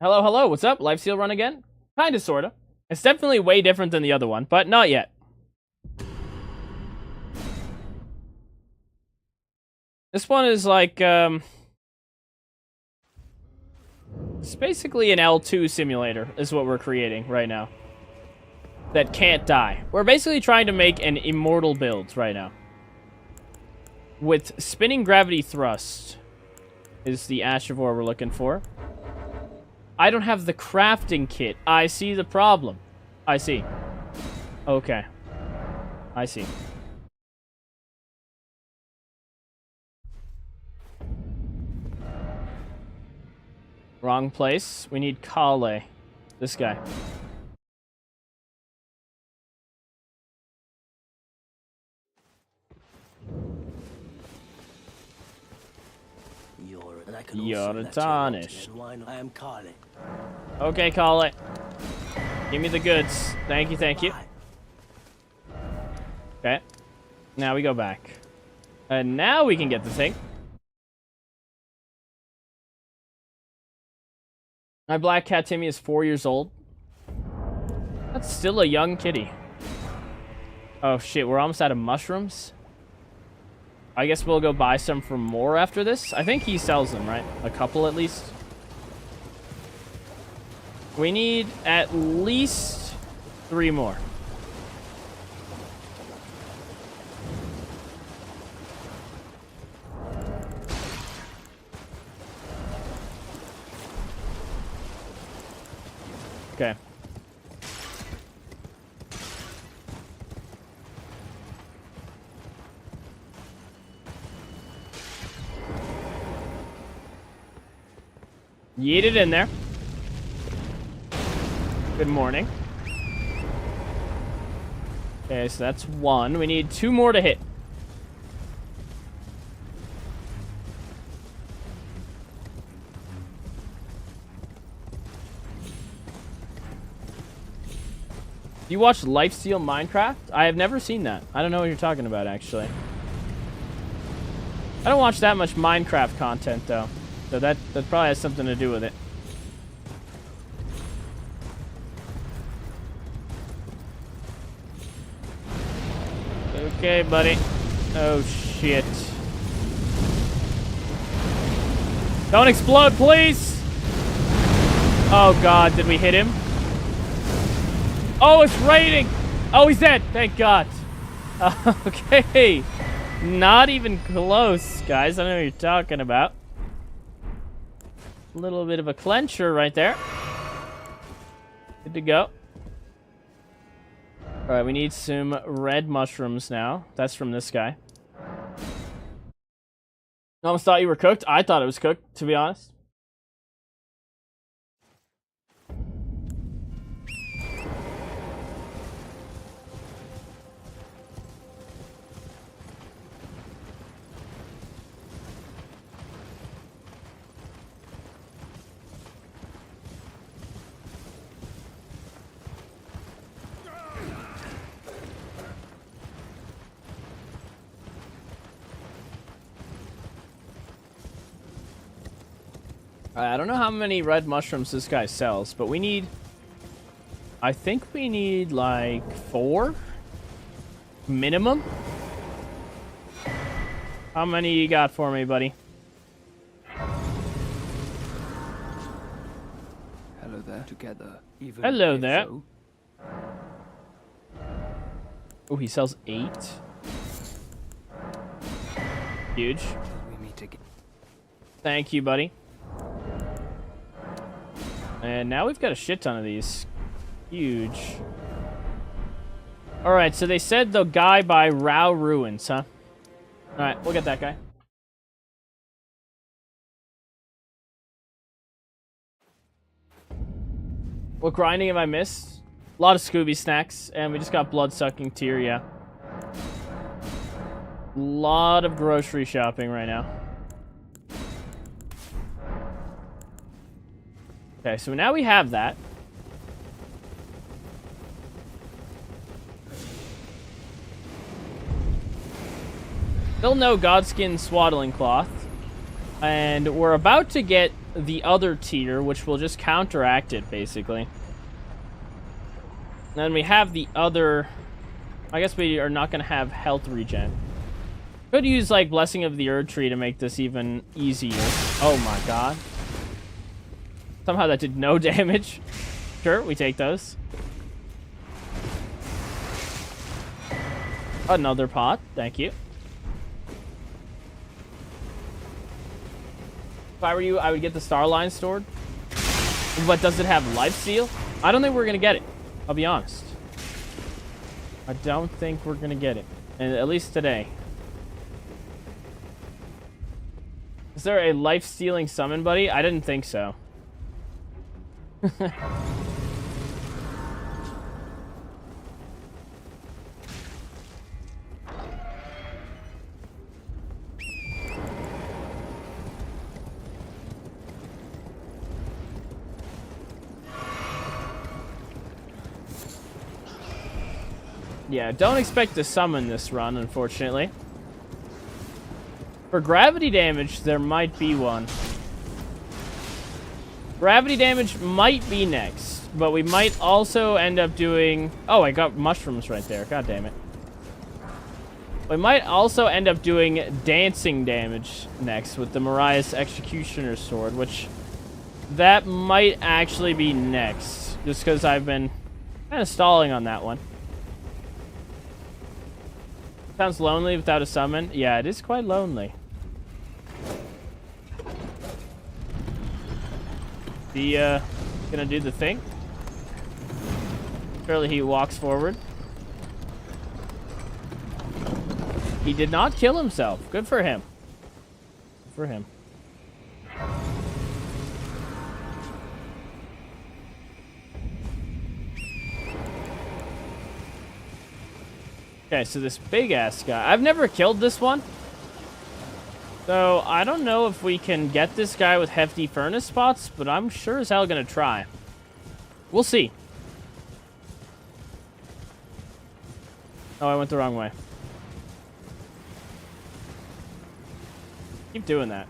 Hello, hello, what's up? Lifesteal run again? Kinda, sorta. It's definitely way different than the other one, but not yet. This one is like, it's basically an L2 simulator, is what we're creating right now. That can't die. We're basically trying to make an immortal build right now. With spinning gravity thrust is the Ashivore we're looking for. I don't have the crafting kit. I see the problem. I see. Okay. I see. Wrong place. We need Kale. This guy. You're tarnished. I am Kale. Okay, Kale. Give me the goods. Thank you, thank you. Okay. Now we go back. And now we can get the thing. My black cat Timmy is 4 years old. That's still a young kitty. Oh shit, we're almost out of mushrooms. I guess we'll go buy some for more after this. I think he sells them, right? A couple at least. We need at least 3 more. Okay. Yeet it in there. Good morning. Okay, so that's 1. We need 2 more to hit. You watch Lifesteal Minecraft? I have never seen that. I don't know what you're talking about, actually. I don't watch that much Minecraft content, though. So that probably has something to do with it. Okay, buddy. Oh, shit. Don't explode, please! Oh, God. Did we hit him? Oh, it's raining! Oh, he's dead! Thank God. Okay. Not even close, guys. I don't know what you're talking about. A little bit of a clencher right there. Good to go. Alright, we need some red mushrooms now. That's from this guy. I almost thought you were cooked. I thought it was cooked, to be honest. I don't know how many red mushrooms this guy sells, but we need... I think we need, like, 4? Minimum? How many you got for me, buddy? Hello there. Together. Even Hello if there. so. Oh, he sells 8? Huge. We meet again. Thank you, buddy. And now we've got a shit ton of these. Huge. Alright, so they said the guy by Rao Ruins, huh? Alright, we'll get that guy. What grinding have I missed? A lot of Scooby snacks, and we just got blood-sucking tear, yeah. A lot of grocery shopping right now. Okay, so now we have that. Still no Godskin Swaddling Cloth. And we're about to get the other tier, which will just counteract it, basically. Then we have the other... I guess we are not going to have health regen. Could use, like, Blessing of the Erd Tree to make this even easier. Oh my god. Somehow that did no damage. Sure, we take those. Another pot, thank you. If I were you, I would get the Starline Sword. But does it have Lifesteal? I don't think we're going to get it. I'll be honest. I don't think we're going to get it. And at least today. Is there a life-stealing summon buddy? I didn't think so. Yeah, don't expect to summon this run, unfortunately. For gravity damage, there might be one. Gravity damage might be next, but we might also end up doing... Oh, I got mushrooms right there. God damn it. We might also end up doing dancing damage next with the Mariah's Executioner's Sword, which... That might actually be next, just because I've been kind of stalling on that one. Sounds lonely without a summon. Yeah, it is quite lonely. He, gonna do the thing. Surely he walks forward. He did not kill himself. Good for him. Good for him. Okay, so this big-ass guy... I've never killed this one. So, I don't know if we can get this guy with hefty furnace spots, but I'm sure as hell gonna try. We'll see. Oh, I went the wrong way. Keep doing that.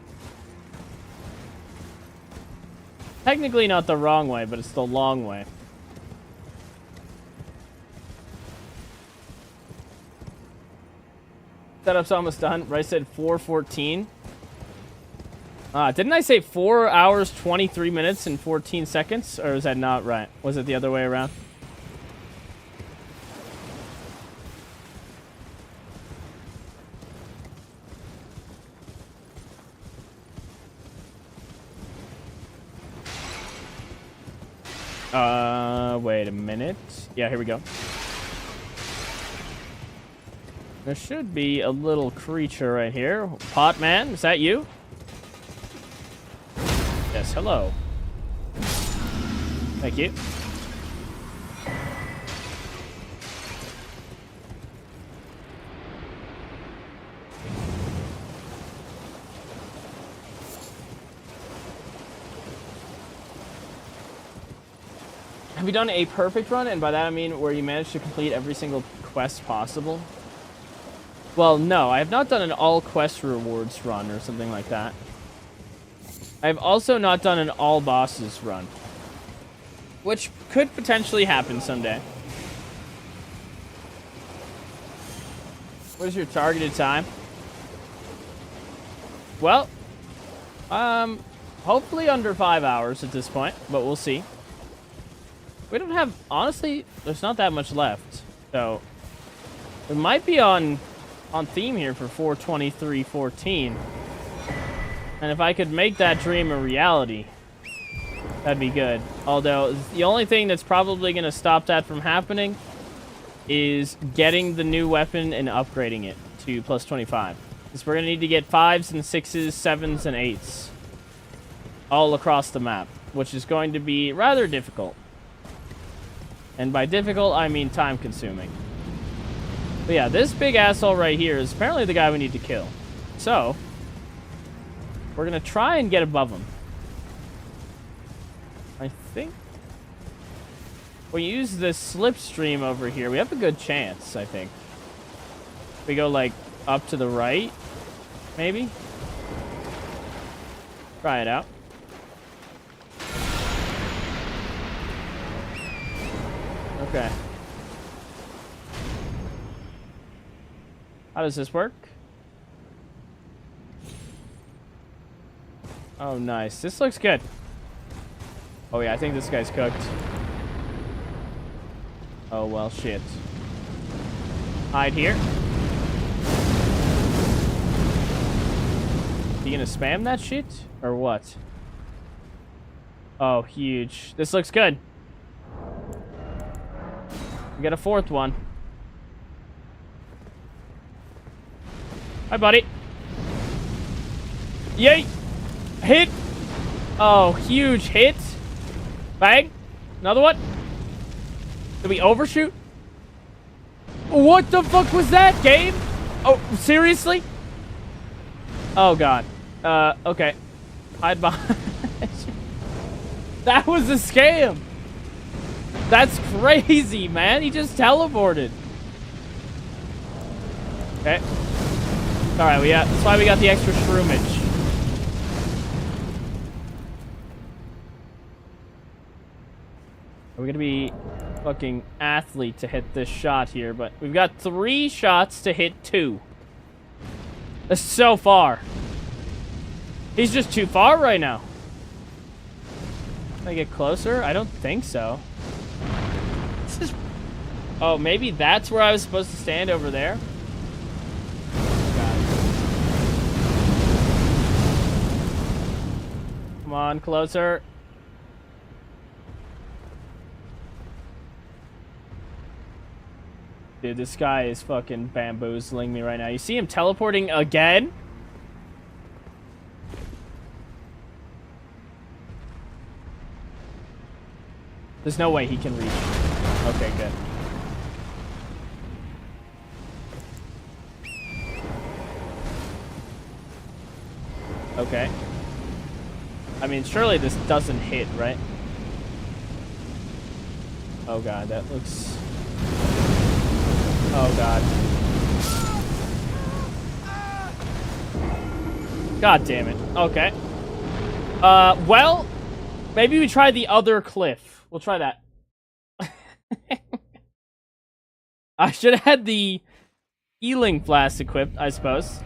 Technically not the wrong way, but it's the long way. Setup's almost done. Right, said 4:14. Didn't I say 4 hours, 23 minutes, and 14 seconds? Or is that not right? Was it the other way around? Wait a minute. Yeah, here we go. There should be a little creature right here. Potman, is that you? Yes, hello. Thank you. Have you done a perfect run? And by that I mean where you managed to complete every single quest possible? Well, no, I have not done an all quest rewards run or something like that. I have also not done an all bosses run, which could potentially happen someday. What is your targeted time? Well, hopefully under 5 hours at this point, but we'll see. We don't have, honestly, there's not that much left, so we might be on theme here for 4:23:14. And if I could make that dream a reality, that'd be good. Although, the only thing that's probably going to stop that from happening is getting the new weapon and upgrading it to plus 25. Because we're going to need to get 5s and 6s, 7s, and 8s. All across the map. Which is going to be rather difficult. And by difficult, I mean time-consuming. But yeah, this big asshole right here is apparently the guy we need to kill. So, we're going to try and get above him. I think we use this slipstream over here. We have a good chance, I think. We go, like, up to the right, maybe? Try it out. Okay. How does this work? Oh, nice. This looks good. Oh, yeah, I think this guy's cooked. Oh, well, shit. Hide here. You gonna spam that shit? Or what? Oh, huge. This looks good. We got a 4th one. Hi, buddy. Yay! Hit! Oh, huge hit. Bang. Another one. Did we overshoot? What the fuck was that, game? Oh, seriously? Oh, God. Okay. Hide behind. That was a scam. That's crazy, man. He just teleported. Okay. Alright, that's why we got the extra shroomage. We're gonna be fucking athlete to hit this shot here, but we've got 3 shots to hit 2. That's so far. He's just too far right now. Can I get closer? I don't think so. This is... Oh, maybe that's where I was supposed to stand over there? Come on, closer. Dude, this guy is fucking bamboozling me right now. You see him teleporting again? There's no way he can reach. Okay, good. Okay. I mean, surely this doesn't hit, right? Oh god, that looks... Oh god. God damn it. Okay. Well, maybe we try the other cliff. We'll try that. I should have had the healing flask equipped, I suppose.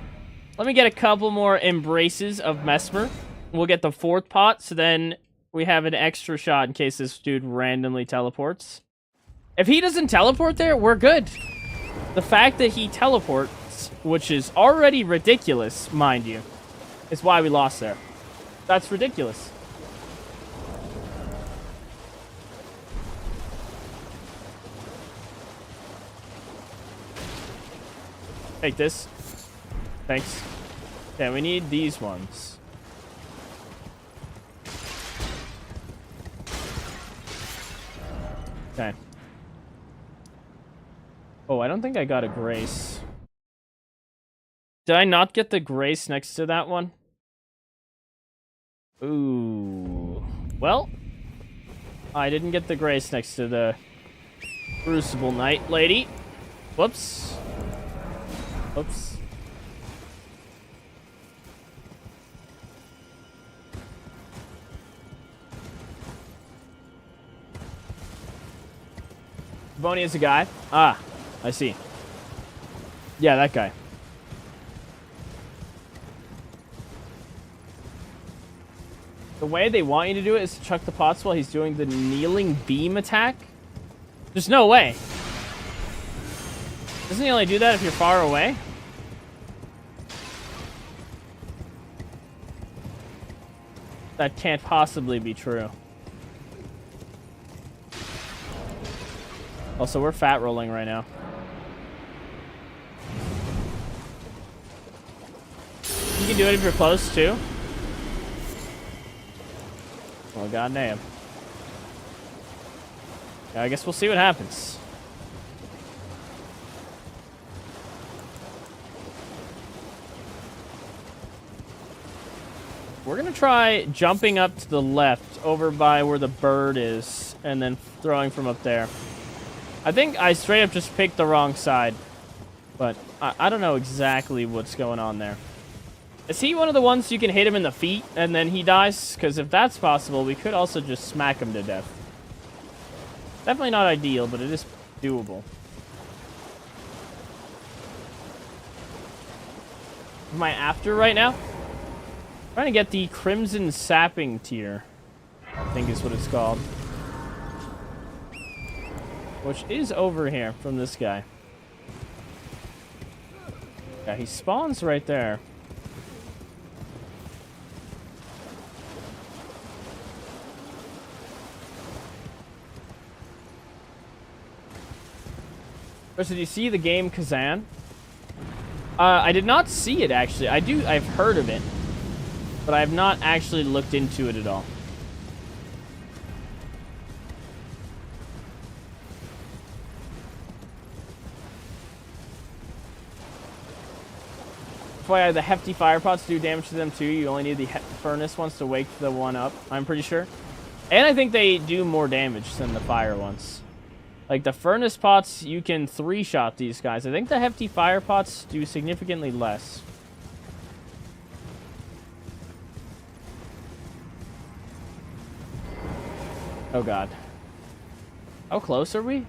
Let me get a couple more embraces of Mesmer. We'll get the 4th pot, so then we have an extra shot in case this dude randomly teleports. If he doesn't teleport there, we're good. The fact that he teleports, which is already ridiculous, mind you, is why we lost there. That's ridiculous. Take this. Thanks. Yeah, we need these ones. Okay. Oh, I don't think I got a grace. Did I not get the grace next to that one? Ooh. Well, I didn't get the grace next to the Crucible Knight lady. Whoops. Oops. Boney is a guy. Ah, I see. Yeah, that guy. The way they want you to do it is to chuck the pots while he's doing the kneeling beam attack. There's no way. Doesn't he only do that if you're far away? That can't possibly be true. Also, we're fat rolling right now. You can do it if you're close, too. Well, goddamn. Yeah, I guess we'll see what happens. We're gonna try jumping up to the left over by where the bird is and then throwing from up there. I think I straight up just picked the wrong side, but I don't know exactly what's going on there. Is he one of the ones you can hit him in the feet and then he dies? Because if that's possible, we could also just smack him to death. Definitely not ideal, but it is doable. Am I after right now? Trying to get the Crimson Sapping tier, I think is what it's called. Which is over here from this guy. Yeah, he spawns right there. So did you see the game Kazan? I did not see it, actually. I've heard of it. But I have not actually looked into it at all. FYI, the hefty fire pots do damage to them too. You only need the furnace ones to wake the one up, I'm pretty sure. And I think they do more damage than the fire ones. Like the furnace pots, you can 3-shot these guys. I think the hefty fire pots do significantly less. Oh god. How close are we?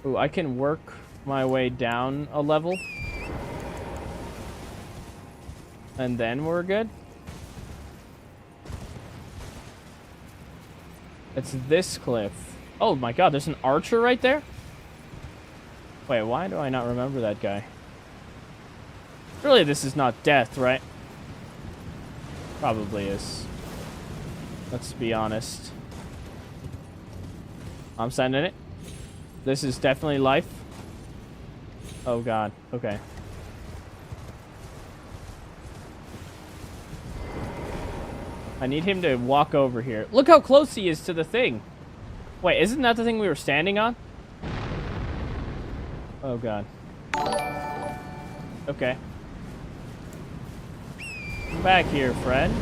Ooh, I can work my way down a level. And then we're good. It's this cliff. Oh my god, there's an archer right there? Wait, why do I not remember that guy? Surely this is not death, right? Probably is. Let's be honest. I'm sending it. This is definitely life. Oh god, okay. I need him to walk over here. Look how close he is to the thing. Wait, isn't that the thing we were standing on? Oh god. Okay. Come back here, friend.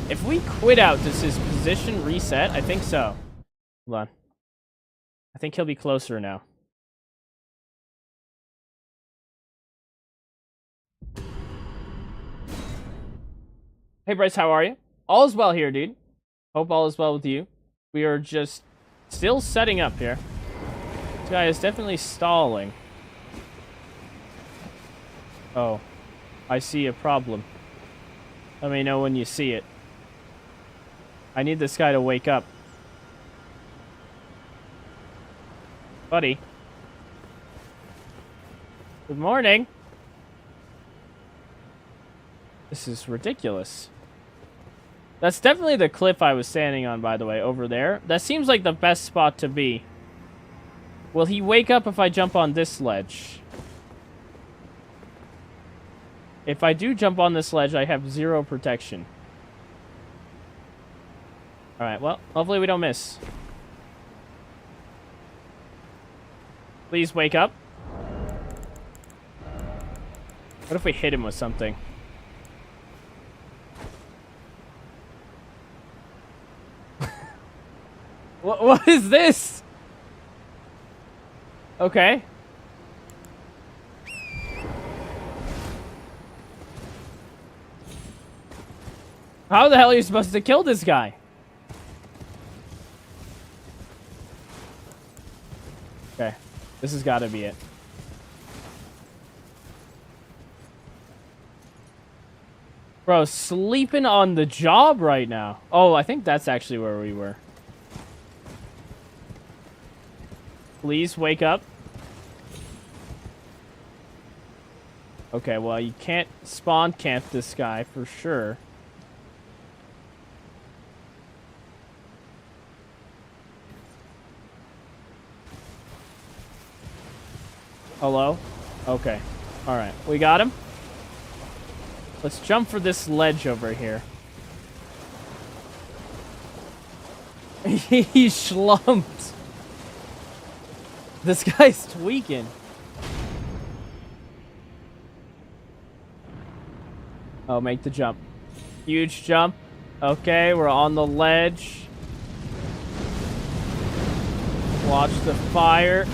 If we quit out, does his position reset? I think so. Hold on. I think he'll be closer now. Hey Bryce, how are you? All is well here, dude. Hope all is well with you. We are just still setting up here. This guy is definitely stalling. Oh, I see a problem. Let me know when you see it. I need this guy to wake up. Buddy. Good morning. This is ridiculous. That's definitely the cliff I was standing on, by the way, over there. That seems like the best spot to be. Will he wake up if I jump on this ledge? If I do jump on this ledge, I have 0 protection. Alright, well, hopefully we don't miss. Please wake up. What if we hit him with something? What is this? Okay. How the hell are you supposed to kill this guy? Okay. This has got to be it. Bro, sleeping on the job right now. Oh, I think that's actually where we were. Please wake up. Okay, well, you can't spawn camp this guy for sure. Hello? Okay. Alright, we got him. Let's jump for this ledge over here. He slumped. This guy's tweaking. Oh, make the jump. Huge jump. Okay, we're on the ledge. Watch the fire.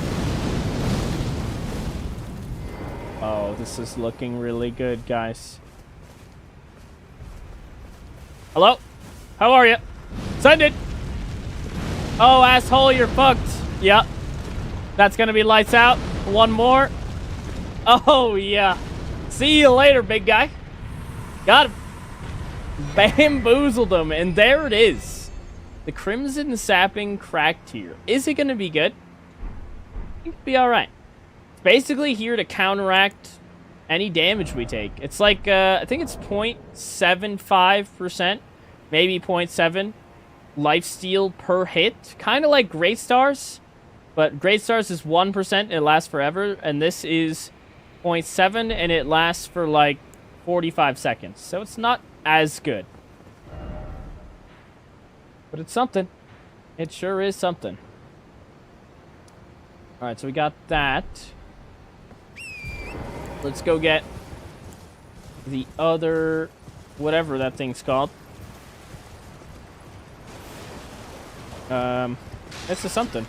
Oh, this is looking really good, guys. Hello? How are you? Send it! Oh, asshole, you're fucked. Yep. That's gonna be lights out. One more. Oh, yeah. See you later, big guy. Got him. Bamboozled him, and there it is. The Crimson Sapping Crack Tier. Is it gonna be good? I think it'll be alright. It's basically here to counteract any damage we take. It's like, I think it's 0.75%, maybe 0.7 lifesteal per hit. Kind of like Great Stars, but Great Stars is 1% and it lasts forever, and this is 0.7 and it lasts for like 45 seconds. So it's not as good. But it's something. It sure is something. Alright, so we got that. Let's go get the other, whatever that thing's called. This is something.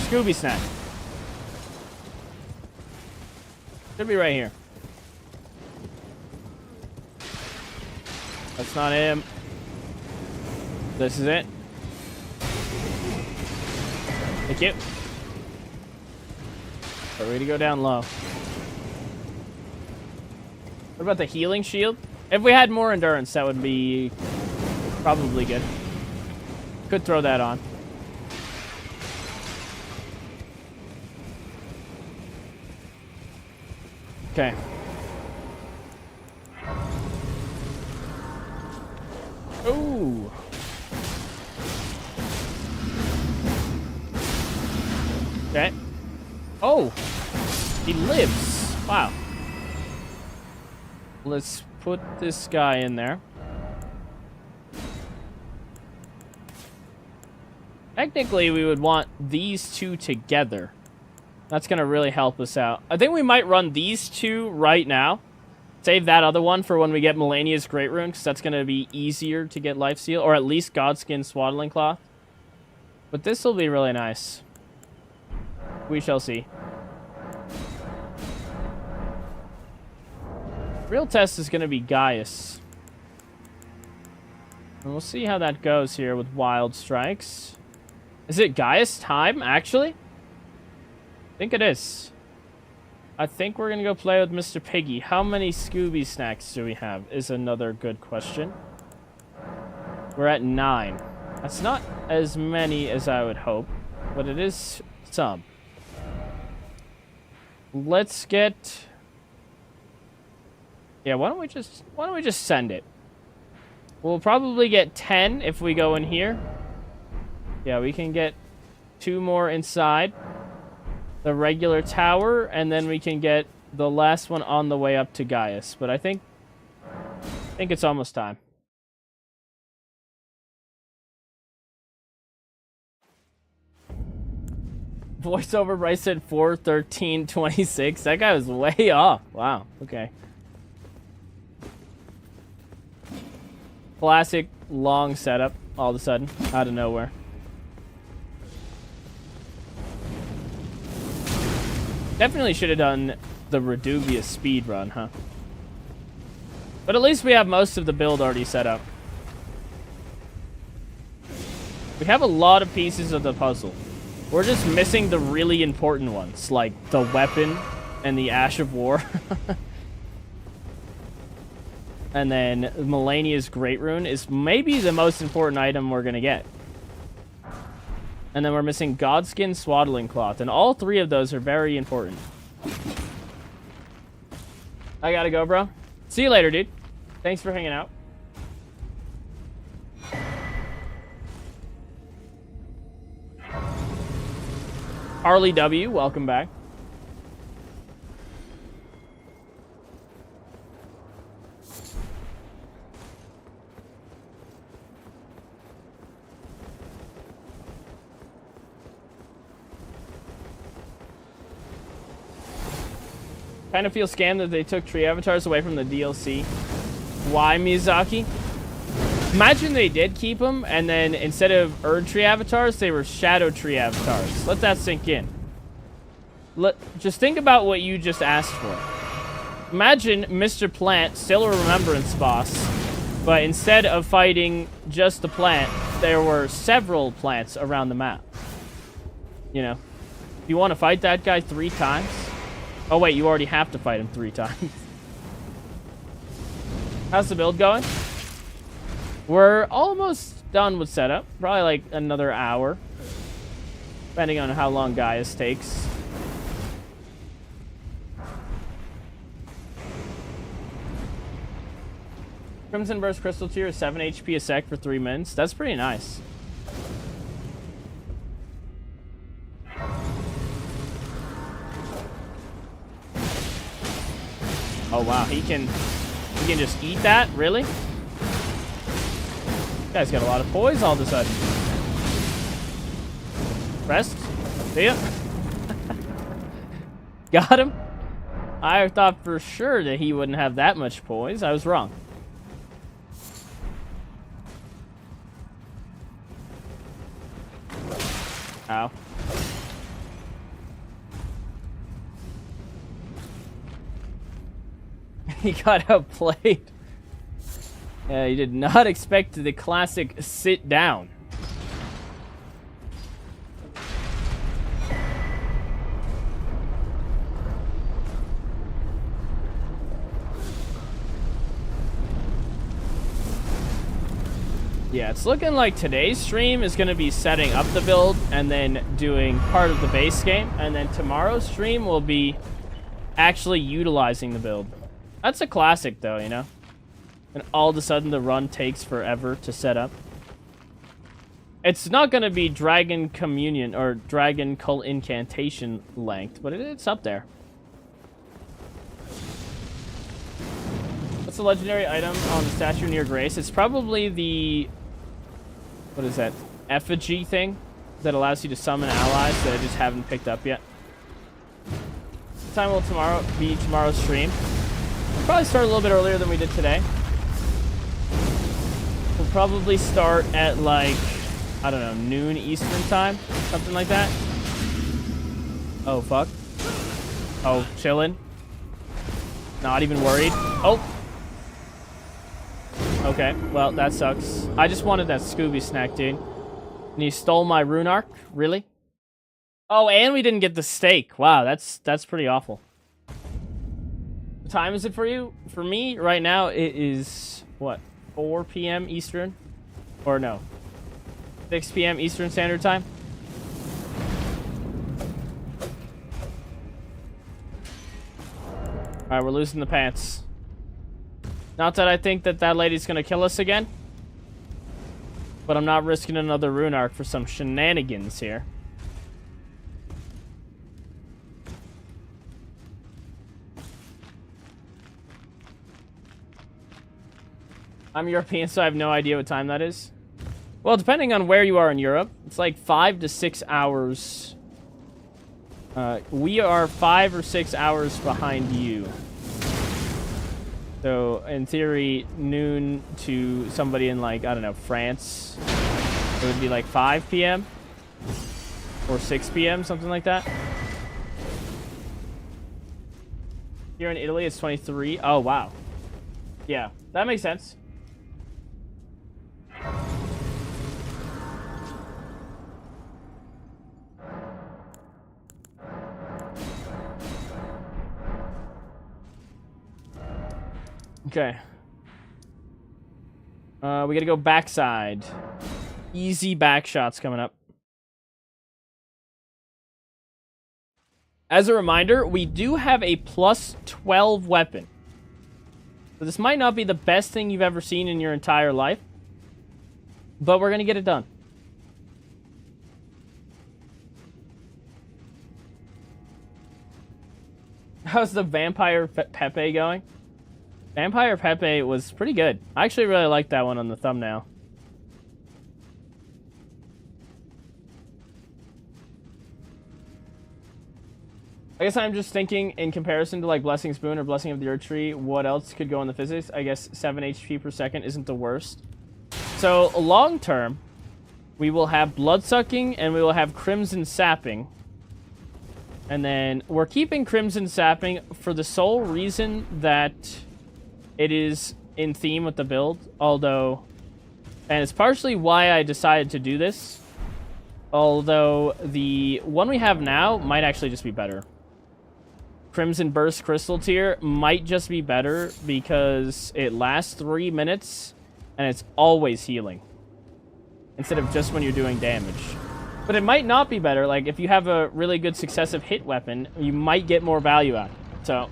Scooby snack. Should be right here. That's not him. This is it. Thank you. Are we to go down low? What about the healing shield? If we had more endurance, that would be probably good. Could throw that on. Okay. Ooh. Okay. Oh, he lives. Wow. Let's put this guy in there. Technically, we would want these two together. That's going to really help us out. I think we might run these two right now. Save that other one for when we get Melania's Great Rune, because that's going to be easier to get Lifesteal, or at least Godskin Swaddling Cloth. But this will be really nice. We shall see. Real test is going to be Gaius. And we'll see how that goes here with Wild Strikes. Is it Gaius time, actually? I think it is. I think we're going to go play with Mr. Piggy. How many Scooby snacks do we have is another good question. We're at 9. That's not as many as I would hope, but it is some. Let's get... Yeah, why don't we just send it? We'll probably get 10 if we go in here. Yeah, we can get 2 more inside the regular tower, and then we can get the last one on the way up to Gaius. But I think it's almost time. Voiceover Bryce said 4:13:26. That guy was way off. Wow. Okay. Classic long setup all of a sudden out of nowhere. Definitely should have done the Redubious speed run, huh? But at least we have most of the build already set up. We have a lot of pieces of the puzzle. We're just missing the really important ones, like the weapon and the Ash of War. And then Melania's Great Rune is maybe the most important item we're going to get. And then we're missing Godskin Swaddling Cloth. And all 3 of those are very important. I gotta go, bro. See you later, dude. Thanks for hanging out. Harley W, welcome back. Kind of feel scammed that they took tree avatars away from the DLC. Why, Miyazaki? Imagine they did keep them, and then instead of Erd tree avatars, they were shadow tree avatars. Let that sink in. Just think about what you just asked for. Imagine Mr. Plant, still a remembrance boss, but instead of fighting just the plant, there were several plants around the map. You know, you want to fight that guy 3 times? Oh wait, you already have to fight him 3 times. How's the build going? We're almost done with setup. Probably like another hour. Depending on how long Gaius takes. Crimson Burst Crystal Tier is 7 HP a sec for 3 minutes. That's pretty nice. Oh wow, he can just eat that? Really? Guy's got a lot of poise all of a sudden. Rest. See ya. Got him. I thought for sure that he wouldn't have that much poise. I was wrong. Ow. He got outplayed. You did not expect the classic sit down. Yeah, it's looking like today's stream is going to be setting up the build and then doing part of the base game. And then tomorrow's stream will be actually utilizing the build. That's a classic though, you know? And all of a sudden the run takes forever to set up. It's not going to be Dragon Communion or Dragon Cult Incantation length, but it's up there. What's the legendary item on the statue near Grace? It's probably the... What is that? Effigy thing that allows you to summon allies that I just haven't picked up yet. What time will tomorrow's stream? We'll probably start a little bit earlier than we did today. We'll probably start at like, I don't know, noon Eastern time, something like that. Oh, fuck. Oh, chillin'. Not even worried. Oh. Okay, well, that sucks. I just wanted that Scooby snack, dude. And you stole my rune arc? Really? Oh, and we didn't get the steak. Wow, that's pretty awful. What time is it for you? For me, right now, it is, what, 4 p.m. Eastern? Or no, 6 p.m. Eastern Standard Time? Alright, we're losing the pants. Not that I think that that lady's gonna kill us again. But I'm not risking another rune arc for some shenanigans here. I'm European, so I have no idea what time that is. Well, depending on where you are in Europe, it's like 5 to 6 hours. We are 5 or 6 hours behind you. So, in theory, noon to somebody in, like, I don't know, France, it would be like 5 p.m. or 6 p.m., something like that. Here in Italy, it's 23. Oh, wow. Yeah, that makes sense. Okay. We gotta go backside. Easy back shots coming up. As a reminder, we do have a plus 12 weapon. So this might not be the best thing you've ever seen in your entire life, but we're gonna get it done. How's the Vampire Pepe going? Vampire Pepe was pretty good. I actually really liked that one on the thumbnail. I guess I'm just thinking in comparison to like Blessing's Boon or Blessing of the Earth Tree, what else could go in the physics? I guess 7 HP per second isn't the worst. So long term, we will have Bloodsucking and we will have Crimson Sapping. And then we're keeping Crimson Sapping for the sole reason that it is in theme with the build. Although, and it's partially why I decided to do this. Although the one we have now might actually just be better. Crimson Burst Crystal Tier might just be better because it lasts 3 minutes and it's always healing instead of just when you're doing damage. But it might not be better. Like, if you have a really good successive hit weapon, you might get more value out of it. So,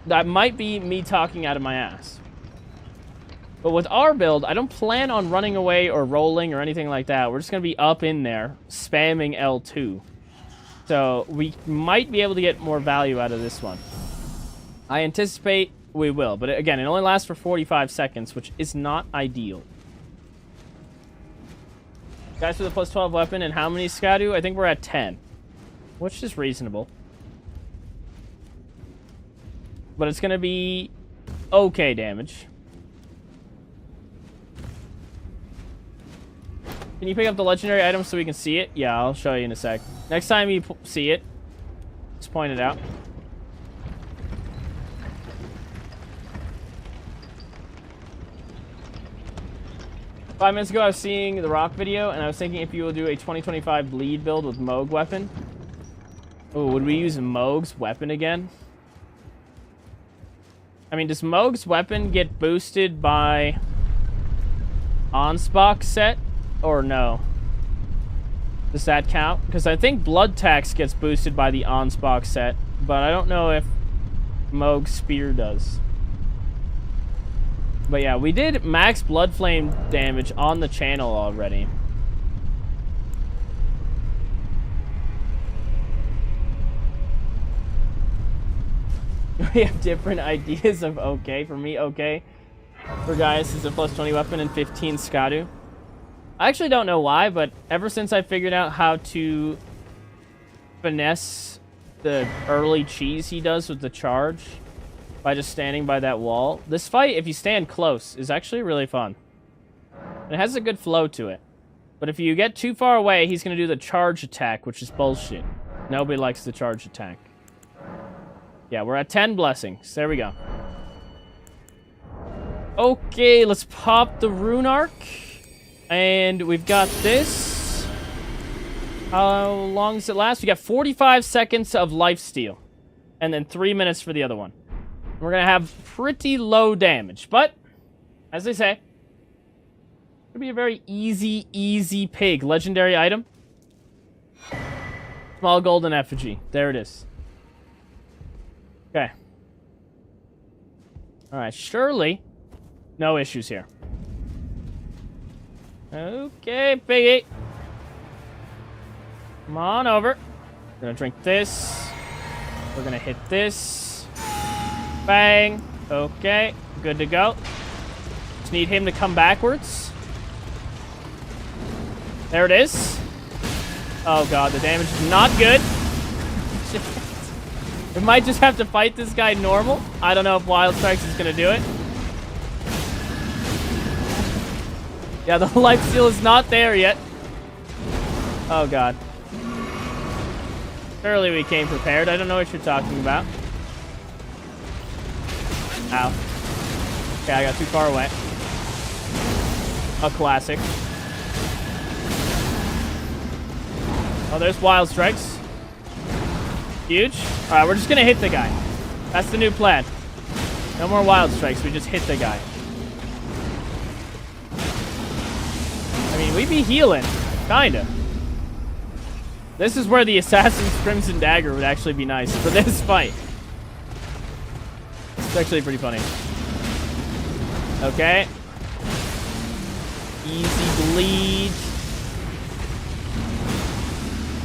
that might be me talking out of my ass. But with our build, I don't plan on running away or rolling or anything like that. We're just going to be up in there, spamming L2. So, we might be able to get more value out of this one. I anticipate we will. But again, it only lasts for 45 seconds, which is not ideal. Guys with a plus 12 weapon, and how many Skadu? I think we're at 10. Which is reasonable. But it's going to be okay damage. Can you pick up the legendary item so we can see it? Yeah, I'll show you in a sec. Next time you see it, just point it out. Five minutes ago, I was seeing the Rock video, and I was thinking if you will do a 2025 bleed build with Moog weapon. Oh, would we use Moog's weapon again? I mean, does Moog's weapon get boosted by Onspok set, or no? Does that count? Because I think Blood Tax gets boosted by the Onspok set, but I don't know if Moog's Spear does. But yeah, we did max Blood Flame damage on the channel already. We have different ideas of okay. For me, okay. For Gaius is a plus 20 weapon and 15 Skadu. I actually don't know why, but ever since I figured out how to finesse the early cheese he does with the charge by just standing by that wall, this fight, if you stand close, is actually really fun. And it has a good flow to it. But if you get too far away, he's going to do the charge attack, which is bullshit. Nobody likes the charge attack. Yeah, we're at 10 blessings. There we go. Okay, let's pop the rune arc. And we've got this. How long does it last? We got 45 seconds of lifesteal. And then 3 minutes for the other one. We're going to have pretty low damage. But, as they say, it'll be a very easy pig. Legendary item. Small golden effigy. There it is. Okay. Alright, surely no issues here. Okay, piggy. Come on over. We're gonna drink this. We're gonna hit this. Bang. Okay, good to go. Just need him to come backwards. There it is. Oh god, the damage is not good. We might just have to fight this guy normal. I don't know if Wild Strikes is gonna do it. Yeah, the lifesteal is not there yet. Oh god. Surely we came prepared. I don't know what you're talking about. Ow. Okay, I got too far away. A classic. Oh, there's Wild Strikes. Huge. Alright, we're just gonna hit the guy. That's the new plan. No more Wild Strikes, we just hit the guy. I mean, we be healing. Kinda. This is where the Assassin's Crimson Dagger would actually be nice for this fight. It's actually pretty funny. Okay. Easy bleed.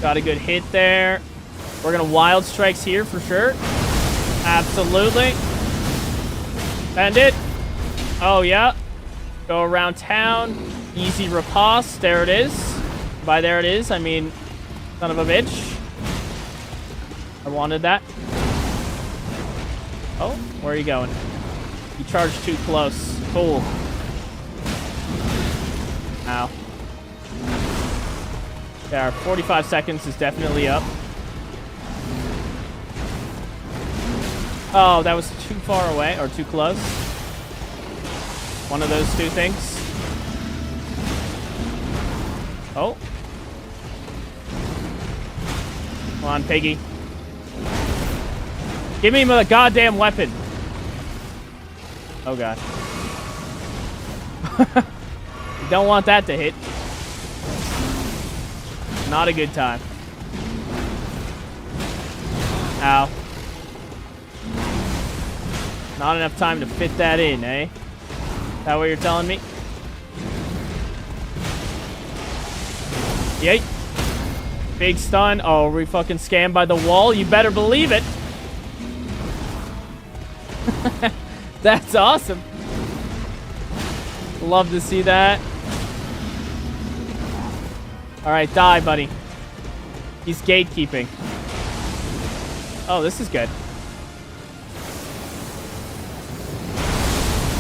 Got a good hit there. We're gonna Wild Strikes here for sure. Absolutely. Bend it. Oh, yeah. Go around town. Easy riposte. There it is. By there it is, I mean, son of a bitch. I wanted that. Oh, where are you going? You charged too close. Cool. Ow. Yeah, our 45 seconds is definitely up. Oh, that was too far away, or too close. One of those two things. Oh. Come on, piggy. Give me the goddamn weapon. Oh, God. You don't want that to hit. Not a good time. Ow. Not enough time to fit that in, eh? Is that what you're telling me? Yay. Big stun. Oh, we fucking scammed by the wall. You better believe it. That's awesome. Love to see that. Alright, die, buddy. He's gatekeeping. Oh, this is good.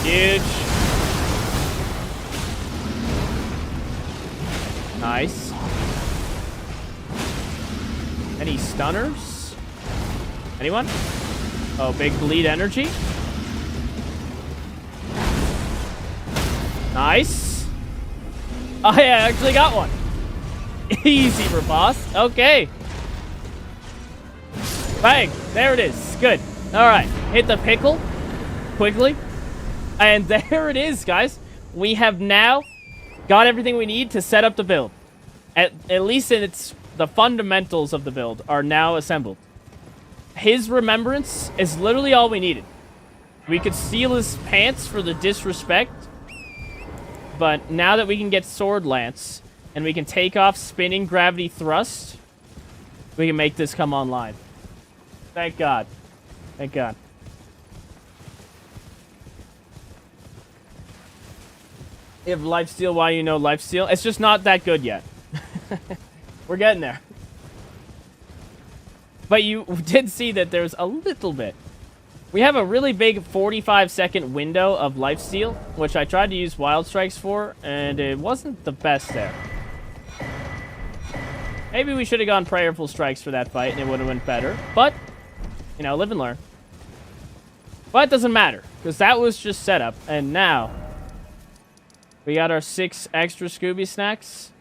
Huge. Nice. Any stunners? Anyone? Oh, big bleed energy. Nice. Oh, yeah, I actually got one. Easy for boss. Okay. Bang. There it is. Good. All right. Hit the pickle quickly. And there it is, guys. We have now got everything we need to set up the build. At least in the fundamentals of the build are now assembled. His remembrance is literally all we needed. We could steal his pants for the disrespect. But now that we can get Sword Lance and we can take off spinning gravity thrust, we can make this come online. Thank God. Thank God. You have Lifesteal, why you know Lifesteal? It's just not that good yet. We're getting there. But you did see that there's a little bit. We have a really big 45-second window of Lifesteal, which I tried to use Wild Strikes for, and it wasn't the best there. Maybe we should have gone Prayerful Strikes for that fight, and it would have went better. But, you know, live and learn. But it doesn't matter, because that was just setup. And now, we got our 6 extra Scooby snacks.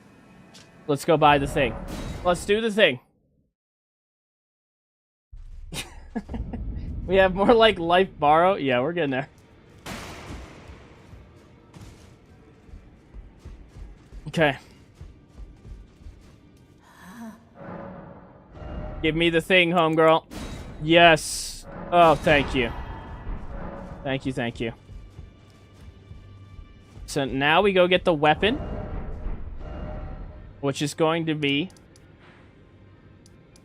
Let's go buy the thing. Let's do the thing. We have more like life borrow. Yeah, we're getting there. Okay. Give me the thing, homegirl. Yes. Oh, thank you. Thank you, thank you. So now we go get the weapon, which is going to be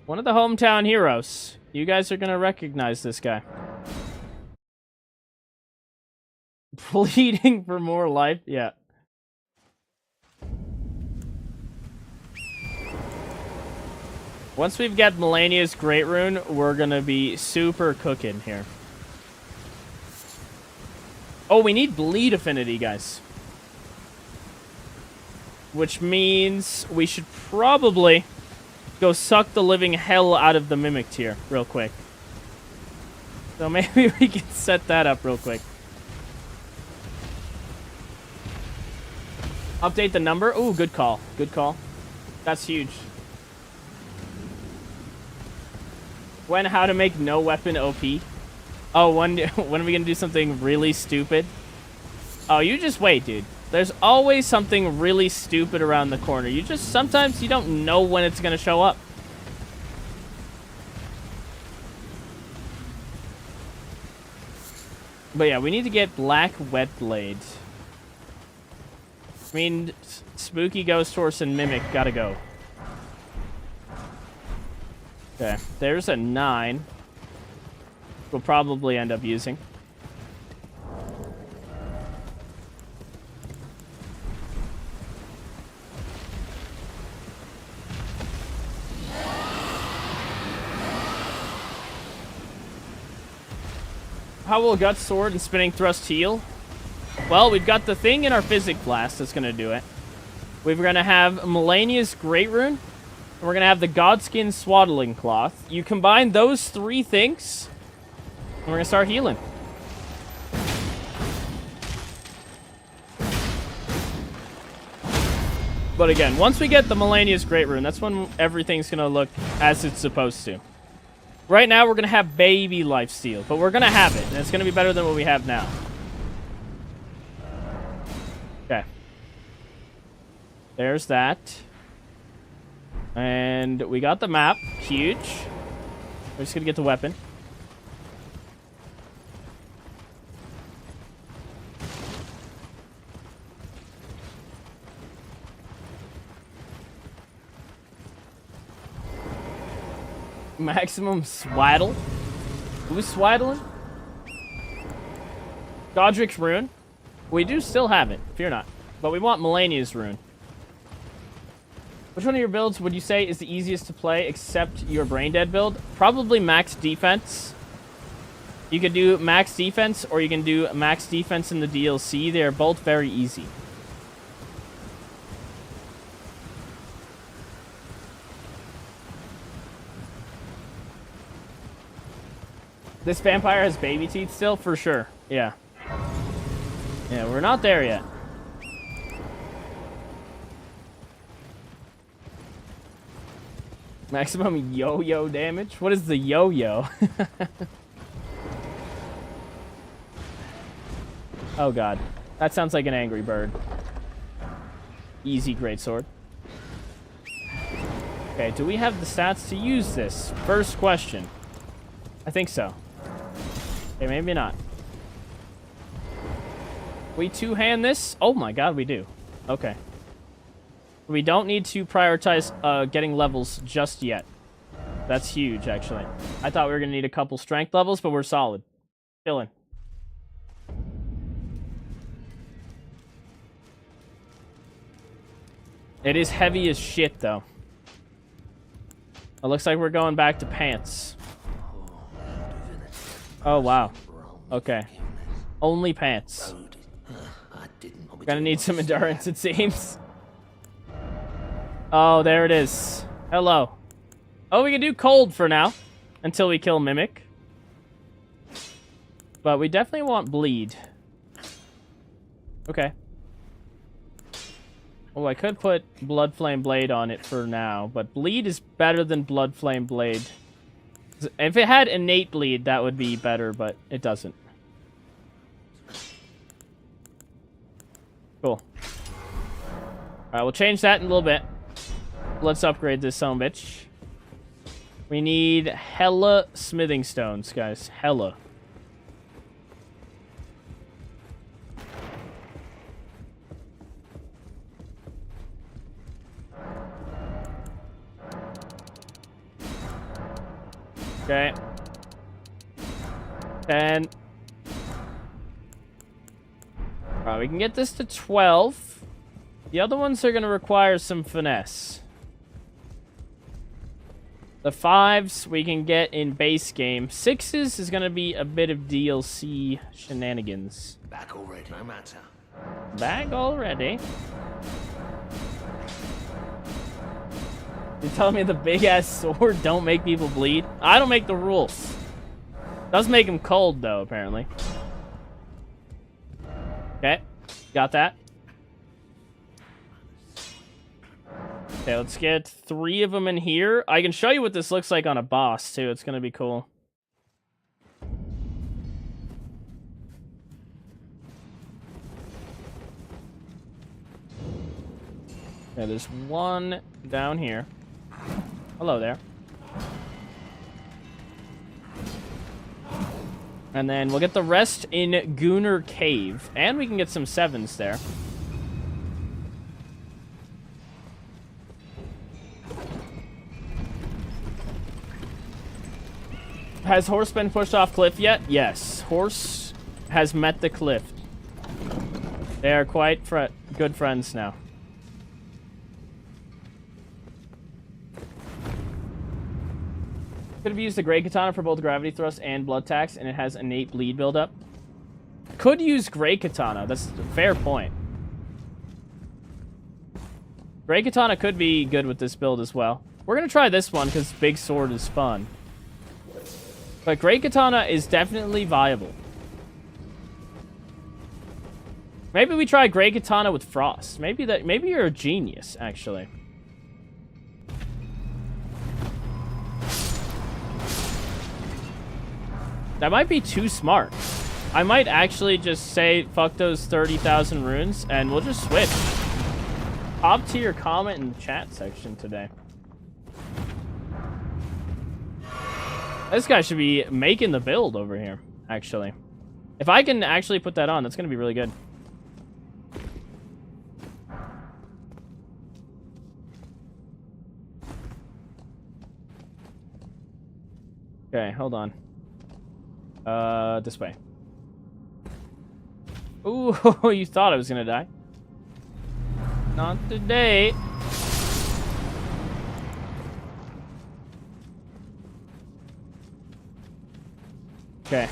one of the hometown heroes. You guys are going to recognize this guy. Pleading for more life? Yeah. Once we've got Melania's Great Rune, we're going to be super cooking here. Oh, we need bleed affinity, guys. Which means we should probably go suck the living hell out of the Mimic tier real quick. So maybe we can set that up real quick. Update the number. Ooh, good call. Good call. That's huge. How to make no weapon OP. Oh, when are we going to do something really stupid? Oh, you just wait, dude. There's always something really stupid around the corner. Sometimes you don't know when it's going to show up. But yeah, we need to get Black Wet Blade. I mean, Spooky Ghost Horse and Mimic gotta go. Okay, there's a 9. we'll probably end up using. How will Gut Sword and Spinning Thrust heal? Well, we've got the thing in our Physic Blast that's going to do it. We're going to have Melania's Great Rune, and we're going to have the Godskin Swaddling Cloth. You combine those 3 things, and we're going to start healing. But again, once we get the Melania's Great Rune, that's when everything's going to look as it's supposed to. Right now, we're going to have baby lifesteal, but we're going to have it, and it's going to be better than what we have now. Okay. There's that. And we got the map. Huge. We're just going to get the weapon. Maximum swaddle. Who's swaddling? Godric's rune. We do still have it. Fear not. But we want Melania's rune. Which one of your builds would you say is the easiest to play except your brain dead build? Probably max defense. You could do max defense or you can do max defense in the DLC. They are both very easy. This vampire has baby teeth still? For sure. Yeah. Yeah, we're not there yet. Maximum yo-yo damage? What is the yo-yo? Oh god. That sounds like an angry bird. Easy greatsword. Okay, do we have the stats to use this? First question. I think so. Okay, maybe not. We two-hand this? Oh my god, we do. Okay. We don't need to prioritize getting levels just yet. That's huge, actually. I thought we were going to need a couple strength levels, but we're solid. Chilling. It is heavy as shit, though. It looks like we're going back to pants. Oh, wow. Okay. Only pants. Gonna need some endurance, it seems. Oh, there it is. Hello. Oh, we can do cold for now. Until we kill Mimic. But we definitely want bleed. Okay. Oh, I could put Blood Flame Blade on it for now. But bleed is better than Blood Flame Blade. If it had innate bleed, that would be better, but it doesn't. Cool. Alright, we'll change that in a little bit. Let's upgrade this sumbitch. We need hella smithing stones, guys. Hella. Okay. 10. Alright, we can get this to 12. The other ones are going to require some finesse. The 5s we can get in base game. 6s is going to be a bit of DLC shenanigans. Back already, no matter. Back already? You're telling me the big-ass sword don't make people bleed? I don't make the rules. Does make them cold, though, apparently. Okay. Got that. Okay, let's get 3 of them in here. I can show you what this looks like on a boss, too. It's going to be cool. Okay, there's one down here. Hello there. And then we'll get the rest in Gunnar Cave. And we can get some 7s there. Has Horse been pushed off cliff yet? Yes. Horse has met the cliff. They are quite good friends now. Could have used the Great Katana for both gravity thrust and blood tax, and it has innate bleed buildup. Could use Great Katana. That's a fair point. Great Katana could be good with this build as well. We're going to try this one because Big Sword is fun. But Great Katana is definitely viable. Maybe we try Great Katana with Frost. Maybe you're a genius, actually. That might be too smart. I might actually just say, fuck those 30,000 runes, and we'll just switch. Top tier comment in the chat section today. This guy should be making the build over here, actually. If I can actually put that on, that's going to be really good. Okay, hold on. This way. Ooh, you thought I was gonna die. Not today. Okay.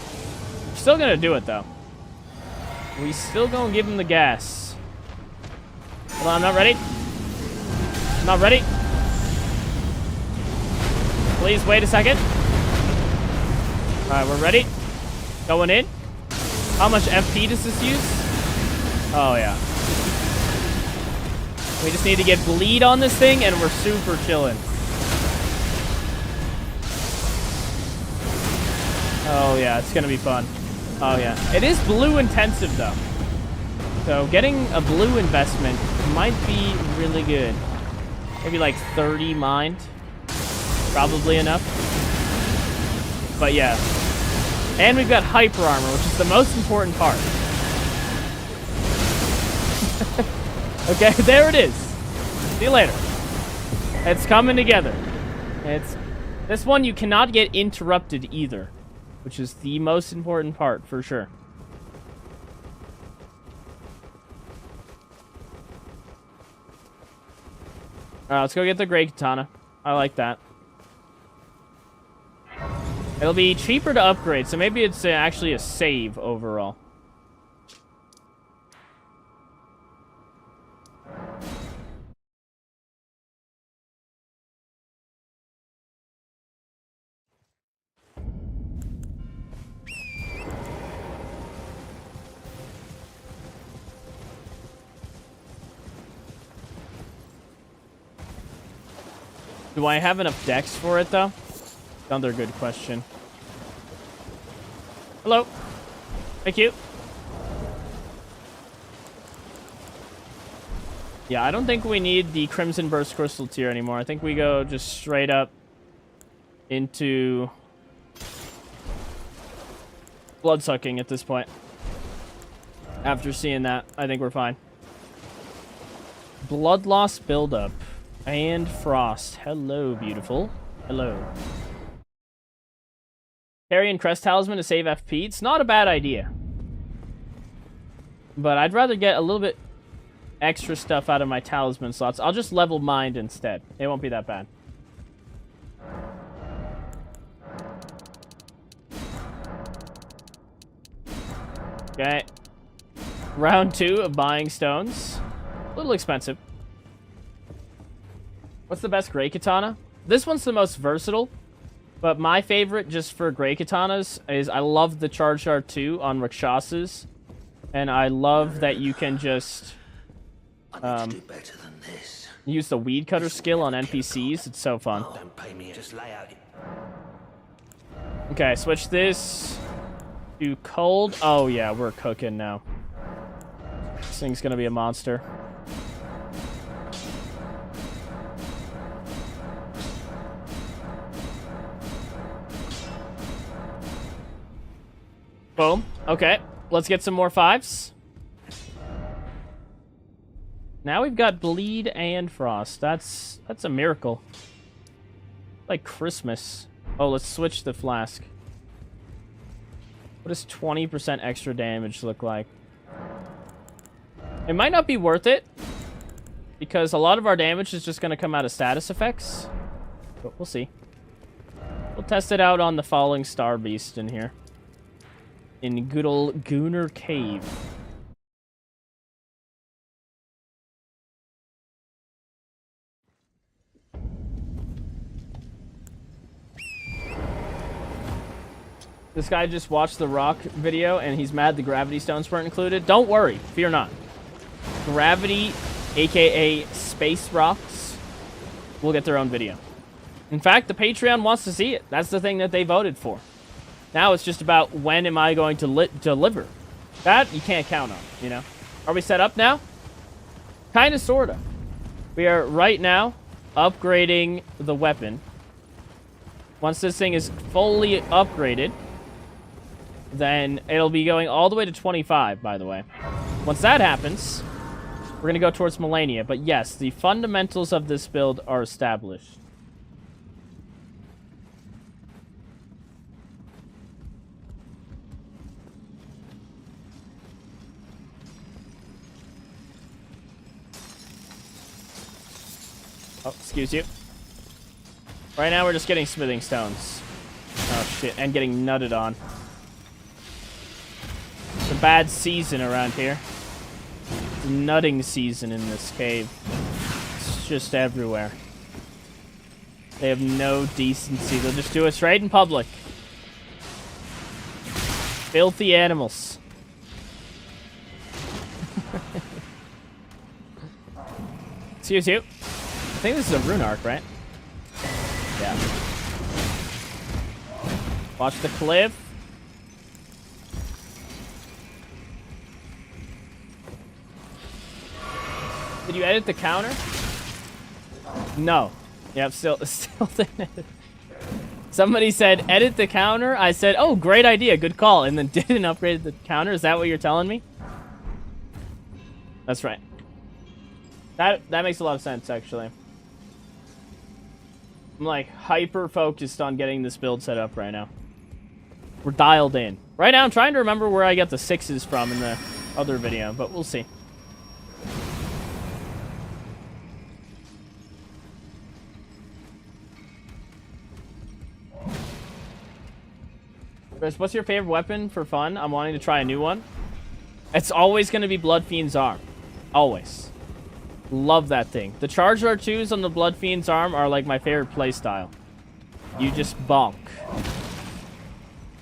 We're still gonna do it, though. We still gonna give him the gas. Hold on, I'm not ready. I'm not ready. Please wait a second. Alright, we're ready. Going in. How much FP does this use? Oh, yeah. We just need to get bleed on this thing, and we're super chilling. Oh, yeah, it's gonna be fun. Oh, yeah. It is blue intensive, though. So getting a blue investment might be really good. Maybe like 30 mined. Probably enough. But yeah. And we've got hyper armor, which is the most important part. Okay, there it is. See you later. It's coming together. This one you cannot get interrupted either, which is the most important part for sure. Alright, let's go get the Great Katana. I like that. It'll be cheaper to upgrade, so maybe it's actually a save overall. Do I have enough decks for it, though? Another good question. Hello. Thank you. Yeah, I don't think we need the Crimson Burst Crystal tier anymore. I think we go just straight up into bloodsucking at this point. After seeing that, I think we're fine. Blood loss buildup. And Frost. Hello, beautiful. Hello. Carry and Crest Talisman to save FP. It's not a bad idea. But I'd rather get a little bit extra stuff out of my Talisman slots. I'll just level Mind instead. It won't be that bad. Okay. Round 2 of buying stones. A little expensive. What's the best Great Katana? This one's the most versatile. But my favorite, just for Great Katanas, is I love the Charge Shard 2 on Rakshasas. And I love that you can just use the Weed Cutter skill on NPCs. It's so fun. Don't pay me, just lay out. Okay, switch this to cold. Oh yeah, we're cooking now. This thing's gonna be a monster. Boom. Okay, let's get some more 5s. Now we've got Bleed and Frost. That's a miracle. Like Christmas. Oh, let's switch the flask. What does 20% extra damage look like? It might not be worth it, because a lot of our damage is just going to come out of status effects. But we'll see. We'll test it out on the Falling Star Beast in here. In good old Gunnar Cave. This guy just watched the Rock video, and he's mad the gravity stones weren't included. Don't worry. Fear not. Gravity, a.k.a. Space Rocks, will get their own video. In fact, the Patreon wants to see it. That's the thing that they voted for. Now it's just about when am I going to deliver. That you can't count on, you know. Are we set up now? Kind of, sort of. We are right now upgrading the weapon. Once this thing is fully upgraded, then it'll be going all the way to 25, by the way. Once that happens, we're going to go towards Millennia. But yes, the fundamentals of this build are established. Oh, excuse you. Right now we're just getting smithing stones. Oh shit, and getting nutted on. It's a bad season around here. It's nutting season in this cave. It's just everywhere. They have no decency. They'll just do us right in public. Filthy animals. Excuse you. I think this is a rune arc, right? Yeah. Watch the cliff. Did you edit the counter? No. Yep, still didn't edit. Somebody said, edit the counter. I said, oh, great idea, good call. And then didn't upgrade the counter. Is that what you're telling me? That's right. That makes a lot of sense, actually. I'm like hyper focused on getting this build set up right now. We're dialed in. Right now I'm trying to remember where I got the 6s from in the other video, but we'll see. Chris, what's your favorite weapon for fun? I'm wanting to try a new one. It's always going to be Blood Fiend's arm. Always. Love that thing. The charge R2s on the Blood Fiend's arm are like my favorite playstyle. You just bonk.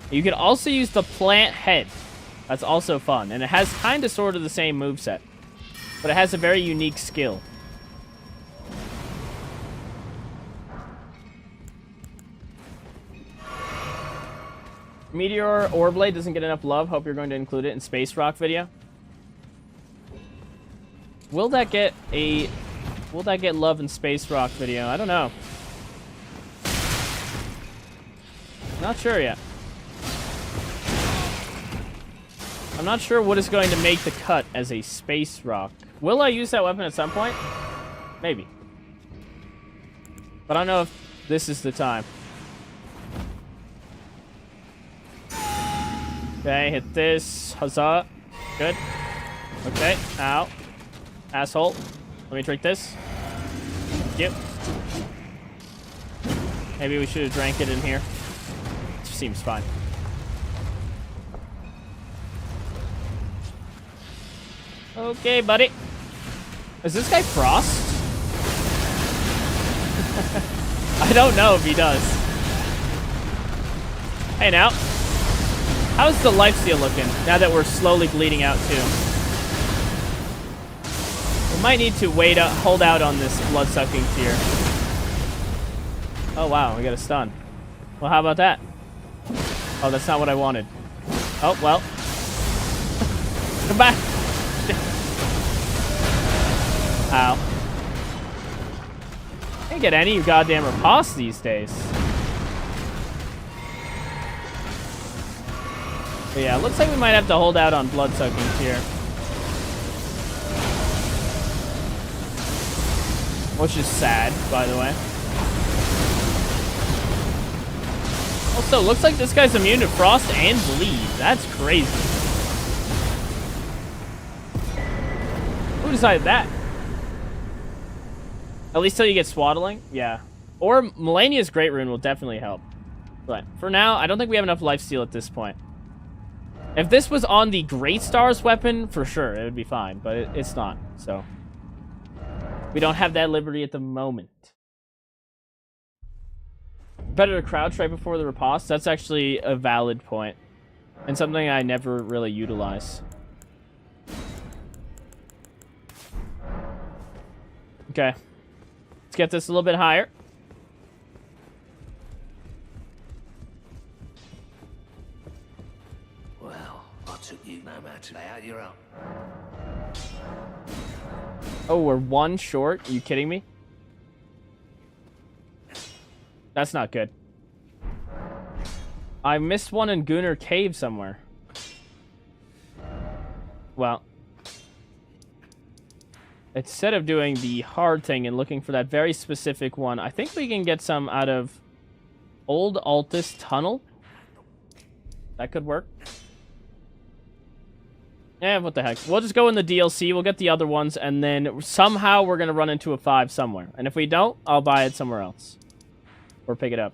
You can also use the plant head. That's also fun. And it has kind of sort of the same moveset. But it has a very unique skill. Meteor Oreblade doesn't get enough love. Hope you're going to include it in Space Rock video. Will that get love in Space Rock video? I don't know. Not sure yet. I'm not sure what is going to make the cut as a Space Rock. Will I use that weapon at some point? Maybe. But I don't know if this is the time. Okay, hit this. Huzzah. Good. Okay, ow. Asshole. Let me drink this. Yep. Maybe we should have drank it in here. Seems fine. Okay, buddy. Is this guy Frost? I don't know if he does. Hey, now. How's the lifesteal looking now that we're slowly bleeding out too? We might need to hold out on this blood-sucking tier. Oh wow, we got a stun. Well, how about that? Oh, that's not what I wanted. Oh, well. Come back. Ow. Can't get any goddamn riposte these days. But yeah, looks like we might have to hold out on blood-sucking here. Which is sad, by the way. Also, looks like this guy's immune to frost and bleed. That's crazy. Who decided that? At least till you get swaddling? Yeah. Or Melania's Great Rune will definitely help. But for now, I don't think we have enough lifesteal at this point. If this was on the Great Star's weapon, for sure, it would be fine. But it's not, so. We don't have that liberty at the moment. Better to crouch right before the riposte. That's actually a valid point. And something I never really utilize. Okay. Let's get this a little bit higher. Well, I took you no matter how you're up. Oh, we're one short? Are you kidding me? That's not good. I missed one in Gunnar Cave somewhere. Well. Instead of doing the hard thing and looking for that very specific one, I think we can get some out of Old Altus Tunnel. That could work. Yeah, what the heck. We'll just go in the DLC, we'll get the other ones, and then somehow we're going to run into a 5 somewhere. And if we don't, I'll buy it somewhere else. Or pick it up.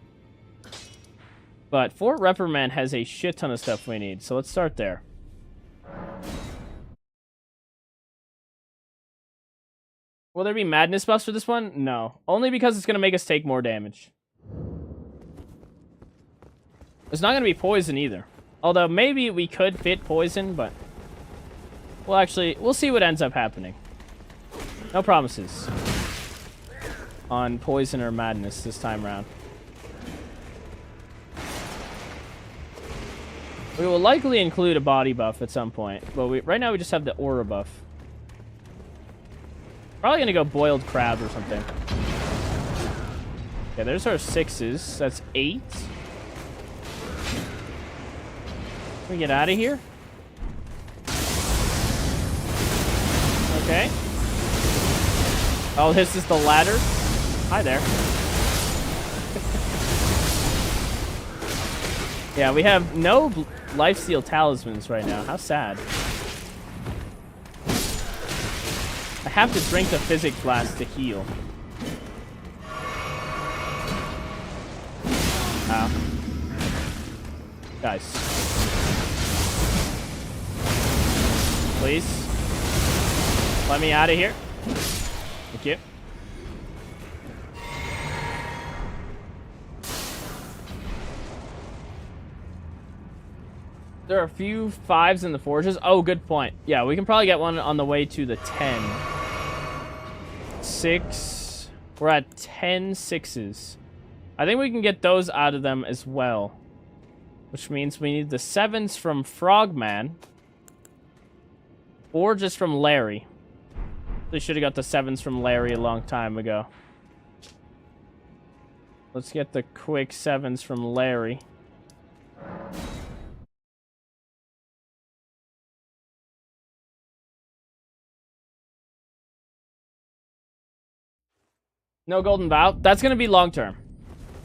But Fort Reprimand has a shit ton of stuff we need, so let's start there. Will there be madness buffs for this one? No. Only because it's going to make us take more damage. There's not going to be poison either. Although maybe we could fit poison, but... we'll see what ends up happening. No promises on poison or madness this time around. We will likely include a body buff at some point, but right now we just have the aura buff. Probably gonna go boiled crab or something. Okay, there's our 6s. That's 8. Can we get out of here? Okay. Oh, this is the ladder. Hi there. Yeah, we have no lifesteal talismans right now. How sad. I have to drink the physic flask to heal. Wow. Guys. Please. Let me out of here. Thank you. There are a few 5s in the forges. Oh, good point. Yeah, we can probably get one on the way to the 10. 6. We're at 10 6s. I think we can get those out of them as well. Which means we need the 7s from Frogman. Or just from Larry. They should have got the 7s from Larry a long time ago. Let's get the quick 7s from Larry. No Golden Vow. That's going to be long term.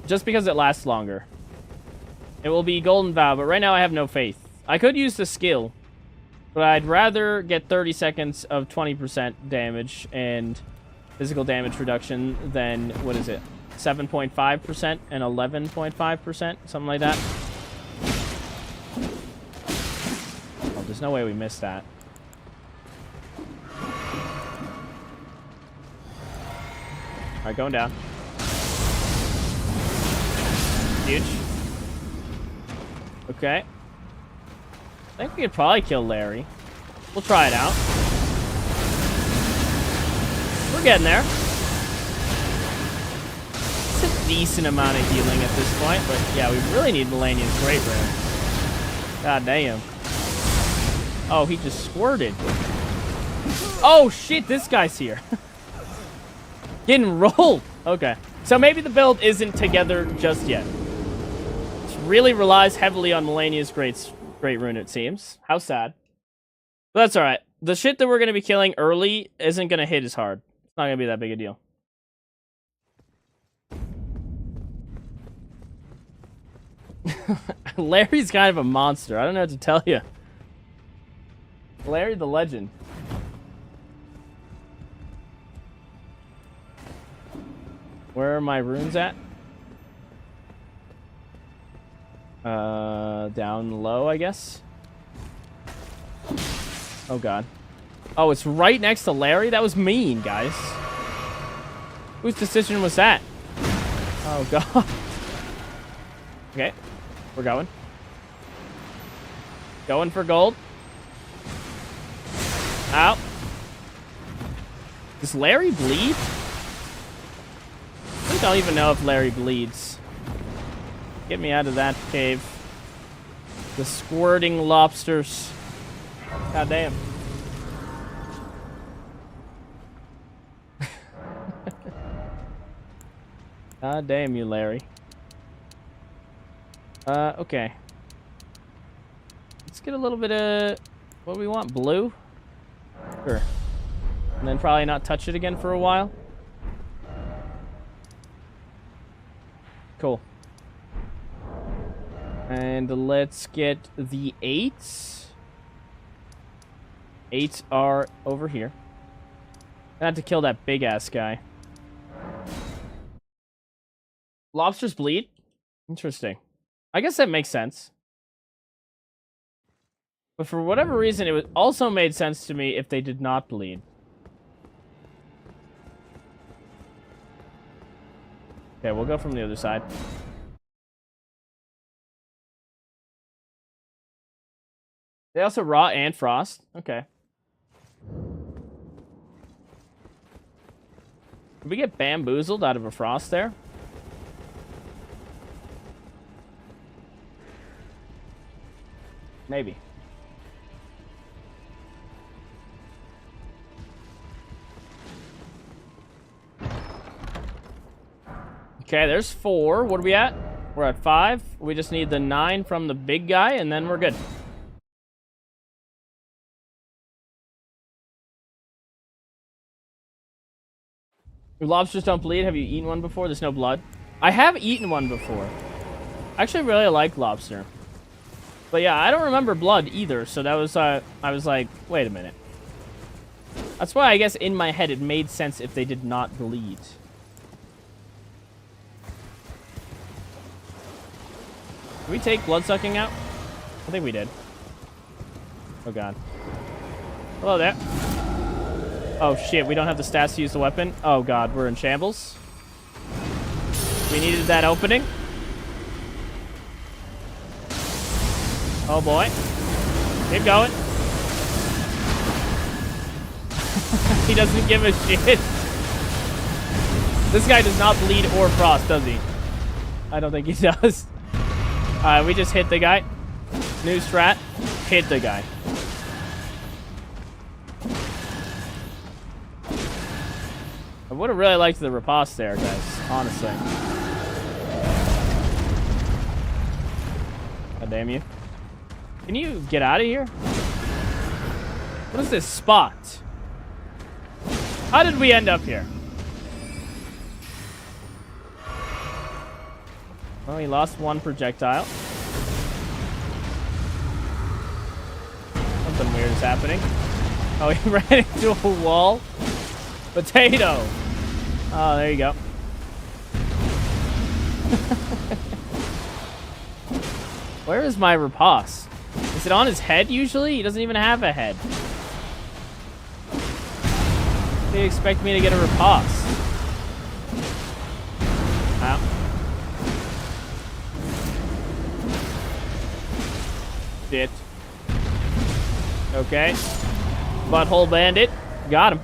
Just because it lasts longer. It will be Golden Vow, but right now I have no faith. I could use the skill. But I'd rather get 30 seconds of 20% damage and physical damage reduction than, what is it? 7.5% and 11.5%? Something like that. Oh, there's no way we missed that. Alright, going down. Huge. Okay. I think we could probably kill Larry. We'll try it out. We're getting there. It's a decent amount of healing at this point, but yeah, we really need Melania's Great Rune. God damn. Oh, he just squirted. Oh shit, this guy's here. Getting rolled. Okay. So maybe the build isn't together just yet. It really relies heavily on Melania's Great Rune, it seems. How sad. But that's alright. The shit that we're going to be killing early isn't going to hit as hard. It's not going to be that big a deal. Larry's kind of a monster. I don't know what to tell you. Larry the legend. Where are my runes at? Down low, I guess. Oh, God. Oh, it's right next to Larry? That was mean, guys. Whose decision was that? Oh, God. Okay. We're going. Going for gold. Out. Does Larry bleed? I don't even know if Larry bleeds. Get me out of that cave. The squirting lobsters. God damn. God damn you, Larry. Okay. Let's get a little bit of... What do we want? Blue? Sure. And then probably not touch it again for a while. Cool. And let's get the 8s. 8s are over here. I have to kill that big-ass guy. Lobsters bleed? Interesting. I guess that makes sense. But for whatever reason, it also made sense to me if they did not bleed. Okay, we'll go from the other side. They also raw and frost. Okay. Did we get bamboozled out of a frost there? Maybe. Okay, there's 4. What are we at? We're at 5. We just need the 9 from the big guy, and then we're good. Lobsters don't bleed. Have you eaten one before? There's no blood. I have eaten one before. I actually really like lobster. But yeah, I don't remember blood either, so that was, I was like, wait a minute. That's why I guess in my head it made sense if they did not bleed. Did we take blood-sucking out? I think we did. Oh, God. Hello there. Oh, shit, we don't have the stats to use the weapon? Oh, God, we're in shambles. We needed that opening. Oh, boy. Keep going. He doesn't give a shit. This guy does not bleed or frost, does he? I don't think he does. We just hit the guy. New strat. Hit the guy. I would have really liked the riposte there, guys. Honestly. God damn you. Can you get out of here? What is this spot? How did we end up here? Well, he lost 1 projectile. Something weird is happening. Oh, he ran into a wall. Potato. Oh, there you go. Where is my riposte? Is it on his head usually? He doesn't even have a head. They expect me to get a riposte. Wow. Shit. Okay. Butthole bandit. Got him.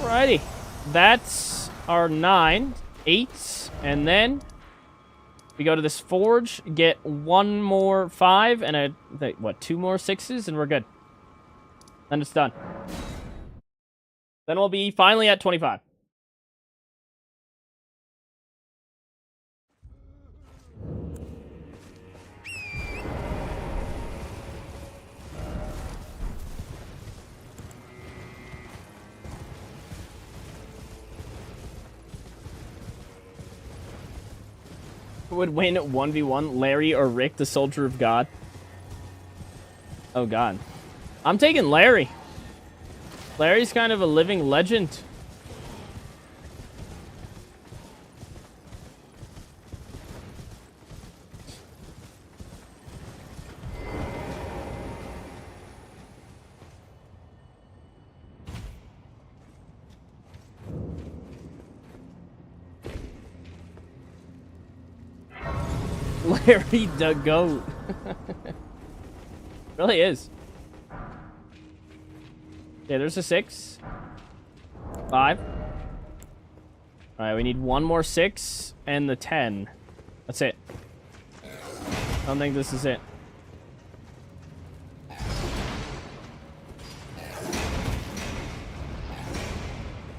Alrighty. That's our 9, 8, and then we go to this forge, get 1 more 5, and what, 2 more 6s, and we're good. Then it's done. Then we'll be finally at 25. would win 1v1? Larry or Rick, the Soldier of God? Oh, God. I'm taking Larry. Larry's kind of a living legend. Larry the GOAT. Really is. Yeah, there's a 6. 5. Alright, we need one more 6 and the 10. That's it. I don't think this is it.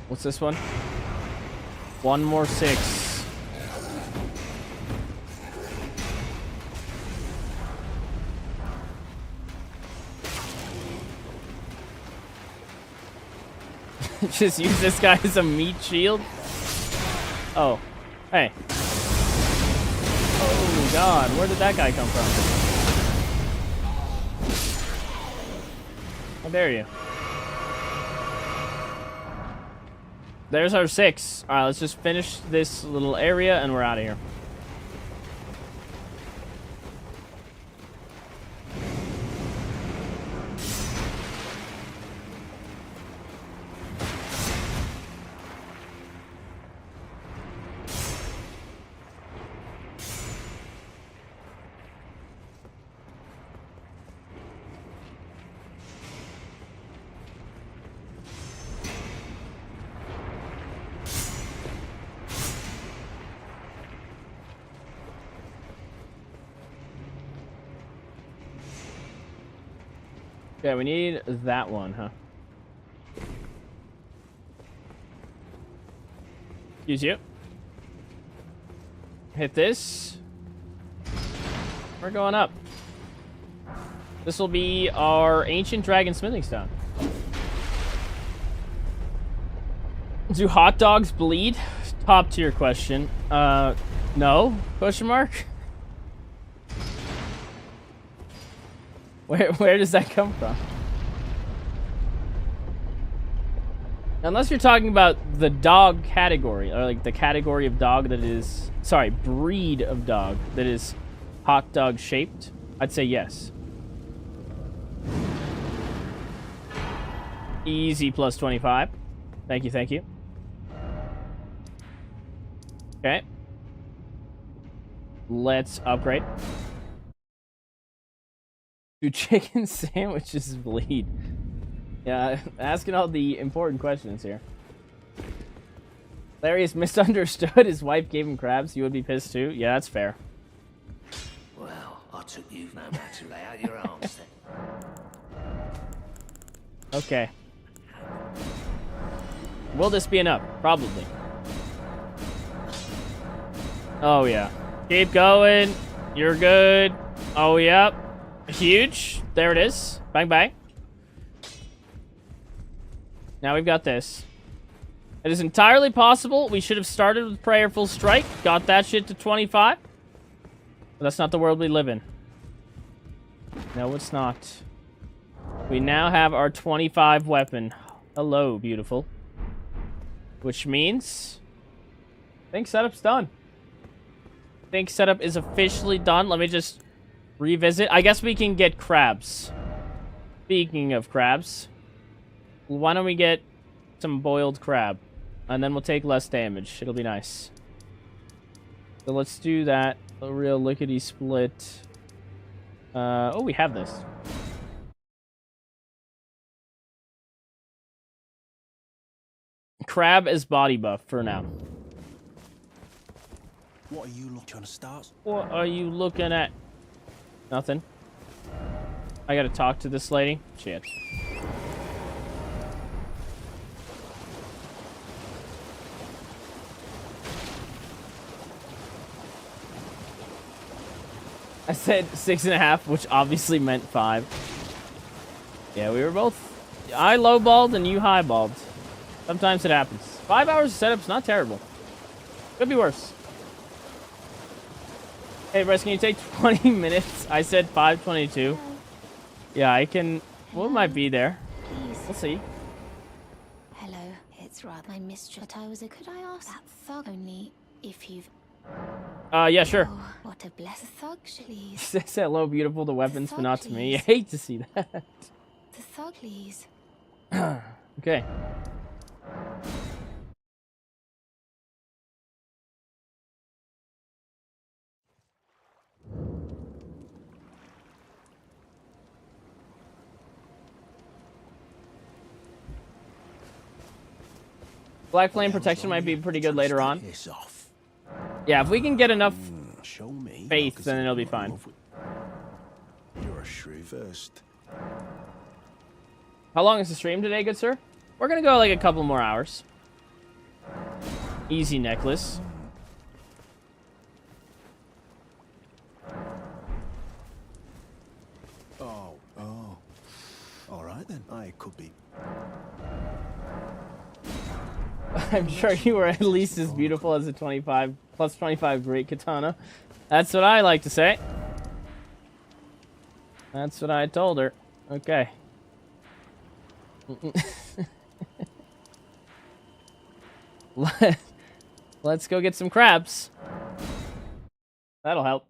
What's this one? One more 6. Just use this guy as a meat shield. Oh. Hey. Oh, God. Where did that guy come from? How dare you? There's our 6. Alright, let's just finish this little area and we're out of here. Yeah, we need that one, huh? Excuse you. Hit this. We're going up. This will be our ancient dragon smithing stone. Do hot dogs bleed? Top tier question. No? Question mark? Where does that come from? Unless you're talking about the dog category, or like the category of dog that is, sorry, breed of dog that is hot dog shaped, I'd say yes. Easy plus 25. Thank you, thank you. Okay. Let's upgrade. Do chicken sandwiches bleed? Yeah, asking all the important questions here. Larry is misunderstood. His wife gave him crabs. You would be pissed too? Yeah, that's fair. Well, I took you no matter to lay out your arms then. Okay. Will this be enough? Probably. Oh, yeah. Keep going. You're good. Oh, yep. Huge. There it is. Bang, bang. Now we've got this. It is entirely possible we should have started with Prayerful Strike. Got that shit to 25. But that's not the world we live in. No, it's not. We now have our 25 weapon. Hello, beautiful. Which means... I think setup's done. I think setup is officially done. Let me just... revisit. I guess we can get crabs. Speaking of crabs, why don't we get some boiled crab? And then we'll take less damage. It'll be nice. So let's do that. A real lickety split. Oh, we have this. Crab as body buff for now. What are you looking to start? What are you looking at? Nothing. I gotta talk to this lady. Shit. I said 6.5, which obviously meant 5. Yeah, we were both... I lowballed and you highballed. Sometimes it happens. 5 hours of setup's not terrible. Could be worse. Hey, Bryce, can you take 20 minutes? I said 5:22. Yeah, I can. We might be there. Please. We'll see. Hello, it's rather my mistress. But I was a. Could I ask that thug only if you've. Yeah, sure. Oh, what a blessed thug, please. Say hello, beautiful, to weapons, but thug, not to me. I please. hate to see that. The thug, please. Okay. Black flame protection might be pretty good later on. Yeah, if we can get enough Show me. faith, then it'll be fine. You're a shrew first. How long is the stream today, good sir? We're gonna go like a couple more hours. Easy necklace. Oh. All right then. I could be. I'm sure you were at least as beautiful as a 25 plus 25 great katana. That's what I like to say. That's what I told her. Okay. Let's go get some crabs. That'll help.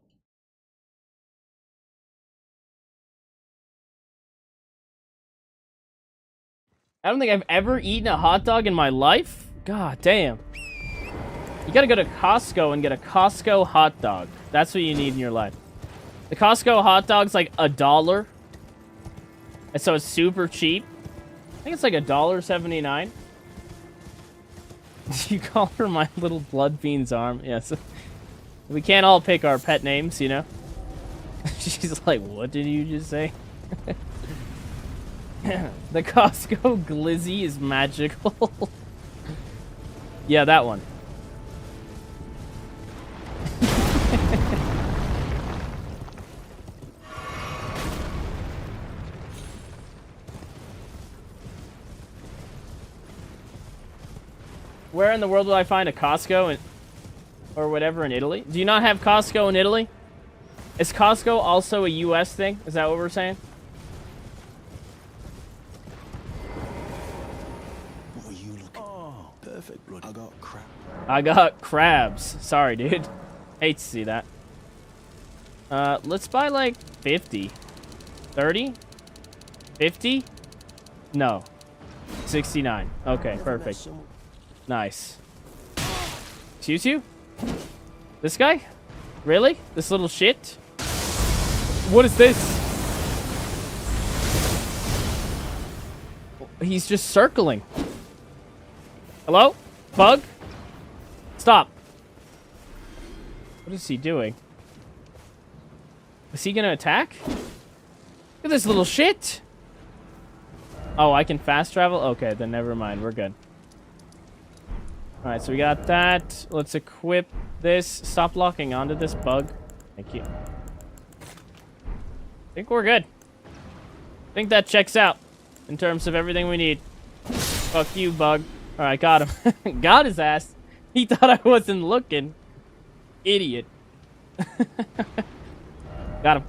I don't think I've ever eaten a hot dog in my life. God damn. You gotta go to Costco and get a Costco hot dog. That's what you need in your life. The Costco hot dog's like $1. And so it's super cheap. I think it's like $1.79. You call her my little blood fiend's arm. Yes. We can't all pick our pet names, you know? She's like, what did you just say? The Costco glizzy is magical. Yeah, that one. Where in the world will I find a Costco or whatever in Italy? Do you not have Costco in Italy? Is Costco also a US thing? Is that what we're saying? What are you looking? Oh, perfect. I got crap. I got crabs. Sorry, dude. Hate to see that. Let's buy like 50. 30? 50? No. 69. Okay, perfect. Nice. Excuse you? This guy? Really? This little shit? What is this? He's just circling. Hello? Bug? Stop. What is he doing? Is he gonna attack? Look at this little shit. Oh, I can fast travel? Okay, then never mind. We're good. Alright, so we got that. Let's equip this. Stop locking onto this bug. Thank you. I think we're good. I think that checks out in terms of everything we need. Fuck you, bug. Alright, got him. Got his ass. He thought I wasn't looking. Idiot. Got him.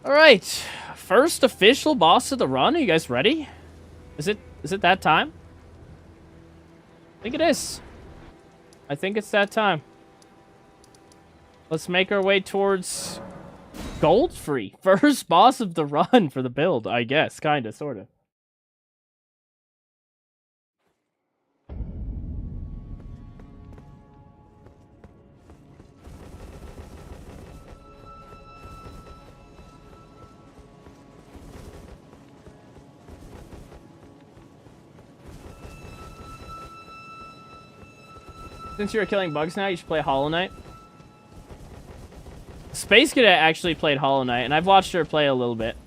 Alright. First official boss of the run. Are you guys ready? Is it that time? I think it is. I think it's that time. Let's make our way towards gold free. First boss of the run for the build, I guess. Kinda, sorta. Since you're killing bugs now, you should play Hollow Knight. Space Cadet actually played Hollow Knight, and I've watched her play a little bit.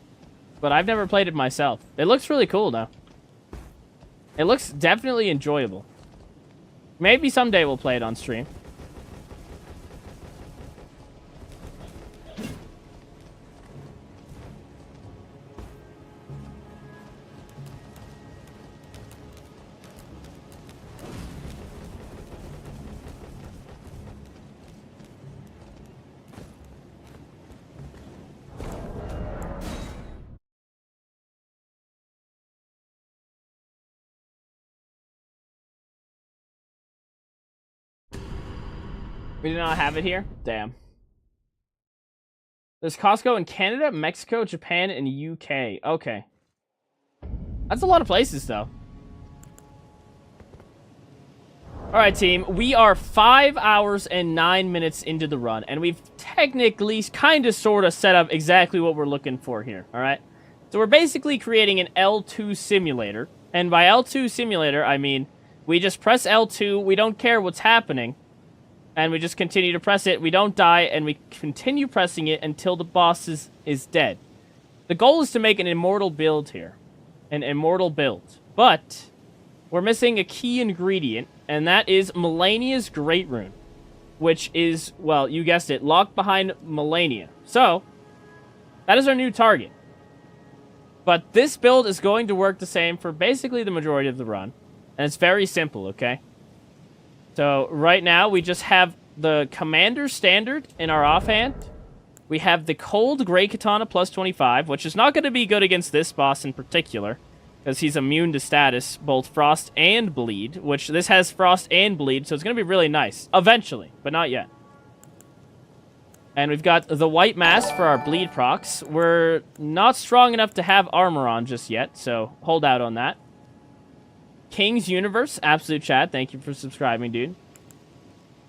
But I've never played it myself. It looks really cool, though. It looks definitely enjoyable. Maybe someday we'll play it on stream. We do not have it here? Damn. There's Costco in Canada, Mexico, Japan, and UK. Okay. That's a lot of places, though. Alright, team. We are 5 hours and 9 minutes into the run, and we've technically kind of sort of set up exactly what we're looking for here, alright? So we're basically creating an L2 simulator, and by L2 simulator, I mean we just press L2, we don't care what's happening, and we just continue to press it, we don't die, and we continue pressing it until the boss is dead. The goal is to make an immortal build here. An immortal build. But we're missing a key ingredient, and that is Melania's Great Rune, which is, well, you guessed it, locked behind Melania. So, that is our new target. But this build is going to work the same for basically the majority of the run, and it's very simple, okay? So, right now, we just have the Commander Standard in our offhand. We have the Cold Grey Katana plus 25, which is not going to be good against this boss in particular, because he's immune to status, both Frost and Bleed, which this has Frost and Bleed, so it's going to be really nice. Eventually, but not yet. And we've got the White Mask for our Bleed procs. We're not strong enough to have armor on just yet, so hold out on that. King's Universe, absolute chat, thank you for subscribing, dude.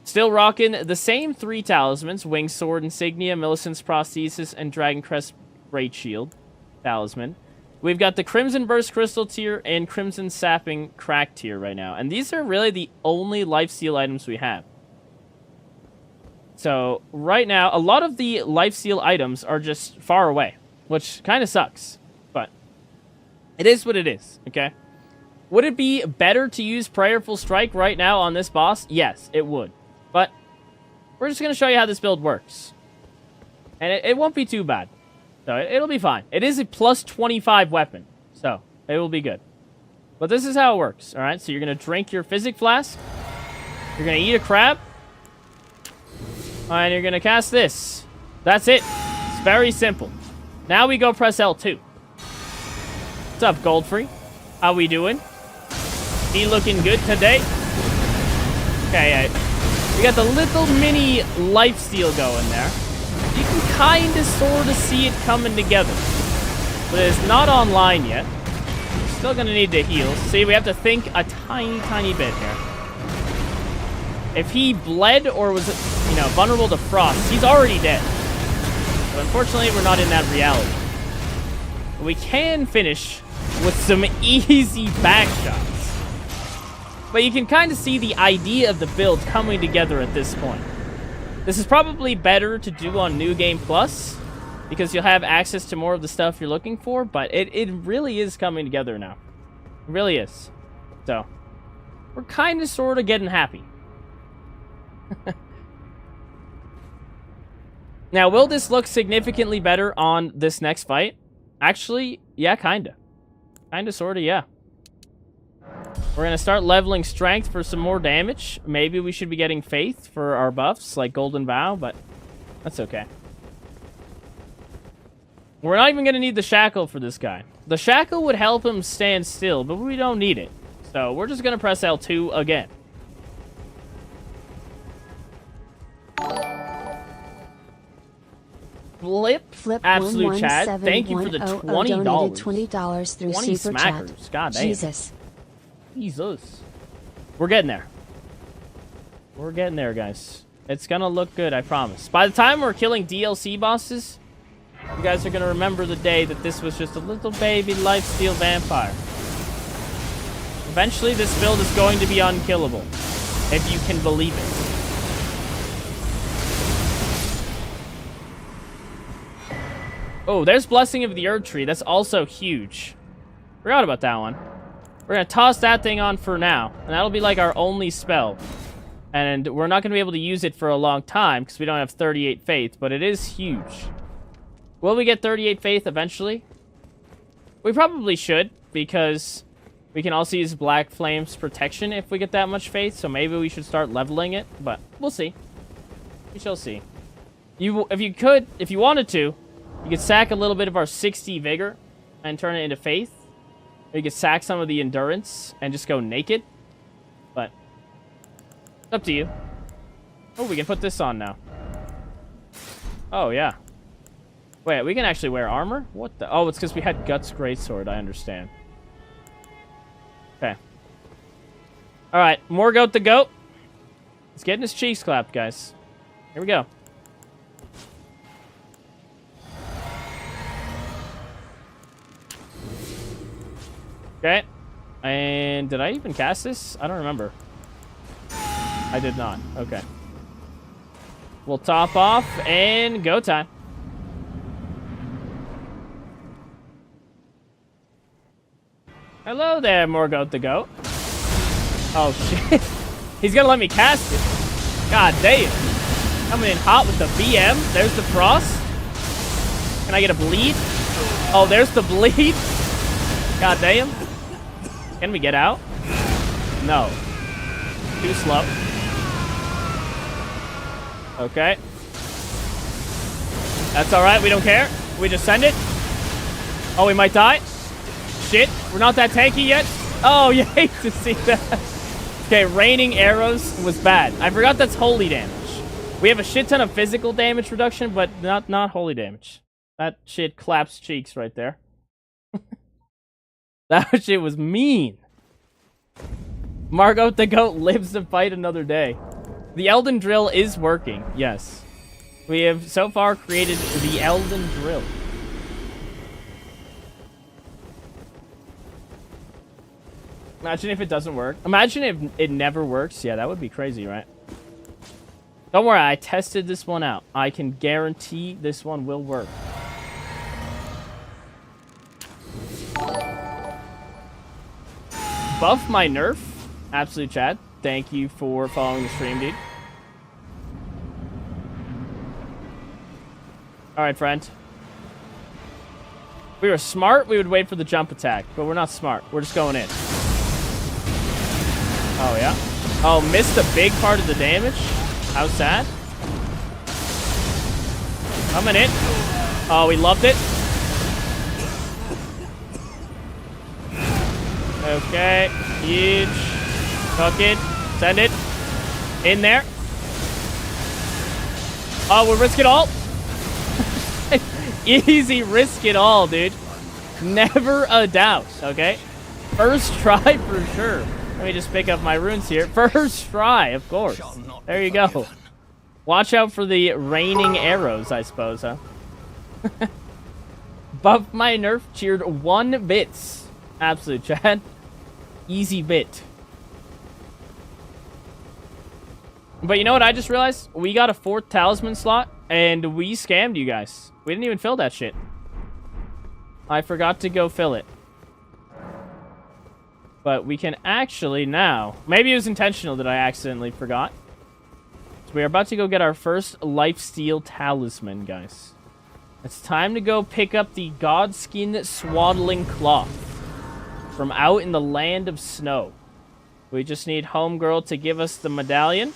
Still rocking the same 3 talismans, Winged Sword Insignia, Millicent's Prosthesis, and Dragon Crest Great Shield talisman. We've got the Crimson Burst Crystal tier and Crimson Sapping Crack tier right now. And these are really the only Lifesteal items we have. So, right now, a lot of the Lifesteal items are just far away, which kind of sucks. But it is what it is, okay? Would it be better to use Prayerful Strike right now on this boss? Yes, it would. But we're just going to show you how this build works. And it won't be too bad. So it'll be fine. It is a plus 25 weapon. So it will be good. But this is how it works. Alright, so you're going to drink your Physic Flask. You're going to eat a crab. And you're going to cast this. That's it. It's very simple. Now we go press L2. What's up, Goldfree? How we doing? He looking good today? Okay, we got the little mini lifesteal going there. You can kind of sort of see it coming together. But it's not online yet. Still going to need to heal. See, we have to think a tiny, tiny bit here. If he bled or was, you know, vulnerable to frost, he's already dead. So unfortunately, we're not in that reality. But we can finish with some easy back shots. But you can kind of see the idea of the build coming together at this point. This is probably better to do on New Game Plus, because you'll have access to more of the stuff you're looking for, but it really is coming together now. It really is. So, we're kind of sort of getting happy. Now, will this look significantly better on this next fight? Actually, yeah, kinda. Kinda, sorta, yeah. We're gonna start leveling strength for some more damage. Maybe we should be getting faith for our buffs, like Golden Vow, but that's okay. We're not even gonna need the shackle for this guy. The shackle would help him stand still, but we don't need it. So we're just gonna press L2 again. Flip, absolute chat. Thank you for the $20. $20 through 20 Super smackers. Chat. God damn. Jesus. We're getting there. We're getting there, guys. It's gonna look good, I promise. By the time we're killing DLC bosses, you guys are gonna remember the day that this was just a little baby lifesteal vampire. Eventually, this build is going to be unkillable, if you can believe it. Oh, there's Blessing of the Earth Tree. That's also huge. Forgot about that one. We're going to toss that thing on for now. And that'll be like our only spell. And we're not going to be able to use it for a long time because we don't have 38 faith. But it is huge. Will we get 38 faith eventually? We probably should. Because we can also use Black Flame's protection if we get that much faith. So maybe we should start leveling it. But we'll see. We shall see. If you wanted to, you could sack a little bit of our 60 vigor and turn it into faith. Or you could sack some of the endurance and just go naked. But it's up to you. Oh, we can put this on now. Oh, yeah. Wait, we can actually wear armor? What the? Oh, it's because we had Guts Greatsword. I understand. Okay. All right, Morgoth the goat. He's getting his cheeks clapped, guys. Here we go. Okay. And did I even cast this? I don't remember. I did not. Okay. We'll top off and go time. Hello there, Morgoth the goat. Oh, shit. He's gonna let me cast it. God damn. Coming in hot with the BM. There's the frost. Can I get a bleed? Oh, there's the bleed. God damn. Can we get out? No. Too slow. Okay. That's alright, we don't care. We just send it. Oh, we might die. Shit, we're not that tanky yet. Oh, you hate to see that. Okay, raining arrows was bad. I forgot that's holy damage. We have a shit ton of physical damage reduction, but not holy damage. That shit claps cheeks right there. That shit was mean. Morgoth the goat lives to fight another day. The Elden drill is working, yes. We have so far created the Elden drill. Imagine if it doesn't work. Imagine if it never works. Yeah, that would be crazy, right? Don't worry, I tested this one out. I can guarantee this one will work. Buff my nerf. Absolute Chad. Thank you for following the stream, dude. Alright, friend. If we were smart, we would wait for the jump attack. But we're not smart. We're just going in. Oh, yeah? Oh, missed a big part of the damage? How sad. Coming in. Oh, we loved it. Okay. Huge. Cook it. Send it. In there. Oh, we'll risk it all. Easy risk it all, dude. Never a doubt, okay? First try for sure. Let me just pick up my runes here. First try, of course. There you go. Watch out for the raining arrows, I suppose, huh? Buff my nerf cheered 1 bits. Absolute Chad. Easy bit. But you know what I just realized? We got a 4th talisman slot, and we scammed you guys. We didn't even fill that shit. I forgot to go fill it. But we can actually now... Maybe it was intentional that I accidentally forgot. So we are about to go get our first Lifesteal Talisman, guys. It's time to go pick up the Godskin Swaddling Cloth from out in the land of snow. We just need Homegirl to give us the medallion.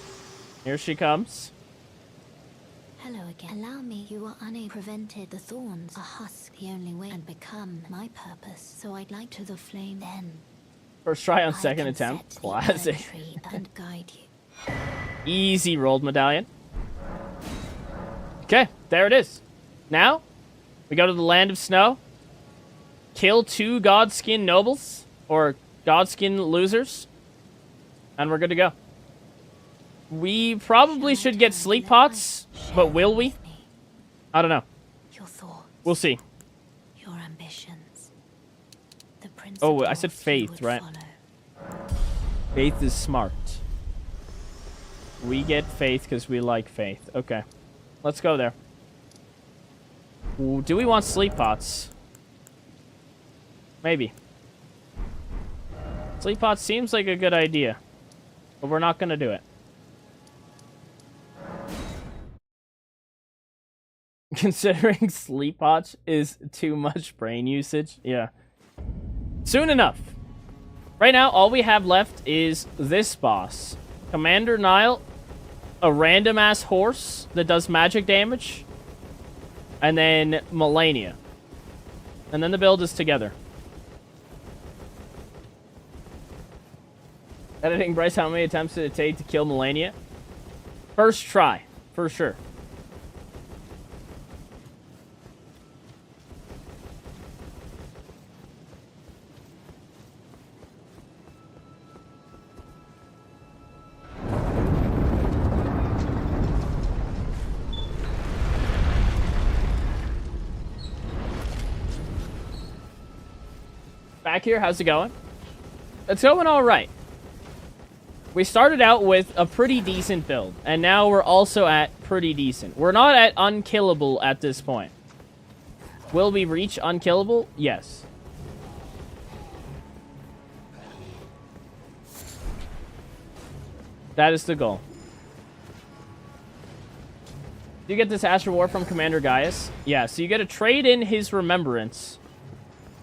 Here she comes. Hello again. Allow me. You are unable prevented the thorns. A husk, the only way, and become my purpose. So I'd like to the flame then. First try on second attempt. Classic. And guide you. Easy rolled medallion. Okay, there it is. Now, we go to the land of snow. Kill 2 Godskin nobles. Or Godskin losers. And we're good to go. We probably should get sleep pots. But will we? I don't know. Your thoughts. We'll see. Your ambitions. The Oh, I said faith, right? Faith is smart. We get faith because we like faith. Okay. Let's go there. Ooh, do we want sleep pots? Maybe. Sleep pots seems like a good idea. But we're not going to do it. Considering sleep pots is too much brain usage. Yeah. Soon enough. Right now, all we have left is this boss. Commander Nile, a random-ass horse that does magic damage, and then Melania. And then the build is together. Editing Bryce, how many attempts did it take to kill Melania? First try, for sure. Back here, how's it going? It's going all right. We started out with a pretty decent build, and now we're also at pretty decent. We're not at unkillable at this point. Will we reach unkillable? Yes. That is the goal. Do you get this Ash Reward from Commander Gaius? Yeah, so you get to trade in his remembrance.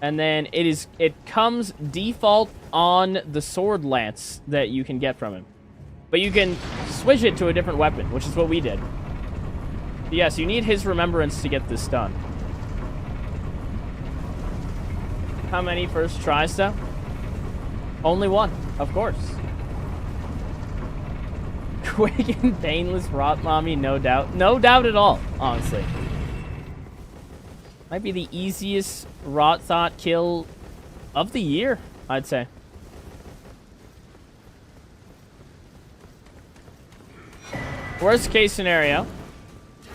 And then it comes default on the sword lance that you can get from him. But you can switch it to a different weapon, which is what we did. But yes, you need his remembrance to get this done. How many first tries, though? Only one, of course. Quick and painless rot mommy, no doubt. No doubt at all, honestly. Might be the easiest rot thought kill of the year, I'd say. Worst case scenario,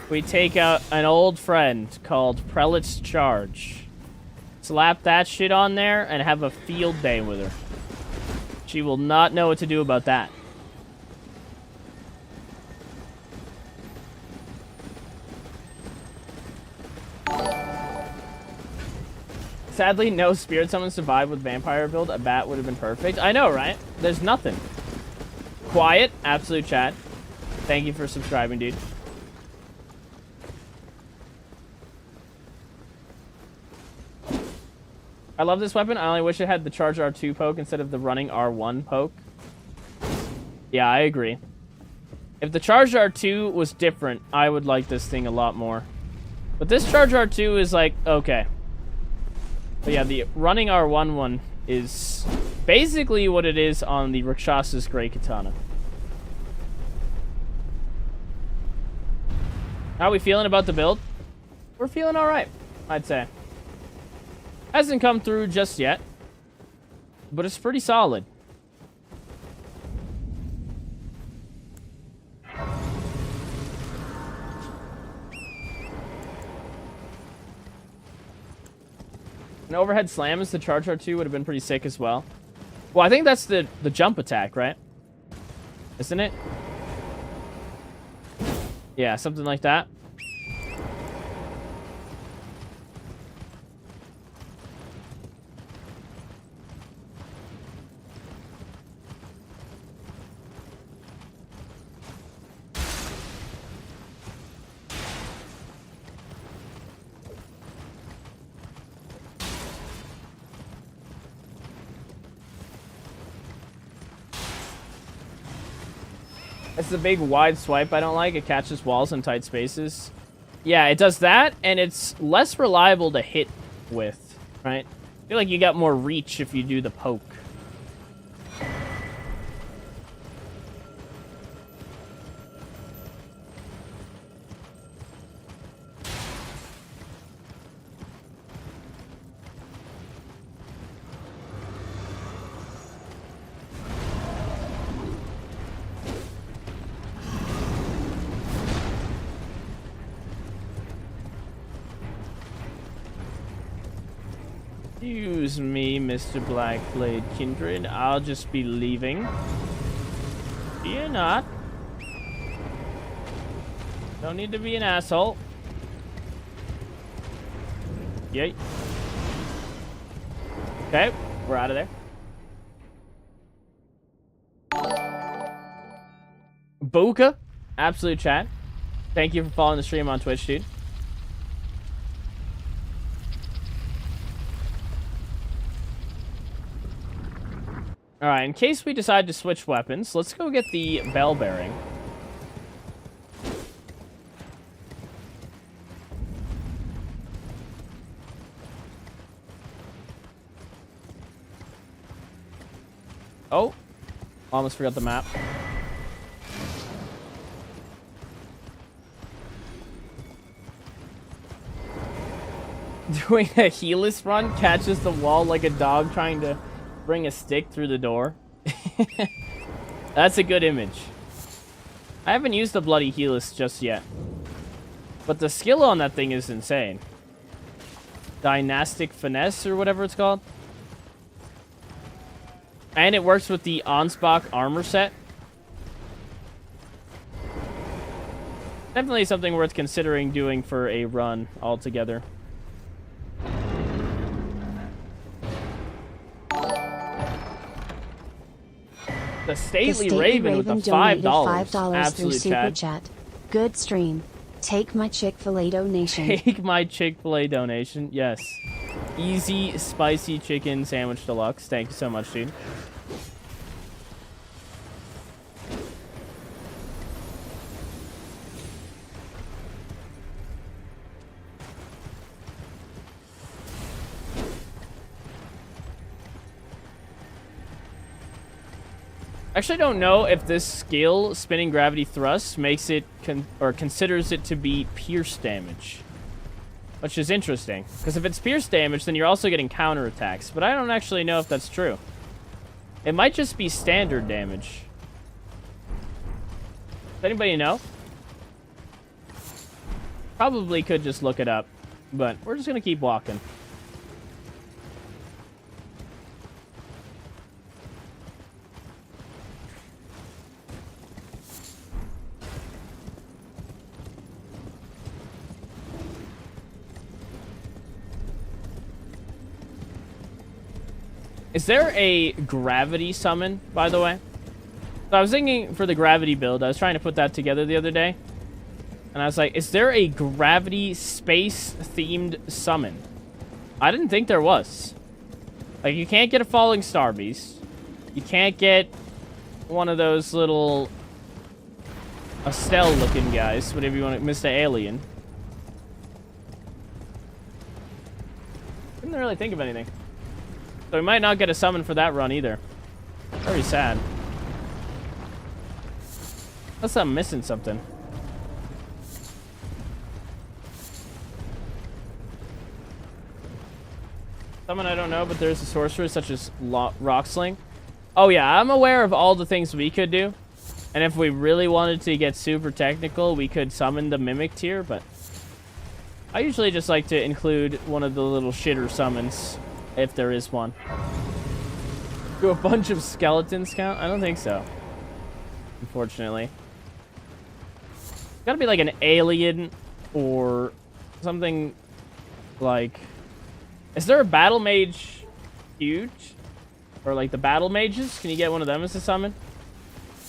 we take out an old friend called Prelate's Charge. Slap that shit on there and have a field day with her. She will not know what to do about that. Sadly, no Spirit Summon survived with Vampire build. A bat would have been perfect. I know, right? There's nothing. Quiet, absolute chat. Thank you for subscribing, dude. I love this weapon. I only wish it had the Charge R2 poke instead of the running R1 poke. Yeah, I agree. If the Charge R2 was different, I would like this thing a lot more. But this Charge R2 is like, okay. But yeah, the running R1 one is basically what it is on the Rakshasa's Great Katana. How are we feeling about the build? We're feeling alright, I'd say. Hasn't come through just yet, but it's pretty solid. An overhead slam as the Charge R2 would have been pretty sick as well. Well, I think that's the jump attack, right? Isn't it? Yeah, something like that. It's the big wide swipe I don't like. It catches walls in tight spaces. Yeah, it does that, and it's less reliable to hit with, right? I feel like you got more reach if you do the poke. Excuse me, Mr. Blackblade Kindred. I'll just be leaving. Fear not. Don't need to be an asshole. Yay. Okay, we're out of there. Boka, absolute chat. Thank you for following the stream on Twitch, dude. Alright, in case we decide to switch weapons, let's go get the bell bearing. Oh, almost forgot the map. Doing a heelless run catches the wall like a dog trying to bring a stick through the door. That's a good image. I haven't used the bloody heelless just yet. But the skill on that thing is insane. Dynastic Finesse or whatever it's called. And it works with the Ansbach armor set. Definitely something worth considering doing for a run altogether. The Stately Raven with the $5. $5 through Absolute Super Chad. Chat. Good stream. Take my Chick-fil-A donation. Take my Chick-fil-A donation. Yes. Easy spicy chicken sandwich deluxe. Thank you so much, dude. Actually, I don't know if this skill, spinning gravity thrust, makes it considers it to be pierce damage, which is interesting. Because if it's pierce damage, then you're also getting counter attacks. But I don't actually know if that's true. It might just be standard damage. Does anybody know? Probably could just look it up, but we're just gonna keep walking. Is there a gravity summon, by the way? So I was thinking for the gravity build, I was trying to put that together the other day. And I was like, is there a gravity space-themed summon? I didn't think there was. Like, you can't get a falling star beast. You can't get one of those little Estelle-looking guys, whatever you want to, Mr. Alien. Couldn't really think of anything. So we might not get a summon for that run either. Very sad. Unless I'm missing something. Someone I don't know, but there's a sorcerer such as Rock Sling. Oh yeah, I'm aware of all the things we could do. And if we really wanted to get super technical, we could summon the Mimic tier, but I usually just like to include one of the little shitter summons. If there is one. Do a bunch of skeletons count? I don't think so. Unfortunately. Gotta be like an alien or something like... Is there a battle mage huge? Or like the battle mages? Can you get one of them as a summon?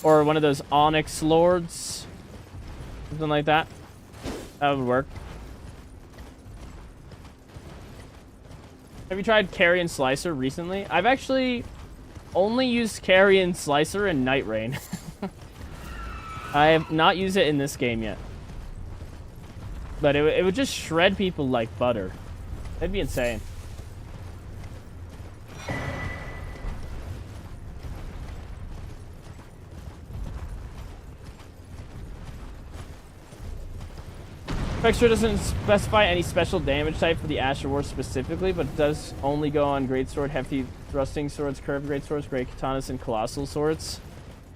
Or one of those onyx lords? Something like that? That would work. Have you tried Carrion Slicer recently? I've actually only used Carrion Slicer in Night Rain. I have not used it in this game yet. But it would just shred people like butter. That'd be insane. Extra doesn't specify any special damage type for the Asher War specifically, but it does only go on Greatsword, Hefty Thrusting Swords, Curved Greatswords, Great Katanas, and Colossal Swords.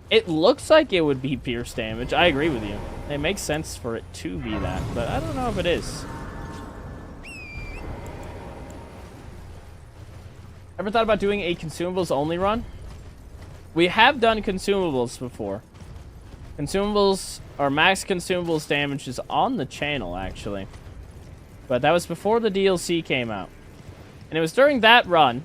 It looks like it would be pierce damage. I agree with you. It makes sense for it to be that, but I don't know if it is. Ever thought about doing a consumables only run? We have done consumables before. Consumables, or max consumables damage is on the channel, actually. But that was before the DLC came out. And it was during that run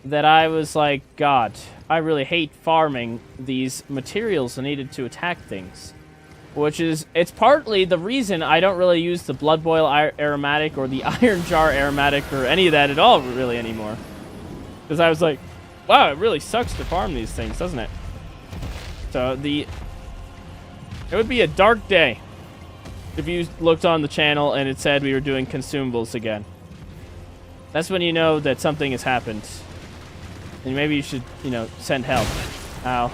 that I was like, God, I really hate farming these materials needed to attack things. Which is, it's partly the reason I don't really use the Blood Boil aromatic or the Iron Jar aromatic or any of that at all, really, anymore. Because I was like, wow, it really sucks to farm these things, doesn't it? So it would be a dark day if you looked on the channel and it said we were doing consumables again. That's when you know that something has happened. And maybe you should, you know, send help. Ow.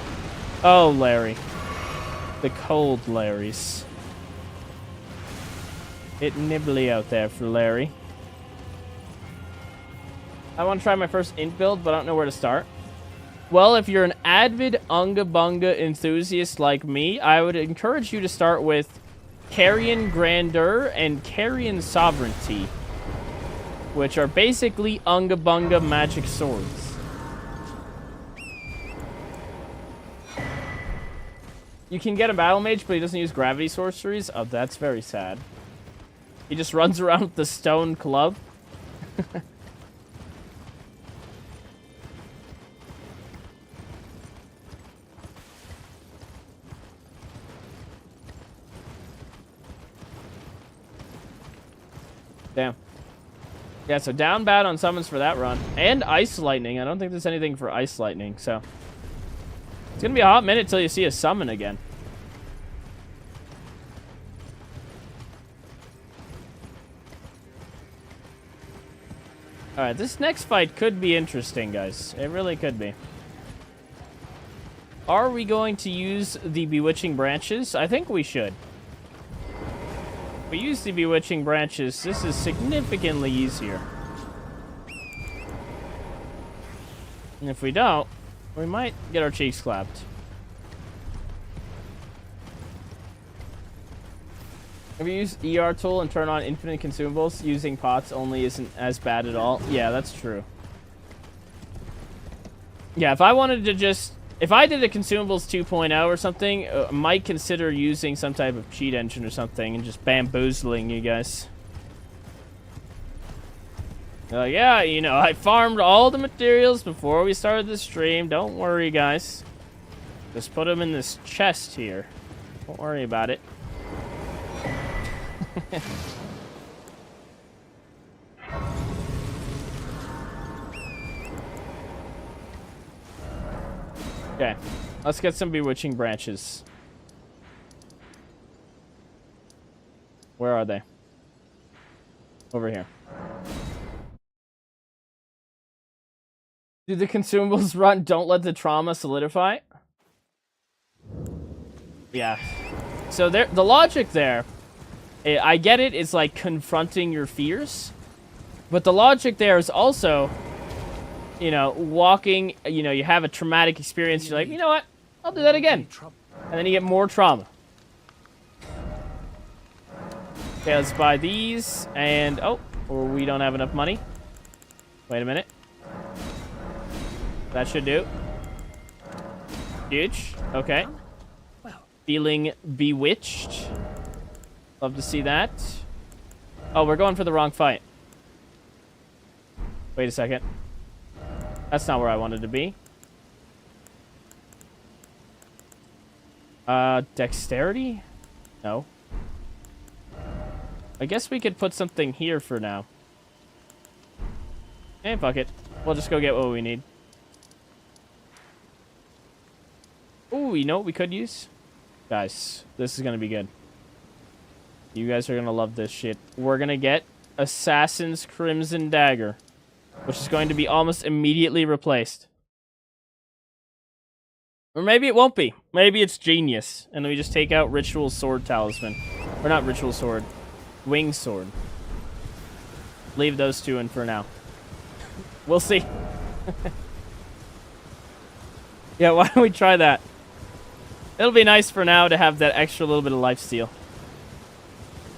Oh, Larry. The cold Larrys. Bit nibbly out there for Larry. I want to try my first int build, but I don't know where to start. Well, if you're an avid Unga Bunga enthusiast like me, I would encourage you to start with Carrion Grandeur and Carrion Sovereignty, which are basically Unga Bunga magic swords. You can get a battle mage, but he doesn't use gravity sorceries. Oh, that's very sad. He just runs around with the stone club. Damn. Yeah, so down bad on summons for that run. And Ice Lightning. I don't think there's anything for Ice Lightning, so... It's gonna be a hot minute till you see a summon again. Alright, this next fight could be interesting, guys. It really could be. Are we going to use the Bewitching Branches? I think we should. If we use the Bewitching Branches, this is significantly easier. And if we don't, we might get our cheeks clapped. If you use ER tool and turn on infinite consumables, using pots only isn't as bad at all. Yeah, that's true. Yeah, if I wanted to just... If I did a consumables 2.0 or something, I might consider using some type of cheat engine or something and just bamboozling you guys. Yeah, you know, I farmed all the materials before we started the stream. Don't worry, guys. Just put them in this chest here. Don't worry about it. Okay, let's get some Bewitching Branches. Where are they? Over here. Do the consumables run? Don't let the trauma solidify? Yeah. So there, the logic there, I get it, it's like confronting your fears. But the logic there is also, you know, walking, you know, you have a traumatic experience, you're like, you know what? I'll do that again. And then you get more trauma. Okay, let's buy these, and, oh, or we don't have enough money. Wait a minute. That should do. Huge. Okay. Feeling bewitched. Love to see that. Oh, we're going for the wrong fight. Wait a second. That's not where I wanted to be. Dexterity? No. I guess we could put something here for now. Eh, fuck it. We'll just go get what we need. Ooh, you know what we could use? Guys, this is gonna be good. You guys are gonna love this shit. We're gonna get Assassin's Crimson Dagger, which is going to be almost immediately replaced. Or maybe it won't be. Maybe it's genius, and then we just take out Ritual Sword Talisman. Or not Ritual Sword. Wing Sword. Leave those two in for now. We'll see. Yeah, why don't we try that? It'll be nice for now to have that extra little bit of lifesteal.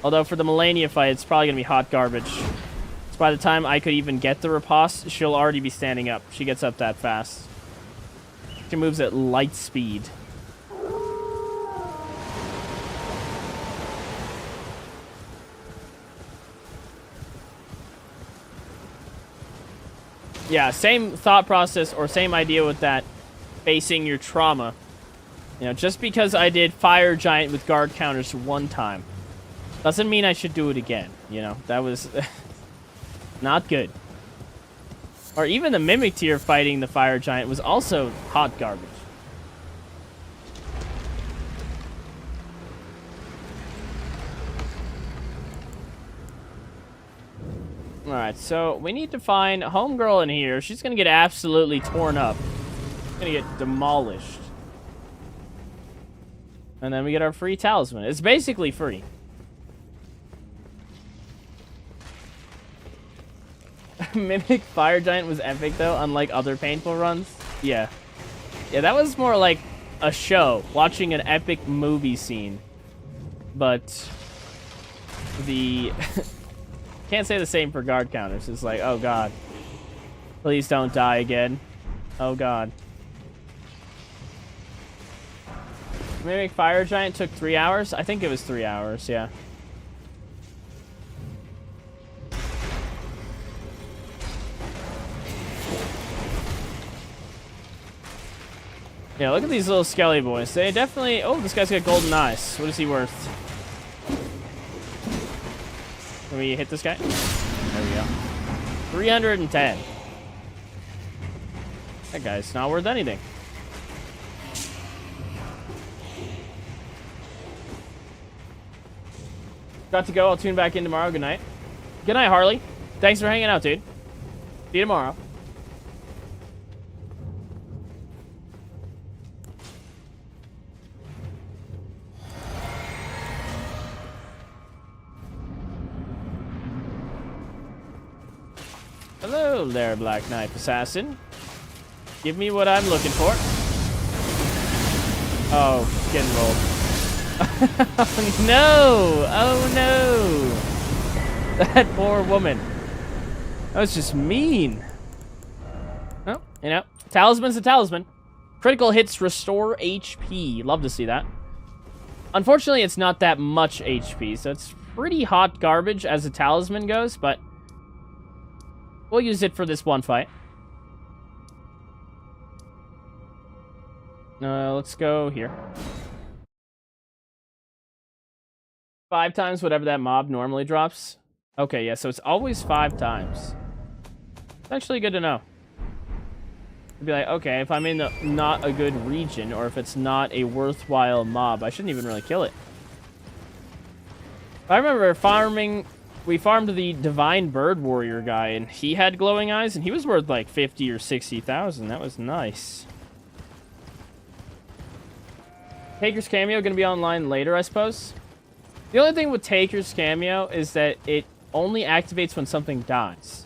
Although for the Melania fight, it's probably going to be hot garbage. So by the time I could even get the riposte, she'll already be standing up. She gets up that fast. She moves at light speed. Yeah, same thought process or same idea with that. Facing your trauma. You know, just because I did Fire Giant with guard counters one time doesn't mean I should do it again. You know, that was not good. Or even the Mimic tier fighting the Fire Giant was also hot garbage. Alright, so we need to find a homegirl in here. She's gonna get absolutely torn up. She's gonna get demolished. And then we get our free talisman. It's basically free. Mimic Fire Giant was epic though, unlike other painful runs. Yeah. Yeah, that was more like a show, watching an epic movie scene. But the can't say the same for guard counters. It's like, oh god. Please don't die again. Oh god. Mimic Fire Giant took 3 hours? I think it was 3 hours, yeah. Yeah, look at these little skelly boys. They definitely... Oh, this guy's got golden eyes. What is he worth? Can we hit this guy? There we go. 310. That guy's not worth anything. Got to go. I'll tune back in tomorrow. Good night. Good night, Harley. Thanks for hanging out, dude. See you tomorrow. Hello there, Black Knife Assassin. Give me what I'm looking for. Oh, getting rolled. Oh, no! Oh, no! That poor woman. That was just mean. Oh, you know, Talisman's a talisman. Critical hits restore HP. Love to see that. Unfortunately, it's not that much HP, so it's pretty hot garbage as a talisman goes, but we'll use it for this one fight. Let's go here. 5 times whatever that mob normally drops. Okay, yeah, so it's always 5 times. It's actually good to know. It'd be like, okay, if I'm in not a good region, or if it's not a worthwhile mob, I shouldn't even really kill it. I remember farming... We farmed the Divine Bird Warrior guy, and he had glowing eyes, and he was worth like 50 or 60,000. That was nice. Taker's cameo gonna be online later, I suppose. The only thing with Taker's cameo is that it only activates when something dies.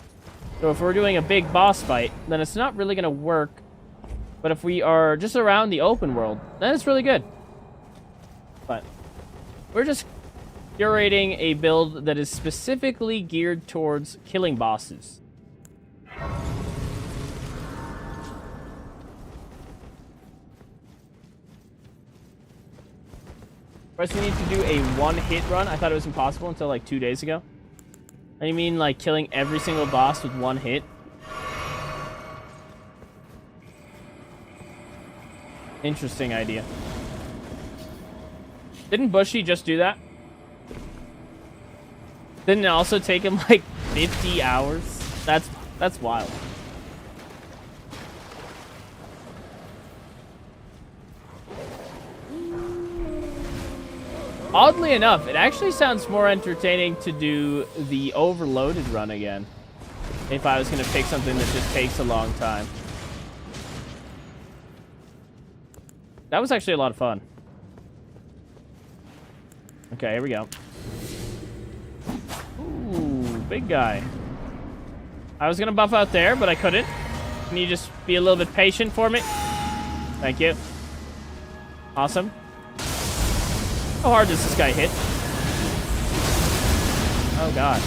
So if we're doing a big boss fight, then it's not really gonna work. But if we are just around the open world, then it's really good. But we're just curating a build that is specifically geared towards killing bosses. First, we need to do a one-hit run. I thought it was impossible until like 2 days ago. I mean, like killing every single boss with one hit. Interesting idea. Didn't Bushy just do that? Didn't it also take him like 50 hours? That's wild. Oddly enough, it actually sounds more entertaining to do the overloaded run again. If I was going to pick something that just takes a long time. That was actually a lot of fun. Okay, here we go. Ooh, big guy. I was going to buff out there, but I couldn't. Can you just be a little bit patient for me? Thank you. Awesome. How hard does this guy hit? Oh, God.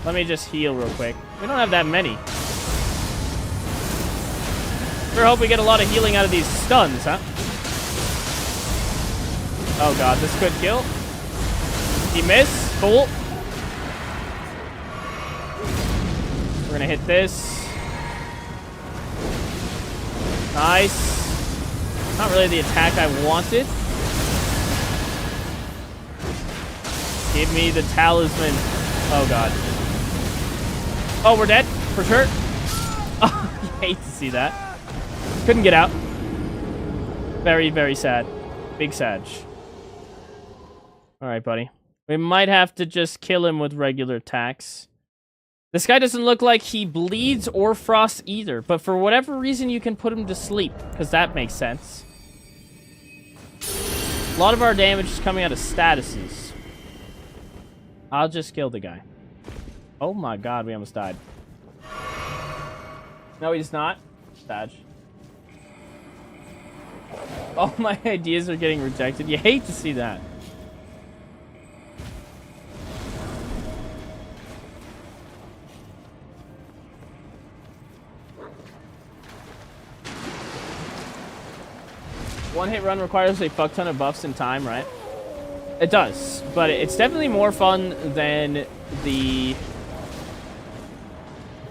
Let me just heal real quick. We don't have that many. Sure hope we get a lot of healing out of these stuns, huh? Oh, God. This could kill. He missed. Cool. We're gonna hit this. Nice. Not really the attack I wanted. Give me the talisman. Oh, God. Oh, we're dead? For sure? Oh, I hate to see that. Couldn't get out. Very, very sad. Big Sag. Alright, buddy. We might have to just kill him with regular attacks. This guy doesn't look like he bleeds or frosts either, but for whatever reason you can put him to sleep, because that makes sense. A lot of our damage is coming out of statuses. I'll just kill the guy. Oh my god, we almost died. No, he's not. Dodge. All my ideas are getting rejected. You hate to see that. One hit run requires a fuck ton of buffs and time, right? It does, but it's definitely more fun than the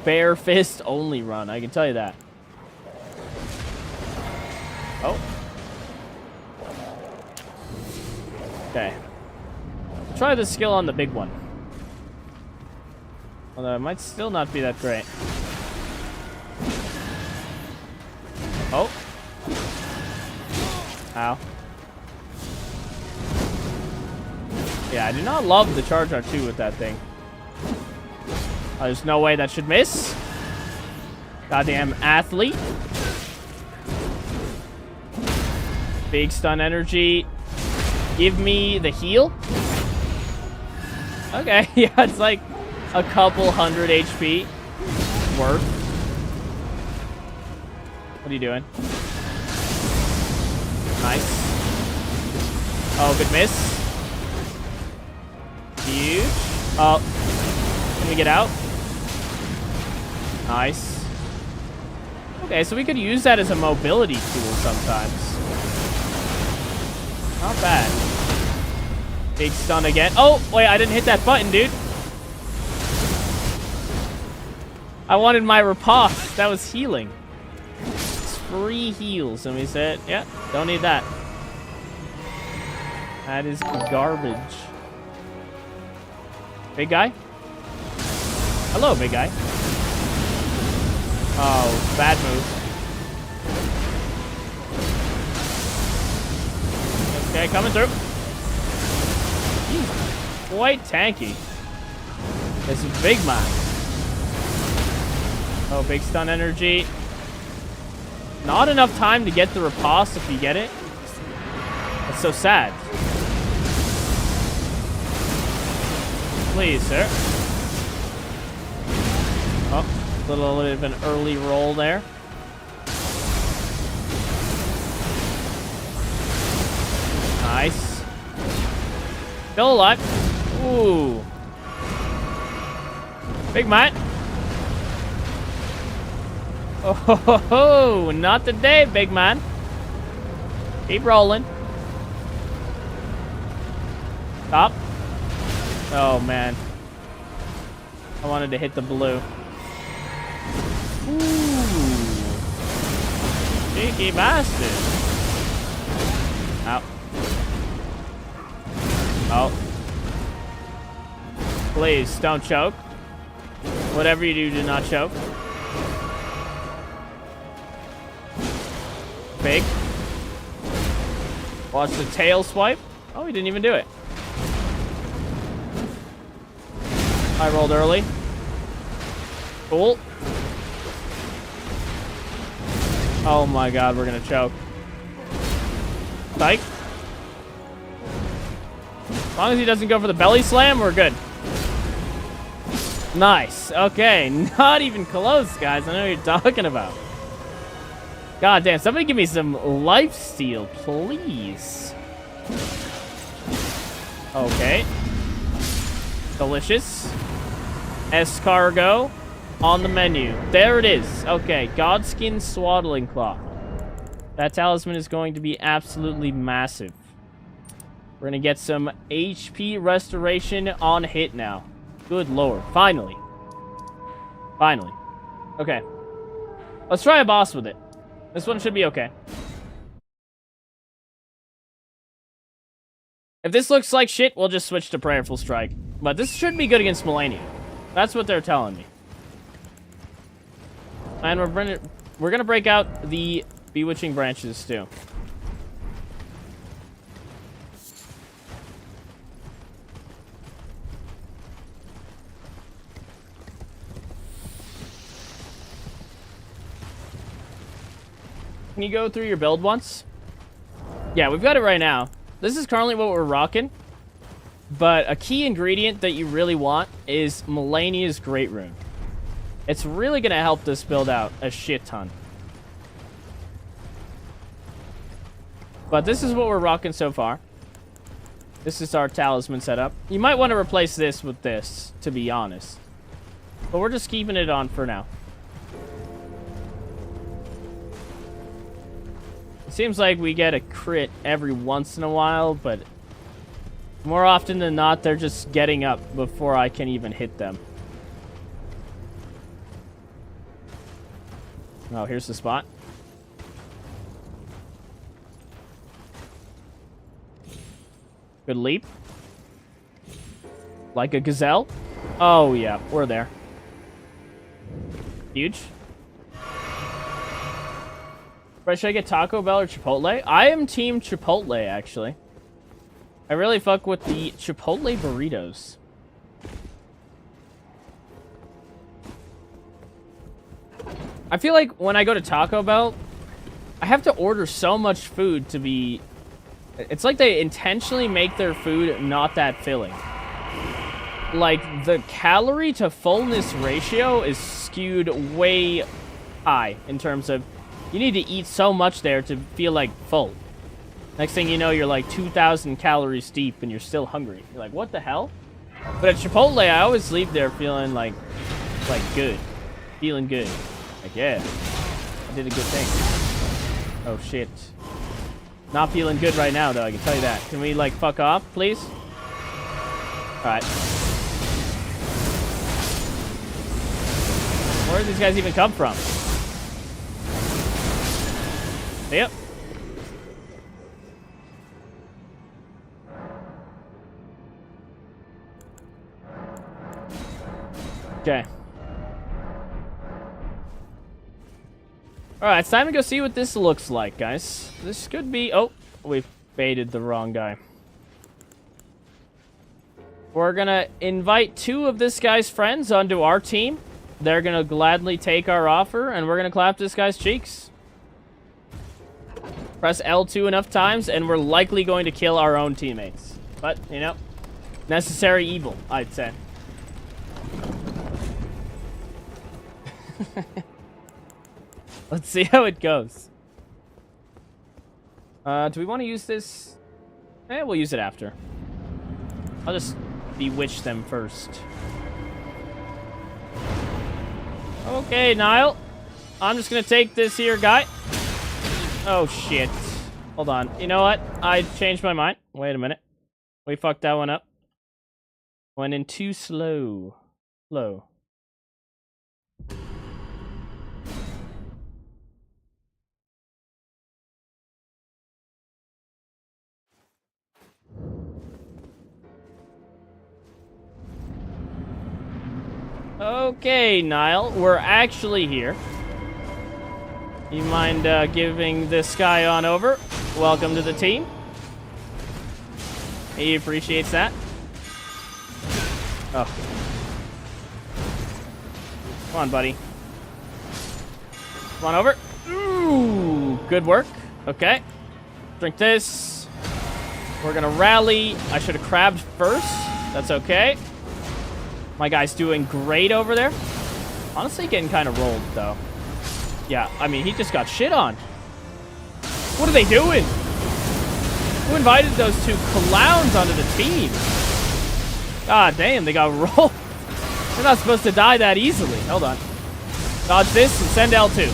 bare fist only run. I can tell you that. Oh. Okay. Try the skill on the big one. Although it might still not be that great. Oh. Ow. Yeah, I do not love the charge R2 with that thing. Oh, there's no way that should miss. Goddamn athlete. Big stun energy. Give me the heal. Okay, yeah, it's like a couple hundred HP worth. What are you doing? Nice. Oh, good miss. Huge. Oh. Can we get out? Nice. Okay, so we could use that as a mobility tool sometimes. Not bad. Big stun again. Oh, wait, I didn't hit that button, dude. I wanted my riposte. That was healing. It's free heals. And we said, yeah, don't need that. That is garbage. Big guy? Hello, big guy. Oh, bad move. Okay, coming through. He's quite tanky. This is big man. Oh, big stun energy. Not enough time to get the riposte if you get it. That's so sad. Please, sir. Oh, a little bit of an early roll there. Nice. Still alive. Ooh. Big man. Oh, ho, ho, ho. Not today, big man. Keep rolling. Stop. Oh, man. I wanted to hit the blue. Ooh. Cheeky bastard. Ow. Oh. Please, don't choke. Whatever you do, do not choke. Big. Watch the tail swipe. Oh, he didn't even do it. I rolled early. Cool. Oh my god, we're gonna choke. Psych. As long as he doesn't go for the belly slam, we're good. Nice. Okay, not even close, guys. I know what you're talking about. God damn, somebody give me some lifesteal, please. Okay. Delicious. Escargot on the menu. There it is. Okay, Godskin Swaddling Cloth. That talisman is going to be absolutely massive. We're going to get some HP restoration on hit now. Good lord. Finally. Finally. Okay. Let's try a boss with it. This one should be okay. If this looks like shit, we'll just switch to Prayerful Strike. But this should be good against Melania. That's what they're telling me. And we're gonna break out the Bewitching Branches too. Can you go through your build once? Yeah, we've got it right now. This is currently what we're rocking. But a key ingredient that you really want is Melania's Great Rune. It's really going to help this build out a shit ton. But this is what we're rocking so far. This is our talisman setup. You might want to replace this with this, to be honest. But we're just keeping it on for now. It seems like we get a crit every once in a while, but more often than not, they're just getting up before I can even hit them. Oh, here's the spot. Good leap. Like a gazelle. Oh, yeah, we're there. Huge. Right, should I get Taco Bell or Chipotle? I am team Chipotle, actually. I really fuck with the Chipotle burritos. I feel like when I go to Taco Bell, I have to order so much food to be... It's like they intentionally make their food not that filling. Like, the calorie to fullness ratio is skewed way high in terms of you need to eat so much there to feel like full. Next thing you know, you're like 2,000 calories deep and you're still hungry. You're like, what the hell? But at Chipotle, I always leave there feeling like good. Feeling good. Like, yeah, I did a good thing. Oh, shit. Not feeling good right now, though, I can tell you that. Can we, like, fuck off, please? Alright. Where did these guys even come from? Yep. Okay. Alright, it's time to go see what this looks like, guys. This could be... Oh, we baited the wrong guy. We're gonna invite 2 of this guy's friends onto our team. They're gonna gladly take our offer, and we're gonna clap this guy's cheeks. Press L2 enough times, and we're likely going to kill our own teammates. But, you know, necessary evil, I'd say. Let's see how it goes. Do we want to use this? We'll use it after. I'll just bewitch them first. Okay, Niall. I'm just gonna take this here guy. Oh, shit. Hold on. You know what? I changed my mind. Wait a minute. We fucked that one up. Went in too slow. Low. Okay, Niall, we're actually here. You mind giving this guy on over? Welcome to the team. He appreciates that. Oh. Come on, buddy. Come on over. Ooh, good work. Okay. Drink this. We're gonna rally. I should have crabbed first. That's okay. My guy's doing great over there. Honestly, getting kind of rolled, though. Yeah, I mean, he just got shit on. What are they doing? Who invited those 2 clowns onto the team? God damn, they got rolled. They're not supposed to die that easily. Hold on. Dodge this and send L2.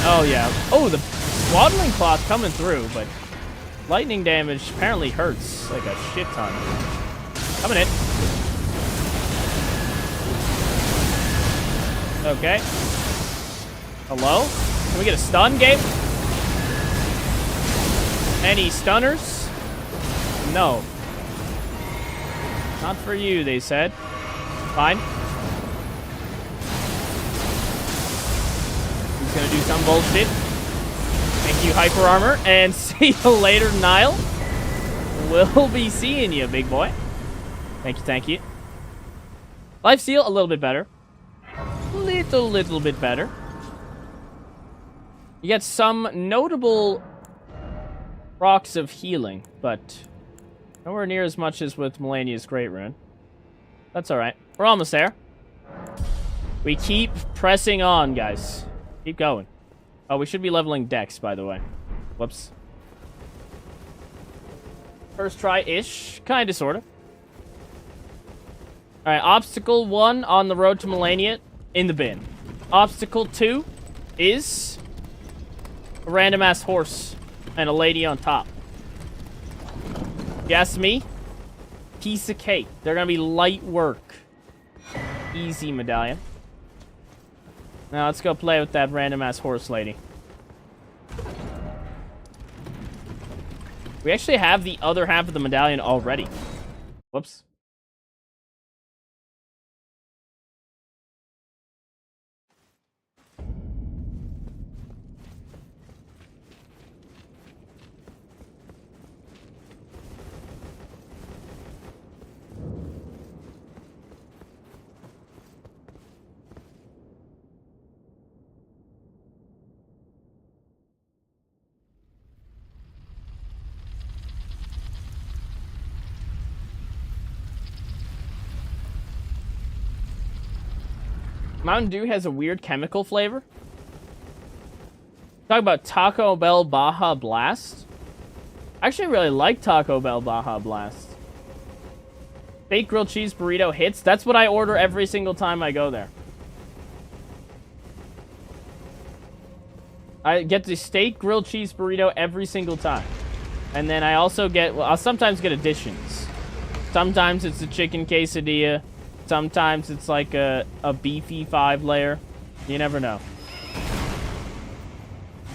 Oh, yeah. Oh, the swaddling cloth coming through, but lightning damage apparently hurts like a shit ton. Coming in. Okay. Hello? Can we get a stun, Gabe? Any stunners? No. Not for you, they said. Fine. He's gonna do some bullshit. Thank you, Hyper Armor, and see you later, Niall. We'll be seeing you, big boy. Thank you, thank you. Lifesteal, a little bit better. Little bit better. You get some notable rocks of healing, but Nowhere near as much as with Melania's Great Rune. That's alright. We're almost there. We keep pressing on, guys. Keep going. Oh, we should be leveling Dex, by the way. Whoops. First try-ish. Kinda, sorta. Alright, obstacle 1 on the road to Melania, in the bin. Obstacle 2 is a random-ass horse and a lady on top. You ask me? Piece of cake. They're gonna be light work. Easy medallion. Now let's go play with that random-ass horse lady. We actually have the other half of the medallion already. Whoops. Mountain Dew has a weird chemical flavor. Talk about Taco Bell Baja Blast. I actually really like Taco Bell Baja Blast. Steak grilled cheese burrito hits. That's what I order every single time I go there. I get the steak grilled cheese burrito every single time. And then I also get, well, I'll sometimes get additions. Sometimes it's a chicken quesadilla. Sometimes it's like a beefy 5-layer. You never know.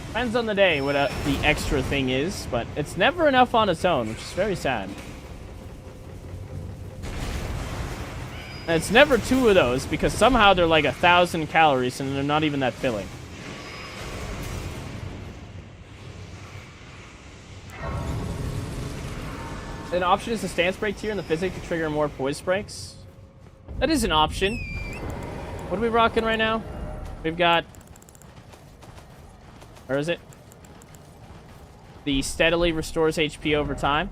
Depends on the day what the extra thing is, but it's never enough on its own, which is very sad. And it's never 2 of those, because somehow they're like 1,000 calories and they're not even that filling. An option is the stance break tier in the physic to trigger more poise breaks. That is an option. What are we rocking right now? We've got... Where is it? The steadily restores HP over time.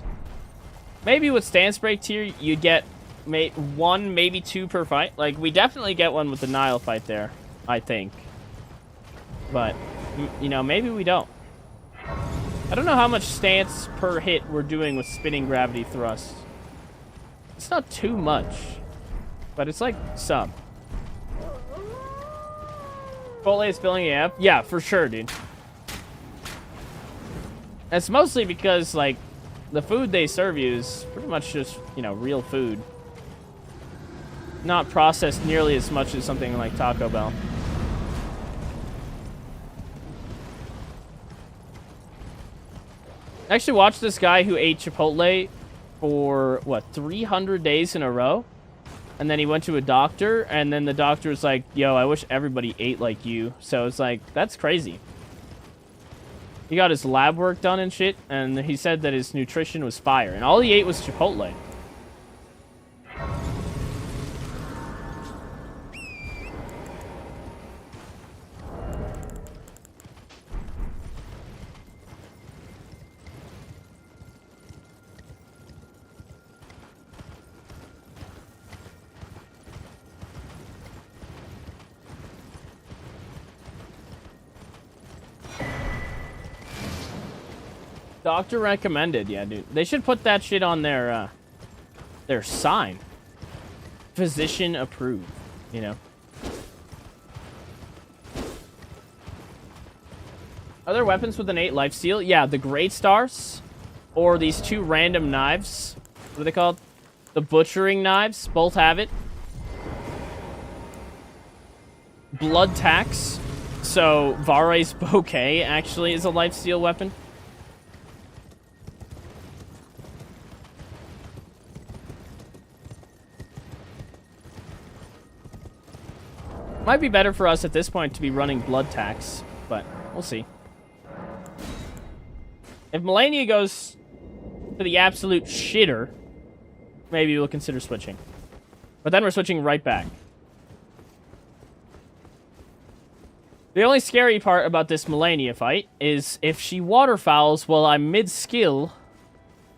Maybe with stance break tier, you get 1, maybe 2 per fight. Like, we definitely get one with the Nile fight there, I think. But, you know, maybe we don't. I don't know how much stance per hit we're doing with spinning gravity thrust. It's not too much. But it's like some. Chipotle is filling you up? Yeah, for sure, dude. It's mostly because, like, the food they serve you is pretty much just, you know, real food. Not processed nearly as much as something like Taco Bell. I actually watched this guy who ate Chipotle for, what, 300 days in a row? And then he went to a doctor, and then the doctor was like, yo, I wish everybody ate like you. So it's like, that's crazy. He got his lab work done and shit, and he said that his nutrition was fire. And all he ate was Chipotle. Doctor recommended, yeah, dude. They should put that shit on their sign. Physician approved, you know. Are there weapons with innate lifesteal? Yeah, the Great Stars, or these 2 random knives. What are they called? The butchering knives. Both have it. Blood tax. So Vare's bouquet actually is a lifesteal weapon. Might be better for us at this point to be running blood tax, but we'll see. If Melania goes to the absolute shitter, maybe we'll consider switching. But then we're switching right back. The only scary part about this Melania fight is if she waterfowls while I'm mid-skill,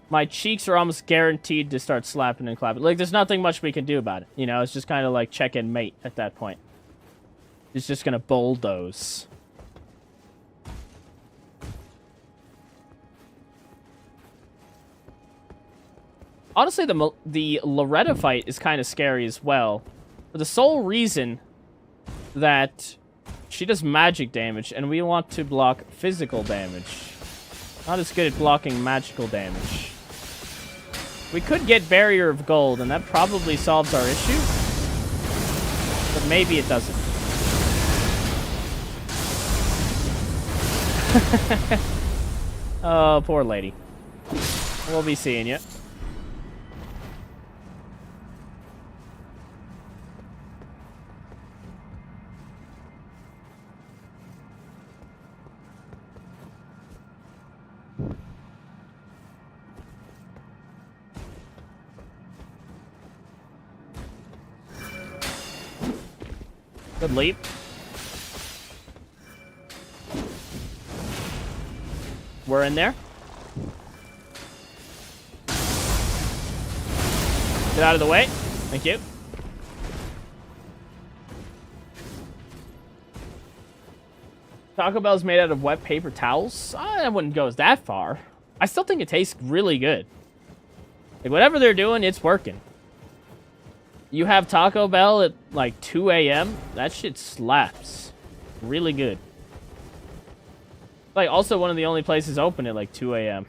my cheeks are almost guaranteed to start slapping and clapping. Like, there's nothing much we can do about it. You know, it's just kind of like check and mate at that point. It's just gonna bulldoze. Honestly, the Loretta fight is kind of scary as well. For the sole reason that she does magic damage, and we want to block physical damage. Not as good at blocking magical damage. We could get Barrier of Gold, and that probably solves our issue. But maybe it doesn't. Oh, poor lady. We'll be seeing you. Good leap. We're in there. Get out of the way. Thank you. Taco Bell's made out of wet paper towels? I wouldn't go that far. I still think it tastes really good. Like, whatever they're doing, it's working. You have Taco Bell at, like, 2 a.m., that shit slaps. Really good. Like, also one of the only places open at, like, 2 a.m.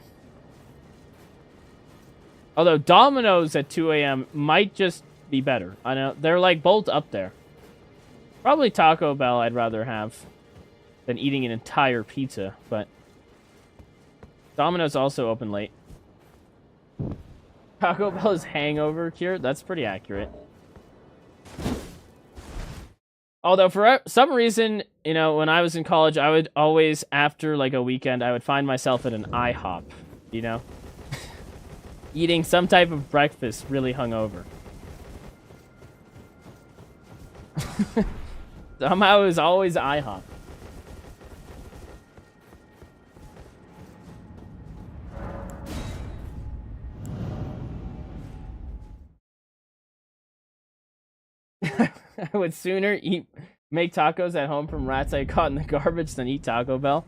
Although Domino's at 2 a.m. might just be better. I know, they're, like, both up there. Probably Taco Bell I'd rather have than eating an entire pizza, but Domino's also open late. Taco Bell's hangover cure? That's pretty accurate. Although, for some reason, you know, when I was in college, I would always, after, like, a weekend, I would find myself at an IHOP, you know? Eating some type of breakfast really hungover. Somehow it was always IHOP. I would sooner make tacos at home from rats I caught in the garbage than eat Taco Bell.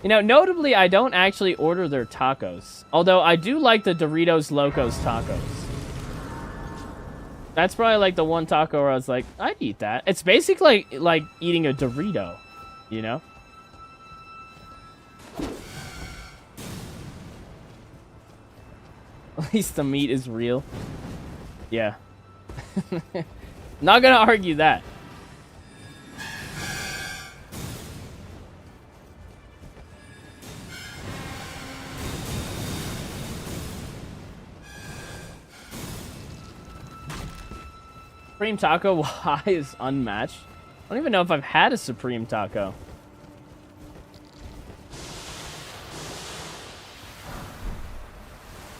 You know, notably, I don't actually order their tacos. Although, I do like the Doritos Locos tacos. That's probably, like, the one taco where I was like, I'd eat that. It's basically like eating a Dorito, you know? At least the meat is real. Yeah. Not gonna argue that. Supreme Taco, why is unmatched? I don't even know if I've had a Supreme Taco.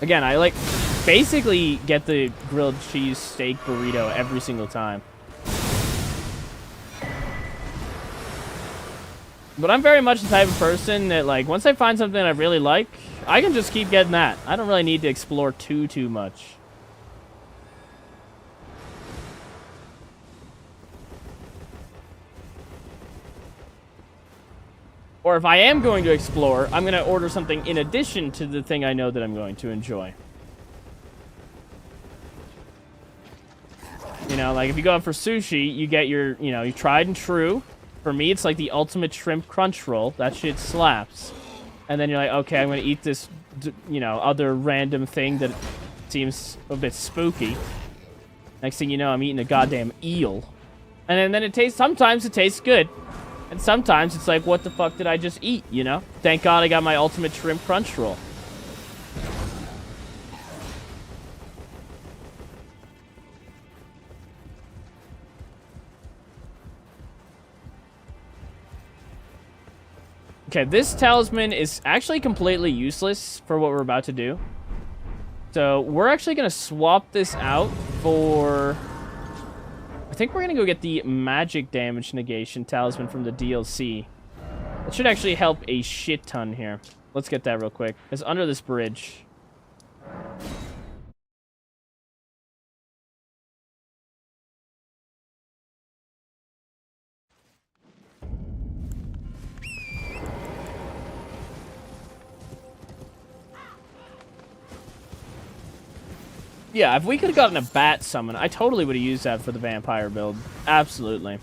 Again, I like basically get the grilled cheese steak burrito every single time. But I'm very much the type of person that, like, once I find something I really like, I can just keep getting that. I don't really need to explore too much. Or if I am going to explore, I'm going to order something in addition to the thing I know that I'm going to enjoy. You know, like if you go out for sushi, you get your, you know, your tried and true. For me, it's like the ultimate shrimp crunch roll. That shit slaps. And then you're like, okay, I'm going to eat this, you know, other random thing that seems a bit spooky. Next thing you know, I'm eating a goddamn eel. And then it tastes, sometimes it tastes good. And sometimes it's like, what the fuck did I just eat, you know? Thank God I got my ultimate shrimp crunch roll. Okay, this talisman is actually completely useless for what we're about to do. So we're actually going to swap this out for... I think we're going to go get the magic damage negation talisman from the DLC. That should actually help a shit ton here. Let's get that real quick. It's under this bridge. Yeah, if we could have gotten a bat summon, I totally would have used that for the vampire build. Absolutely.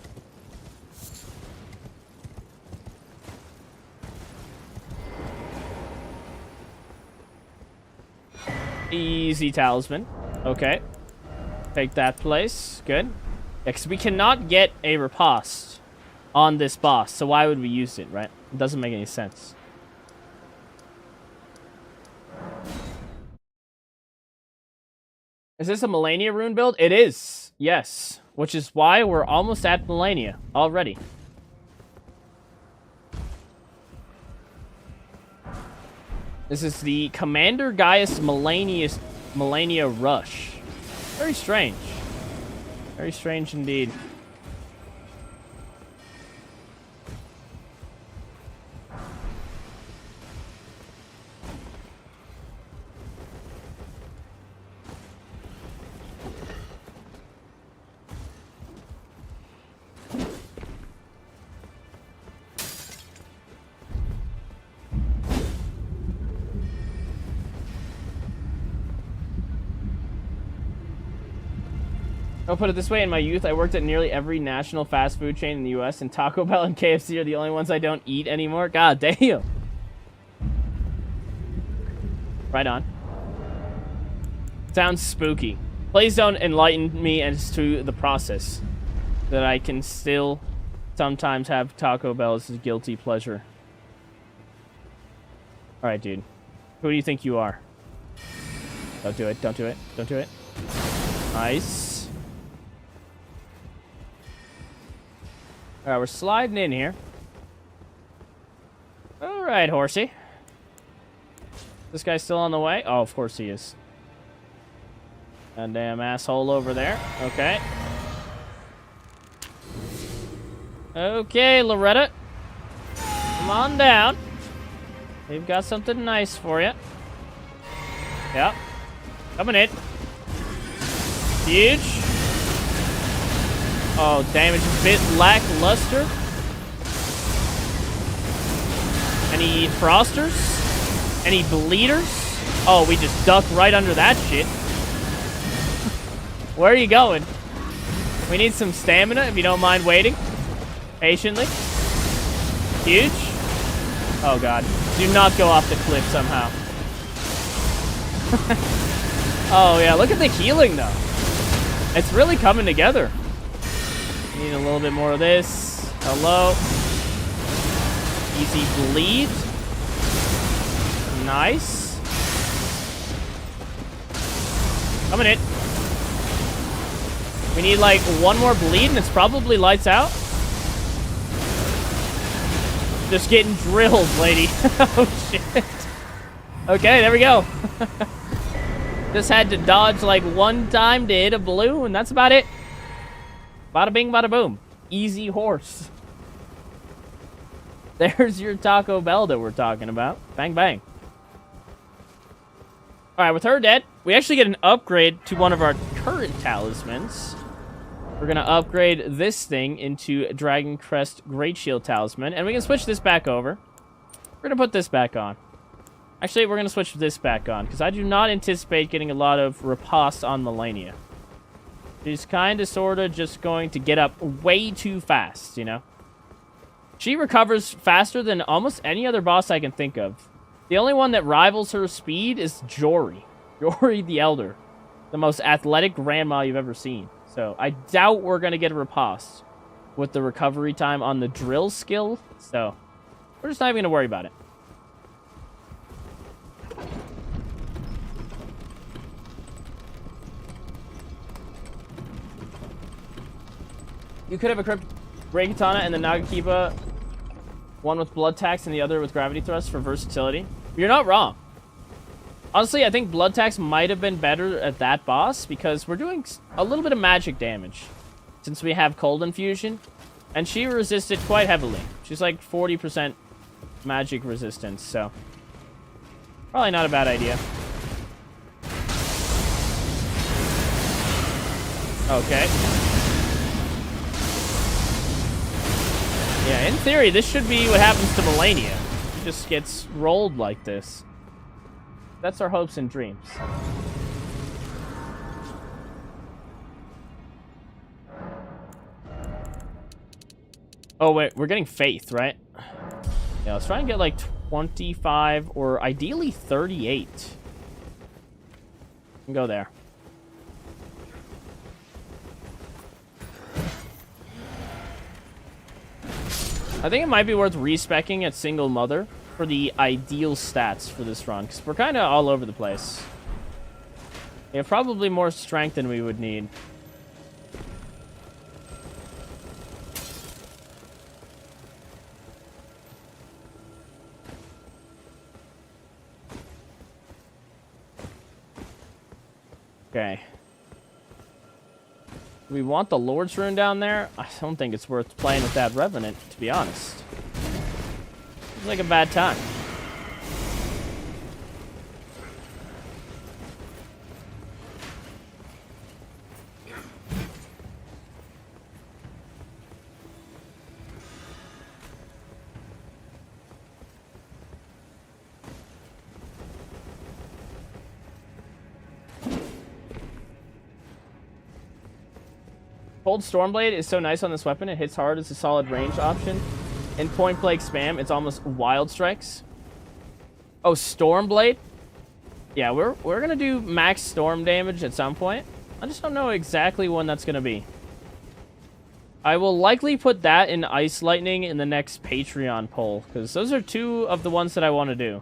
Easy talisman. Okay. Take that place. Good. Yeah, because we cannot get a riposte on this boss, so why would we use it, right? It doesn't make any sense. Is this a Millennia rune build? It is. Yes. Which is why we're almost at Millennia already. This is the Commander Gaius Millennia Rush. Very strange. Very strange indeed. I'll put it this way, in my youth, I worked at nearly every national fast food chain in the U.S., and Taco Bell and KFC are the only ones I don't eat anymore. God damn. Right on. Sounds spooky. Please don't enlighten me as to the process. That I can still sometimes have Taco Bell as a guilty pleasure. Alright, dude. Who do you think you are? Don't do it, don't do it, don't do it. Nice. Alright, we're sliding in here. Alright, horsey. This guy's still on the way? Oh, of course he is. Goddamn asshole over there. Okay. Okay, Loretta. Come on down. We've got something nice for you. Yep. Coming in. Huge. Oh, damage is a bit lackluster. Any frosters? Any bleeders? Oh, we just duck right under that shit. Where are you going? We need some stamina, if you don't mind waiting. Patiently. Huge. Oh, God. Do not go off the cliff somehow. Oh, yeah. Look at the healing, though. It's really coming together. Need a little bit more of this. Hello. Easy bleed. Nice. Coming in. We need like one more bleed and it's probably lights out. Just getting drilled, lady. Oh, shit. Okay, there we go. Just had to dodge like one time to hit a blue, and that's about it. Bada bing, bada boom. Easy horse. There's your Taco Bell that we're talking about. Bang, bang. Alright, with her dead, we actually get an upgrade to one of our current talismans. We're going to upgrade this thing into Dragon Crest Great Shield Talisman, and we can switch this back over. We're going to put this back on. Actually, we're going to switch this back on, because I do not anticipate getting a lot of riposte on Millennia. She's kind of, sort of, just going to get up way too fast, you know? She recovers faster than almost any other boss I can think of. The only one that rivals her speed is Jory. Jory the Elder. The most athletic grandma you've ever seen. So, I doubt we're going to get a riposte with the recovery time on the drill skill. So, we're just not even going to worry about it. You could have equipped Ray Katana and the Nagakiba, one with Blood Tax and the other with Gravity Thrust for versatility. You're not wrong. Honestly, I think Blood Tax might have been better at that boss because we're doing a little bit of magic damage since we have Cold Infusion, and she resisted quite heavily. She's like 40% magic resistance, so probably not a bad idea. Okay. Yeah, in theory, this should be what happens to Melania. She just gets rolled like this. That's our hopes and dreams. Oh, wait, we're getting faith, right? Yeah, let's try and get like 25 or ideally 38. And go there. I think it might be worth respecking at single mother for the ideal stats for this run, because we're kind of all over the place. We have probably more strength than we would need. Okay. We want the Lord's Rune down there. I don't think it's worth playing with that Revenant, to be honest. It's like a bad time. Cold Stormblade is so nice on this weapon. It hits hard as a solid range option. In point blank spam, it's almost wild strikes. Oh, Stormblade? Yeah, we're gonna do max storm damage at some point. I just don't know exactly when that's gonna be. I will likely put that in Ice Lightning in the next Patreon poll, because those are two of the ones that I want to do.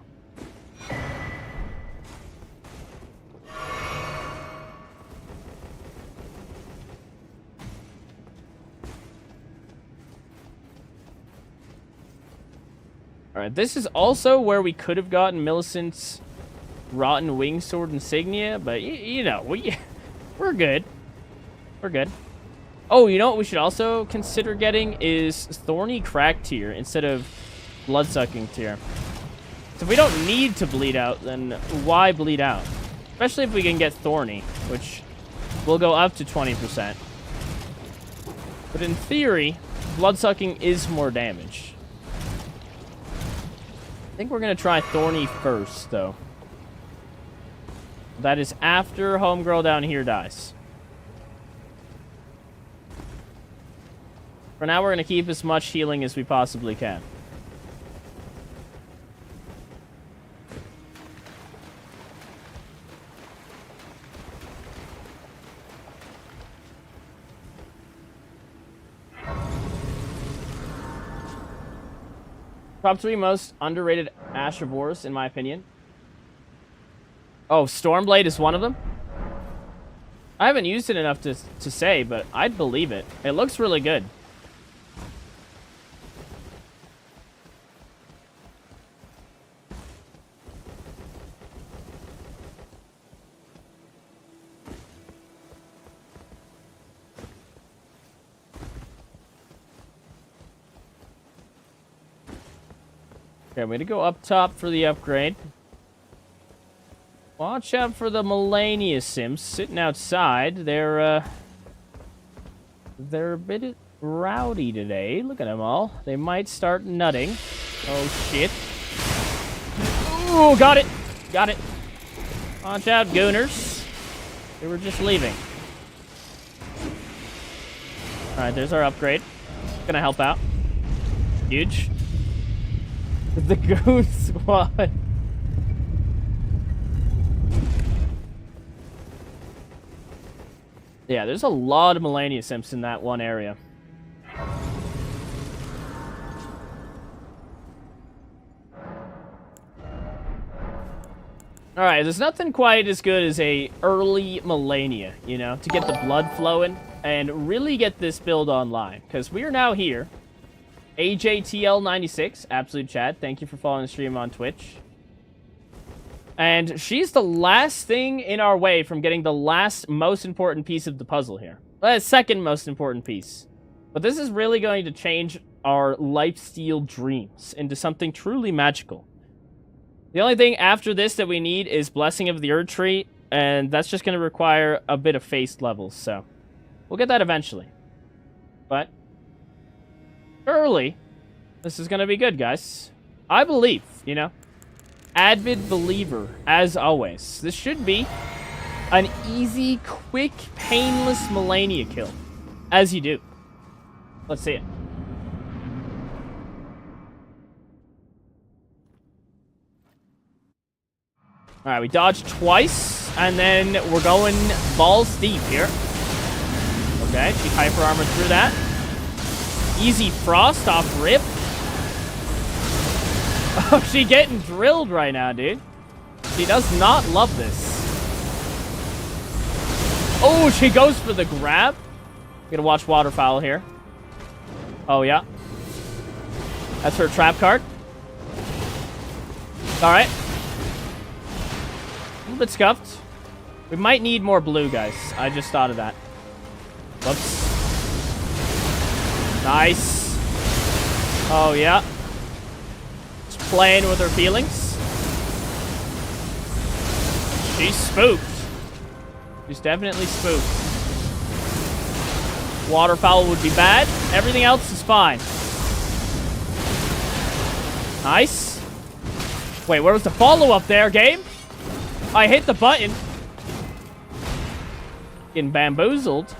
Alright, this is also where we could have gotten Millicent's Rotten Wingsword Insignia, but you know, we're good. We're good. Oh, you know what we should also consider getting is Thorny Crack tier instead of Bloodsucking tier. So if we don't need to bleed out, then why bleed out? Especially if we can get Thorny, which will go up to 20%. But in theory, Bloodsucking is more damage. I think we're going to try Thorny first, though. That is after Homegirl down here dies. For now, we're going to keep as much healing as we possibly can. Top 3 most underrated Ashavors, in my opinion. Oh, Stormblade is one of them? I haven't used it enough to say, but I'd believe it. It looks really good. Okay, I'm going to go up top for the upgrade. Watch out for the Melania Sims sitting outside. They're a bit rowdy today. Look at them all. They might start nutting. Oh, shit. Oh, got it. Got it. Watch out, gooners. They were just leaving. Alright, there's our upgrade. Gonna help out. Huge. The Goon Squad. Yeah, there's a lot of Melania Simps in that one area. Alright, there's nothing quite as good as a early Melania, you know, to get the blood flowing and really get this build online. Because we are now here. AJTL96, absolute Chad, thank you for following the stream on Twitch. And she's the last thing in our way from getting the last most important piece of the puzzle here. Second most important piece. But this is really going to change our lifesteal dreams into something truly magical. The only thing after this that we need is Blessing of the Erd Tree, and that's just going to require a bit of face levels, so. We'll get that eventually. But early, this is gonna be good, guys. I believe, you know. Avid believer, as always. This should be an easy, quick, painless Melania kill. As you do. Let's see it. Alright, we dodged twice, and then we're going balls deep here. Okay, she hyper armored through that. Easy frost off rip. Oh, she getting drilled right now, dude. She does not love this. Oh, she goes for the grab. Gonna watch waterfowl here. Oh, yeah. That's her trap card. Alright. A little bit scuffed. We might need more blue, guys. I just thought of that. Whoops. Nice. Oh, yeah. Just playing with her feelings. She's spooked. She's definitely spooked. Waterfowl would be bad. Everything else is fine. Nice. Wait, where was the follow-up there, game? I hit the button. Getting bamboozled.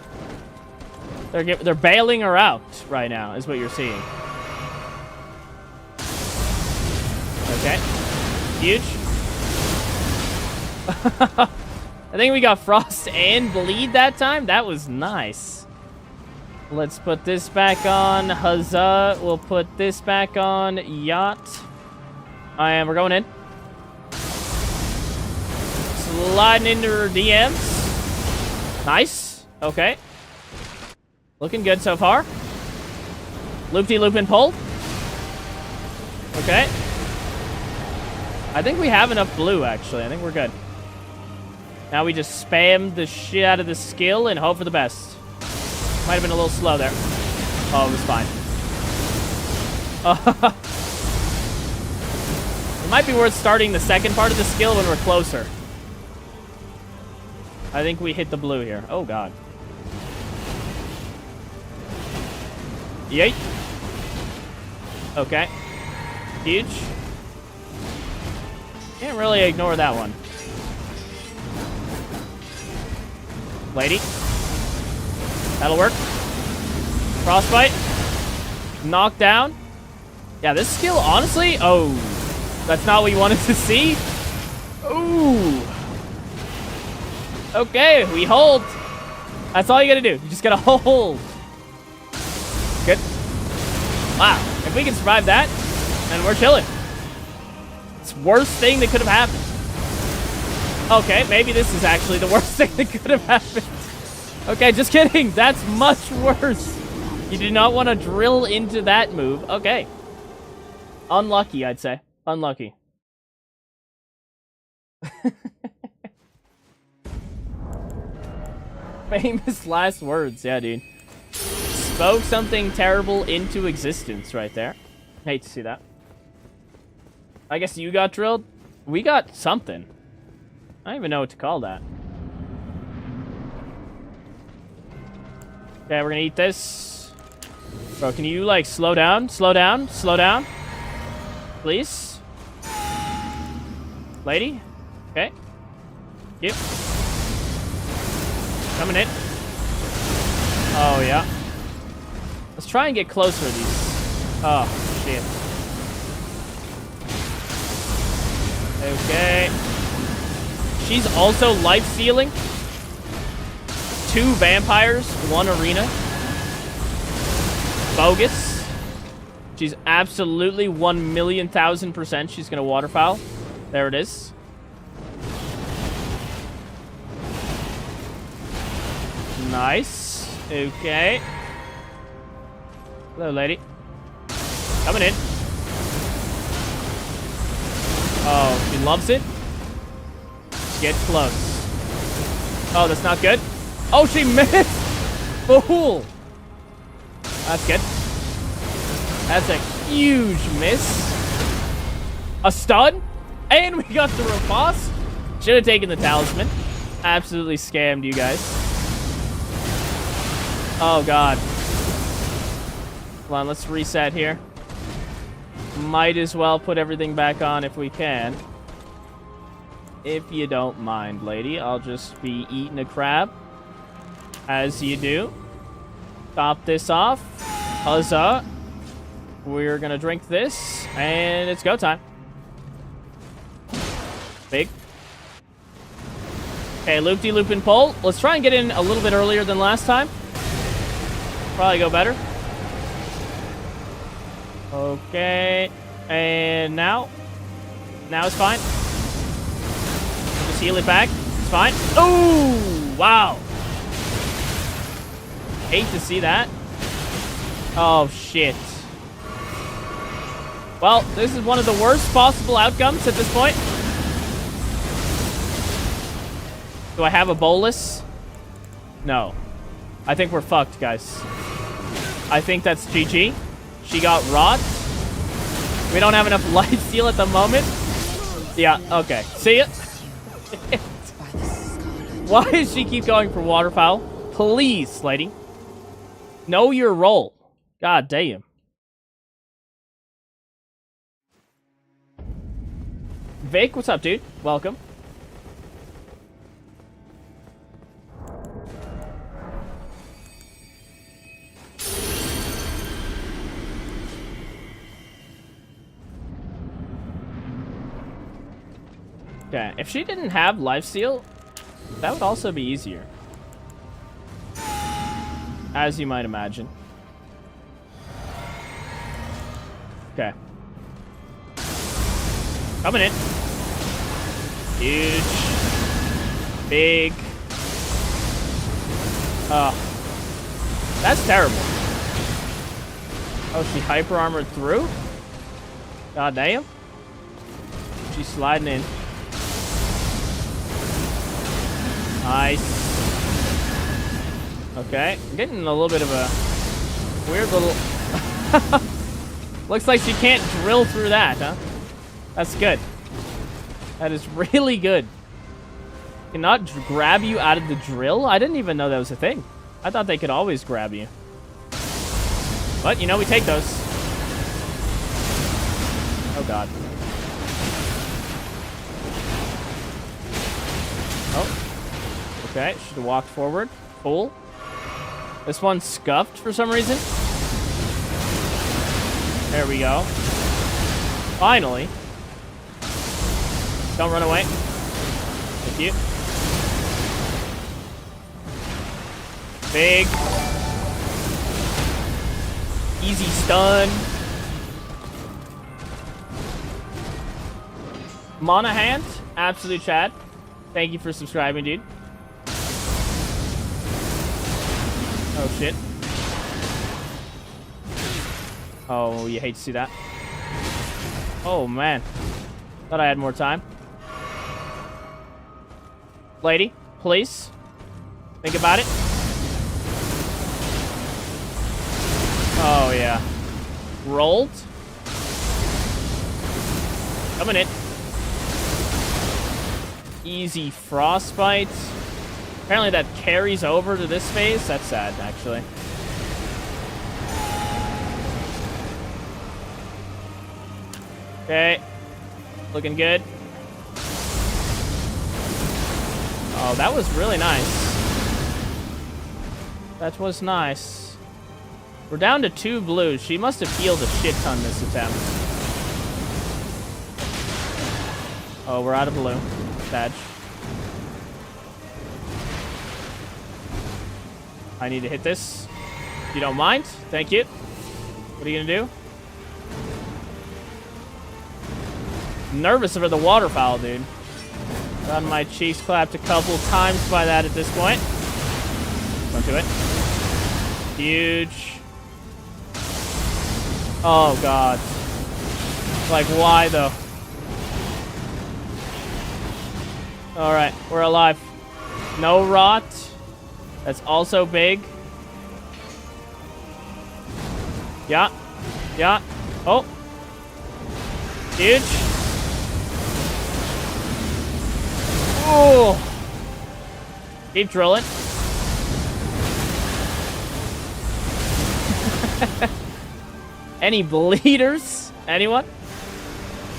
They're bailing her out right now, is what you're seeing. Okay. Huge. I think we got Frost and Bleed that time. That was nice. Let's put this back on. Huzzah. We'll put this back on. Yacht. And we're going in. Sliding into her DMs. Nice. Okay. Looking good so far. Loop-de-loop and pull. Okay. I think we have enough blue, actually. I think we're good. Now we just spam the shit out of the skill and hope for the best. Might have been a little slow there. Oh, it was fine. It might be worth starting the second part of the skill when we're closer. I think we hit the blue here. Oh, God. Yeet. Okay. Huge. Can't really ignore that one. Lady. That'll work. Frostbite. Knock down. Yeah, this skill, honestly... Oh. That's not what you wanted to see? Ooh. Okay, we hold. That's all you gotta do. You just gotta hold. Good. Wow. If we can survive that, then we're chilling. It's the worst thing that could have happened. Okay, maybe this is actually the worst thing that could have happened. Okay, just kidding. That's much worse. You do not want to drill into that move. Okay. Unlucky, I'd say. Unlucky. Famous last words. Yeah, dude. Spoke something terrible into existence right there. Hate to see that. I guess you got drilled. We got something. I don't even know what to call that. Okay, we're gonna eat this. Bro, can you, like, slow down? Slow down? Slow down? Please? Lady? Okay. Yep. Coming in. Oh, yeah. Let's try and get closer to these. Oh, shit. Okay. She's also life-stealing. 2 vampires, 1 arena. Bogus. She's absolutely 1,000,000% she's gonna waterfowl. There it is. Nice. Okay. Hello, lady. Coming in. Oh, she loves it. Get close. Oh, that's not good. Oh, she missed! Fool! That's good. That's a huge miss. A stun? And we got the riposte? Should have taken the talisman. Absolutely scammed you guys. Oh, God. Hold on, let's reset here. Might as well put everything back on if we can. If you don't mind, lady. I'll just be eating a crab. As you do. Top this off. Huzzah. We're gonna drink this. And it's go time. Big. Okay, loop-de-loop and pull. Let's try and get in a little bit earlier than last time. Probably go better. Okay. And now? Now it's fine. Just heal it back. It's fine. Oh, wow. Hate to see that. Oh, shit. Well, this is one of the worst possible outcomes at this point. Do I have a bolus? No. I think we're fucked, guys. I think that's GG. She got rot. We don't have enough lifesteal at the moment. Yeah, okay. See ya. Why does she keep going for waterfowl? Please, lady. Know your role. God damn. Vic, what's up, dude? Welcome. Okay, if she didn't have lifesteal, that would also be easier. As you might imagine. Okay. Coming in. Huge. Big. Oh. That's terrible. Oh, she hyper armored through? God damn. She's sliding in. Nice. Okay, I'm getting a little bit of a weird little... Looks like she can't drill through that, huh? That's good. That is really good. Cannot grab you out of the drill? I didn't even know that was a thing. I thought they could always grab you. But, you know, we take those. Oh, God. Oh. Okay, should have walked forward. Cool. This one's scuffed for some reason. There we go. Finally. Don't run away. Thank you. Big. Easy stun. Monahan, absolute Chad. Thank you for subscribing, dude. Oh, shit. Oh, you hate to see that. Oh, man. Thought I had more time. Lady, please. Think about it. Oh, yeah. Rolled. Coming in. Easy frostbite. Apparently that carries over to this phase. That's sad, actually. Okay. Looking good. Oh, that was really nice. That was nice. We're down to 2 blues. She must have healed a shit ton this attempt. Oh, we're out of blue. Badge. I need to hit this. If you don't mind. Thank you. What are you gonna do? Nervous over the waterfowl, dude. Gotten my cheeks clapped a couple times by that at this point. Don't do it. Huge. Oh, God. Like, why, though? Alright, we're alive. No rot. That's also big. Yeah. Yeah. Oh. Huge. Oh. Keep drilling. Any bleeders? Anyone?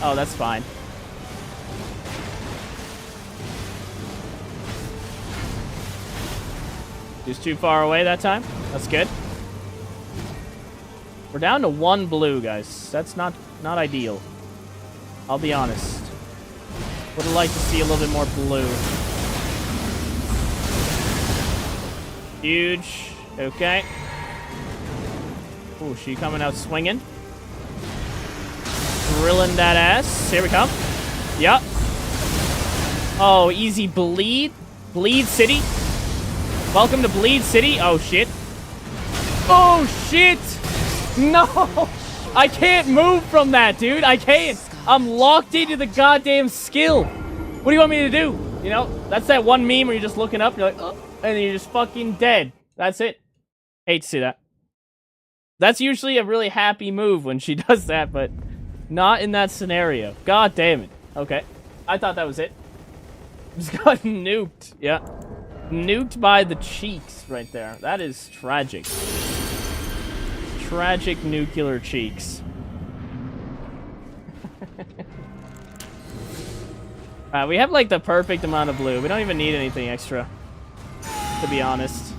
Oh, that's fine. Just too far away that time. That's good. We're down to 1 blue, guys. That's not ideal. I'll be honest. Would have liked to see a little bit more blue. Huge. Okay. Ooh, she coming out swinging. Drilling that ass. Here we come. Yup. Oh, easy bleed. Bleed City. Welcome to Bleed City. Oh, shit. Oh, shit. No. I can't move from that, dude. I can't. I'm locked into the goddamn skill. What do you want me to do? You know, that's that one meme where you're just looking up, you're like, oh, and then you're just fucking dead. That's it. Hate to see that. That's usually a really happy move when she does that, but not in that scenario. God damn it. Okay. I thought that was it. Just got nuked. Yeah. Nuked by the cheeks right there. That is tragic. Tragic nuclear cheeks. We have like the perfect amount of blue. We don't even need anything extra, to be honest.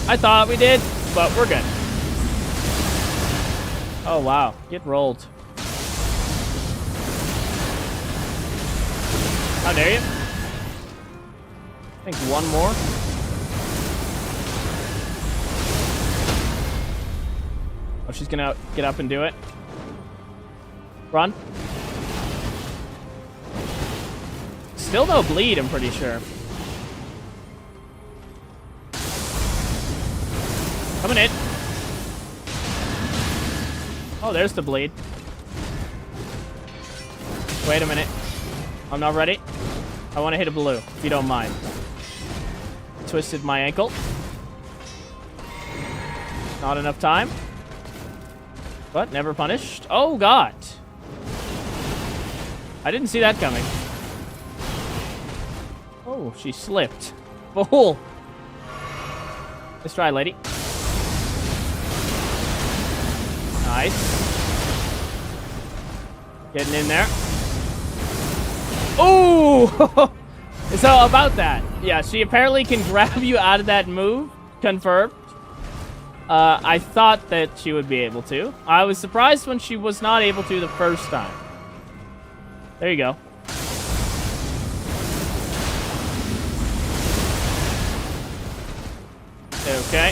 I thought we did, but we're good. Oh, wow. Get rolled. How dare you? I think one more. Oh, she's gonna get up and do it. Run. Still no bleed, I'm pretty sure. Coming in. Oh, there's the bleed. Wait a minute. I'm not ready. I want to hit a blue, if you don't mind. Twisted my ankle. Not enough time. But never punished. Oh, God. I didn't see that coming. Oh, she slipped. Fool. Let's try, lady. Nice. Getting in there. Oh! So about that. Yeah, she apparently can grab you out of that move. Confirmed. I thought that she would be able to. I was surprised when she was not able to the first time. There you go. Okay.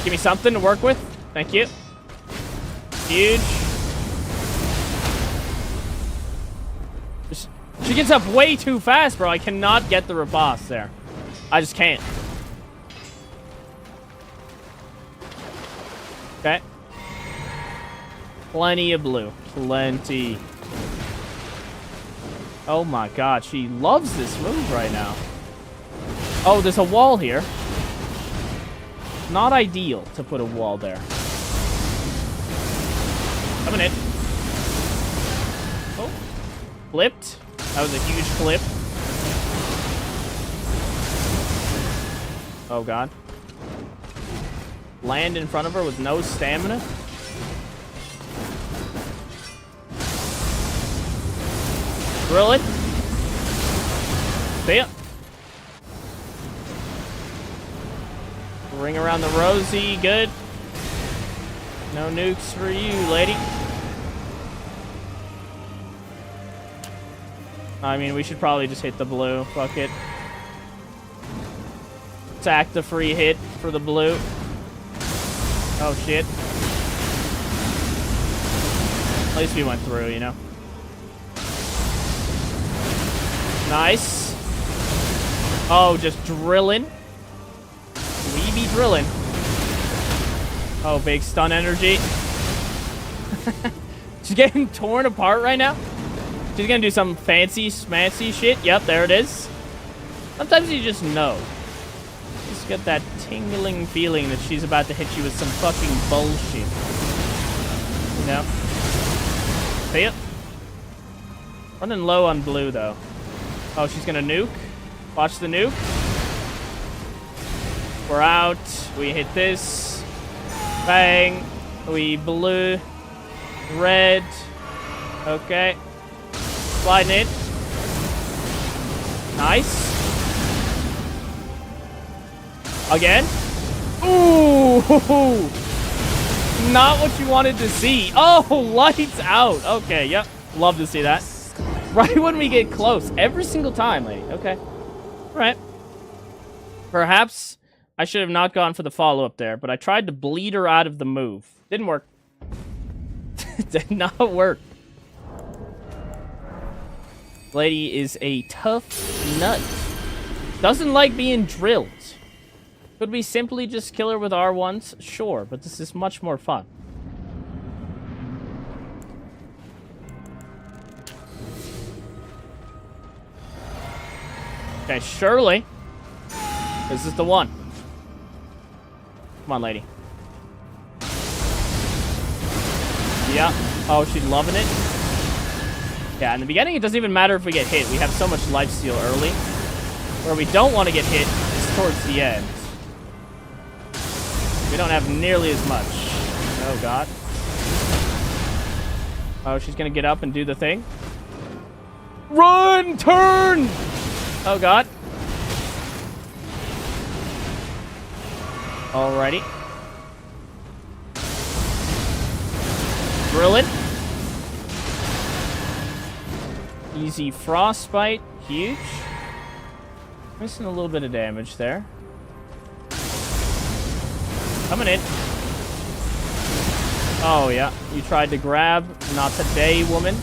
Give me something to work with. Thank you. Huge. She gets up way too fast, bro. I cannot get the riposte there. I just can't. Okay. Plenty of blue. Plenty. Oh my God, she loves this move right now. Oh, there's a wall here. Not ideal to put a wall there. Coming in. Oh. Flipped. That was a huge flip. Oh, God. Land in front of her with no stamina. Drill it. See ya. Ring around the rosy. Good. No nukes for you, lady. I mean, we should probably just hit the blue. Fuck it. Attack the free hit for the blue. Oh, shit. At least we went through, you know. Nice. Oh, just drilling. We be drilling. Oh, big stun energy. She's getting torn apart right now. She's gonna do some fancy, smancy shit. Yep, there it is. Sometimes you just know. Just get that tingling feeling that she's about to hit you with some fucking bullshit. You know? See it? Running low on blue, though. Oh, she's gonna nuke. Watch the nuke. We're out. We hit this. Bang. We blue. Red. Okay. Sliding in. Nice. Again. Ooh. Not what you wanted to see. Oh, lights out. Okay, yep. Love to see that. Right when we get close. Every single time, lady. Okay. All right. Perhaps I should have not gone for the follow-up there, but I tried to bleed her out of the move. Didn't work. Did not work. Lady is a tough nut. Doesn't like being drilled. Could we simply just kill her with R1s? Sure, but this is much more fun. Okay, surely. This is the one. Come on, lady. Yeah. Oh, she's loving it. Yeah, in the beginning, it doesn't even matter if we get hit. We have so much lifesteal early. Where we don't want to get hit is towards the end. We don't have nearly as much. Oh, God. Oh, she's going to get up and do the thing. Run! Turn! Oh, God. Alrighty. Drill it. Easy frostbite. Huge. Missing a little bit of damage there. Coming in. Oh, yeah. You tried to grab. Not today, woman.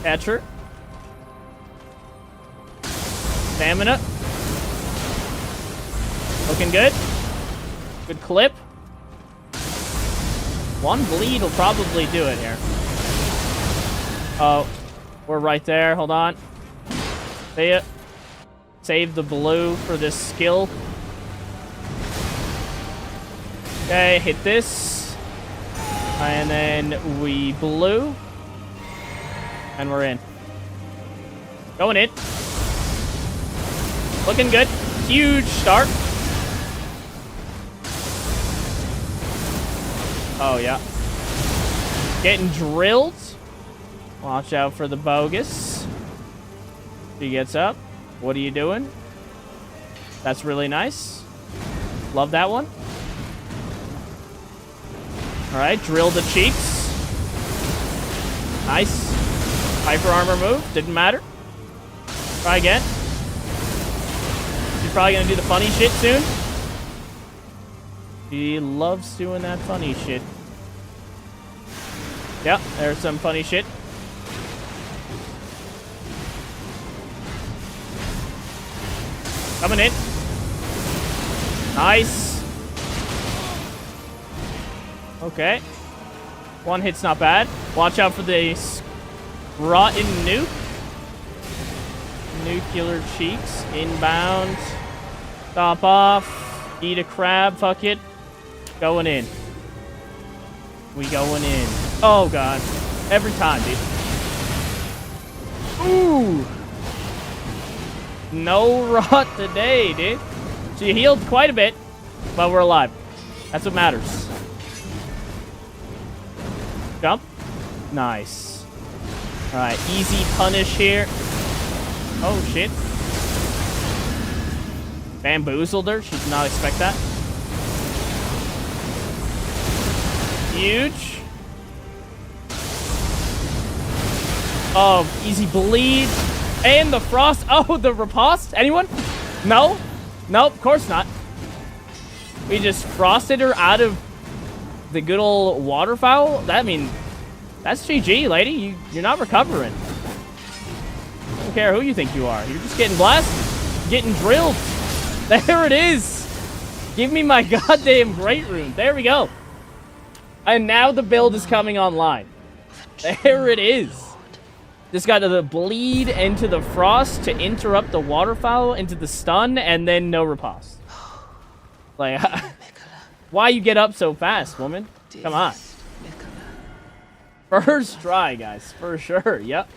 Catch her. Stamina. Looking good. Good clip. One bleed will probably do it here. Oh, we're right there. Hold on. See it. Save the blue for this skill. Okay, hit this. And then we blue. And we're in. Going in. Looking good. Huge start. Oh, yeah. Getting drilled. Watch out for the bogus. She gets up. What are you doing? That's really nice. Love that one. All right, drill the cheeks. Nice. Hyper armor move. Didn't matter. Try again. She's probably going to do the funny shit soon. She loves doing that funny shit. Yep, there's some funny shit. Coming in. Nice. Okay. One hit's not bad. Watch out for the rotten nuke. Nuclear cheeks. Inbound. Stop off. Eat a crab. Fuck it. Going in. We going in. Oh, God. Every time, dude. Ooh. No rot today, dude. She healed quite a bit, but we're alive. That's what matters. Jump. Nice. All right, easy punish here. Oh, shit. Bamboozled her. She did not expect that. Huge. Oh, easy bleed. And the frost. Oh, the riposte. Anyone? No? Nope, of course not. We just frosted her out of the good old waterfowl. That, I mean, that's GG, lady. You're not recovering. I don't care who you think you are. You're just getting blasted. Getting drilled. There it is. Give me my goddamn great rune. There we go. And now the build is coming online. There it is. Just got to the bleed into the frost to interrupt the waterfowl into the stun, and then no riposte. Like, why you get up so fast, woman? Come on. First try, guys. For sure. Yep.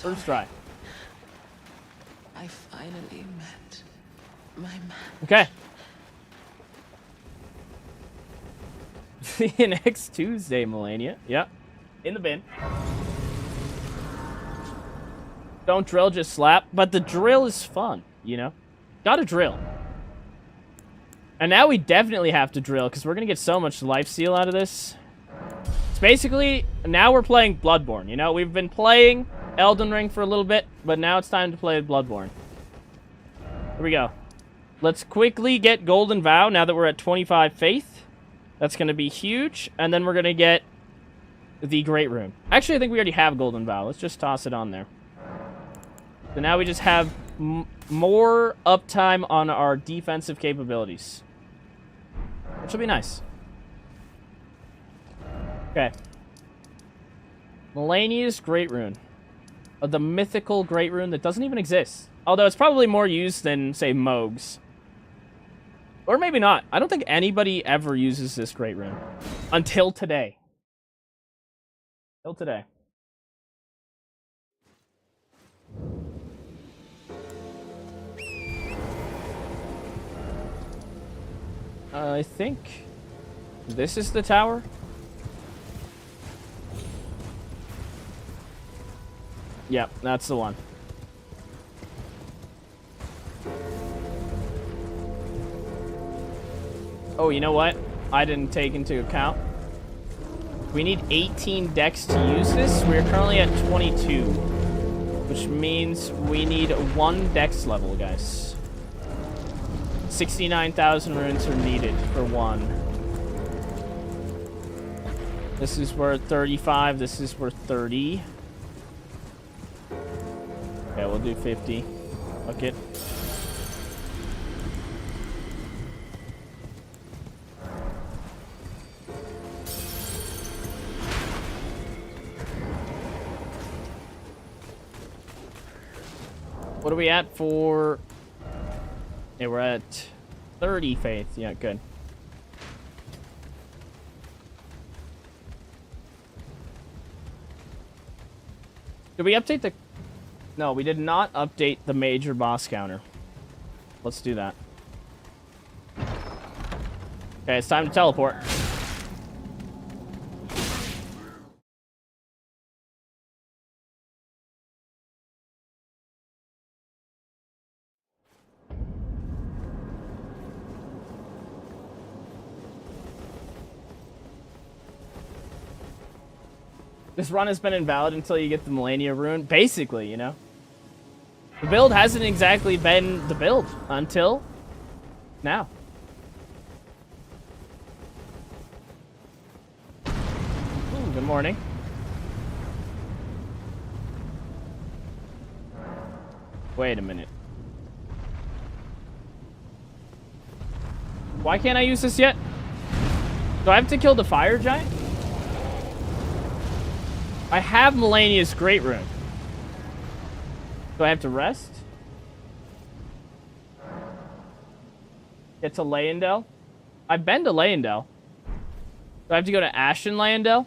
First try. I finally met my man. Okay. See you next Tuesday, Melania. Yep. In the bin. Don't drill, just slap. But the drill is fun, you know? Gotta drill. And now we definitely have to drill, because we're going to get so much lifesteal out of this. It's basically, now we're playing Bloodborne, you know? We've been playing Elden Ring for a little bit, but now it's time to play Bloodborne. Here we go. Let's quickly get Golden Vow now that we're at 25 Faith. That's going to be huge. And then we're going to get the Great Rune. Actually, I think we already have Golden Vow. Let's just toss it on there. So now we just have more uptime on our defensive capabilities, which will be nice. Okay. Melania's Great Rune. The mythical Great Rune that doesn't even exist. Although it's probably more used than, say, Mohg's. Or maybe not. I don't think anybody ever uses this Great Rune. Until today. Until today. I think this is the tower. Yep, that's the one. Oh, you know what? I didn't take into account. We need 18 dex to use this. We're currently at 22, which means we need 1 dex level, guys. 69,000 runes are needed for 1. This is worth 35. This is worth 30. Okay, we'll do 50. Fuck it. What are we at for... Yeah, we're at 30 faith. Yeah, good. Did we update the... No, we did not update the major boss counter. Let's do that. Okay, it's time to teleport. This run has been invalid until you get the Melania rune. Basically, you know. The build hasn't exactly been the build until now. Ooh, good morning. Wait a minute. Why can't I use this yet? Do I have to kill the fire giant? I have Melania's Great Rune. Do I have to rest? Get to Leyendell? I've been to Leyendell. Do I have to go to Ashen Leyendell?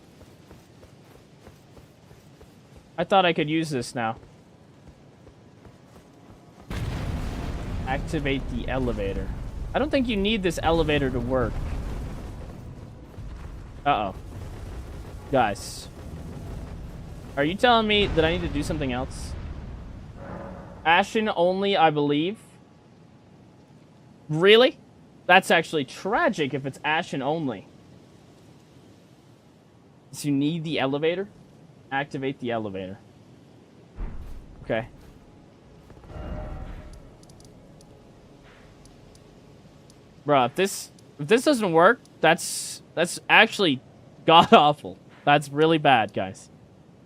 I thought I could use this now. Activate the elevator. I don't think you need this elevator to work. Uh-oh. Guys. Are you telling me that I need to do something else? Ashen only, I believe. Really? That's actually tragic if it's Ashen only. So you need the elevator? Activate the elevator. Okay. Bro, if this doesn't work, that's actually god-awful. That's really bad, guys.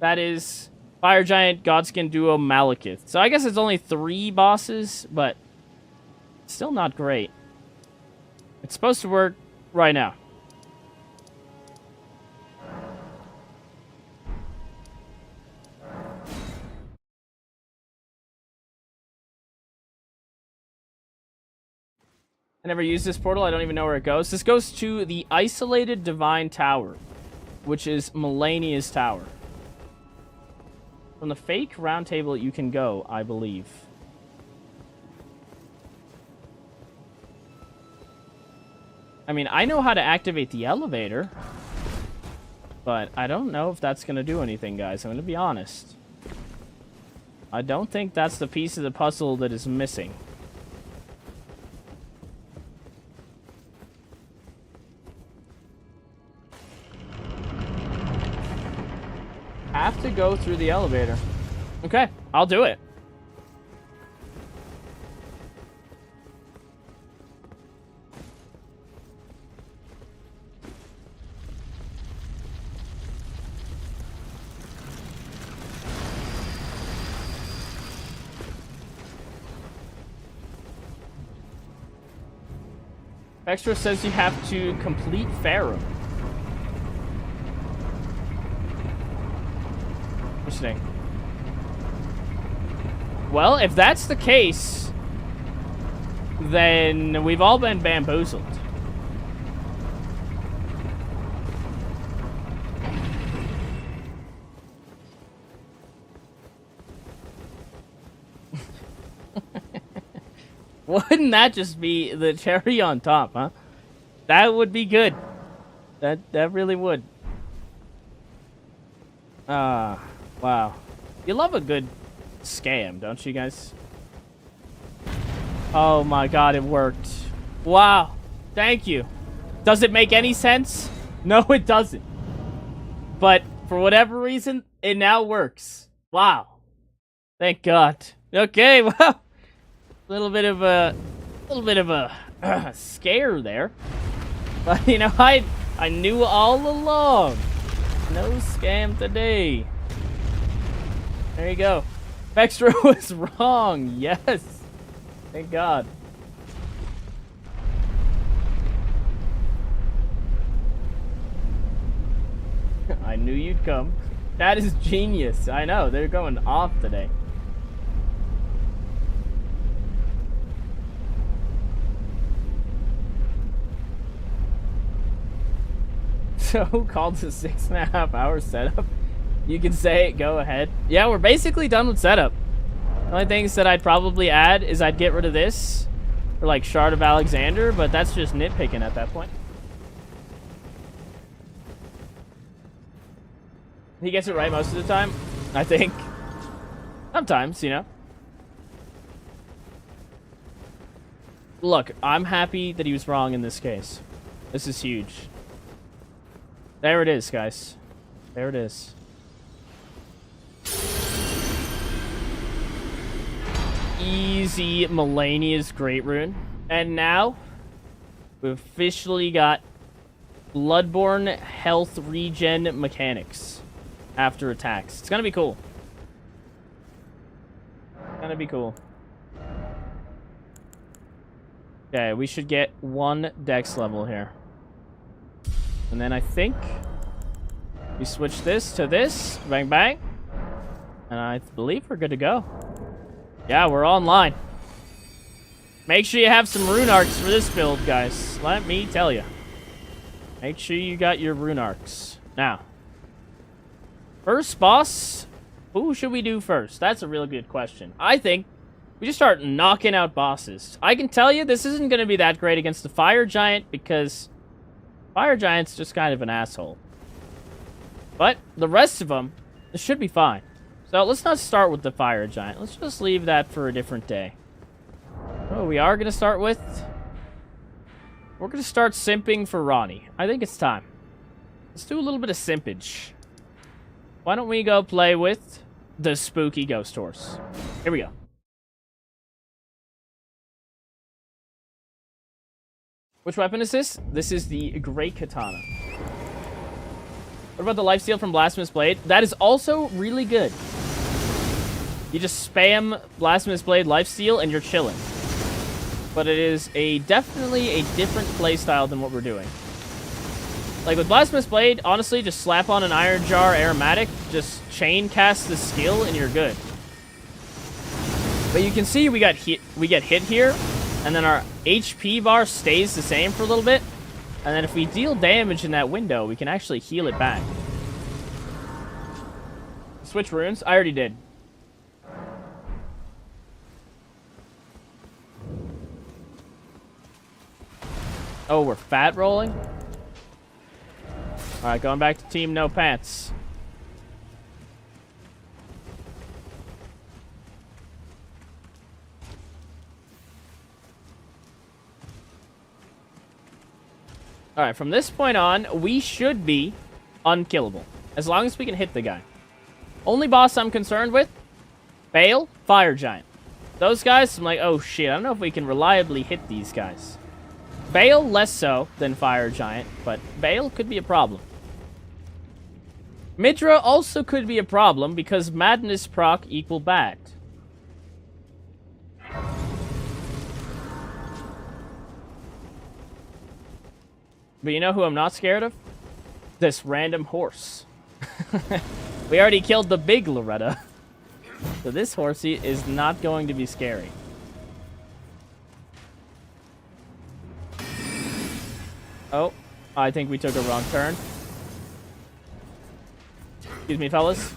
That is Fire Giant, Godskin Duo, Malekith. So I guess it's only 3 bosses, but still not great. It's supposed to work right now. I never used this portal. I don't even know where it goes. This goes to the Isolated Divine Tower, which is Melania's tower. From the fake round table you can go, I believe. I mean, I know how to activate the elevator. But I don't know if that's going to do anything, guys. I'm going to be honest. I don't think that's the piece of the puzzle that is missing. Have to go through the elevator. Okay, I'll do it. Extra says you have to complete Pharaoh. Interesting. Well, if that's the case, then we've all been bamboozled. Wouldn't that just be the cherry on top, huh? That would be good. That really would. Wow. You love a good scam, don't you guys? Oh my god, it worked. Wow. Thank you. Does it make any sense? No, it doesn't. But for whatever reason, it now works. Wow. Thank God. Okay, well. Little bit of a scare there, but you know, I knew all along. No scam today. There you go. Extra was wrong. Yes, thank God. I knew you'd come. That is genius. I know they're going off today. So called the 6.5 hour setup. You can say it, go ahead. Yeah, we're basically done with setup. The only things that I'd probably add is I'd get rid of this for like Shard of Alexander, but that's just nitpicking at that point. He gets it right most of the time, I think. Sometimes, you know. Look, I'm happy that he was wrong in this case. This is huge. There it is, guys. There it is. Easy Melania's Great Rune. And now, we've officially got Bloodborne health regen mechanics after attacks. It's gonna be cool. It's gonna be cool. Okay, we should get 1 dex level here. And then I think we switch this to this. Bang, bang. And I believe we're good to go. Yeah, we're online. Make sure you have some rune arcs for this build, guys. Let me tell you. Make sure you got your rune arcs. Now, first boss, who should we do first? That's a really good question. I think we just start knocking out bosses. I can tell you this isn't going to be that great against the fire giant because fire giant's just kind of an asshole. But the rest of them, it should be fine. So let's not start with the fire giant. Let's just leave that for a different day. Oh, we are going to start with... We're going to start simping for Ronnie. I think it's time. Let's do a little bit of simpage. Why don't we go play with the spooky ghost horse? Here we go. Which weapon is this? This is the Great Katana. What about the Lifesteal from Blasphemous Blade? That is also really good. You just spam Blasphemous Blade Lifesteal and you're chilling. But it is definitely a different playstyle than what we're doing. Like with Blasphemous Blade, honestly, just slap on an Iron Jar Aromatic, just chain cast the skill and you're good. But you can see we get hit here, and then our HP bar stays the same for a little bit. And then if we deal damage in that window, we can actually heal it back. Switch runes? I already did. Oh, we're fat rolling? Alright, going back to team no pants. Alright, from this point on, we should be unkillable. As long as we can hit the guy. Only boss I'm concerned with, Bale, Fire Giant. Those guys, I'm like, oh shit, I don't know if we can reliably hit these guys. Bale, less so than Fire Giant, but Bale could be a problem. Midra also could be a problem because Madness proc equal bad. But you know who I'm not scared of? This random horse. We already killed the big Loretta. So this horsey is not going to be scary. Oh, I think we took a wrong turn. Excuse me, fellas.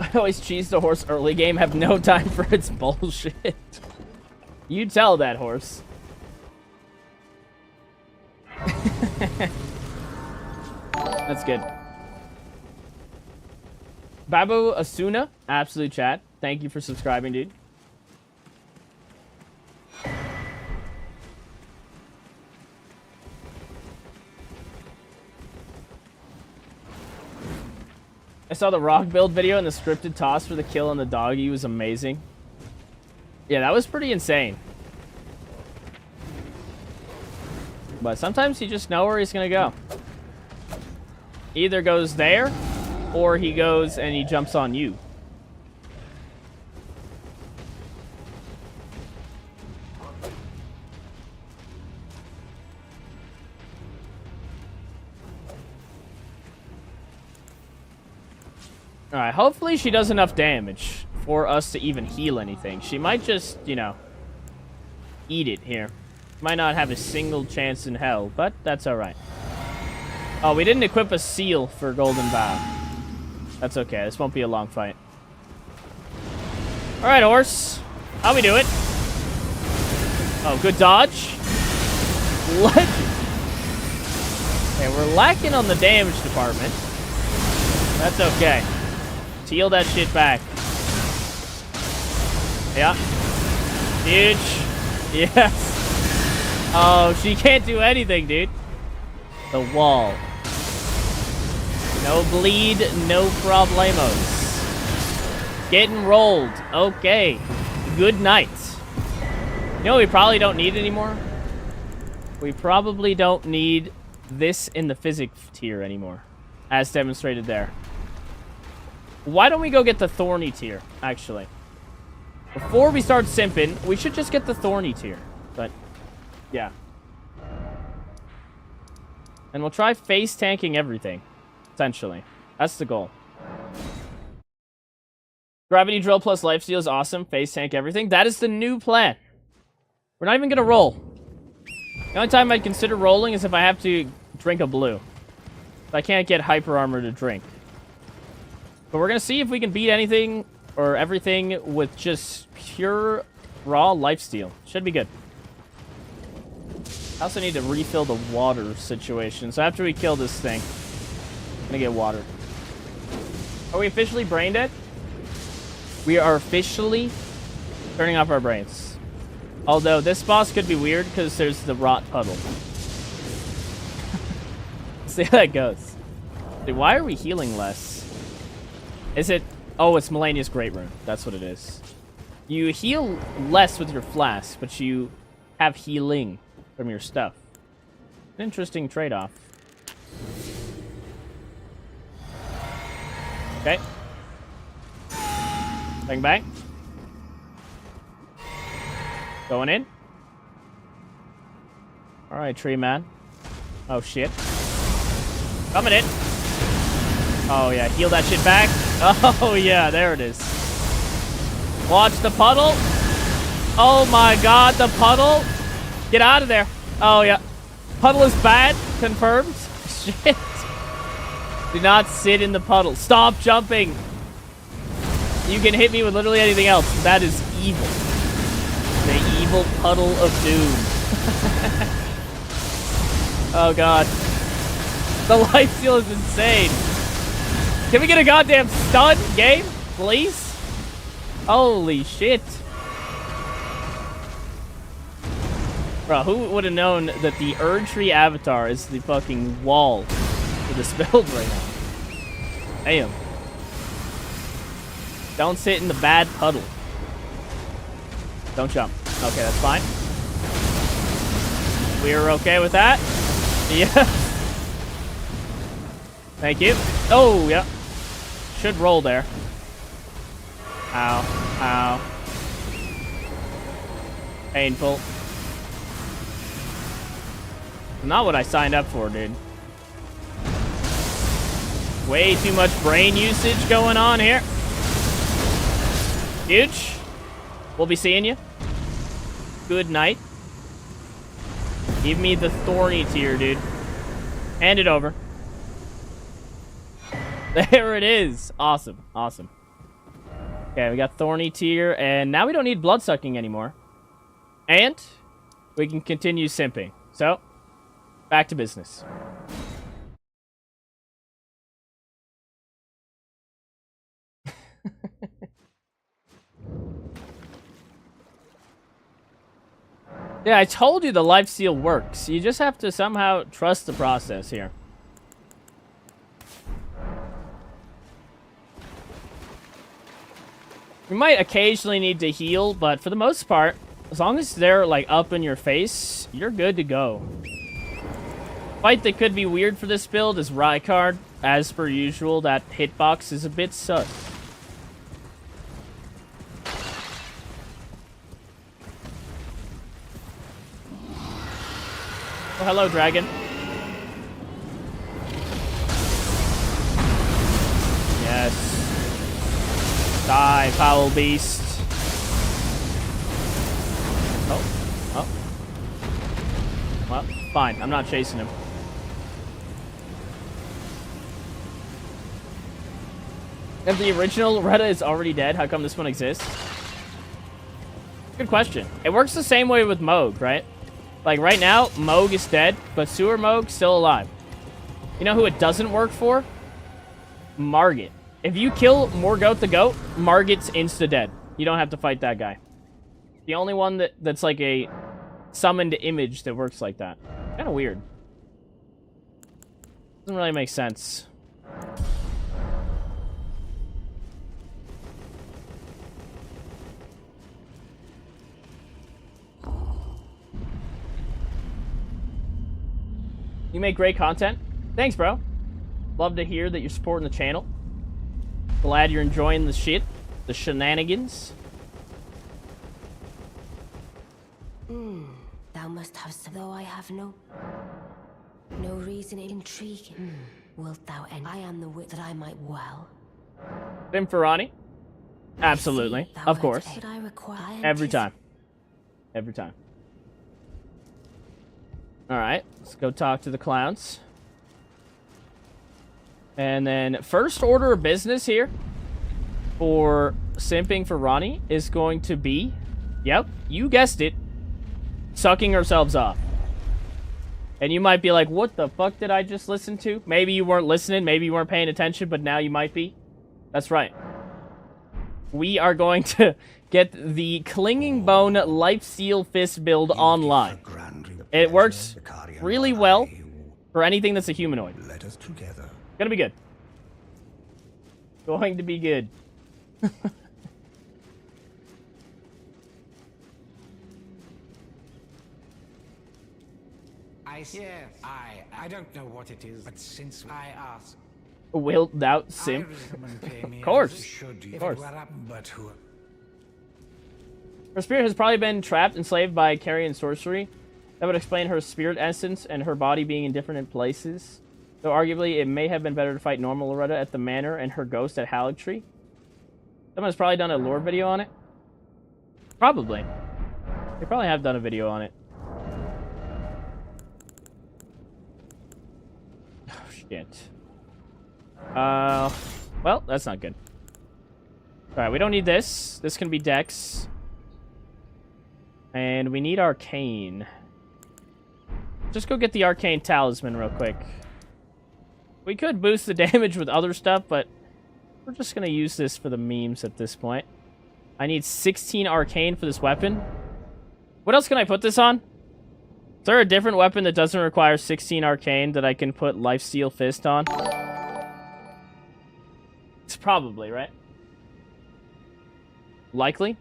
I always cheese the horse early game, have no time for its bullshit. You tell that horse. That's good. Babu Asuna, absolute chat. Thank you for subscribing, dude. I saw the rock build video and the scripted toss for the kill on the doggy was amazing. Yeah, that was pretty insane. But sometimes you just know where he's gonna go. Either goes there, or he goes and he jumps on you. Alright, hopefully she does enough damage for us to even heal anything. She might just, you know, eat it here. Might not have a single chance in hell, but that's alright. Oh, we didn't equip a seal for Golden Bow. That's okay, this won't be a long fight. Alright, horse. How we do it? Oh, good dodge. Legend. Okay, we're lacking on the damage department. That's okay. Heal that shit back. Yeah. Huge. Yes. Oh, she can't do anything, dude. The wall. No bleed, no problemos. Getting rolled. Okay. Good night. You know what we probably don't need anymore? We probably don't need this in the physics tier anymore. As demonstrated there. Why don't we go get the thorny tier, actually? Before we start simping, we should just get the thorny tier. But, yeah. And we'll try face tanking everything, essentially. That's the goal. Gravity drill plus lifesteal is awesome. Face tank everything. That is the new plan. We're not even going to roll. The only time I'd consider rolling is if I have to drink a blue. If I can't get hyper armor to drink. But we're going to see if we can beat anything or everything with just pure raw lifesteal. Should be good. I also need to refill the water situation. So after we kill this thing, I'm going to get water. Are we officially brain dead? We are officially turning off our brains. Although this boss could be weird because there's the rot puddle. See how that goes. Dude, why are we healing less? Is it... Oh, it's Melania's Great Rune. That's what it is. You heal less with your flask, but you have healing from your stuff. An interesting trade-off. Okay. Bang, bang. Going in. Alright, tree man. Oh, shit. Coming in. Oh, yeah. Heal that shit back. Oh, yeah. There it is. Watch the puddle. Oh, my God. The puddle. Get out of there. Oh, yeah. Puddle is bad. Confirmed. Shit. Do not sit in the puddle. Stop jumping. You can hit me with literally anything else. That is evil. The evil puddle of doom. Oh, God. The lifesteal is insane. Can we get a goddamn stun game, please? Holy shit. Bro, who would have known that the Erdtree avatar is the fucking wall for this build right now? Damn. Don't sit in the bad puddle. Don't jump. Okay, that's fine. We're okay with that. Yeah. Thank you. Oh, yeah. Should roll there. Ow. Ow. Painful. Not what I signed up for, dude. Way too much brain usage going on here. Huge. We'll be seeing you. Good night. Give me the thorny tier, dude. Hand it over. There it is. Awesome. Awesome. Okay, we got thorny tier, and now we don't need blood sucking anymore. And we can continue simping. So, back to business. Yeah, I told you the lifesteal works. You just have to somehow trust the process here. You might occasionally need to heal, but for the most part, as long as they're like up in your face, you're good to go. Fight that could be weird for this build is Rykard. As per usual, that hitbox is a bit sus. Oh, hello, dragon. Yes. Die, foul beast. Oh. Oh. Well, fine. I'm not chasing him. If the original Retta is already dead, how come this one exists? Good question. It works the same way with Moog, right? Like, right now, Moog is dead, but Sewer Moog's still alive. You know who it doesn't work for? Margit. If you kill Morgoth the Goat, Margit's insta-dead. You don't have to fight that guy. The only one that's like a summoned image that works like that. Kind of weird. Doesn't really make sense. You make great content. Thanks, bro. Love to hear that you're supporting the channel. Glad you're enjoying the shit. The shenanigans. Thou must have some, though I have no reason intriguing. Wilt thou end? I am the wit that I might well. Bimferani? Absolutely. Of course. Every time. Every time. Alright, let's go talk to the clowns. And then, first order of business here for simping for Ronnie is going to be, yep, you guessed it, sucking ourselves off. And you might be like, what the fuck did I just listen to? Maybe you weren't listening, maybe you weren't paying attention, but now you might be. That's right. We are going to get the Clinging Bone Lifesteal Fist build online. It works really well for anything that's a humanoid. Let us together. Gonna be good. Going to be good. I don't know what it is, but since I asked, Wilt thou simp? Of course. Should you? Of course. But who? Her spirit has probably been trapped, enslaved by Carrion sorcery. That would explain her spirit essence and her body being in different places. Though arguably, it may have been better to fight normal Loretta at the manor and her ghost at Haligtree. Someone's probably done a lore video on it. Probably. They probably have done a video on it. Oh, shit. Well, that's not good. Alright, we don't need this. This can be Dex. And we need Arcane. Just go get the Arcane Talisman real quick. We could boost the damage with other stuff, but we're just going to use this for the memes at this point. I need 16 Arcane for this weapon. What else can I put this on? Is there a different weapon that doesn't require 16 Arcane that I can put Lifesteal Fist on? It's probably, right? Likely.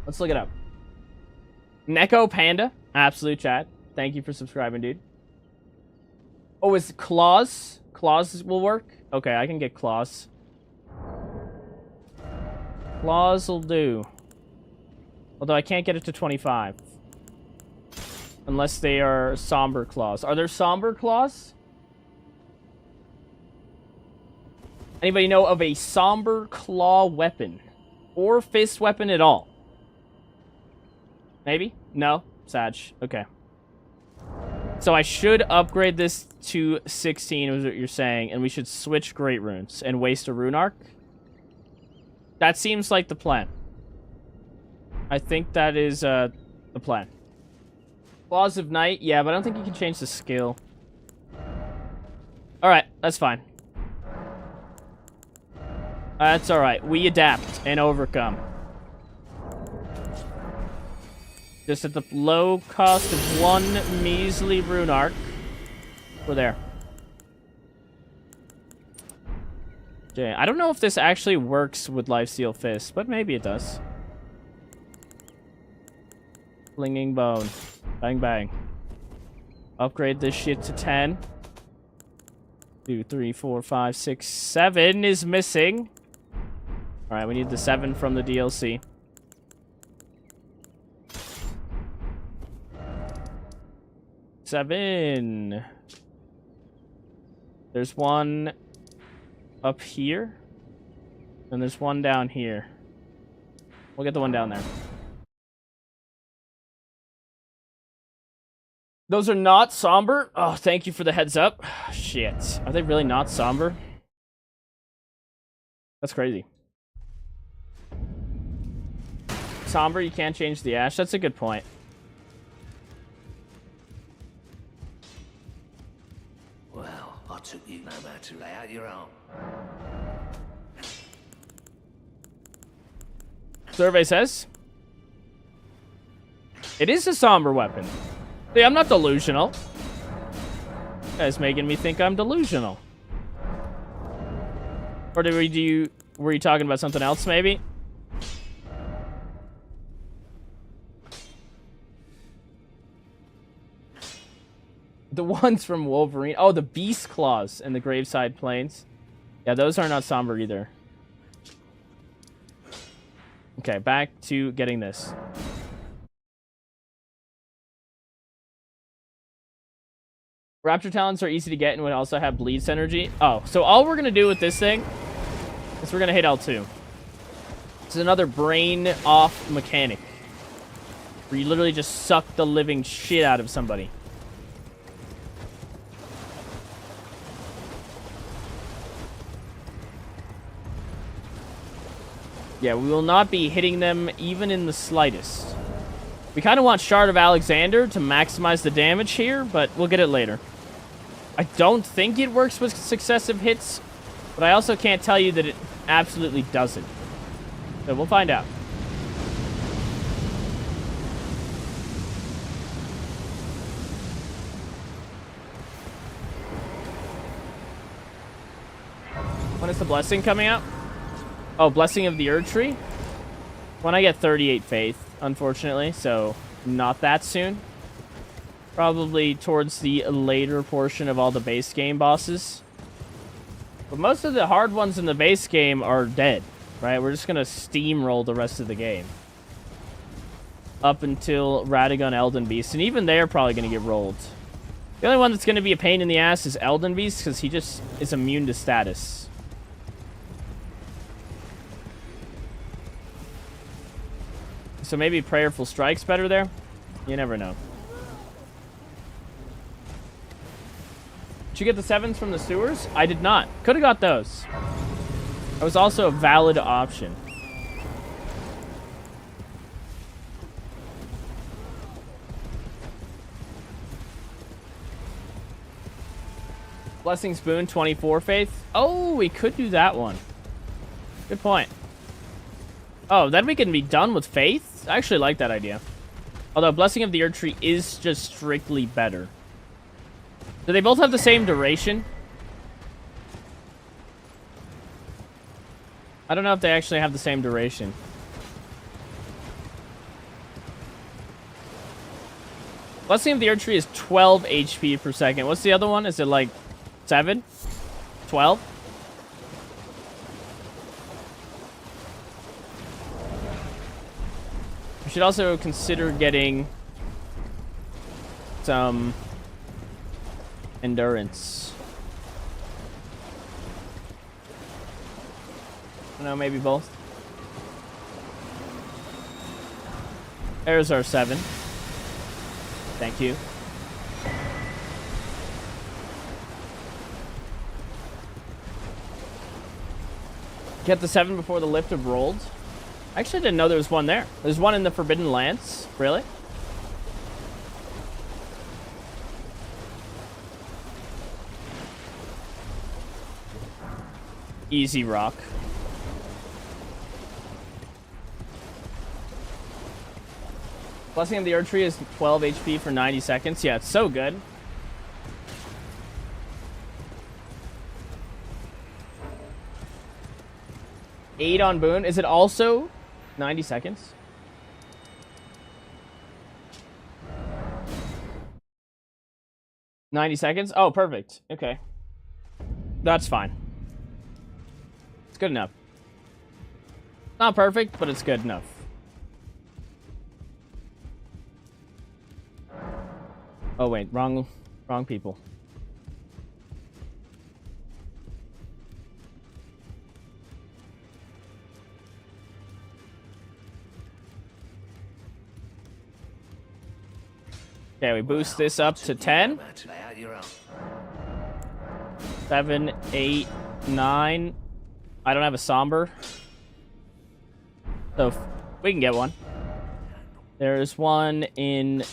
Let's look it up. Neko Panda. Absolute chat. Thank you for subscribing, dude. Oh, is Claws? Claws will work? Okay, I can get Claws. Claws will do. Although I can't get it to 25. Unless they are Somber Claws. Are there Somber Claws? Anybody know of a Somber Claw weapon? Or fist weapon at all? Maybe? No? Sag. Okay. So I should upgrade this to 16, is what you're saying, and we should switch Great Runes and waste a Rune Arc? That seems like the plan. I think that is the plan. Claws of Night? Yeah, but I don't think you can change the skill. Alright, that's fine. That's alright. We adapt and overcome. Just at the low cost of one measly Rune Arc. We're there. Okay, I don't know if this actually works with Lifesteal Fist, but maybe it does. Flinging Bone. Bang, bang. Upgrade this shit to 10. 2, 3, 4, 5, 6, 7 is missing. Alright, we need the 7 from the DLC. Seven. There's one up here. And there's one down here. We'll get the one down there. Those are not somber? Oh, thank you for the heads up. Shit. Are they really not somber? That's crazy. Somber, you can't change the ash. That's a good point. Well, I took you no man to lay out your own. Survey says it is a somber weapon. See, I'm not delusional. That's making me think I'm delusional. Or were you talking about something else, maybe? The ones from Wolverine. Oh, the Beast Claws and the Graveside Plains. Yeah, those are not somber either. Okay, back to getting this. Raptor Talons are easy to get and would also have bleed synergy. Oh, so all we're going to do with this thing is we're going to hit L2. It's another brain off mechanic. Where you literally just suck the living shit out of somebody. Yeah, we will not be hitting them even in the slightest. We kind of want Shard of Alexander to maximize the damage here, but we'll get it later. I don't think it works with successive hits, but I also can't tell you that it absolutely doesn't. So we'll find out. When is the blessing coming out? Oh, Blessing of the Erd Tree? When I get 38 faith, unfortunately, so not that soon. Probably towards the later portion of all the base game bosses. But most of the hard ones in the base game are dead, right? We're just going to steamroll the rest of the game. up until Radagon Elden Beast, and even they're probably going to get rolled. The only one that's going to be a pain in the ass is Elden Beast, because he just is immune to status. So maybe Prayerful Strike's better there? You never know. Did you get the 7s from the sewers? I did not. Could have got those. That was also a valid option. Blessings Boon, 24 Faith. Oh, we could do that one. Good point. Oh, then we can be done with Faith? I actually like that idea. Although Blessing of the Earth Tree is just strictly better. Do they both have the same duration? I don't know if they actually have the same duration. Blessing of the Earth Tree is 12 HP per second. What's the other one? Is it like 7? 12? We should also consider getting some endurance. I don't know, maybe both. There's our 7. Thank you. Get the 7 before the lift have rolled. I actually didn't know there was one there. There's one in the Forbidden Lance. Really? Easy rock. Blessing of the Earth Tree is 12 HP for 90 seconds. Yeah, it's so good. Eight on Boon. Is it also 90 seconds? $90? Oh, perfect. Okay. That's fine. It's good enough. Not perfect, but it's good enough. Oh, wait. Wrong people. Okay, we boost this up to 10. 7, 8, 9. I don't have a somber. So we can get one. There's one in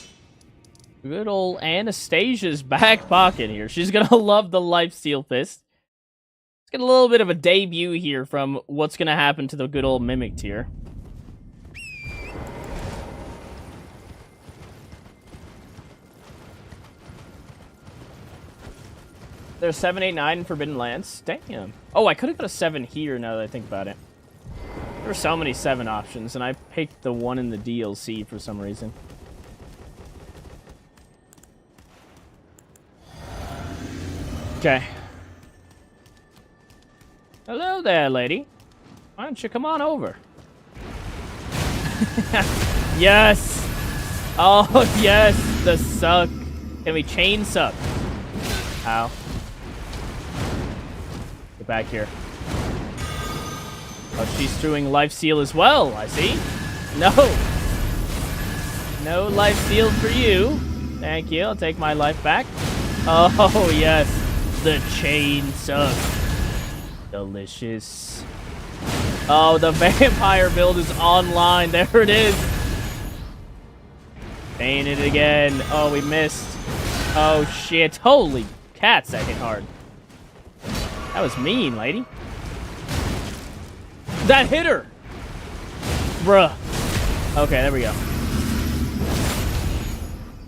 good old Anastasia's back pocket here. She's gonna love the Lifesteal Fist. Let's get a little bit of a debut here from what's gonna happen to the good old Mimic tier. There's 7, 8, 9 in Forbidden Lance. Damn. Oh, I could have got a 7 here now that I think about it. There were so many 7 options, and I picked the one in the DLC for some reason. Okay. Hello there, lady. Why don't you come on over? Yes! Oh, yes! The suck. Can we chain suck? Ow. Get back here. Oh, she's doing Lifesteal as well, I see. No. No Lifesteal for you. Thank you, I'll take my life back. Oh, yes. The chain suck. Delicious. Oh, the vampire build is online. There it is. Ain't it again. Oh, we missed. Oh, shit. Holy cats, that hit hard. That was mean, lady. That hit her! Bruh. Okay, there we go.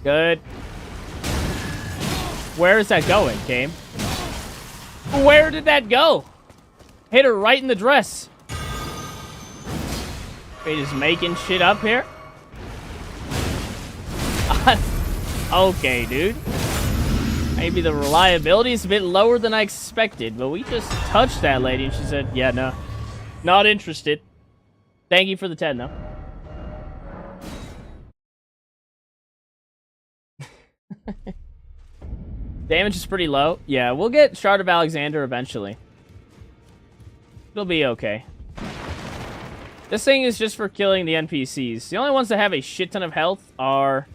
Good. Where is that going, game? Where did that go? Hit her right in the dress. They just making shit up here? Okay, dude. Maybe the reliability is a bit lower than I expected, but we just touched that lady and she said, yeah, no. Not interested. Thank you for the 10, though. Damage is pretty low. Yeah, we'll get Shard of Alexander eventually. It'll be okay. This thing is just for killing the NPCs. The only ones that have a shit ton of health are,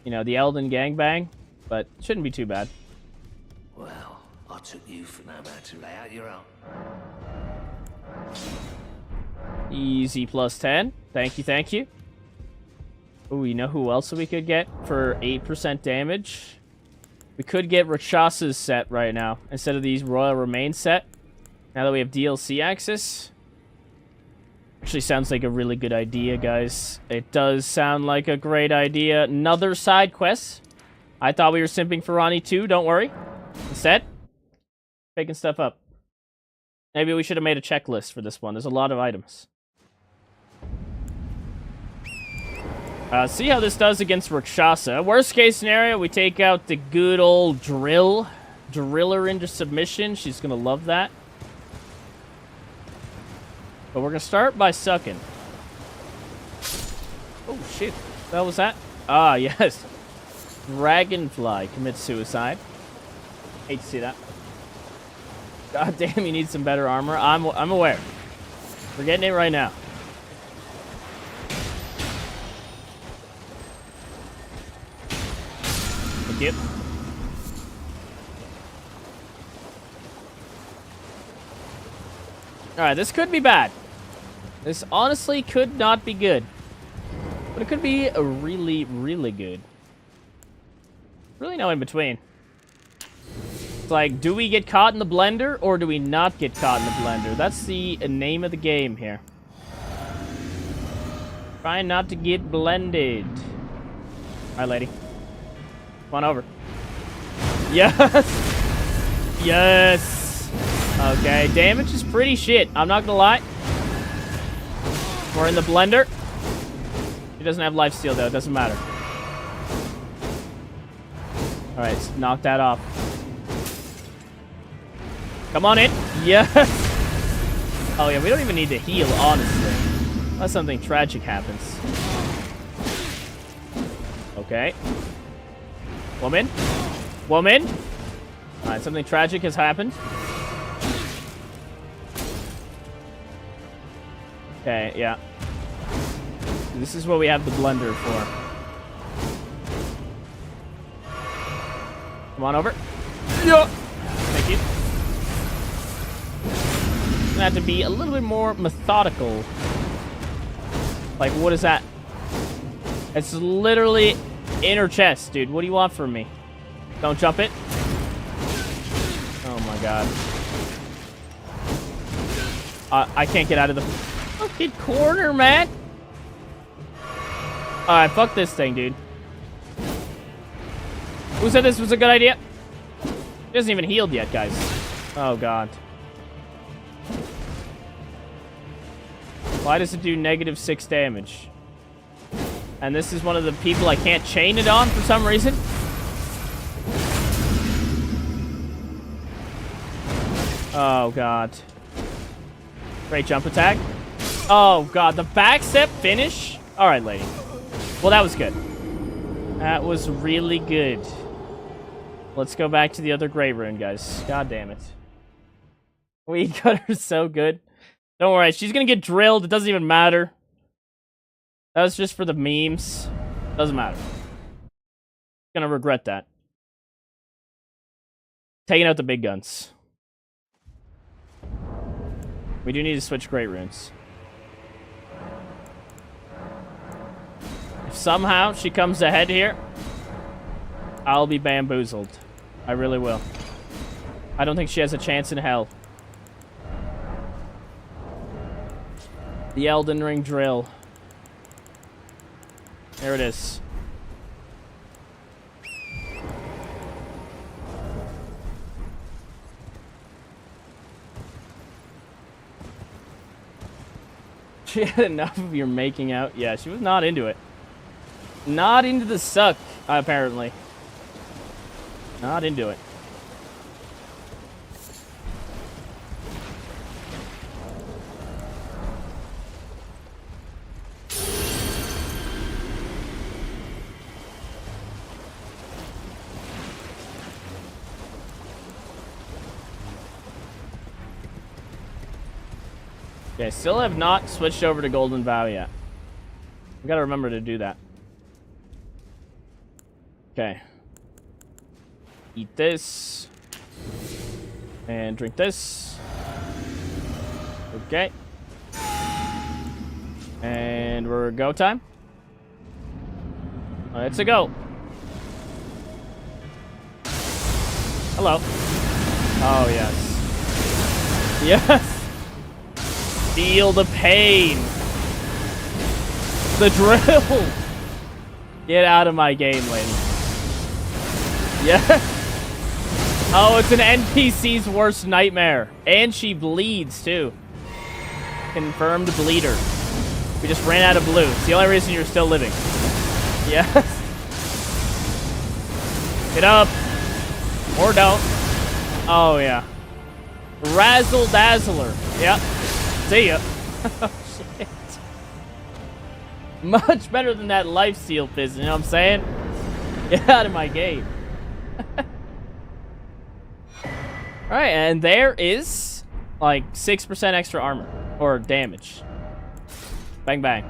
you know, the Elden gangbang, but shouldn't be too bad. Well, I took you for no man to lay out your own. Easy plus 10. Thank you, thank you. Ooh, you know who else we could get for 8% damage? We could get Rakshasa's set right now, instead of these Royal Remains set. Now that we have DLC access. Actually sounds like a really good idea, guys. It does sound like a great idea. Another side quest. I thought we were simping for Ronnie too, don't worry. Instead, picking stuff up. Maybe we should have made a checklist for this one. There's a lot of items. See how this does against Rakshasa. Worst case scenario, we take out the good old drill. Drill her into submission. She's gonna love that. But we're gonna start by sucking. Oh shit. What was that? Ah, yes. Dragonfly commits suicide. Hate to see that. God damn, you need some better armor. I'm aware. We're getting it right now. Thank you. Alright, this could be bad. This honestly could not be good. But it could be a really, really good. Really no in between. It's like, do we get caught in the blender or do we not get caught in the blender? That's the name of the game here. Trying not to get blended. Alright, lady. Come on over. Yes! Yes! Okay, damage is pretty shit. I'm not gonna lie. We're in the blender. She doesn't have lifesteal though, it doesn't matter. Alright, let's knock that off. Come on in. Yes! Oh yeah, we don't even need to heal, honestly. Unless something tragic happens. Okay. Woman. Woman. Alright, something tragic has happened. Okay, yeah. This is what we have the blender for. Come on over. Yeah. Thank you. Gonna have to be a little bit more methodical. Like, what is that? It's literally in her chest, dude. What do you want from me? Don't jump it. Oh my god. I can't get out of the fucking corner, man. Alright, fuck this thing, dude. Who said this was a good idea? He hasn't even healed yet, guys. Oh god. Why does it do -6 damage? And this is one of the people I can't chain it on for some reason. Oh god. Great jump attack. Oh god, the backstep finish? Alright, lady. Well, that was good. That was really good. Let's go back to the other Grey Rune, guys. God damn it. We got her so good. Don't worry, she's gonna get drilled. It doesn't even matter. That was just for the memes. Doesn't matter. Gonna regret that. Taking out the big guns. We do need to switch Great Runes. If somehow she comes ahead here, I'll be bamboozled. I really will. I don't think she has a chance in hell. The Elden Ring drill. There it is. She had enough of your making out. Yeah, she was not into it. Not into the suck, apparently. Not into it. Okay, still have not switched over to Golden Vow yet. We gotta remember to do that. Okay. Eat this. And drink this. Okay. And we're go time. It's a go. Hello. Oh, yes. Yes. Feel the pain. The drill. Get out of my game, lady. Yeah. Oh, it's an NPC's worst nightmare. And she bleeds, too. Confirmed bleeder. We just ran out of blue. It's the only reason you're still living. Yes. Get up. Or don't. Oh, yeah. Razzle Dazzler. Yep. See ya. Oh, shit. Much better than that Lifesteal fizz, you know what I'm saying? Get out of my game. Alright, and there is like 6% extra armor or damage. Bang, bang.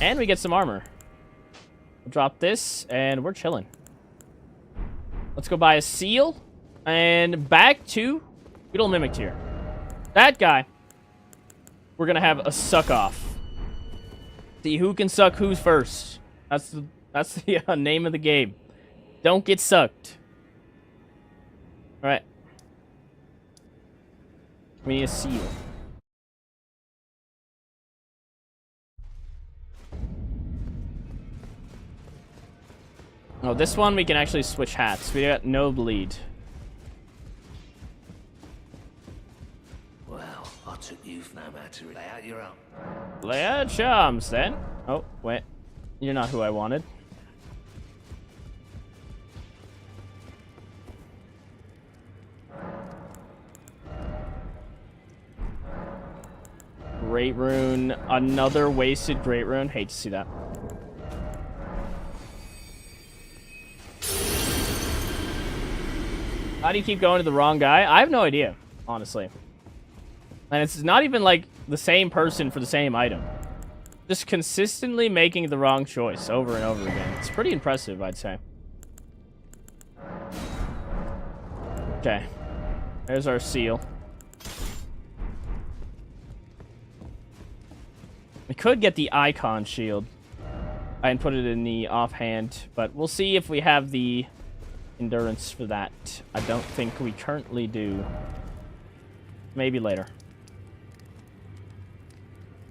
And we get some armor. We'll drop this, and we're chilling. Let's go buy a seal, and back to Beetle Mimic tier. That guy, we're gonna have a suck-off. See who can suck who's first. That's the name of the game. Don't get sucked. Alright. We need a seal. Oh, this one we can actually switch hats. We got no bleed. Well, I took you no matter. Lay out your own. Lay out charms, then. Oh, wait. You're not who I wanted. Great rune. Another wasted great rune. Hate to see that. How do you keep going to the wrong guy? I have no idea, honestly. And it's not even like the same person for the same item. Just consistently making the wrong choice over and over again. It's pretty impressive, I'd say. Okay. There's our seal. We could get the icon shield and put it in the offhand, but we'll see if we have the endurance for that. I don't think we currently do. Maybe later.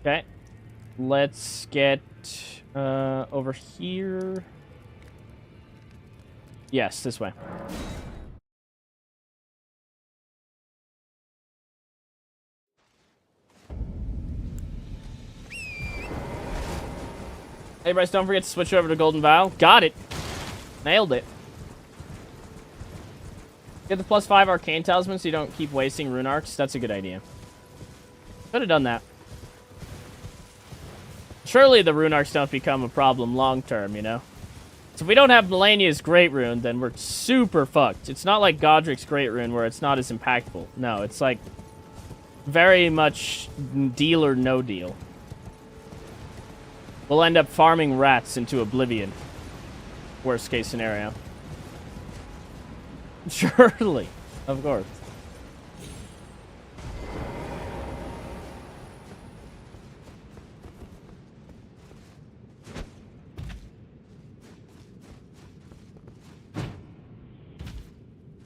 Okay. Let's get over here. Yes, this way. Hey, Bryce, don't forget to switch over to Golden Vow. Got it. Nailed it. Get the +5 Arcane Talisman so you don't keep wasting Rune Arcs. That's a good idea. Could have done that. Surely the Rune Arcs don't become a problem long-term, you know? So if we don't have Melania's Great Rune, then we're super fucked. It's not like Godric's Great Rune where it's not as impactful. No, it's like very much deal or no deal. We'll end up farming rats into oblivion. Worst case scenario. Surely. Of course.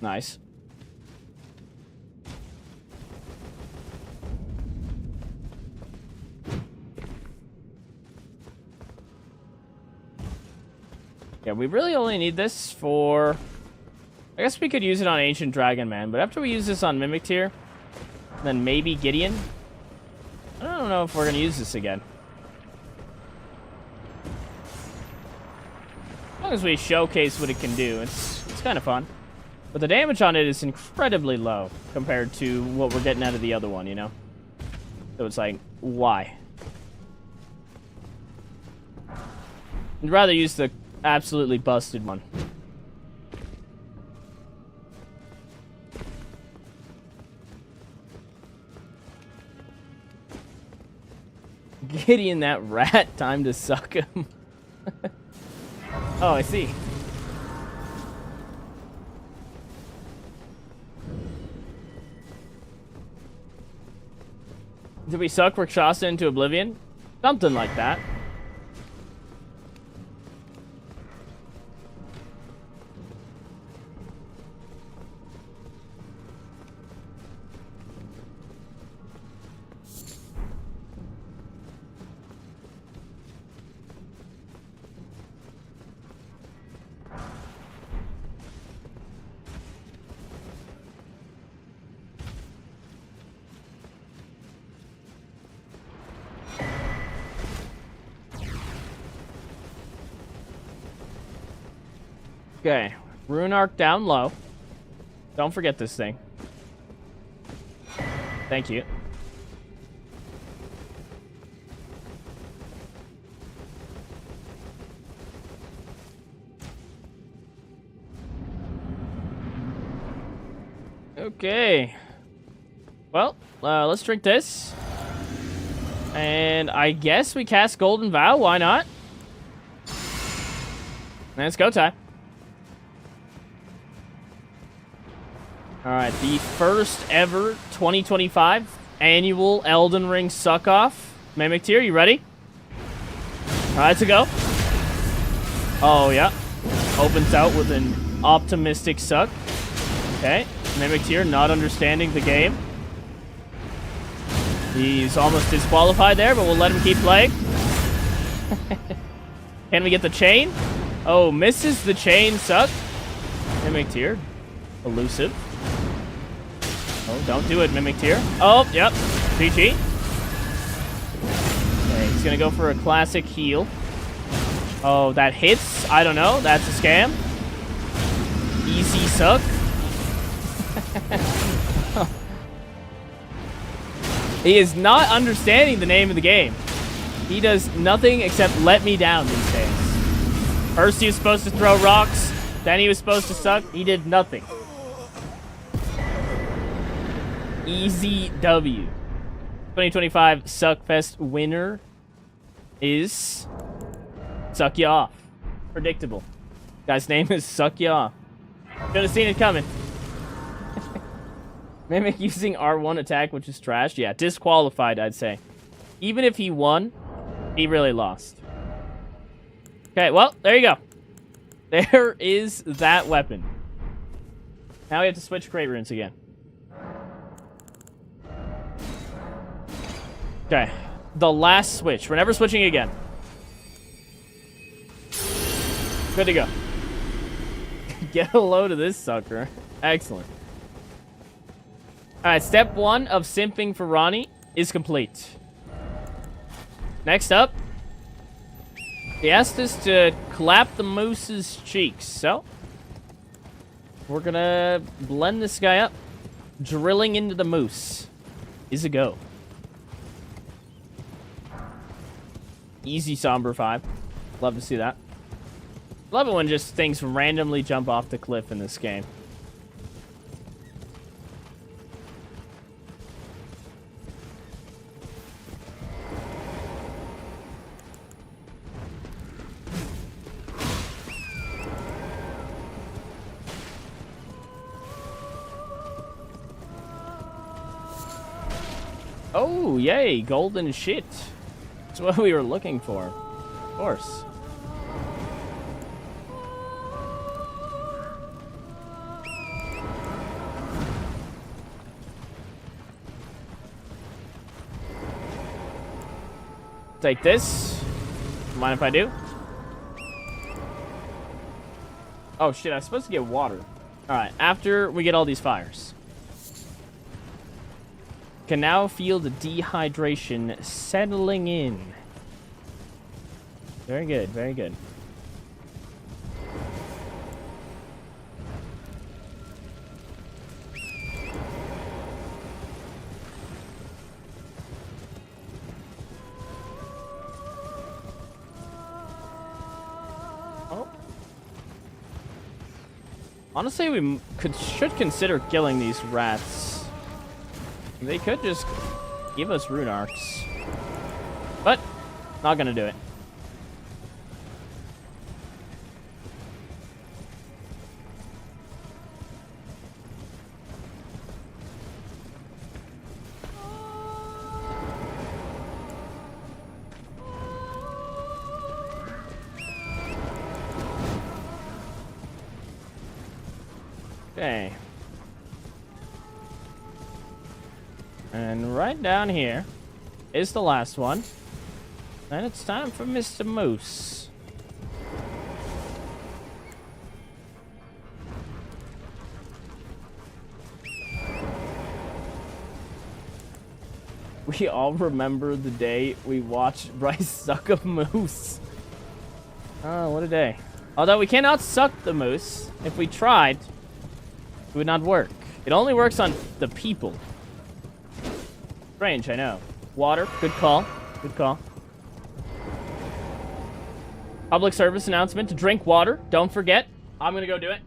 Nice. Yeah, we really only need this for... I guess we could use it on Ancient Dragon Man, but after we use this on Mimic Tier, then maybe Gideon, I don't know if we're going to use this again. As long as we showcase what it can do, it's kind of fun. But the damage on it is incredibly low compared to what we're getting out of the other one, you know? So it's like, why? I'd rather use the absolutely busted one. Gideon, that rat, time to suck him. Oh, I see. Did we suck Rakshasa into oblivion? Something like that. Okay, rune arc down low. Don't forget this thing. Thank you. Okay. Well, let's drink this. And I guess we cast Golden Vow. Why not? And it's go time. Alright, the first ever 2025 annual Elden Ring suck-off. Mimic Tier, you ready? Alright, to go. Oh, yeah. Opens out with an optimistic suck. Okay. Mimic Tier not understanding the game. He's almost disqualified there, but we'll let him keep playing. Can we get the chain? Oh, misses the chain suck. Mimic Tier. Elusive. Oh, don't do it, Mimic Tier. Oh, yep. GG. Okay, he's gonna go for a classic heal. Oh, that hits? I don't know. That's a scam. Easy suck. He is not understanding the name of the game. He does nothing except let me down these days. First he was supposed to throw rocks, then he was supposed to suck. He did nothing. Easy W. 2025 Suckfest winner is Suck Ya Off. Predictable. Guy's name is Suck Ya Off. Should have seen it coming. Mimic using R1 attack, which is trash. Yeah, disqualified, I'd say. Even if he won, he really lost. Okay, well, there you go. There is that weapon. Now we have to switch Great Runes again. Okay, the last switch. We're never switching again. Good to go. Get a load of this sucker. Excellent. Alright, step 1 of simping for Ronnie is complete. Next up, he asked us to clap the moose's cheeks, so we're gonna blend this guy up. Drilling into the moose is a go. Easy somber 5. Love to see that. Love it when just things randomly jump off the cliff in this game. Oh, yay, golden shit. That's what we were looking for. Of course. Take this. Mind if I do? Oh shit, I was supposed to get water. Alright, after we get all these fires. Can now feel the dehydration settling in. Very good, very good. Oh. Honestly, we should consider killing these rats. They could just give us rune arcs. But, not gonna do it. Okay. And right down here is the last one. And it's time for Mr. Moose. We all remember the day we watched Bryce suck a moose. Oh, what a day. Although we cannot suck the moose. If we tried, it would not work. It only works on the people. Strange, I know. Water, good call. Good call. Public service announcement to drink water. Don't forget. I'm gonna go do it.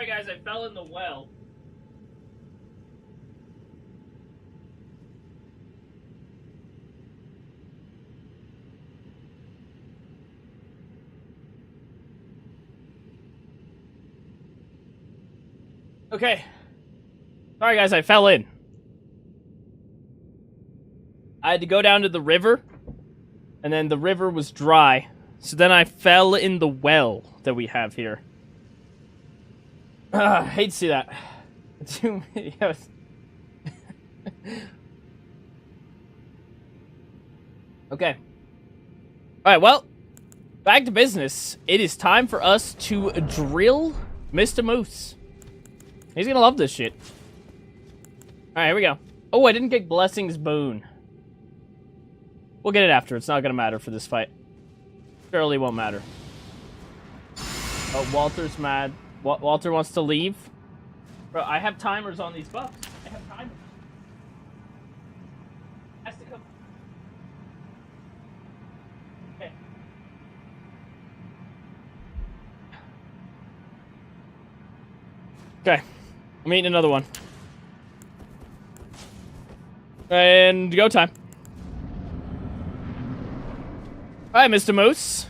Sorry guys, I fell in the well. Okay. Sorry guys, I fell in. I had to go down to the river, and then the river was dry. So then I fell in the well that we have here. Hate to see that. Too many. Okay. Alright, well, back to business. It is time for us to drill Mr. Moose. He's gonna love this shit. Alright, here we go. Oh, I didn't get Blessing's Boon. We'll get it after. It's not gonna matter for this fight. Surely won't matter. Oh, Walter's mad. Walter wants to leave. Bro, I have timers on these buffs. I have timers. Has to come. Okay. Okay. I'm eating another one. And go time. Alright, Mr. Moose.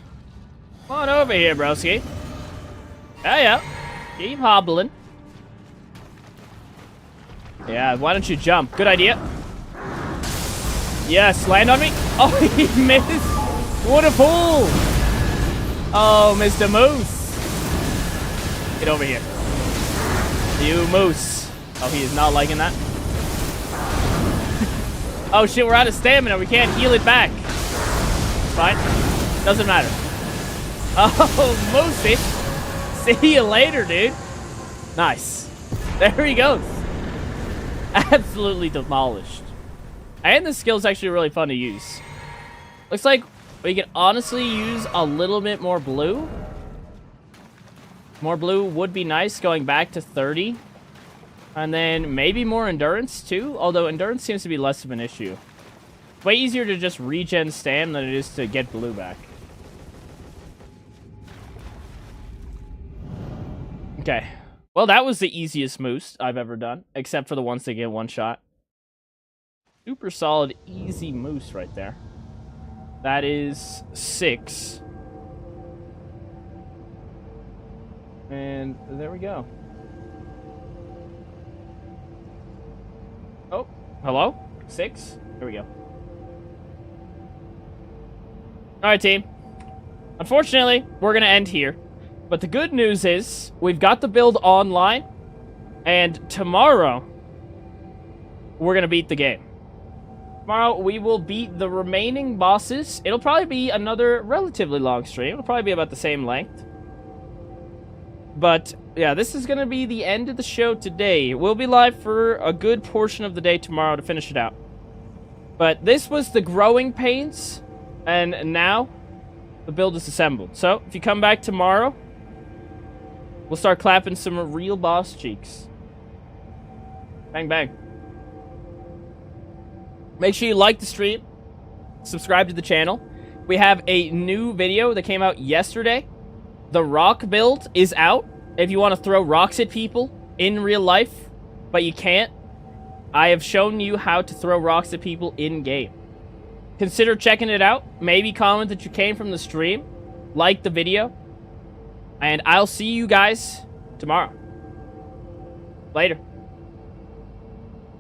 Come on over here, broski. Yeah. Keep hobbling. Yeah, why don't you jump? Good idea. Yes, land on me. Oh, he missed. What a fool. Oh, Mr. Moose. Get over here. You moose. Oh, he is not liking that. Oh, shit, we're out of stamina. We can't heal it back. It's fine. Doesn't matter. Oh, Moosey. See you later, dude. Nice. There he goes. Absolutely demolished. And the skill's actually really fun to use. Looks like we can honestly use a little bit more blue. More blue would be nice, going back to 30. And then maybe more endurance, too. Although endurance seems to be less of an issue. Way easier to just regen stam than it is to get blue back. Okay. Well, that was the easiest moose I've ever done. Except for the ones that get one shot. Super solid, easy moose right there. That is 6. And there we go. Oh, hello? 6? Here we go. Alright, team. Unfortunately, we're going to end here. But the good news is, we've got the build online. And tomorrow, we're going to beat the game. Tomorrow, we will beat the remaining bosses. It'll probably be another relatively long stream. It'll probably be about the same length. But, yeah, this is going to be the end of the show today. We'll be live for a good portion of the day tomorrow to finish it out. But this was the growing pains, and now the build is assembled. So, if you come back tomorrow, we'll start clapping some real boss cheeks. Bang, bang. Make sure you like the stream, subscribe to the channel. We have a new video that came out yesterday. The rock build is out. If you want to throw rocks at people in real life, but you can't, I have shown you how to throw rocks at people in-game. Consider checking it out. Maybe comment that you came from the stream. Like the video. And I'll see you guys tomorrow. Later.